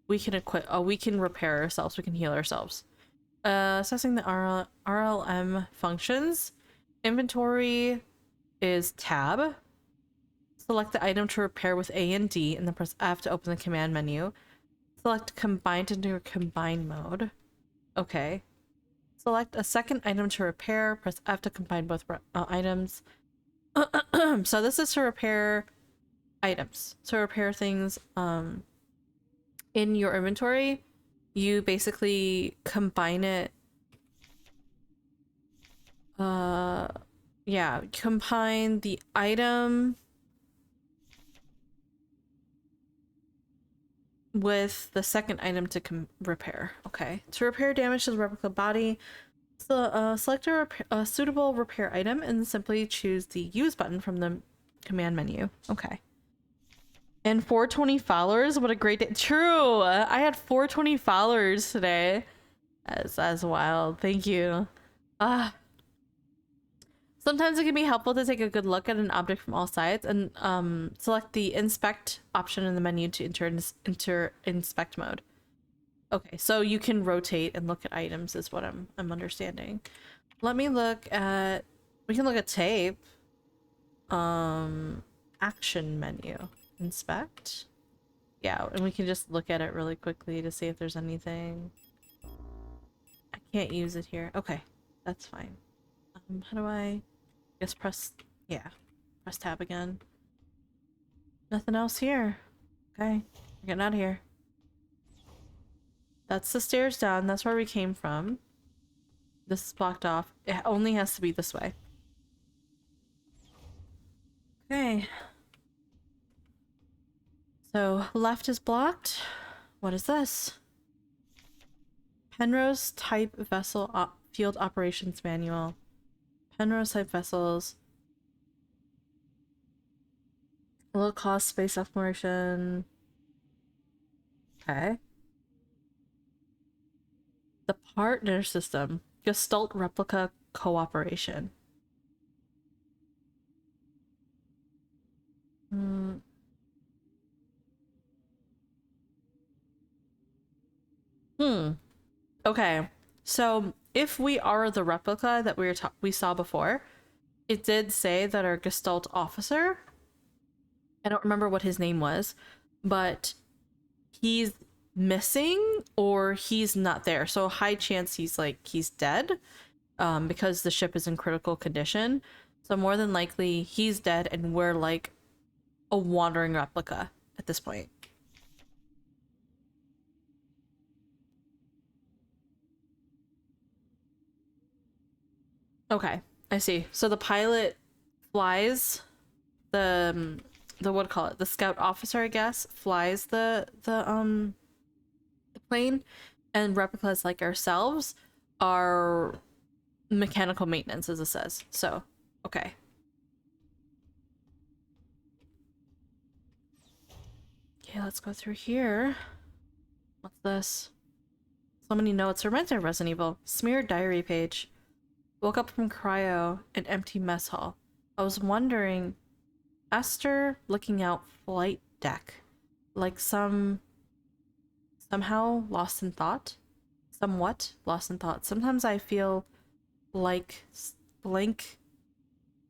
we can we can repair ourselves, we can heal ourselves. Assessing the RLM functions. Inventory is tab. Select the item to repair with A and D, and then press F to open the command menu. Select combined into combine mode. Okay. Select a second item to repair. Press F to combine both items. So this is to repair items. To repair things in your inventory. You basically combine it. Yeah, combine the item with the second item to repair. Okay. To repair damage to the replica body, so, select a suitable repair item and simply choose the use button from the command menu. Okay. And 420 followers? What a great day. True! I had 420 followers today. That's wild. Thank you. Sometimes it can be helpful to take a good look at an object from all sides and select the inspect option in the menu to enter inspect mode. Okay, so you can rotate and look at items is what I'm understanding. Let me look at, we can look at tape. Action menu. Inspect. Yeah, and we can just look at it really quickly to see if there's anything. I can't use it here. Okay, that's fine. How do I guess press, yeah, press tab again. Nothing else here. Okay, we're getting out of here. That's the stairs down. That's where we came from. This is blocked off. It only has to be this way. Okay. So left is blocked. What is this? Penrose type vessel field operations manual. Penrose type vessels. Low cost space exploration. Okay. The partner system. Gestalt replica cooperation. Okay. So if we are the replica that we saw before, it did say that our Gestalt officer, I don't remember what his name was, but he's missing or he's not there. So high chance he's dead because the ship is in critical condition. So more than likely he's dead and we're like a wandering replica at this point. Okay, I see. So the pilot flies the what do you call it? The scout officer, I guess, flies the plane, and replicas like ourselves are mechanical maintenance, as it says. So, okay. Okay, let's go through here. What's this? So many notes. Reminds me of Resident Evil. Smeared diary page. Woke up from cryo, an empty mess hall. I was wondering, Esther looking out flight deck, like somehow lost in thought, somewhat lost in thought. Sometimes I feel like blank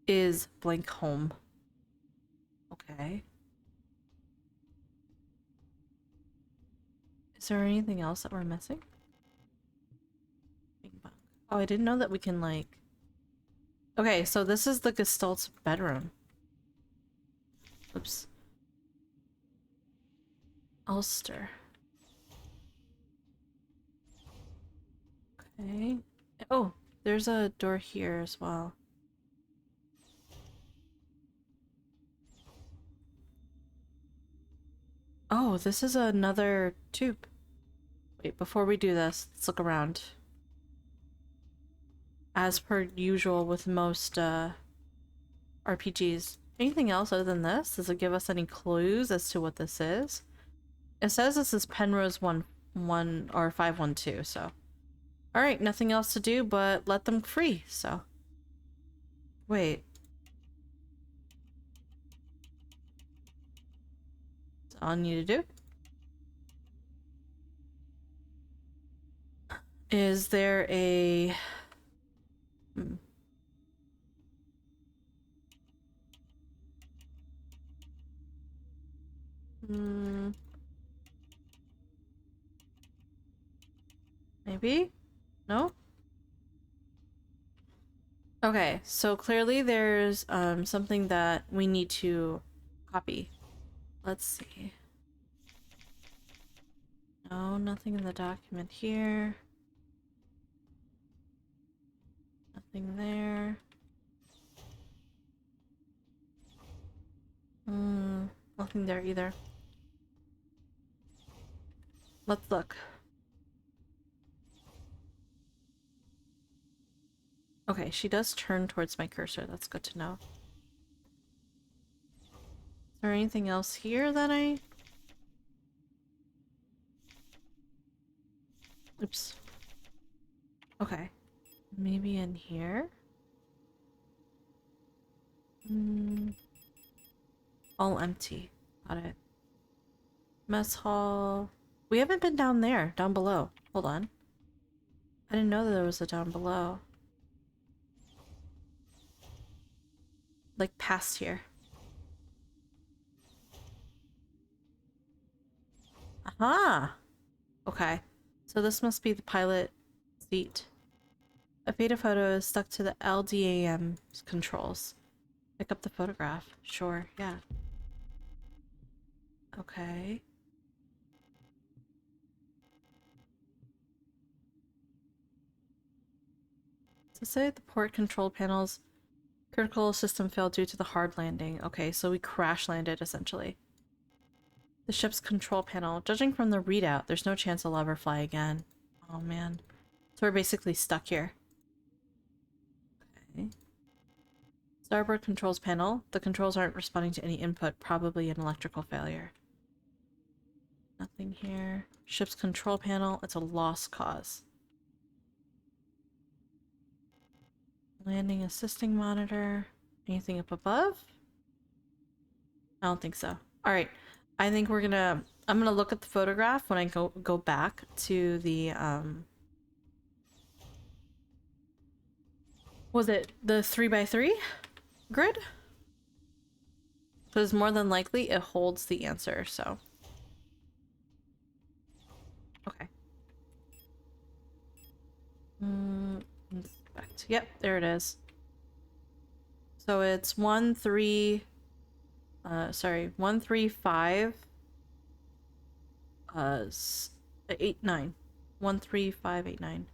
is blank home. Okay. Is there anything else that we're missing? Oh, I didn't know that we can like... Okay, so this is the Gestalt's bedroom. Oops. Ulster. Okay. Oh, there's a door here as well. Oh, this is another tube. Wait, before we do this, let's look around. As per usual with most RPGs. Anything else other than this? Does it give us any clues as to what this is? It says this is Penrose 1 or 512, so. Alright, nothing else to do but let them free, so. Wait. That's all I need to do? Is there a... Hmm. Hmm. Maybe? No? Okay, so clearly there's something that we need to copy. Let's see. No, nothing in the document here. Nothing there. Nothing there either. Let's look. Okay, she does turn towards my cursor. That's good to know. Is there anything else here that I... Oops. Okay. Maybe in here? All empty. Got it. Mess hall. We haven't been down there. Down below. Hold on. I didn't know that there was a down below. Like past here. Aha! Okay. So this must be the pilot seat. A faded photo is stuck to the LDAM controls. Pick up the photograph. Sure, yeah. Okay. So say the port control panels critical system failed due to the hard landing. Okay, so we crash landed essentially. The ship's control panel. Judging from the readout, there's no chance I'll ever fly again. Oh man. So we're basically stuck here. Okay. Starboard controls panel. The controls aren't responding to any input, probably an electrical failure. Nothing here. Ship's control panel. It's a lost cause. Landing assisting monitor. Anything up above? I don't think so. Alright. I think I'm gonna look at the photograph when I go back to the was it the 3x3 grid? Because more than likely it holds the answer, so. Okay. Inspect. Yep, there it is. So it's 135 89. 13589.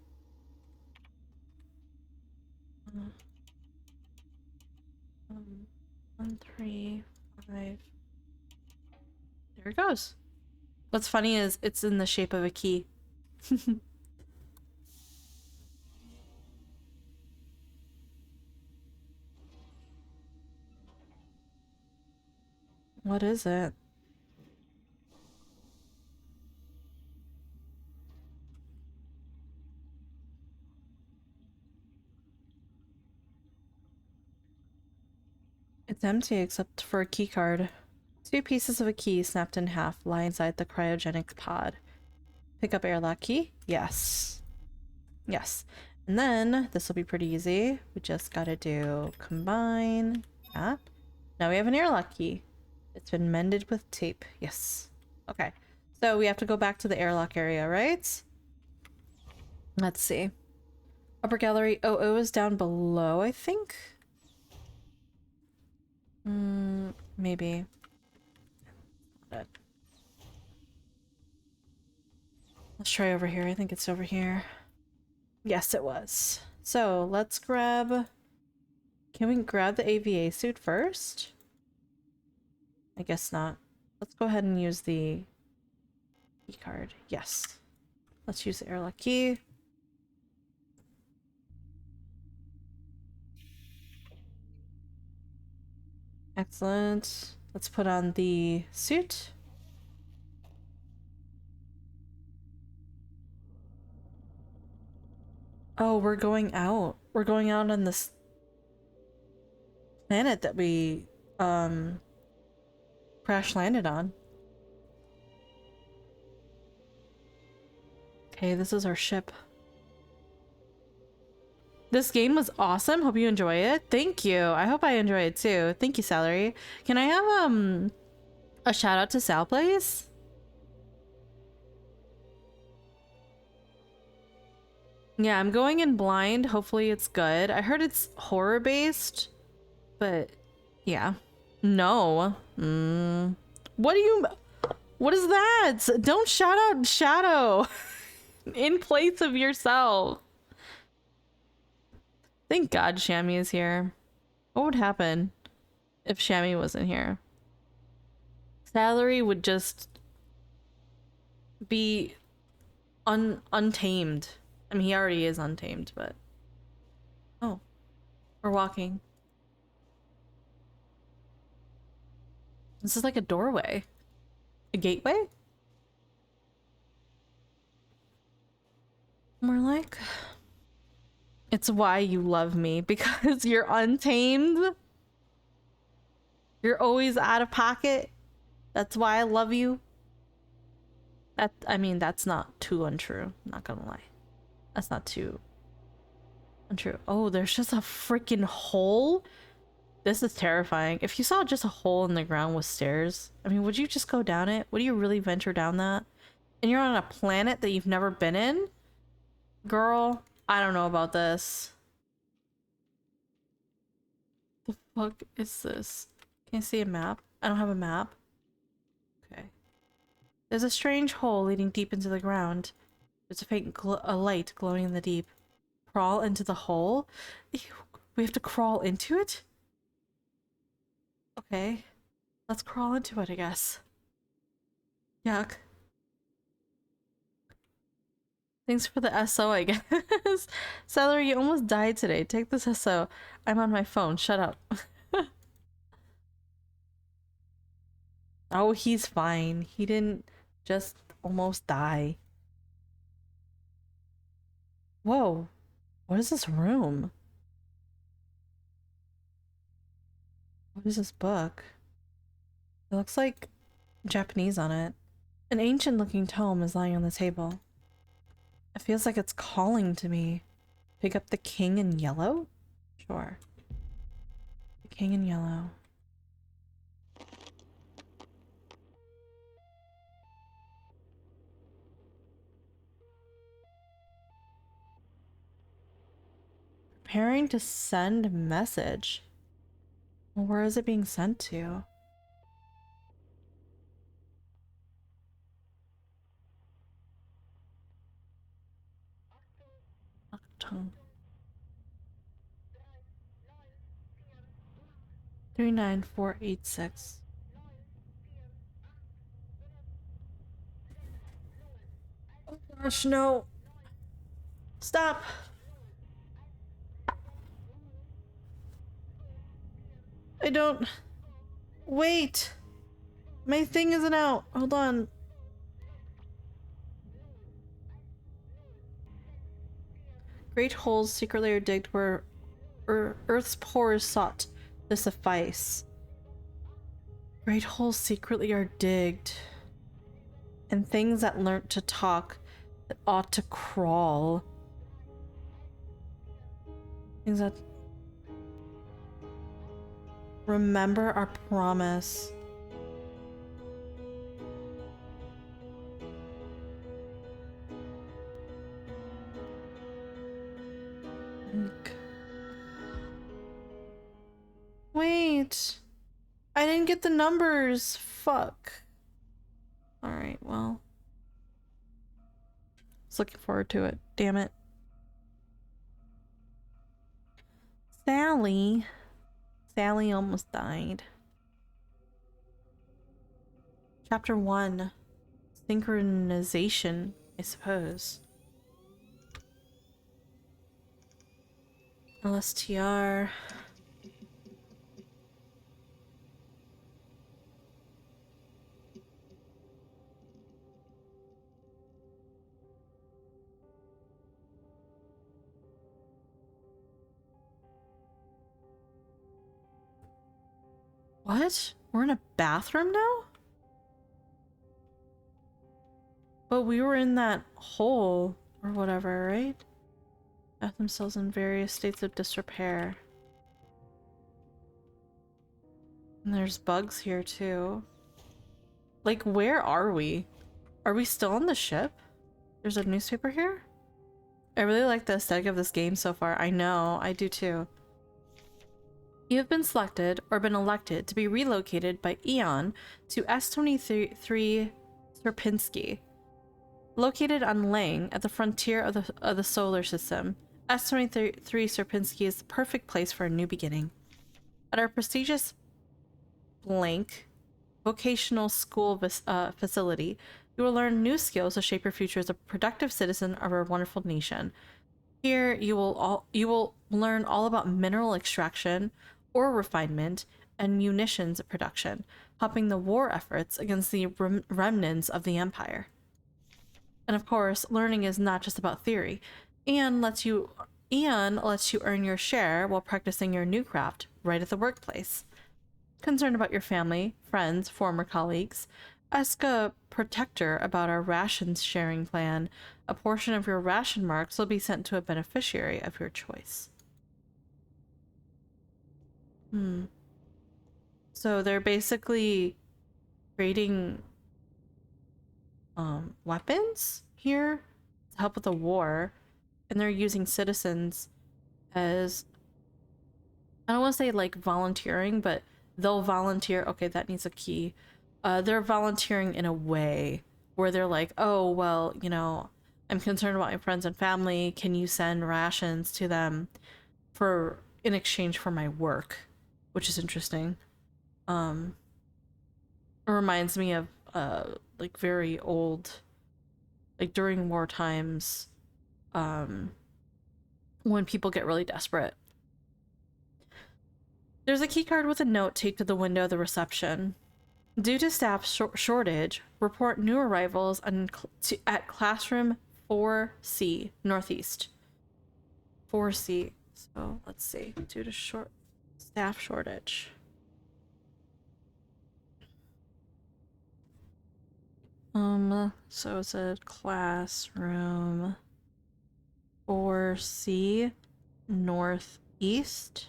135. There it goes. What's funny is it's in the shape of a key. What is it? It's empty except for a key card. Two pieces of a key snapped in half lie inside the cryogenic pod. Pick up airlock key? Yes. Yes. And then, this will be pretty easy. We just gotta do combine. Yeah. Now we have an airlock key. It's been mended with tape. Yes. Okay. So we have to go back to the airlock area, right? Let's see. Upper gallery. Oh, it was down below, I think? Maybe. Let's try over here. I think it's over here. Yes, it was. So let's grab... Can we grab the AVA suit first? I guess not. Let's go ahead and use the key card. Yes. Let's use the airlock key. Excellent. Let's put on the suit. Oh, we're going out. We're going out on this... planet that we crash landed on. Okay, this is our ship. This game was awesome. Hope you enjoy it. Thank you. I hope I enjoy it too. Thank you, Salary. Can I have a shout out to Sal, please? Yeah, I'm going in blind. Hopefully it's good. I heard it's horror based, but yeah. No. What is that? Don't shout out Shadow in place of yourself. Thank God Shammy is here. What would happen if Shammy wasn't here? Salary would just be untamed. I mean, he already is untamed, but... Oh, we're walking. This is like a doorway. A gateway? More like... It's why you love me, because you're untamed. You're always out of pocket. That's why I love you. I mean, that's not too untrue. Not gonna lie. That's not too untrue. Oh, there's just a freaking hole? This is terrifying. If you saw just a hole in the ground with stairs, I mean, would you just go down it? Would you really venture down that? And you're on a planet that you've never been in? Girl, I don't know about this. The fuck is this? Can I see a map? I don't have a map. Okay. There's a strange hole leading deep into the ground. There's a faint a light glowing in the deep. Crawl into the hole? Ew, we have to crawl into it? Okay. Let's crawl into it, I guess. Yuck. Thanks for the SO, I guess. Celery, you almost died today. Take this SO. I'm on my phone. Shut up. Oh, he's fine. He didn't just almost die. Whoa. What is this room? What is this book? It looks like Japanese on it. An ancient looking tome is lying on the table. It feels like it's calling to me. Pick up the king in yellow? Sure. The king in yellow. Preparing to send message. Well, where is it being sent to? Tongue. 39486. Oh gosh, no. Stop. I don't... Wait. My thing isn't out. Hold on. Great holes secretly are digged where Earth's pores sought to suffice. Great holes secretly are digged. And things that learnt to talk that ought to crawl. Things that... Remember our promise. Wait. I didn't get the numbers. Fuck. Alright, well. I was looking forward to it. Damn it. Sally. Sally almost died. Chapter 1. Synchronization, I suppose. LSTR. What? We're in a bathroom now? But we were in that hole or whatever, right? Bathroom cells in various states of disrepair. And there's bugs here too. Like, where are we? Are we still on the ship? There's a newspaper here? I really like the aesthetic of this game so far. I know, I do too. You have been selected or been elected to be relocated by Eon to S23 Sierpinski. Located on Lang at the frontier of the solar system, S23 Sierpinski is the perfect place for a new beginning. At our prestigious blank vocational school facility, you will learn new skills to shape your future as a productive citizen of our wonderful nation. Here, you will learn all about mineral extraction, ore refinement, and munitions production, helping the war efforts against the remnants of the Empire. And of course, learning is not just about theory. Eon lets you earn your share while practicing your new craft right at the workplace. Concerned about your family, friends, former colleagues, ask a protector about our rations sharing plan. A portion of your ration marks will be sent to a beneficiary of your choice. So they're basically creating weapons here to help with the war, and they're using citizens as, I don't want to say like volunteering, but they'll volunteer. Okay, that needs a key. They're volunteering in a way where they're like, oh, well, you know, I'm concerned about my friends and family. Can you send rations to them in exchange for my work? Which is interesting. It reminds me of like very old, like during war times, when people get really desperate. There's a key card with a note taped to the window of the reception. Due to staff shortage, report new arrivals at classroom 4C, Northeast. 4C. So let's see. Due to staff shortage. So it's a classroom 4C, Northeast.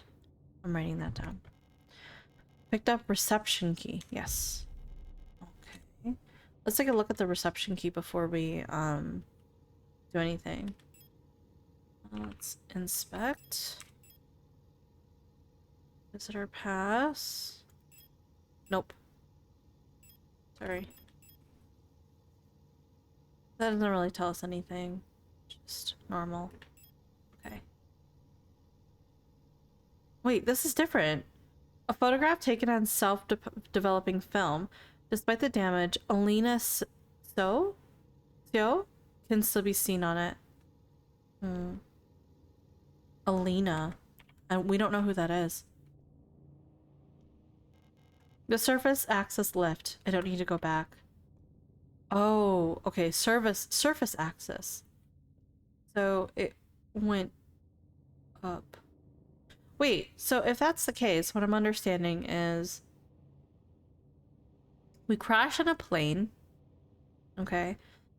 I'm writing that down. Picked up reception key. Yes. Okay. Let's take a look at the reception key before we do anything. Let's inspect. Visitor pass. Nope. Sorry. That doesn't really tell us anything. Just normal. Okay. Wait, this is different. A photograph taken on self-developing film. Despite the damage, Alina Seo can still be seen on it. Alina. And we don't know who that is. The surface access lift. I don't need to go back. Oh, okay. Surface access. So it went up. Wait, so if that's the case, what I'm understanding is we crash in a plane, okay?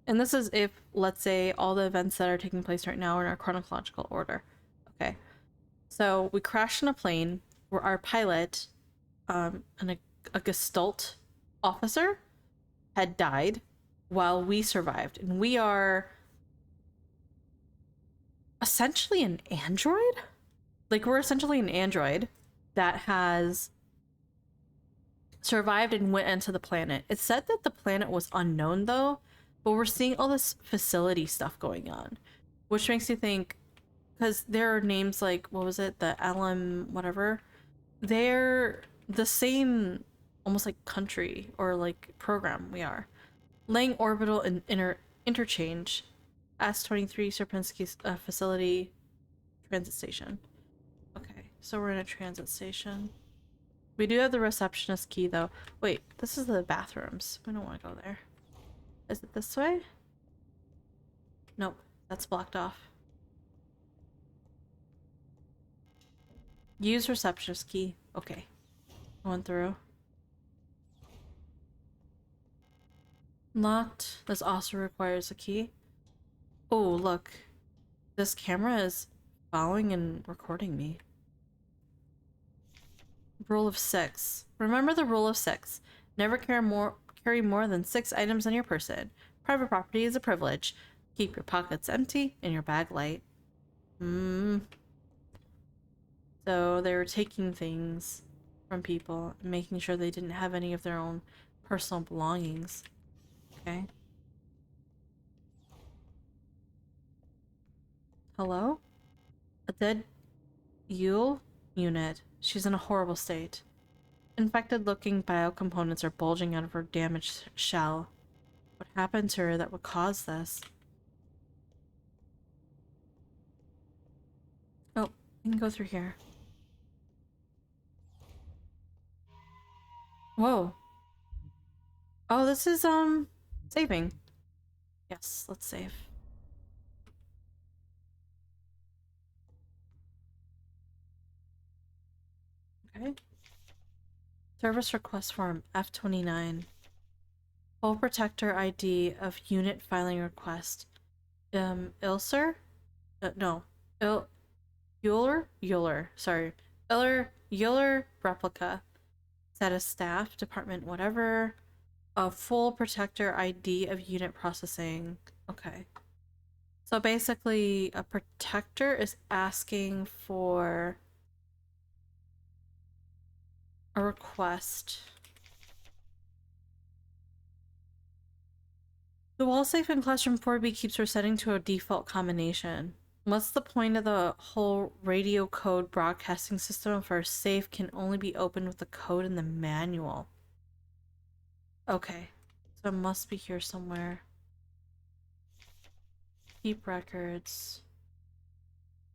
And this is if, let's say, all the events that are taking place right now are in our chronological order, okay? So we crash in a plane where our pilot and a Gestalt officer had died while we survived. And we are essentially an android? Like, we're essentially an android that has survived and went into the planet. It said that the planet was unknown, though, but we're seeing all this facility stuff going on, which makes me think, because there are names like, what was it? The LM whatever. They're the same, almost like country or like program we are. Lang Orbital and Interchange, S23 Sierpinski's facility transit station. Okay, so we're in a transit station. We do have the receptionist key, though. Wait, this is the bathrooms. We don't want to go there. Is it this way? Nope, that's blocked off. Use receptionist key. Okay, going through. Locked. This also requires a key. Oh, look. This camera is following and recording me. Rule of 6. Remember the rule of 6. Never carry more than 6 items on your person. Private property is a privilege. Keep your pockets empty and your bag light. So they were taking things from people and making sure they didn't have any of their own personal belongings. Okay. Hello? A dead Yule unit. She's in a horrible state. Infected-looking biocomponents are bulging out of her damaged shell. What happened to her that would cause this? Oh, we can go through here. Whoa. Oh, this is, saving. Yes, let's save. Okay. Service request form F29. Full protector ID of unit filing request. Ilser? No. Euler. Sorry. Euler replica. Status staff, department, whatever. A full protector ID of unit processing. Okay. So basically, a protector is asking for a request. The wall safe in classroom 4B keeps resetting to a default combination. What's the point of the whole radio code broadcasting system if our safe can only be opened with the code in the manual? Okay, so it must be here somewhere. Keep records.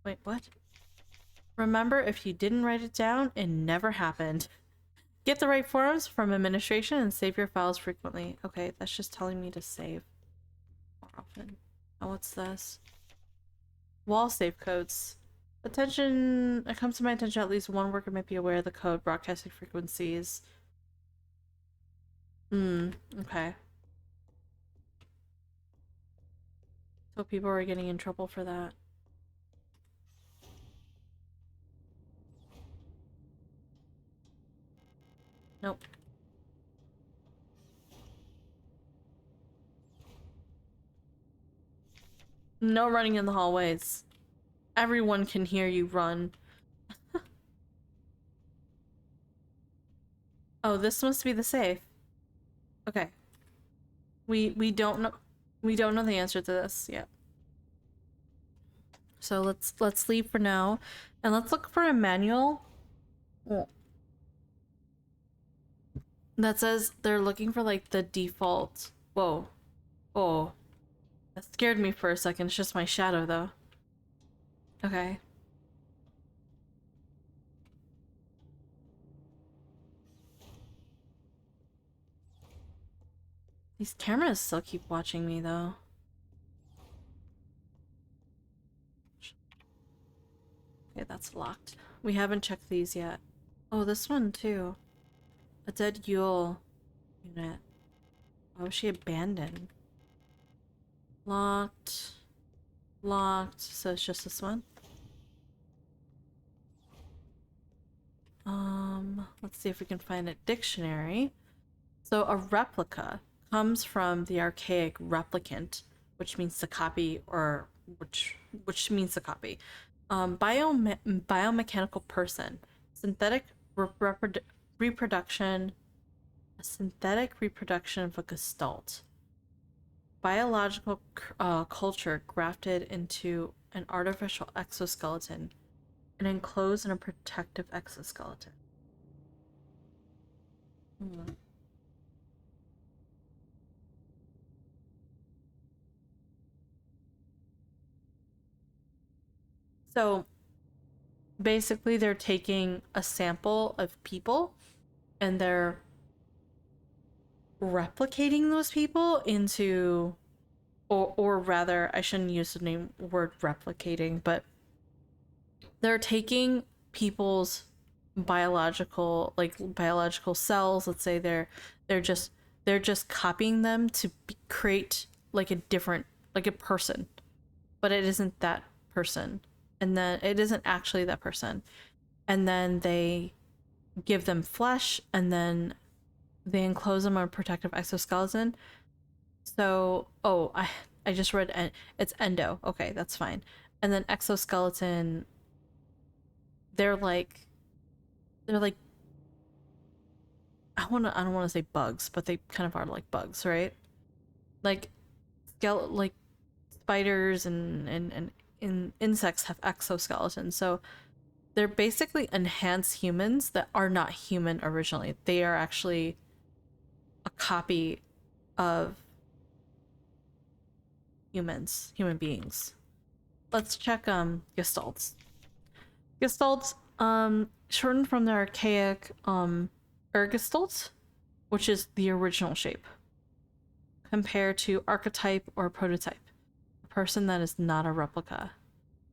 Wait, what? Remember, if you didn't write it down, it never happened. Get the right forms from administration and save your files frequently. Okay, that's just telling me to save more often. Oh, what's this? Wall safe codes. Attention, it comes to my attention at least one worker might be aware of the code broadcasting frequencies. Okay. So people are getting in trouble for that. Nope. No running in the hallways. Everyone can hear you run. Oh, this must be the safe. Okay. We don't know the answer to this yet. So let's leave for now and let's look for a manual that says they're looking for like the default. Whoa. Oh. That scared me for a second. It's just my shadow though. Okay. These cameras still keep watching me though. Okay, that's locked. We haven't checked these yet. Oh, this one too. A dead Yule unit. Why was she abandoned? Locked. Locked. So it's just this one. Let's see if we can find a dictionary. So a replica comes from the archaic replicant, which means to copy, or which means to copy. Biomechanical person, synthetic reproduction, a synthetic reproduction of a gestalt. Biological culture grafted into an artificial exoskeleton and enclosed in a protective exoskeleton. So basically they're taking a sample of people and they're replicating those people into, or rather, I shouldn't use the word replicating, but they're taking people's biological cells. Let's say they're just they're just copying them to create like a different, like a person, but it isn't that person, and then it isn't actually that person, and then they give them flesh, and then they enclose them on a protective exoskeleton. So, oh, I just read it's endo. Okay, that's fine. And then exoskeleton, they're like I don't want to say bugs, but they kind of are like bugs, right? Like like spiders and insects have exoskeletons. So they're basically enhanced humans that are not human originally. They are actually a copy of human beings. Let's check gestalts. Gestalts, shortened from the archaic ergestalt, which is the original shape, compared to archetype or prototype, a person that is not a replica.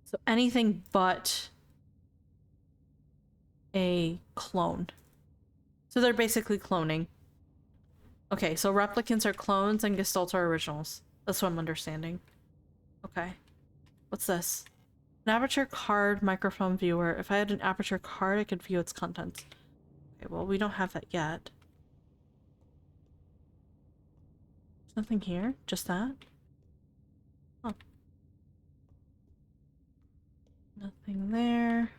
So anything but a clone. So they're basically cloning. Okay, so replicants are clones and gestalts are originals. That's what I'm understanding. Okay. What's this? An aperture card microphone viewer. If I had an aperture card, I could view its contents. Okay, well, we don't have that yet. There's nothing here? Just that? Oh. Nothing there.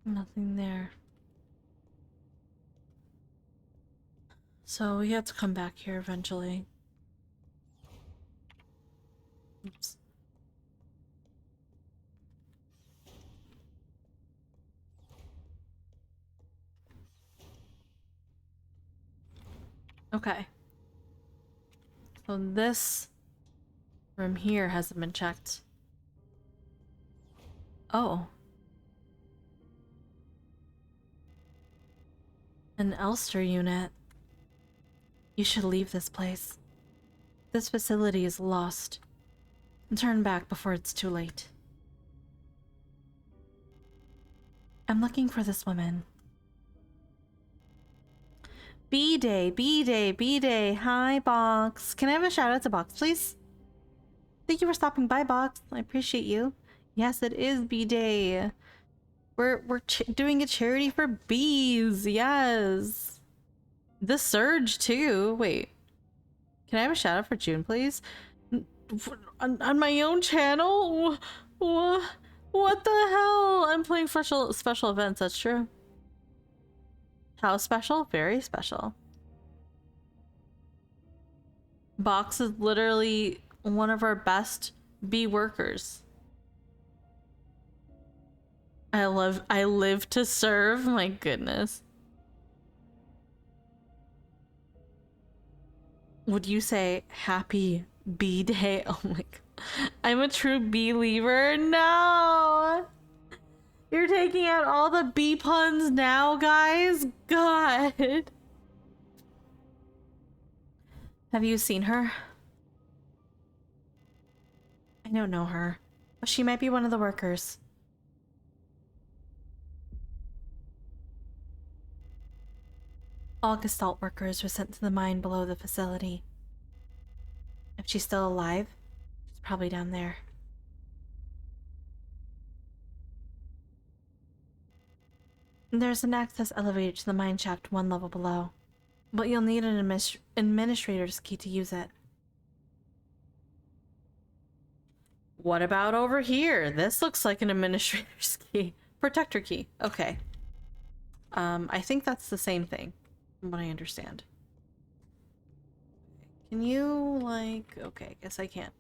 Nothing there. So we have to come back here eventually. Oops. Okay. So this room here hasn't been checked. Oh. An Elster unit. You should leave this place. This facility is lost. And turn back before it's too late. I'm looking for this woman. B-Day, B-Day, B-Day. Hi, Box. Can I have a shout out to Box, please? Thank you for stopping by, Box. I appreciate you. Yes, it is B-Day. We're doing a charity for bees. Yes. The Surge, too. Wait. Can I have a shout out for June, please? On my own channel? What the hell? I'm playing special events, that's true. How special? Very special. Box is literally one of our best bee workers. I live to serve. My goodness. Would you say happy bee day? Oh my god. I'm a true bee leaver. No! You're taking out all the bee puns now, guys? God. Have you seen her? I don't know her, but she might be one of the workers. All Gestalt workers were sent to the mine below the facility. If she's still alive, she's probably down there. There's an access elevator to the mine shaft 1 level below, but you'll need an administrator's key to use it. What about over here? This looks like an administrator's key. Protector key. Okay. I think that's the same thing, from what I understand. Can you, like... Okay, guess I can't.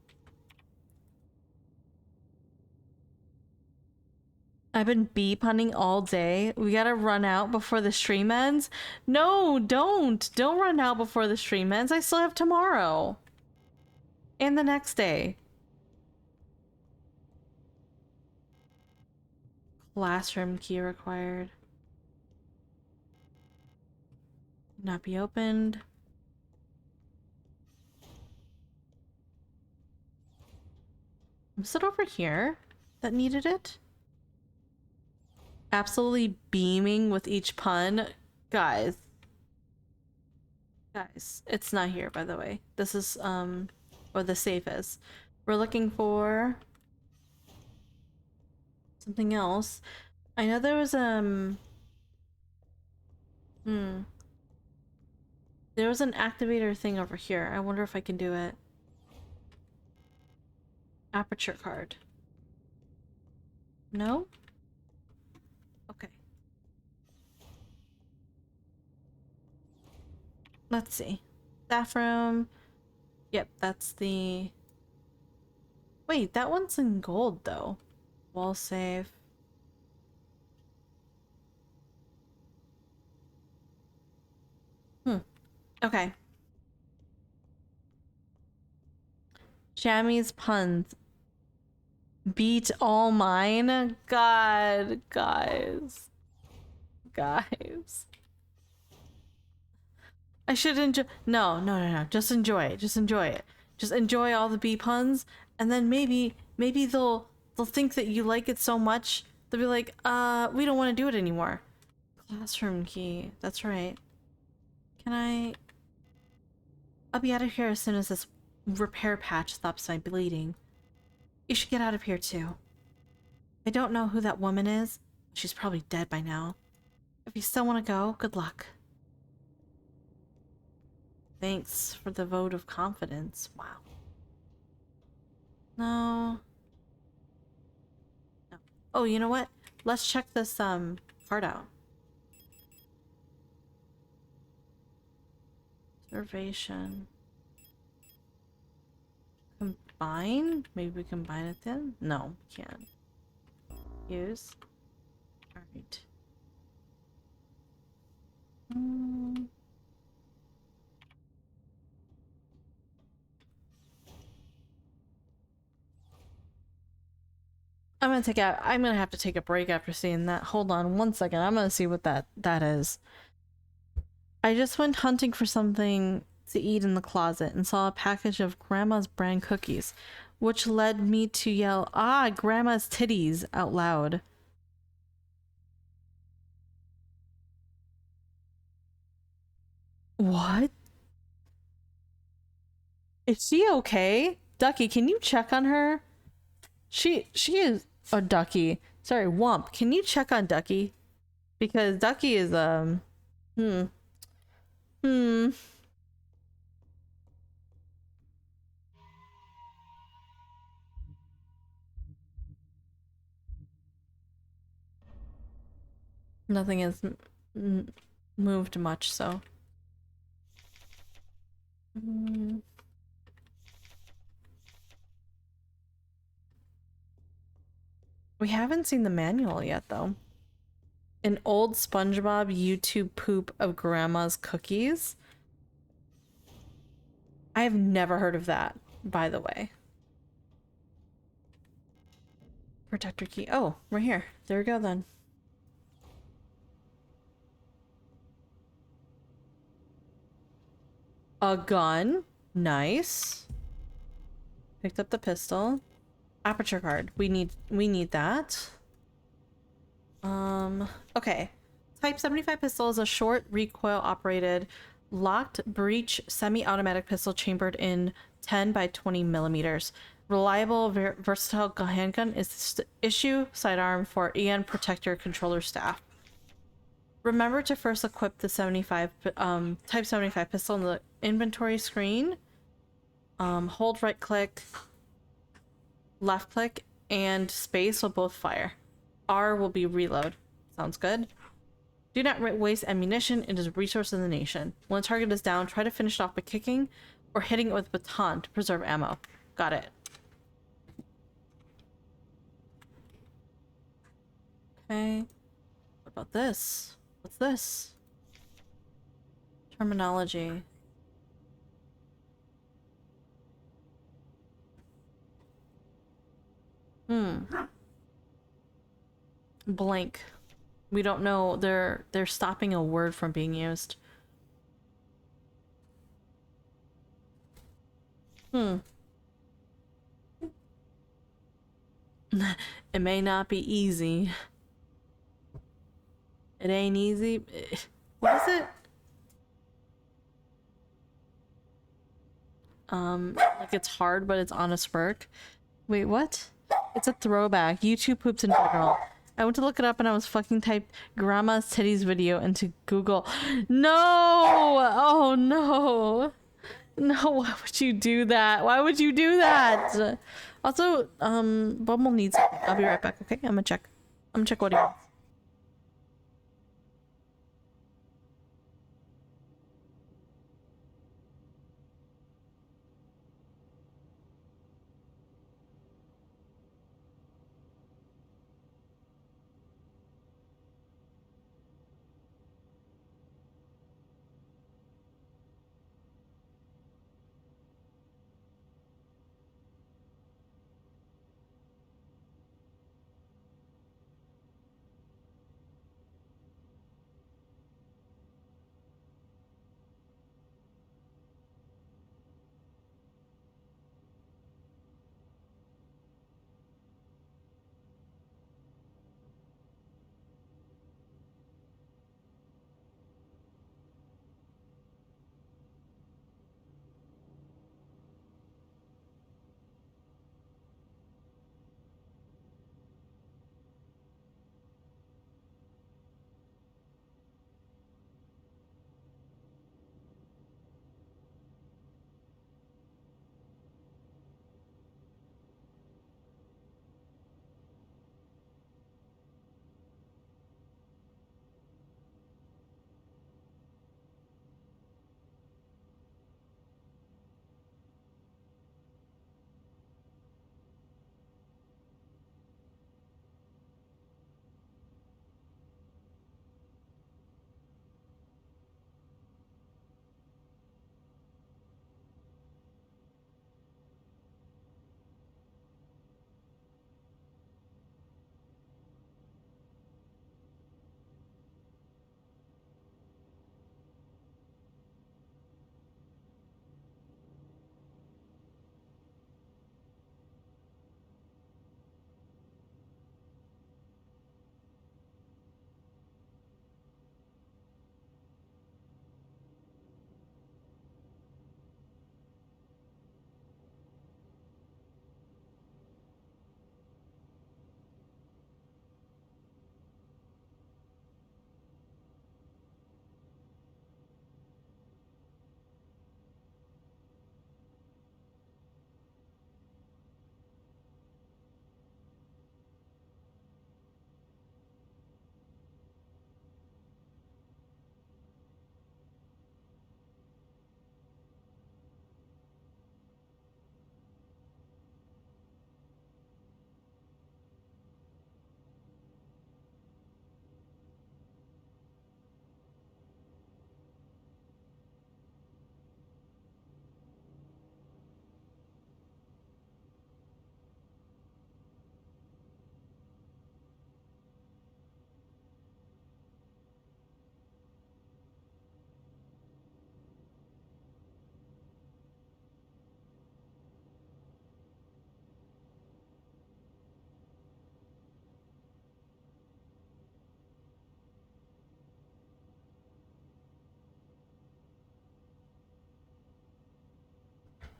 I've been bee punning all day. We gotta run out before the stream ends. No, don't. Don't run out before the stream ends. I still have tomorrow. And the next day. Classroom key required. Not be opened. Was it over here that needed it? Absolutely beaming with each pun. Guys. Guys, it's not here, by the way. This is, where the safe is. We're looking for something else. I know there was, there was an activator thing over here. I wonder if I can do it. Aperture card. No? Okay. Let's see. Staff room. Yep, that's the... Wait, that one's in gold, though. Wall safe. Okay. Shammy's puns. Beat all mine? God, guys. Guys. I should enjoy. No. Just enjoy it. Just enjoy it. Just enjoy all the bee puns, and then maybe they'll think that you like it so much they'll be like, we don't want to do it anymore. Classroom key. That's right. Can I? I'll be out of here as soon as this repair patch stops my bleeding. You should get out of here too. I don't know who that woman is. She's probably dead by now. If you still want to go, good luck. Thanks for the vote of confidence. Wow. No. No. Oh, you know what? Let's check this part out. Observation. Combine? Maybe we combine it then? No, we can't. Use. Alright. I'm gonna have to take a break after seeing that. Hold on one second. I'm gonna see what that is. I just went hunting for something to eat in the closet and saw a package of Grandma's brand cookies, which led me to yell, "Ah, Grandma's titties," out loud. What? Is she okay? Ducky, can you check on her? She is a Ducky. Sorry, Wump. Can you check on Ducky? Because Ducky is Nothing has moved much, so. We haven't seen the manual yet, though. An old SpongeBob YouTube poop of Grandma's cookies? I have never heard of that, by the way. Protector key. Oh, we're here. There we go, then. A gun. Nice. Picked up the pistol. Aperture card. We need that. Okay. Type 75 pistol is a short recoil operated locked breech semi-automatic pistol chambered in 10 by 20 millimeters. Reliable, versatile handgun is the issue sidearm for EN Protector controller staff. Remember to first equip the Type 75 pistol in the inventory screen. Hold right click, left click, and space will both fire. R will be reload. Sounds good. Do not waste ammunition. It is a resource of the nation. When a target is down, try to finish it off by kicking or hitting it with a baton to preserve ammo. Got it. Okay. What about this? What's this? Terminology. Blank. We don't know. They're stopping a word from being used. It may not be easy. It ain't easy. What is it? Like it's hard, but it's on a spurt. Wait, what? It's a throwback. YouTube poops in general. I went to look it up and I was fucking typed grandma's titties video into Google. No! Oh no! No, why would you do that? Why would you do that? Also, Bumble needs something. I'll be right back, okay? I'm gonna check. I'm gonna check what he wants.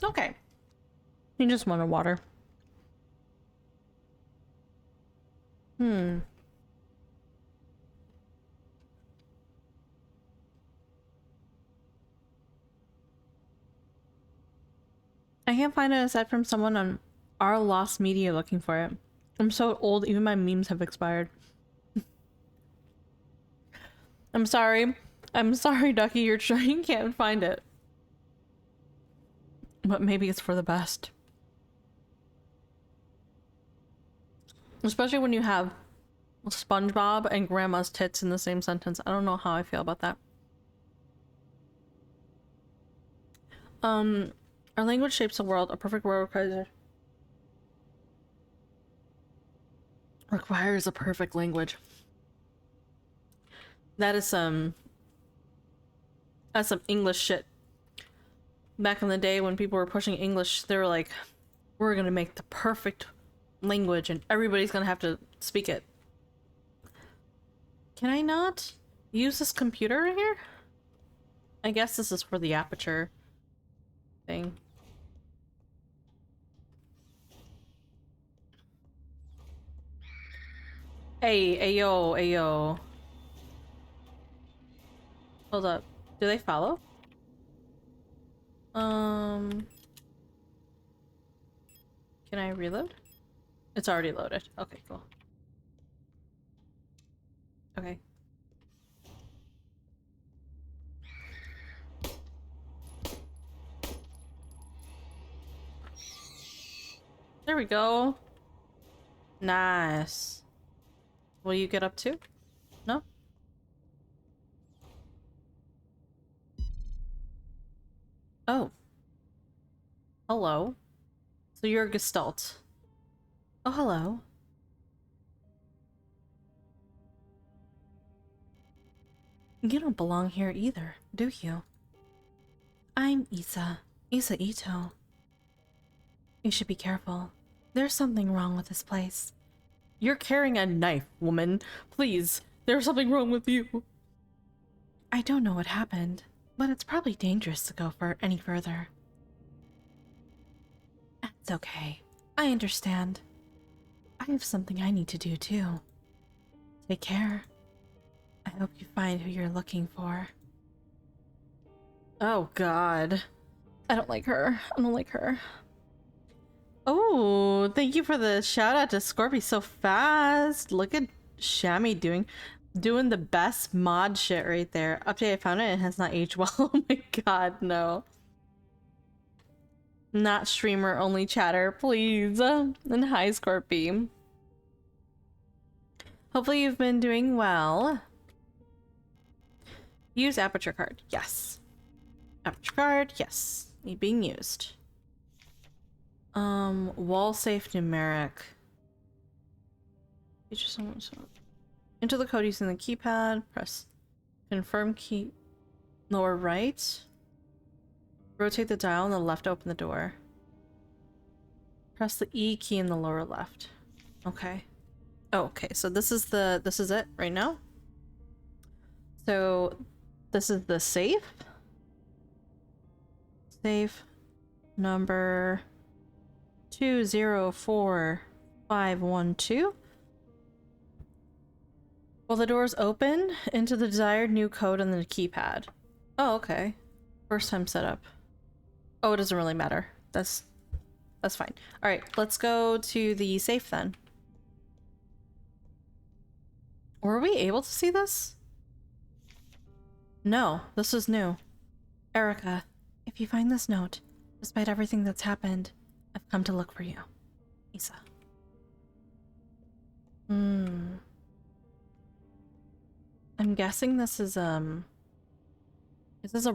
Okay. You just wanted water. Hmm. I can't find it aside from someone on our lost media looking for it. I'm so old, even my memes have expired. I'm sorry. I'm sorry, Ducky, you're trying, can't find it. But maybe it's for the best. Especially when you have SpongeBob and Grandma's tits in the same sentence. I don't know how I feel about that. Our language shapes the world. A perfect world requires a perfect language. That is that's some English shit. Back in the day when people were pushing English, they were like, we're gonna make the perfect language and everybody's gonna have to speak it. Can I not use this computer right here? I guess this is for the aperture thing. Hey, ayo, ayo. Hold up. Do they follow? Can I reload? It's already loaded. Okay, cool. Okay. There we go. Nice. What do you get up to? No? Oh. Hello. So you're a Gestalt. Oh, hello. You don't belong here either, do you? I'm Isa. Isa Ito. You should be careful. There's something wrong with this place. You're carrying a knife, woman. Please, there's something wrong with you. I don't know what happened, but it's probably dangerous to go for any further. That's okay. I understand. I have something I need to do too. Take care. I hope you find who you're looking for. Oh god. I don't like her. I don't like her. Oh, thank you for the shout out to Scorpy so fast. Look at Shammy doing the best mod shit right there. Update, I found it. It has not aged well. Oh my god, no. Not streamer, only chatter, please. And hi, Scorpy. Hopefully you've been doing well. Use aperture card. Yes. Aperture card. Yes. Being used. Wall safe numeric. Enter the code using the keypad. Press confirm key lower right. Rotate the dial on the left to open the door. Press the E key in the lower left. Okay. Oh, okay, so this is it right now. So this is the safe. Safe number 204512. Well, the doors open into the desired new code on the keypad. Oh, okay. First time setup. Oh, it doesn't really matter. That's fine. All right, let's go to the safe then. Were we able to see this? No, this is new. Erica, if you find this note, despite everything that's happened, I've come to look for you. Isa. I'm guessing this is this a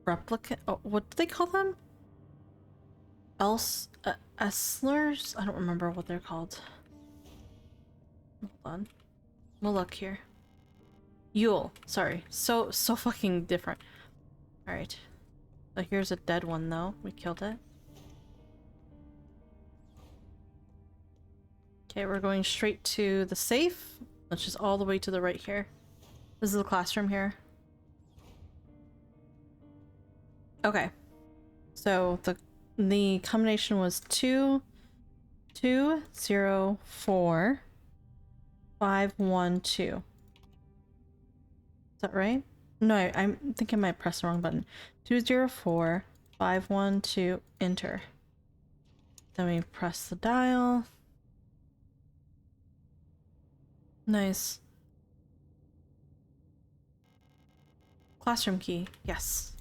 replicant? Oh, what do they call them? Esslers? I don't remember what they're called. Hold on. We'll look here. Yule. Sorry. So fucking different. Alright. So here's a dead one though. We killed it. Okay, we're going straight to the safe, which is all the way to the right here. This is the classroom here. Okay. So the combination was 2204-512. Is that right? No, I think I might press the wrong button. 204-512, enter. Then we press the dial. Nice. Classroom key, yes.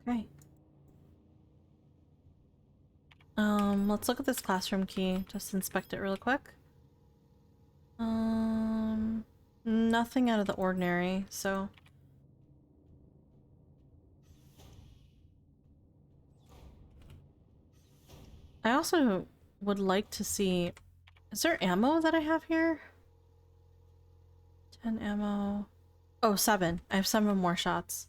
Okay. Let's look at this classroom key. Just inspect it real quick. Nothing out of the ordinary, so. I also would like to see, is there ammo that I have here? 10 ammo. Oh, 7. I have 7 more shots.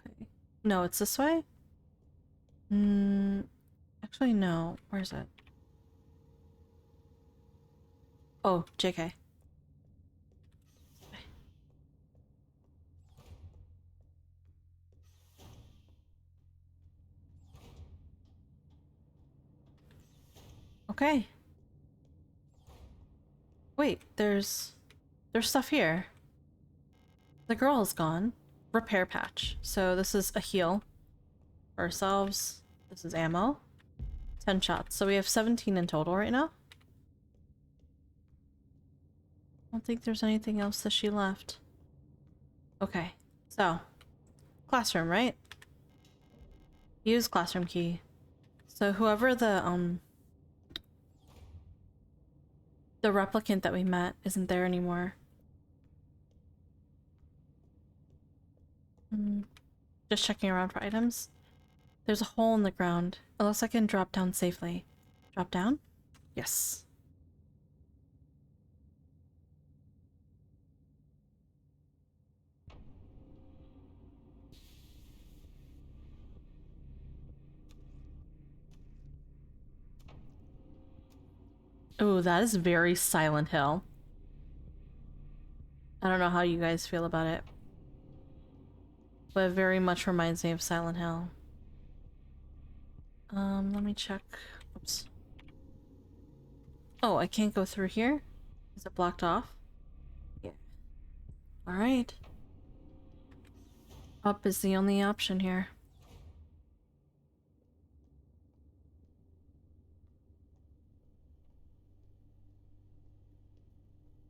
Okay. No, it's this way? Actually, no. Where's it? Oh, JK. Okay. Wait, there's stuff here. The girl is gone. Repair patch. So this is a heal for ourselves. This is ammo. 10 shots. So we have 17 in total right now. I don't think there's anything else that she left. Okay. So, classroom, right? Use classroom key. So whoever the replicant that we met isn't there anymore. Just checking around for items. There's a hole in the ground. It looks like I can drop down safely. Drop down? Yes. Oh, that is very Silent Hill. I don't know how you guys feel about it, but it very much reminds me of Silent Hill. Let me check. Oops. Oh, I can't go through here? Is it blocked off? Yeah. Alright. Up is the only option here.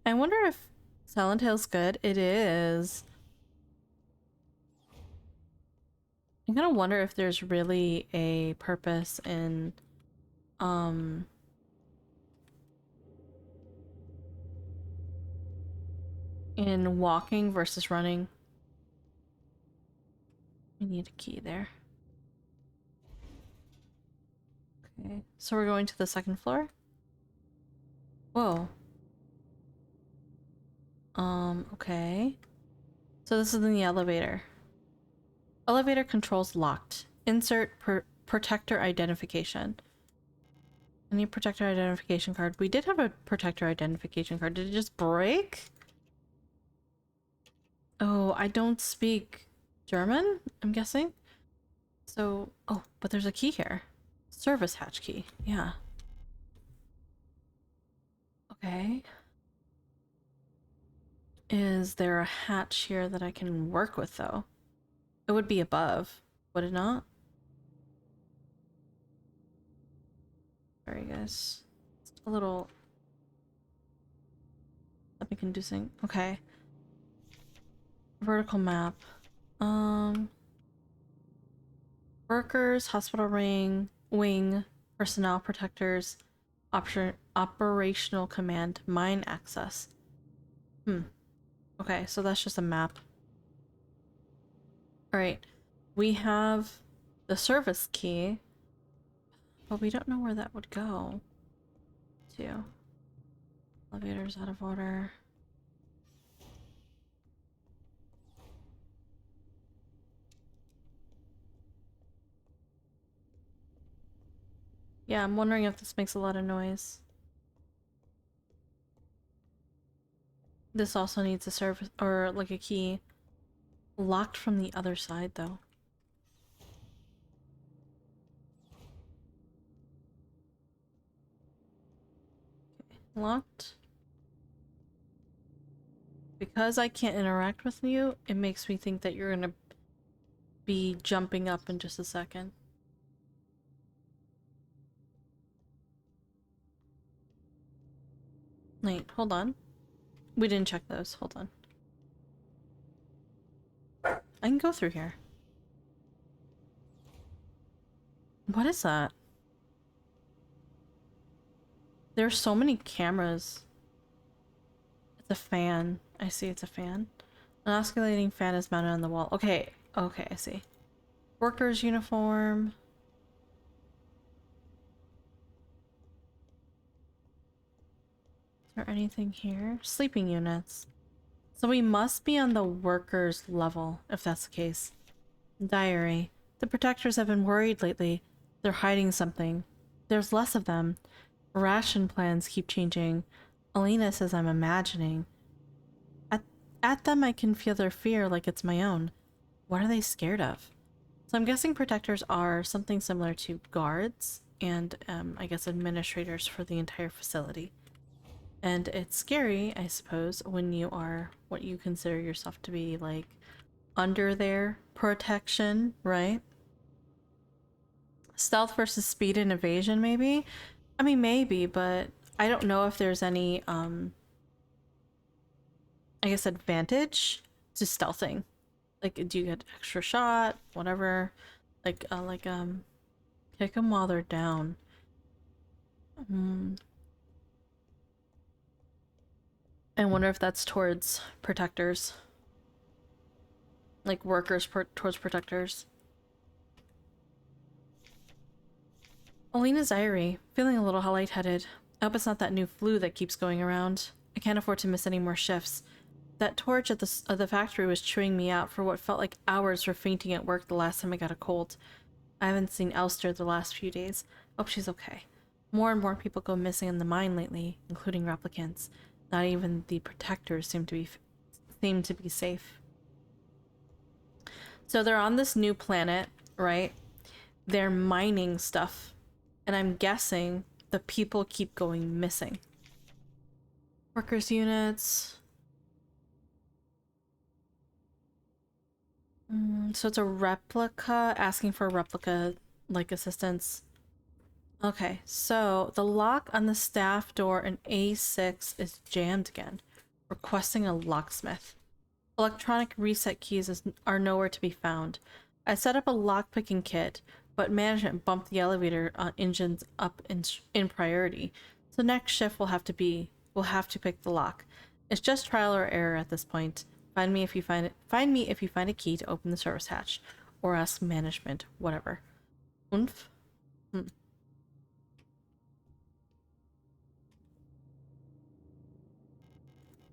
I wonder if Silent Hill's good. It is. I'm gonna wonder if there's really a purpose in walking versus running. We need a key there. Okay, so we're going to the second floor? Whoa. Okay. So this is in the elevator. Elevator controls locked. Insert protector identification. I need protector identification card. We did have a protector identification card. Did it just break? Oh, I don't speak German, I'm guessing. So, oh, but there's a key here. Service hatch key. Yeah. Okay. Is there a hatch here that I can work with, though? It would be above, would it not? Sorry, guys. It's a little... inducing. Okay. Vertical map. Workers, hospital wing, personnel protectors, operational command, mine access. Okay, so that's just a map. Alright. We have the service key, but we don't know where that would go to. Elevator's out of order. Yeah, I'm wondering if this makes a lot of noise. This also needs a service or like a key. Locked from the other side though. Okay, locked. Because I can't interact with you, it makes me think that you're gonna be jumping up in just a second. Wait, hold on. We didn't check those. Hold on. I can go through here. What is that? There's so many cameras. It's a fan. I see it's a fan. An oscillating fan is mounted on the wall. Okay, okay, I see. Worker's uniform. Is there anything here? Sleeping units. So we must be on the workers level, if that's the case. Diary. The protectors have been worried lately. They're hiding something. There's less of them. Ration plans keep changing. Alina says I'm imagining. At them, I can feel their fear like it's my own. What are they scared of? So I'm guessing protectors are something similar to guards and I guess administrators for the entire facility. And it's scary, I suppose, when you are what you consider yourself to be like under their protection, right? Stealth versus speed and evasion, maybe? I mean, maybe, but I don't know if there's any, I guess, advantage to stealthing. Like, do you get extra shot? Whatever. Kick them while they're down. I wonder if that's towards protectors. Like, workers towards protectors. Alina's diary. Feeling a little lightheaded. I hope it's not that new flu that keeps going around. I can't afford to miss any more shifts. That torch at the factory was chewing me out for what felt like hours for fainting at work the last time I got a cold. I haven't seen Elster the last few days. Hope she's okay. More and more people go missing in the mine lately, including replicants. Not even the protectors seem to be safe. So they're on this new planet, right? They're mining stuff. And I'm guessing the people keep going missing. Workers units. So it's a replica, asking for replica, like, assistance. Okay, so the lock on the staff door in A6 is jammed again, requesting a locksmith. Electronic reset keys are nowhere to be found. I set up a lockpicking kit, but management bumped the elevator engines up in priority. So next shift we'll have to pick the lock. It's just trial or error at this point. Find me if you find a key to open the service hatch, or ask management, whatever. Oomph.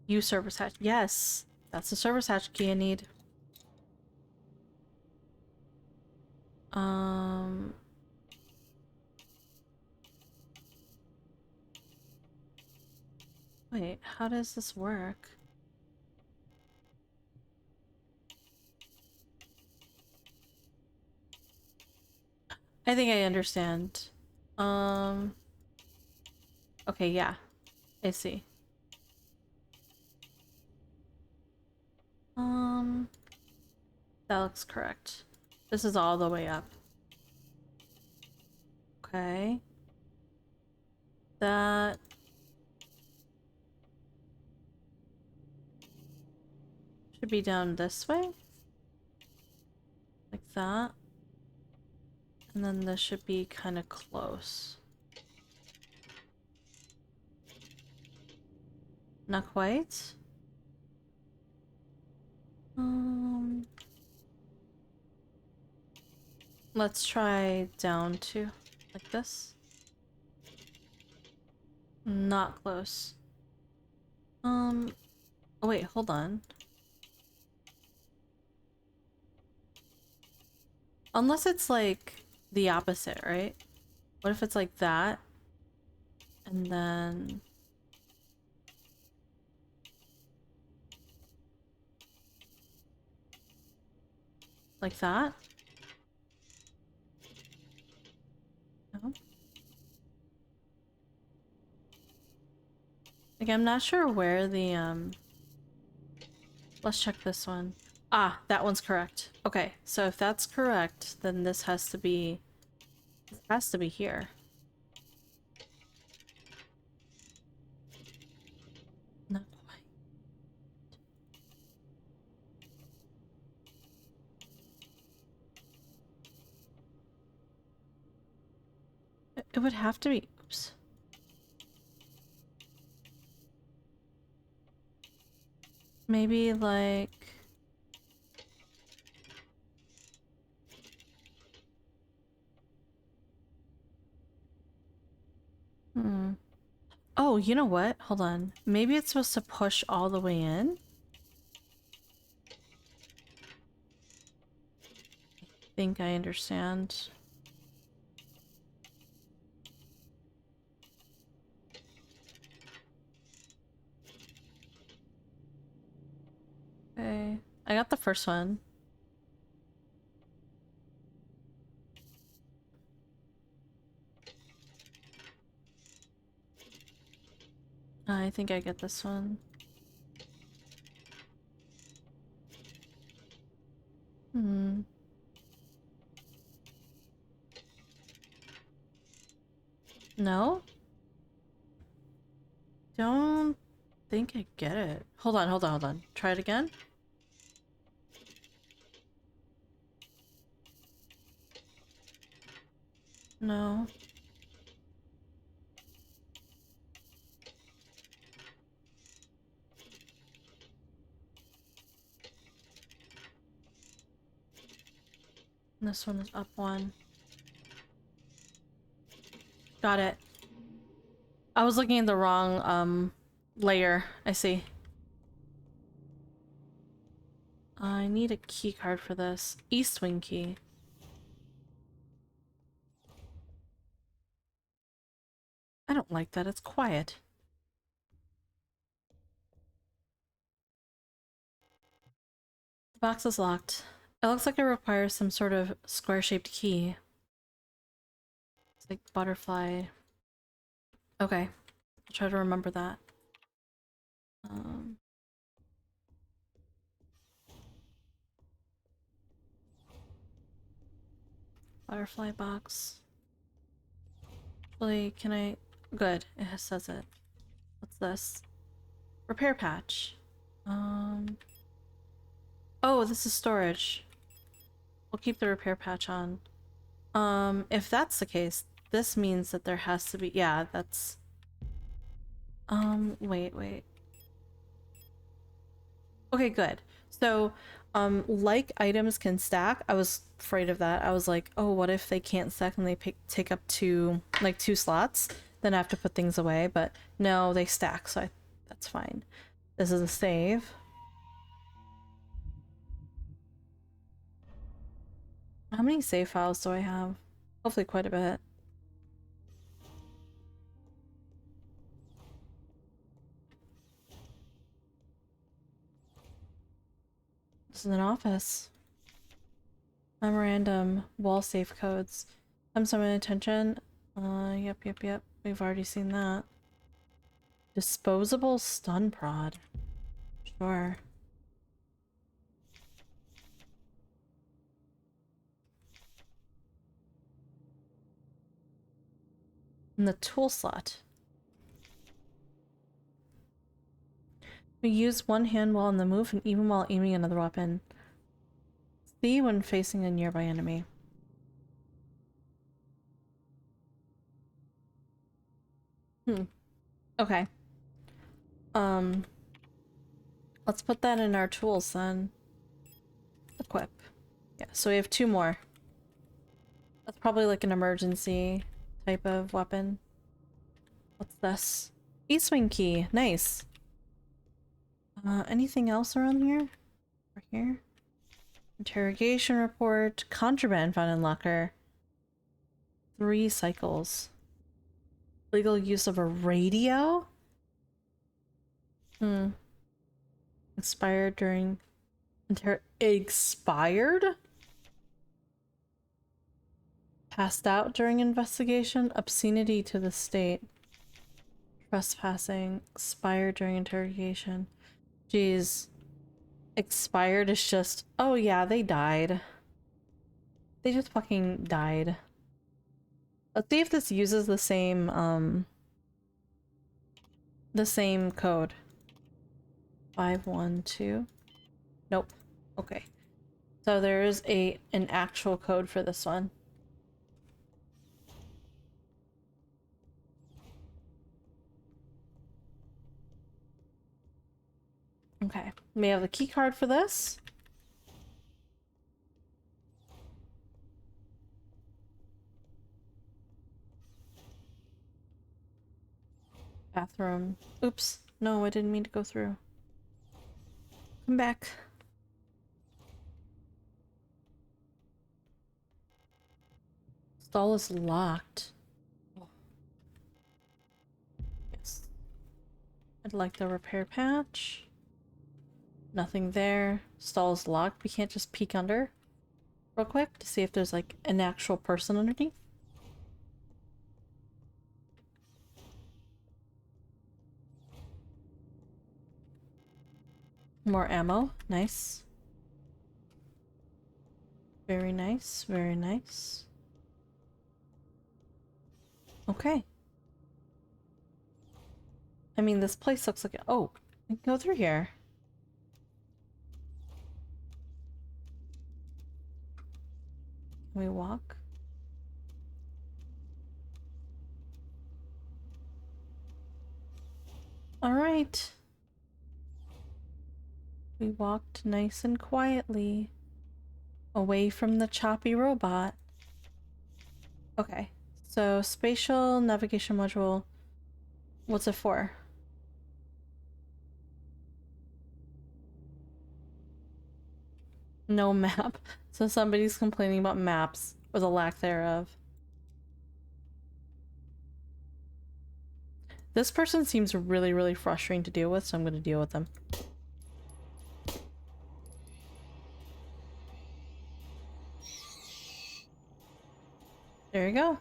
Use service hatch. Yes, that's the service hatch key I need. Wait, how does this work? I think I understand. Okay, yeah. I see. That looks correct. This is all the way up. Okay. That... should be down this way? Like that. And then this should be kind of close. Not quite? Let's try down to like this. Not close. Oh wait, hold on. Unless it's like the opposite, right? What if it's like that? And then... like that? No? Like, I'm not sure where the, let's check this one. Ah, that one's correct. Okay, so if that's correct, then this has to be... it has to be here. Not quite. It would have to be... oops. Maybe like... Oh, you know what? Hold on. Maybe it's supposed to push all the way in? think I understand. Okay, I got the first one. I think I get this one. Hmm. No? Don't think I get it. Hold on, hold on, hold on. Try it again. No. This one is up one. Got it. I was looking at the wrong layer. I see. I need a key card for this. East wing key. I don't like that. It's quiet. The box is locked. It looks like it requires some sort of square-shaped key. It's like butterfly. Okay. I'll try to remember that. Butterfly box. Actually, can I... Good. It says it. What's this? Repair patch. Oh, this is storage. We'll keep the repair patch on. If that's the case, this means that there has to be... Yeah, that's... wait. Okay, good. So, like items can stack. I was afraid of that. I was like, oh, what if they can't stack and they take up two slots? Then I have to put things away, but no, they stack, so that's fine. This is a save. How many save files do I have? Hopefully quite a bit. This is an office. Memorandum. Wall safe codes. Come summon attention. Yep. We've already seen that. Disposable stun prod. Sure. In the tool slot. We use one hand while on the move and even while aiming another weapon. See when facing a nearby enemy. Okay. Let's put that in our tools then. Equip. Yeah, so we have two more. That's probably like an emergency type of weapon. What's this? E-swing key. Nice. Anything else around here? Over here? Interrogation report. Contraband found in locker. 3 cycles. Legal use of a radio? Expired during... Expired? Passed out during investigation. Obscenity to the state. Trespassing. Expired during interrogation. Jeez. Expired is just... Oh yeah, they died. They just fucking died. Let's see if this uses the same code. 512. Nope. Okay. So there is an actual code for this one. Okay. We have the key card for this. Bathroom. Oops. No, I didn't mean to go through. Come back. Stall is locked. Yes. I'd like the repair patch. Nothing there. Stall is locked. We can't just peek under real quick to see if there's like an actual person underneath. More ammo. Nice. Very nice. Very nice. Okay. I mean, this place looks like... Oh, we can go through here. Can we walk? All right. We walked nice and quietly away from the choppy robot. Okay, so spatial navigation module. What's it for? No map. So somebody's complaining about maps or the lack thereof. This person seems really, really frustrating to deal with, so I'm going to deal with them. There you go.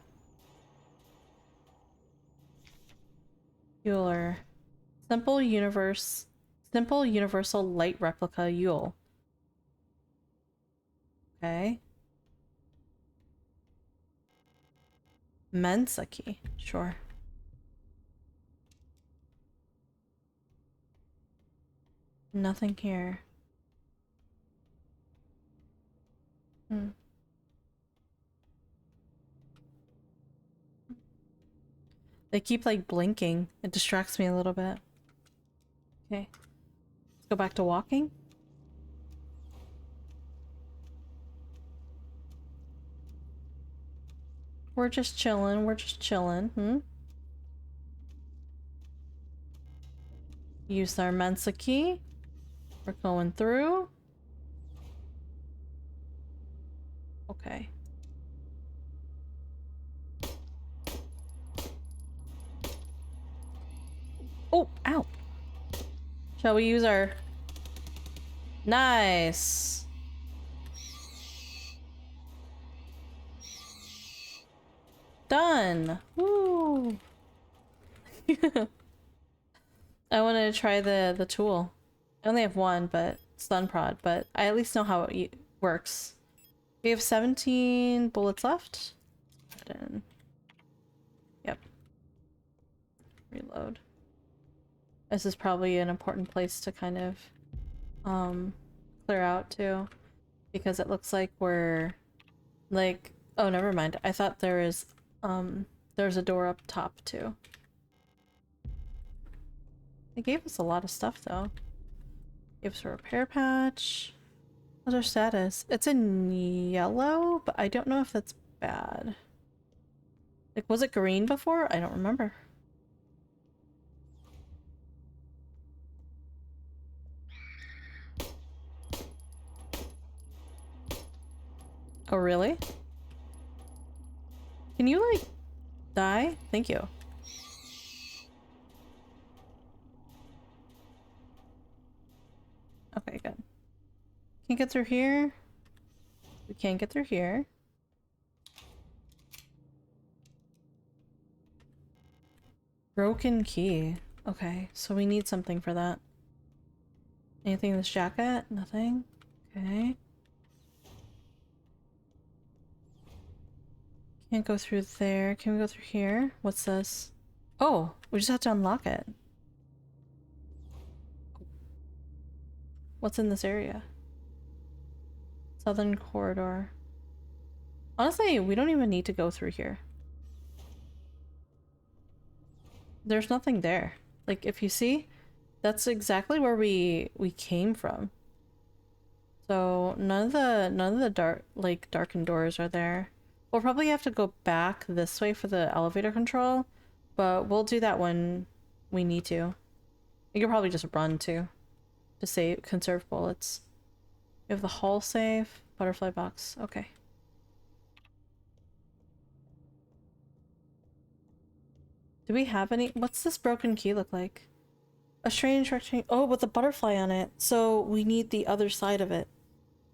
Euler. Simple universal light replica Yule. Okay. Mensa key. Sure. Nothing here. They keep like blinking. It distracts me a little bit. Okay. Let's go back to walking. We're just chilling. We're just chilling. Use our Mensa key. We're going through. Okay. Oh, ow. Shall we use our... Nice. Done. Woo. I want to try the tool. I only have one, but stun prod, but I at least know how it works. We have 17 bullets left. Yep. Reload. This is probably an important place to kind of clear out too, because it looks like we're like, oh, never mind. I thought there's a door up top too. They gave us a lot of stuff though. Gave us a repair patch. What's our status? It's in yellow, but I don't know if that's bad. Like, was it green before? I don't remember. Oh, really? Can you, like, die? Thank you. Okay, good. Can't get through here. We can't get through here. Broken key. Okay, so we need something for that. Anything in this jacket? Nothing? Okay. Can't go through there. Can we go through here? What's this? Oh, we just have to unlock it. What's in this area? Southern corridor. Honestly, we don't even need to go through here. There's nothing there. Like, if you see, that's exactly where we came from. So none of the darkened doors are there. We'll probably have to go back this way for the elevator control, but we'll do that when we need to. You could probably just run too, to conserve bullets. We have the hall safe, butterfly box. Okay. Do we have any? What's this broken key look like? A strange rectangle. Oh, with a butterfly on it. So we need the other side of it.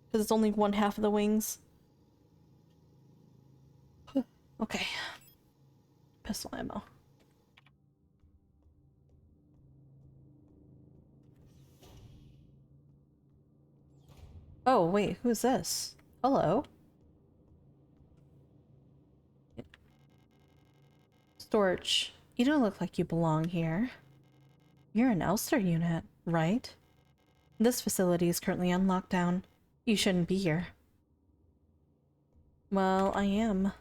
Because it's only one half of the wings. Okay. Pistol ammo. Oh, wait, who's this? Hello? Storage. You don't look like you belong here. You're an Elster unit, right? This facility is currently on lockdown. You shouldn't be here. Well, I am.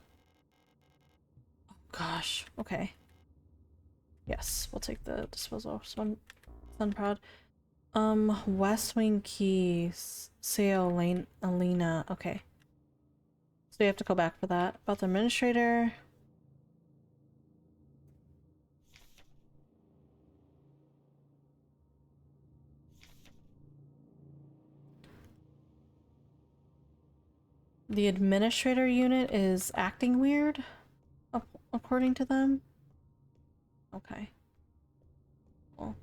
Oh, gosh. Okay. Yes, we'll take the disposal. Sun Prod. West Wing Keys. Seo Lane Alina. Okay. So we have to go back for that. About the administrator. The administrator unit is acting weird, according to them. Okay. Cool.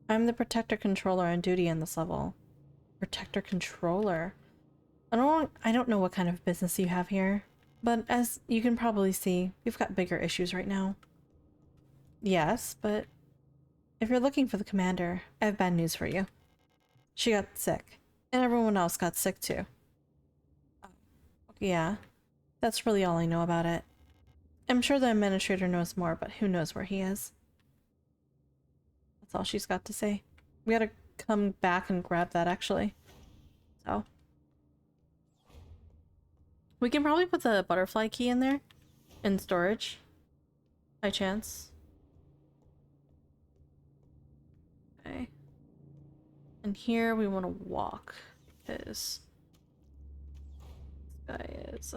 I'm the protector controller on duty on this level. Protector controller? I don't know what kind of business you have here, but as you can probably see, we've got bigger issues right now. Yes, but if you're looking for the commander, I have bad news for you. She got sick, and everyone else got sick too. Yeah, that's really all I know about it. I'm sure the administrator knows more, but who knows where he is. That's all she's got to say. We gotta come back and grab that, actually. So. We can probably put the butterfly key in there. In storage. By chance. Okay. And here we want to walk. Because this guy is,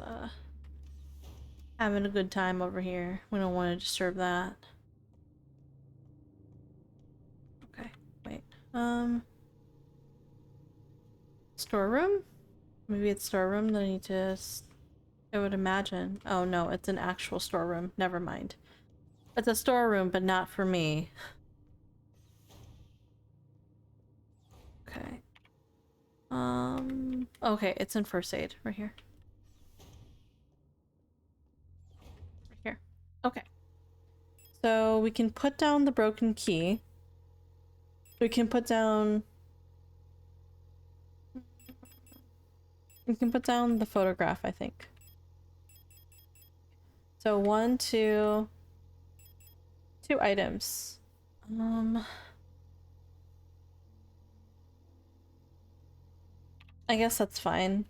having a good time over here. We don't want to disturb that. Okay, wait. Storeroom? Maybe it's storeroom that I need to... I would imagine. Oh no, it's an actual storeroom. Never mind. It's a storeroom, but not for me. Okay. Okay, it's in first aid right here. Right here. Okay. So we can put down the broken key. We can put down... We can put down the photograph, I think. So 1, 2... 2 items. I guess that's fine.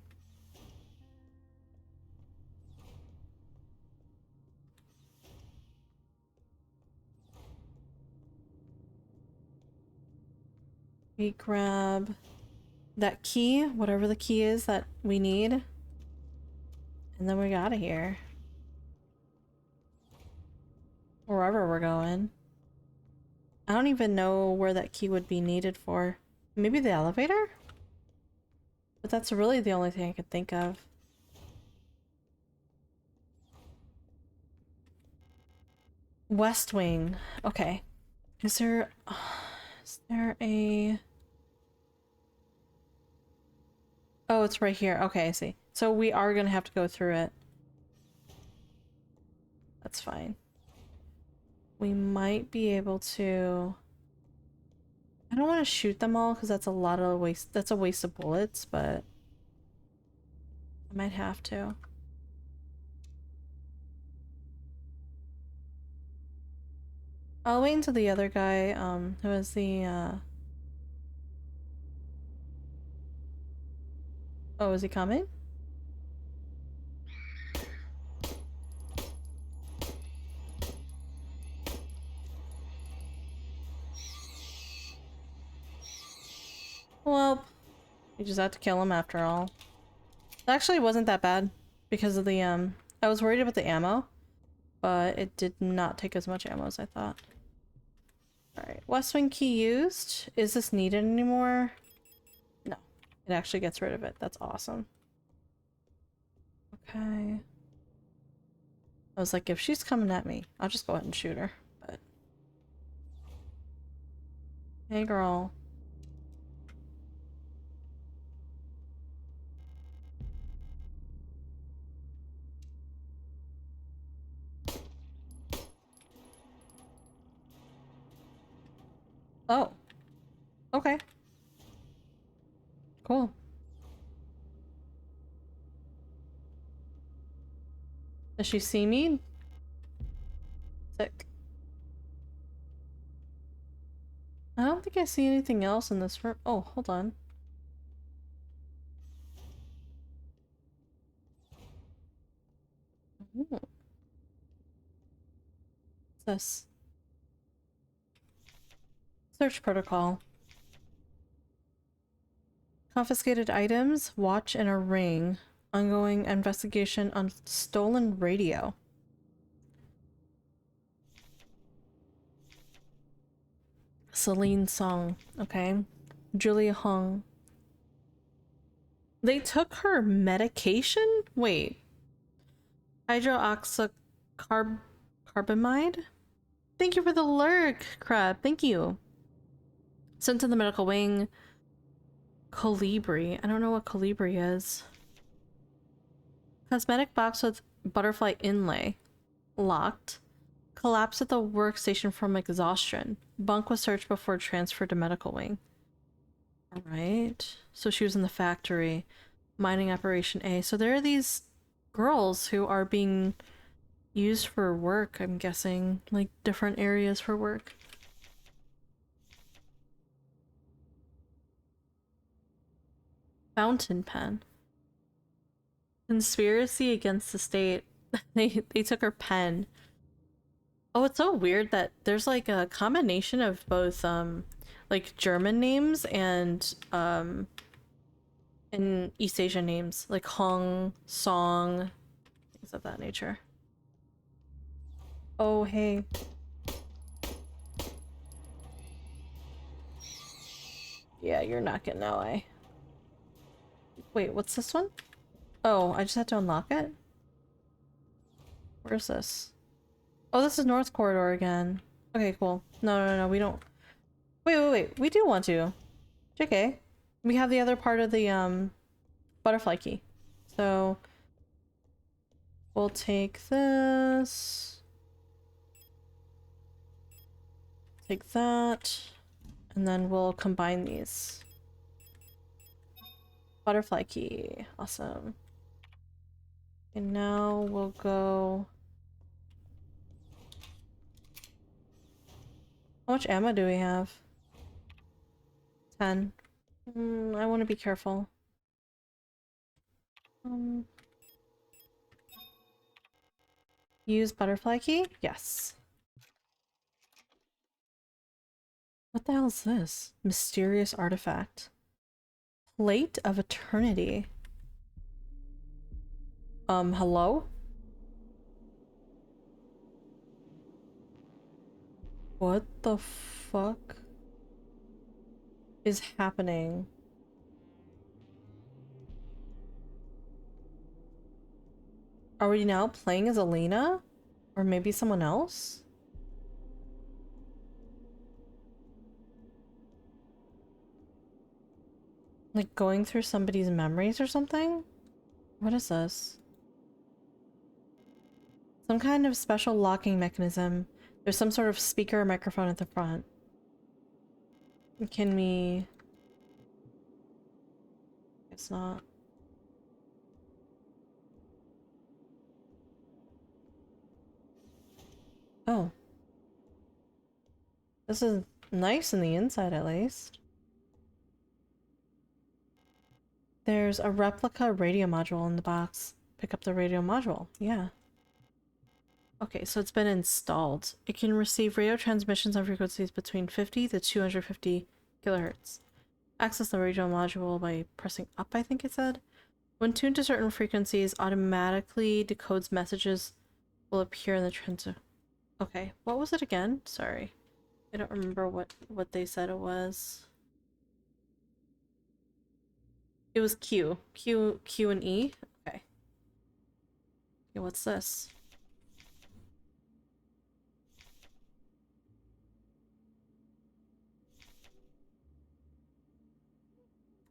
We grab that key, whatever the key is that we need. And then we're out of here. Wherever we're going. I don't even know where that key would be needed for. Maybe the elevator? But that's really the only thing I could think of. West Wing. Okay. Is there a... Oh, it's right here. Okay, I see. So we are gonna have to go through it. That's fine. We might be able to... I don't want to shoot them all because that's a lot of waste. That's a waste of bullets, but I might have to. I'll wait until the other guy, who is the, Oh, is he coming? Well, we just had to kill him after all. It actually wasn't that bad because of the, I was worried about the ammo, but it did not take as much ammo as I thought. Alright, West Wing key used. Is this needed anymore? No. It actually gets rid of it. That's awesome. Okay. I was like, if she's coming at me, I'll just go ahead and shoot her. But hey, girl. Oh. Okay. Cool. Does she see me? Sick. I don't think I see anything else in this room. Oh, hold on. Ooh. What's this? Search protocol. Confiscated items, watch, and a ring. Ongoing investigation on stolen radio. Celine Song. Okay. Julia Hong. They took her medication? Wait. Hydroxycarbamide? Thank you for the lurk, Crab. Thank you. Sent to the medical wing. Colibri. I don't know what Colibri is. Cosmetic box with butterfly inlay. Locked. Collapsed at the workstation from exhaustion. Bunk was searched before transfer to medical wing. Alright. So she was in the factory. Mining operation A. So there are these girls who are being used for work, I'm guessing. Like different areas for work. Fountain pen. Conspiracy against the state. They took her pen. Oh, it's so weird that there's like a combination of both like German names and East Asian names, like Hong, Song, things of that nature. Oh, hey. Yeah, you're not getting LA. Wait, what's this one? Oh, I just had to unlock it? Where's this? Oh, this is North Corridor again. Okay, cool. No, we don't. Wait. We do want to. JK. We have the other part of the, butterfly key. So, we'll take this. Take that. And then we'll combine these. Butterfly key. Awesome. And now we'll go... How much ammo do we have? 10. I want to be careful. Use butterfly key? Yes. What the hell is this? Mysterious artifact. Plate of Eternity. Hello? What the fuck is happening? Are we now playing as Elena? Or maybe someone else? Like going through somebody's memories or something? What is this? Some kind of special locking mechanism. There's some sort of speaker or microphone at the front. Can we... It's not. Oh. This is nice in the inside, at least. There's a replica radio module in the box. Pick up the radio module. Yeah. Okay, so it's been installed. It can receive radio transmissions on frequencies between 50 to 250 kilohertz. Access the radio module by pressing up, I think it said. When tuned to certain frequencies, automatically decodes messages will appear in the transmitter. Okay, what was it again? Sorry. I don't remember what they said it was. It was Q and E? Okay. Okay, what's this?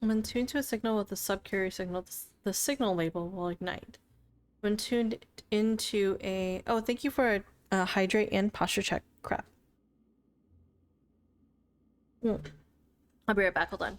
When tuned to a signal with the sub-carrier signal, the signal label will ignite. When tuned into a... Oh, thank you for a hydrate and posture check. Crap. I'll be right back. Hold on.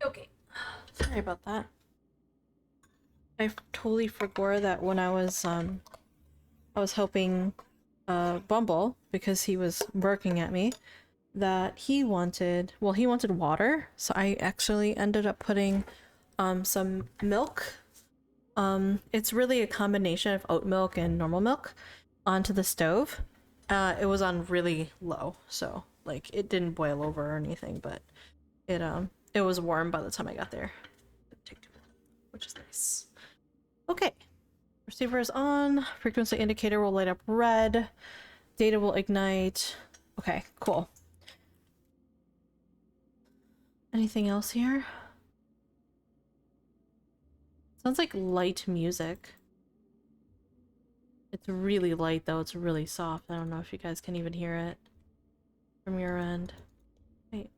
Okay. Sorry about that. I totally forgot that when I was helping Bumble because he was barking at me that he wanted water, so I actually ended up putting some milk. It's really a combination of oat milk and normal milk onto the stove. It was on really low, so like it didn't boil over or anything, but it was warm by the time I got there. Didn't take too long, which is nice. Okay. Receiver is on. Frequency indicator will light up red. Data will ignite. Okay, cool. Anything else here? Sounds like light music. It's really light though, it's really soft. I don't know if you guys can even hear it from your end. Wait,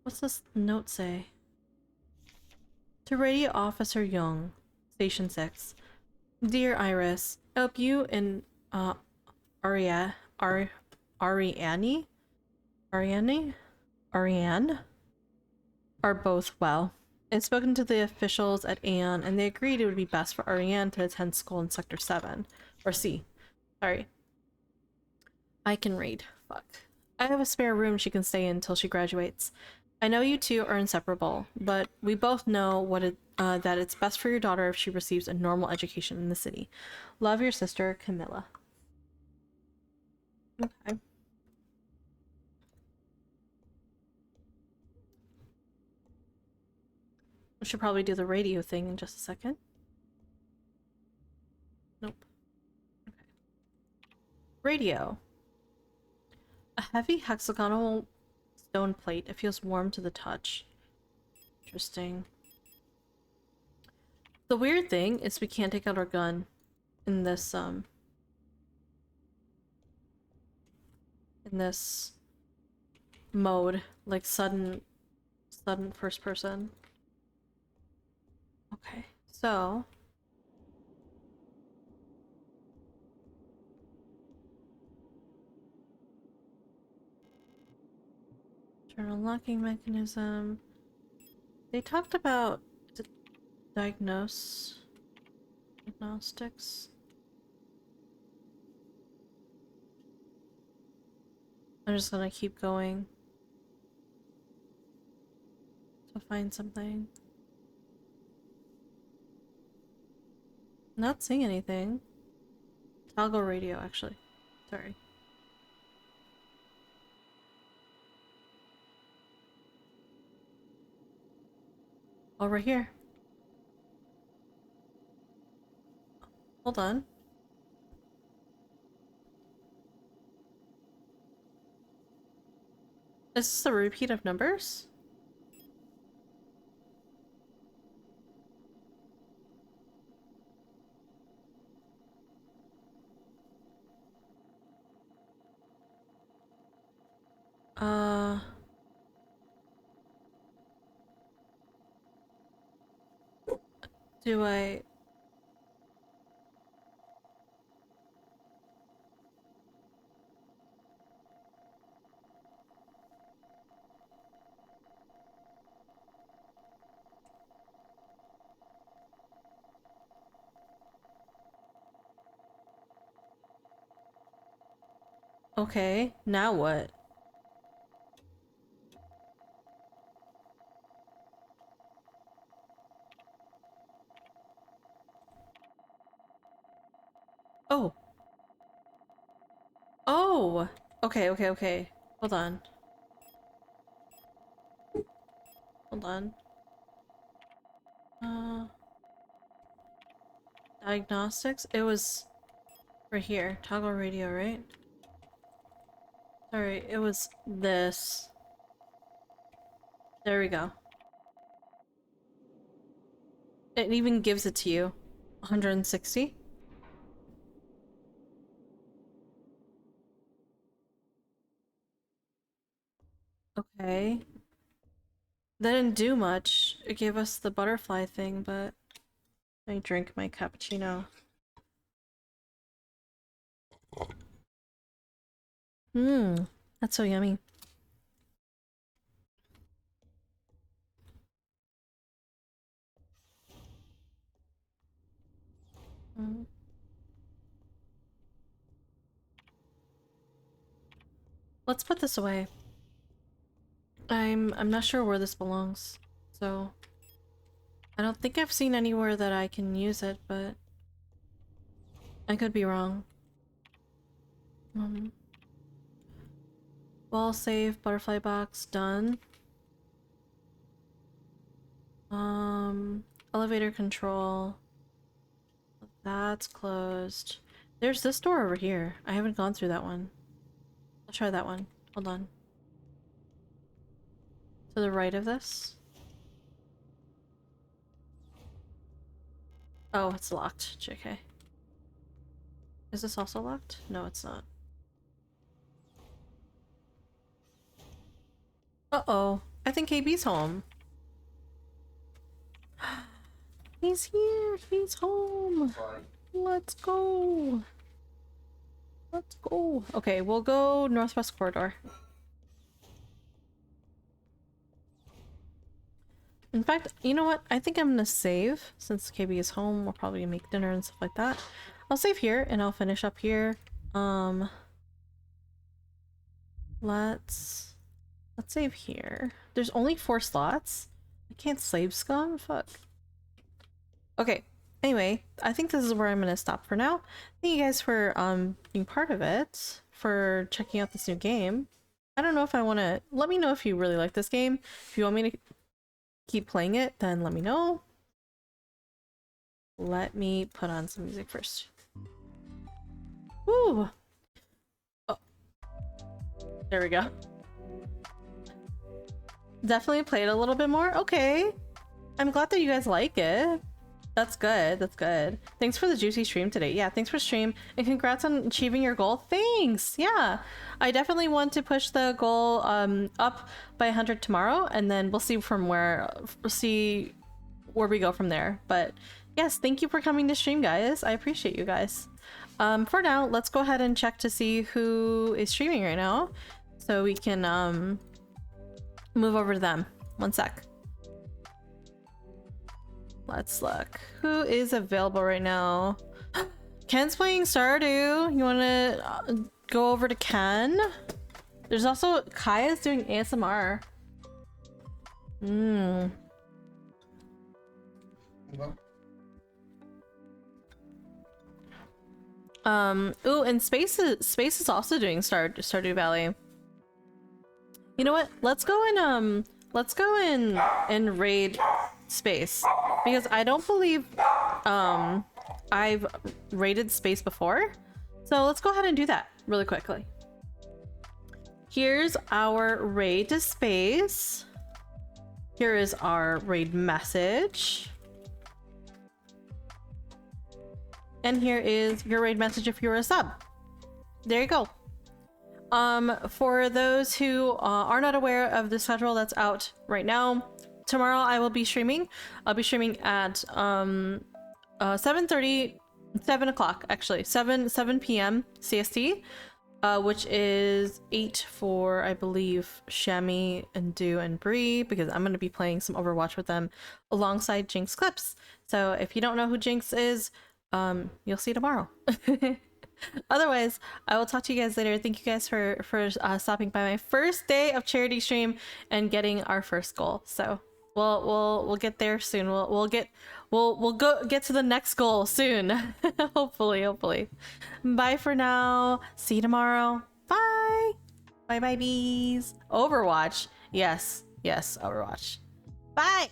what's this note say? To Radio Officer Young, Station 6. Dear Iris, I hope you and Ariane are both well. I've spoken to the officials at Aeon, and they agreed it would be best for Ariane to attend school in Sector 7. Or C. Sorry. I can read. Fuck. I have a spare room she can stay in until she graduates. I know you two are inseparable, but we both know that it's best for your daughter if she receives a normal education in the city. Love, your sister, Camilla. Okay. We should probably do the radio thing in just a second. Nope. Okay. Radio. A heavy hexagonal stone plate. It feels warm to the touch. Interesting. The weird thing is we can't take out our gun in this mode, like sudden first person. Okay, so turn unlocking mechanism. They talked about diagnostics. I'm just gonna keep going to find something. Not seeing anything. Toggle radio, actually. Sorry. Oh, right here. Hold on. Is this a repeat of numbers? Uh... Do I... Okay, now what? Oh. Oh! Okay, okay, okay. Hold on. Hold on. Diagnostics? It was right here. Toggle radio, right? Sorry, it was this. There we go. It even gives it to you. 160? Okay. That didn't do much. It gave us the butterfly thing, but... Let me drink my cappuccino. Mmm, that's so yummy. Mm. Let's put this away. I'm not sure where this belongs, so I don't think I've seen anywhere that I can use it, but I could be wrong. Ball save, butterfly box, done. Elevator control. That's closed. There's this door over here. I haven't gone through that one. I'll try that one. Hold on. To the right of this? Oh, it's locked. JK. Is this also locked? No, it's not. Uh-oh. I think KB's home. He's here! He's home! Let's go! Let's go! Okay, we'll go northwest corridor. In fact, you know what? I think I'm gonna save. Since KB is home, we'll probably make dinner and stuff like that. I'll save here and I'll finish up here. Let's save here. There's only 4 slots. I can't save scum? Fuck. Okay. Anyway, I think this is where I'm gonna stop for now. Thank you guys for being part of it, for checking out this new game. I don't know if I want to... Let me know if you really like this game. If you want me to keep playing it, then let me know. Let me put on some music first. Woo! Oh. There we go. Definitely played a little bit more. Okay. I'm glad that you guys like it. That's good. That's good. Thanks for the juicy stream today. Yeah, thanks for stream. And congrats on achieving your goal. Thanks. Yeah. I definitely want to push the goal up by 100 tomorrow, and then we'll see from where we go from there. But yes, thank you for coming to stream, guys. I appreciate you guys. For now, let's go ahead and check to see who is streaming right now, so we can move over to them. One sec. Let's look. Who is available right now? Ken's playing Stardew. You want to go over to Ken? There's also Kaya's doing ASMR. Ooh, and Space is also doing Stardew Valley. You know what? Let's go and raid Space, because I don't believe I've raided Space before. So let's go ahead and do that really quickly. Here's our raid to Space. Here is our raid message. And here is your raid message if you're a sub. There you go. For those who are not aware of the schedule that's out right now, tomorrow I will be streaming. I'll be streaming at 7:30, 7 o'clock actually, 7 p.m. CST, which is 8 for, I believe, Shami and Do and Bree, because I'm going to be playing some Overwatch with them alongside Jinx clips. So if you don't know who Jinx is, you'll see tomorrow. Otherwise, I will talk to you guys later. Thank you guys for stopping by my first day of charity stream and getting our first goal. So we'll get there soon. We'll go get to the next goal soon. Hopefully. Bye for now. See you tomorrow. Bye. Bye bees. Overwatch. Yes, Overwatch. Bye.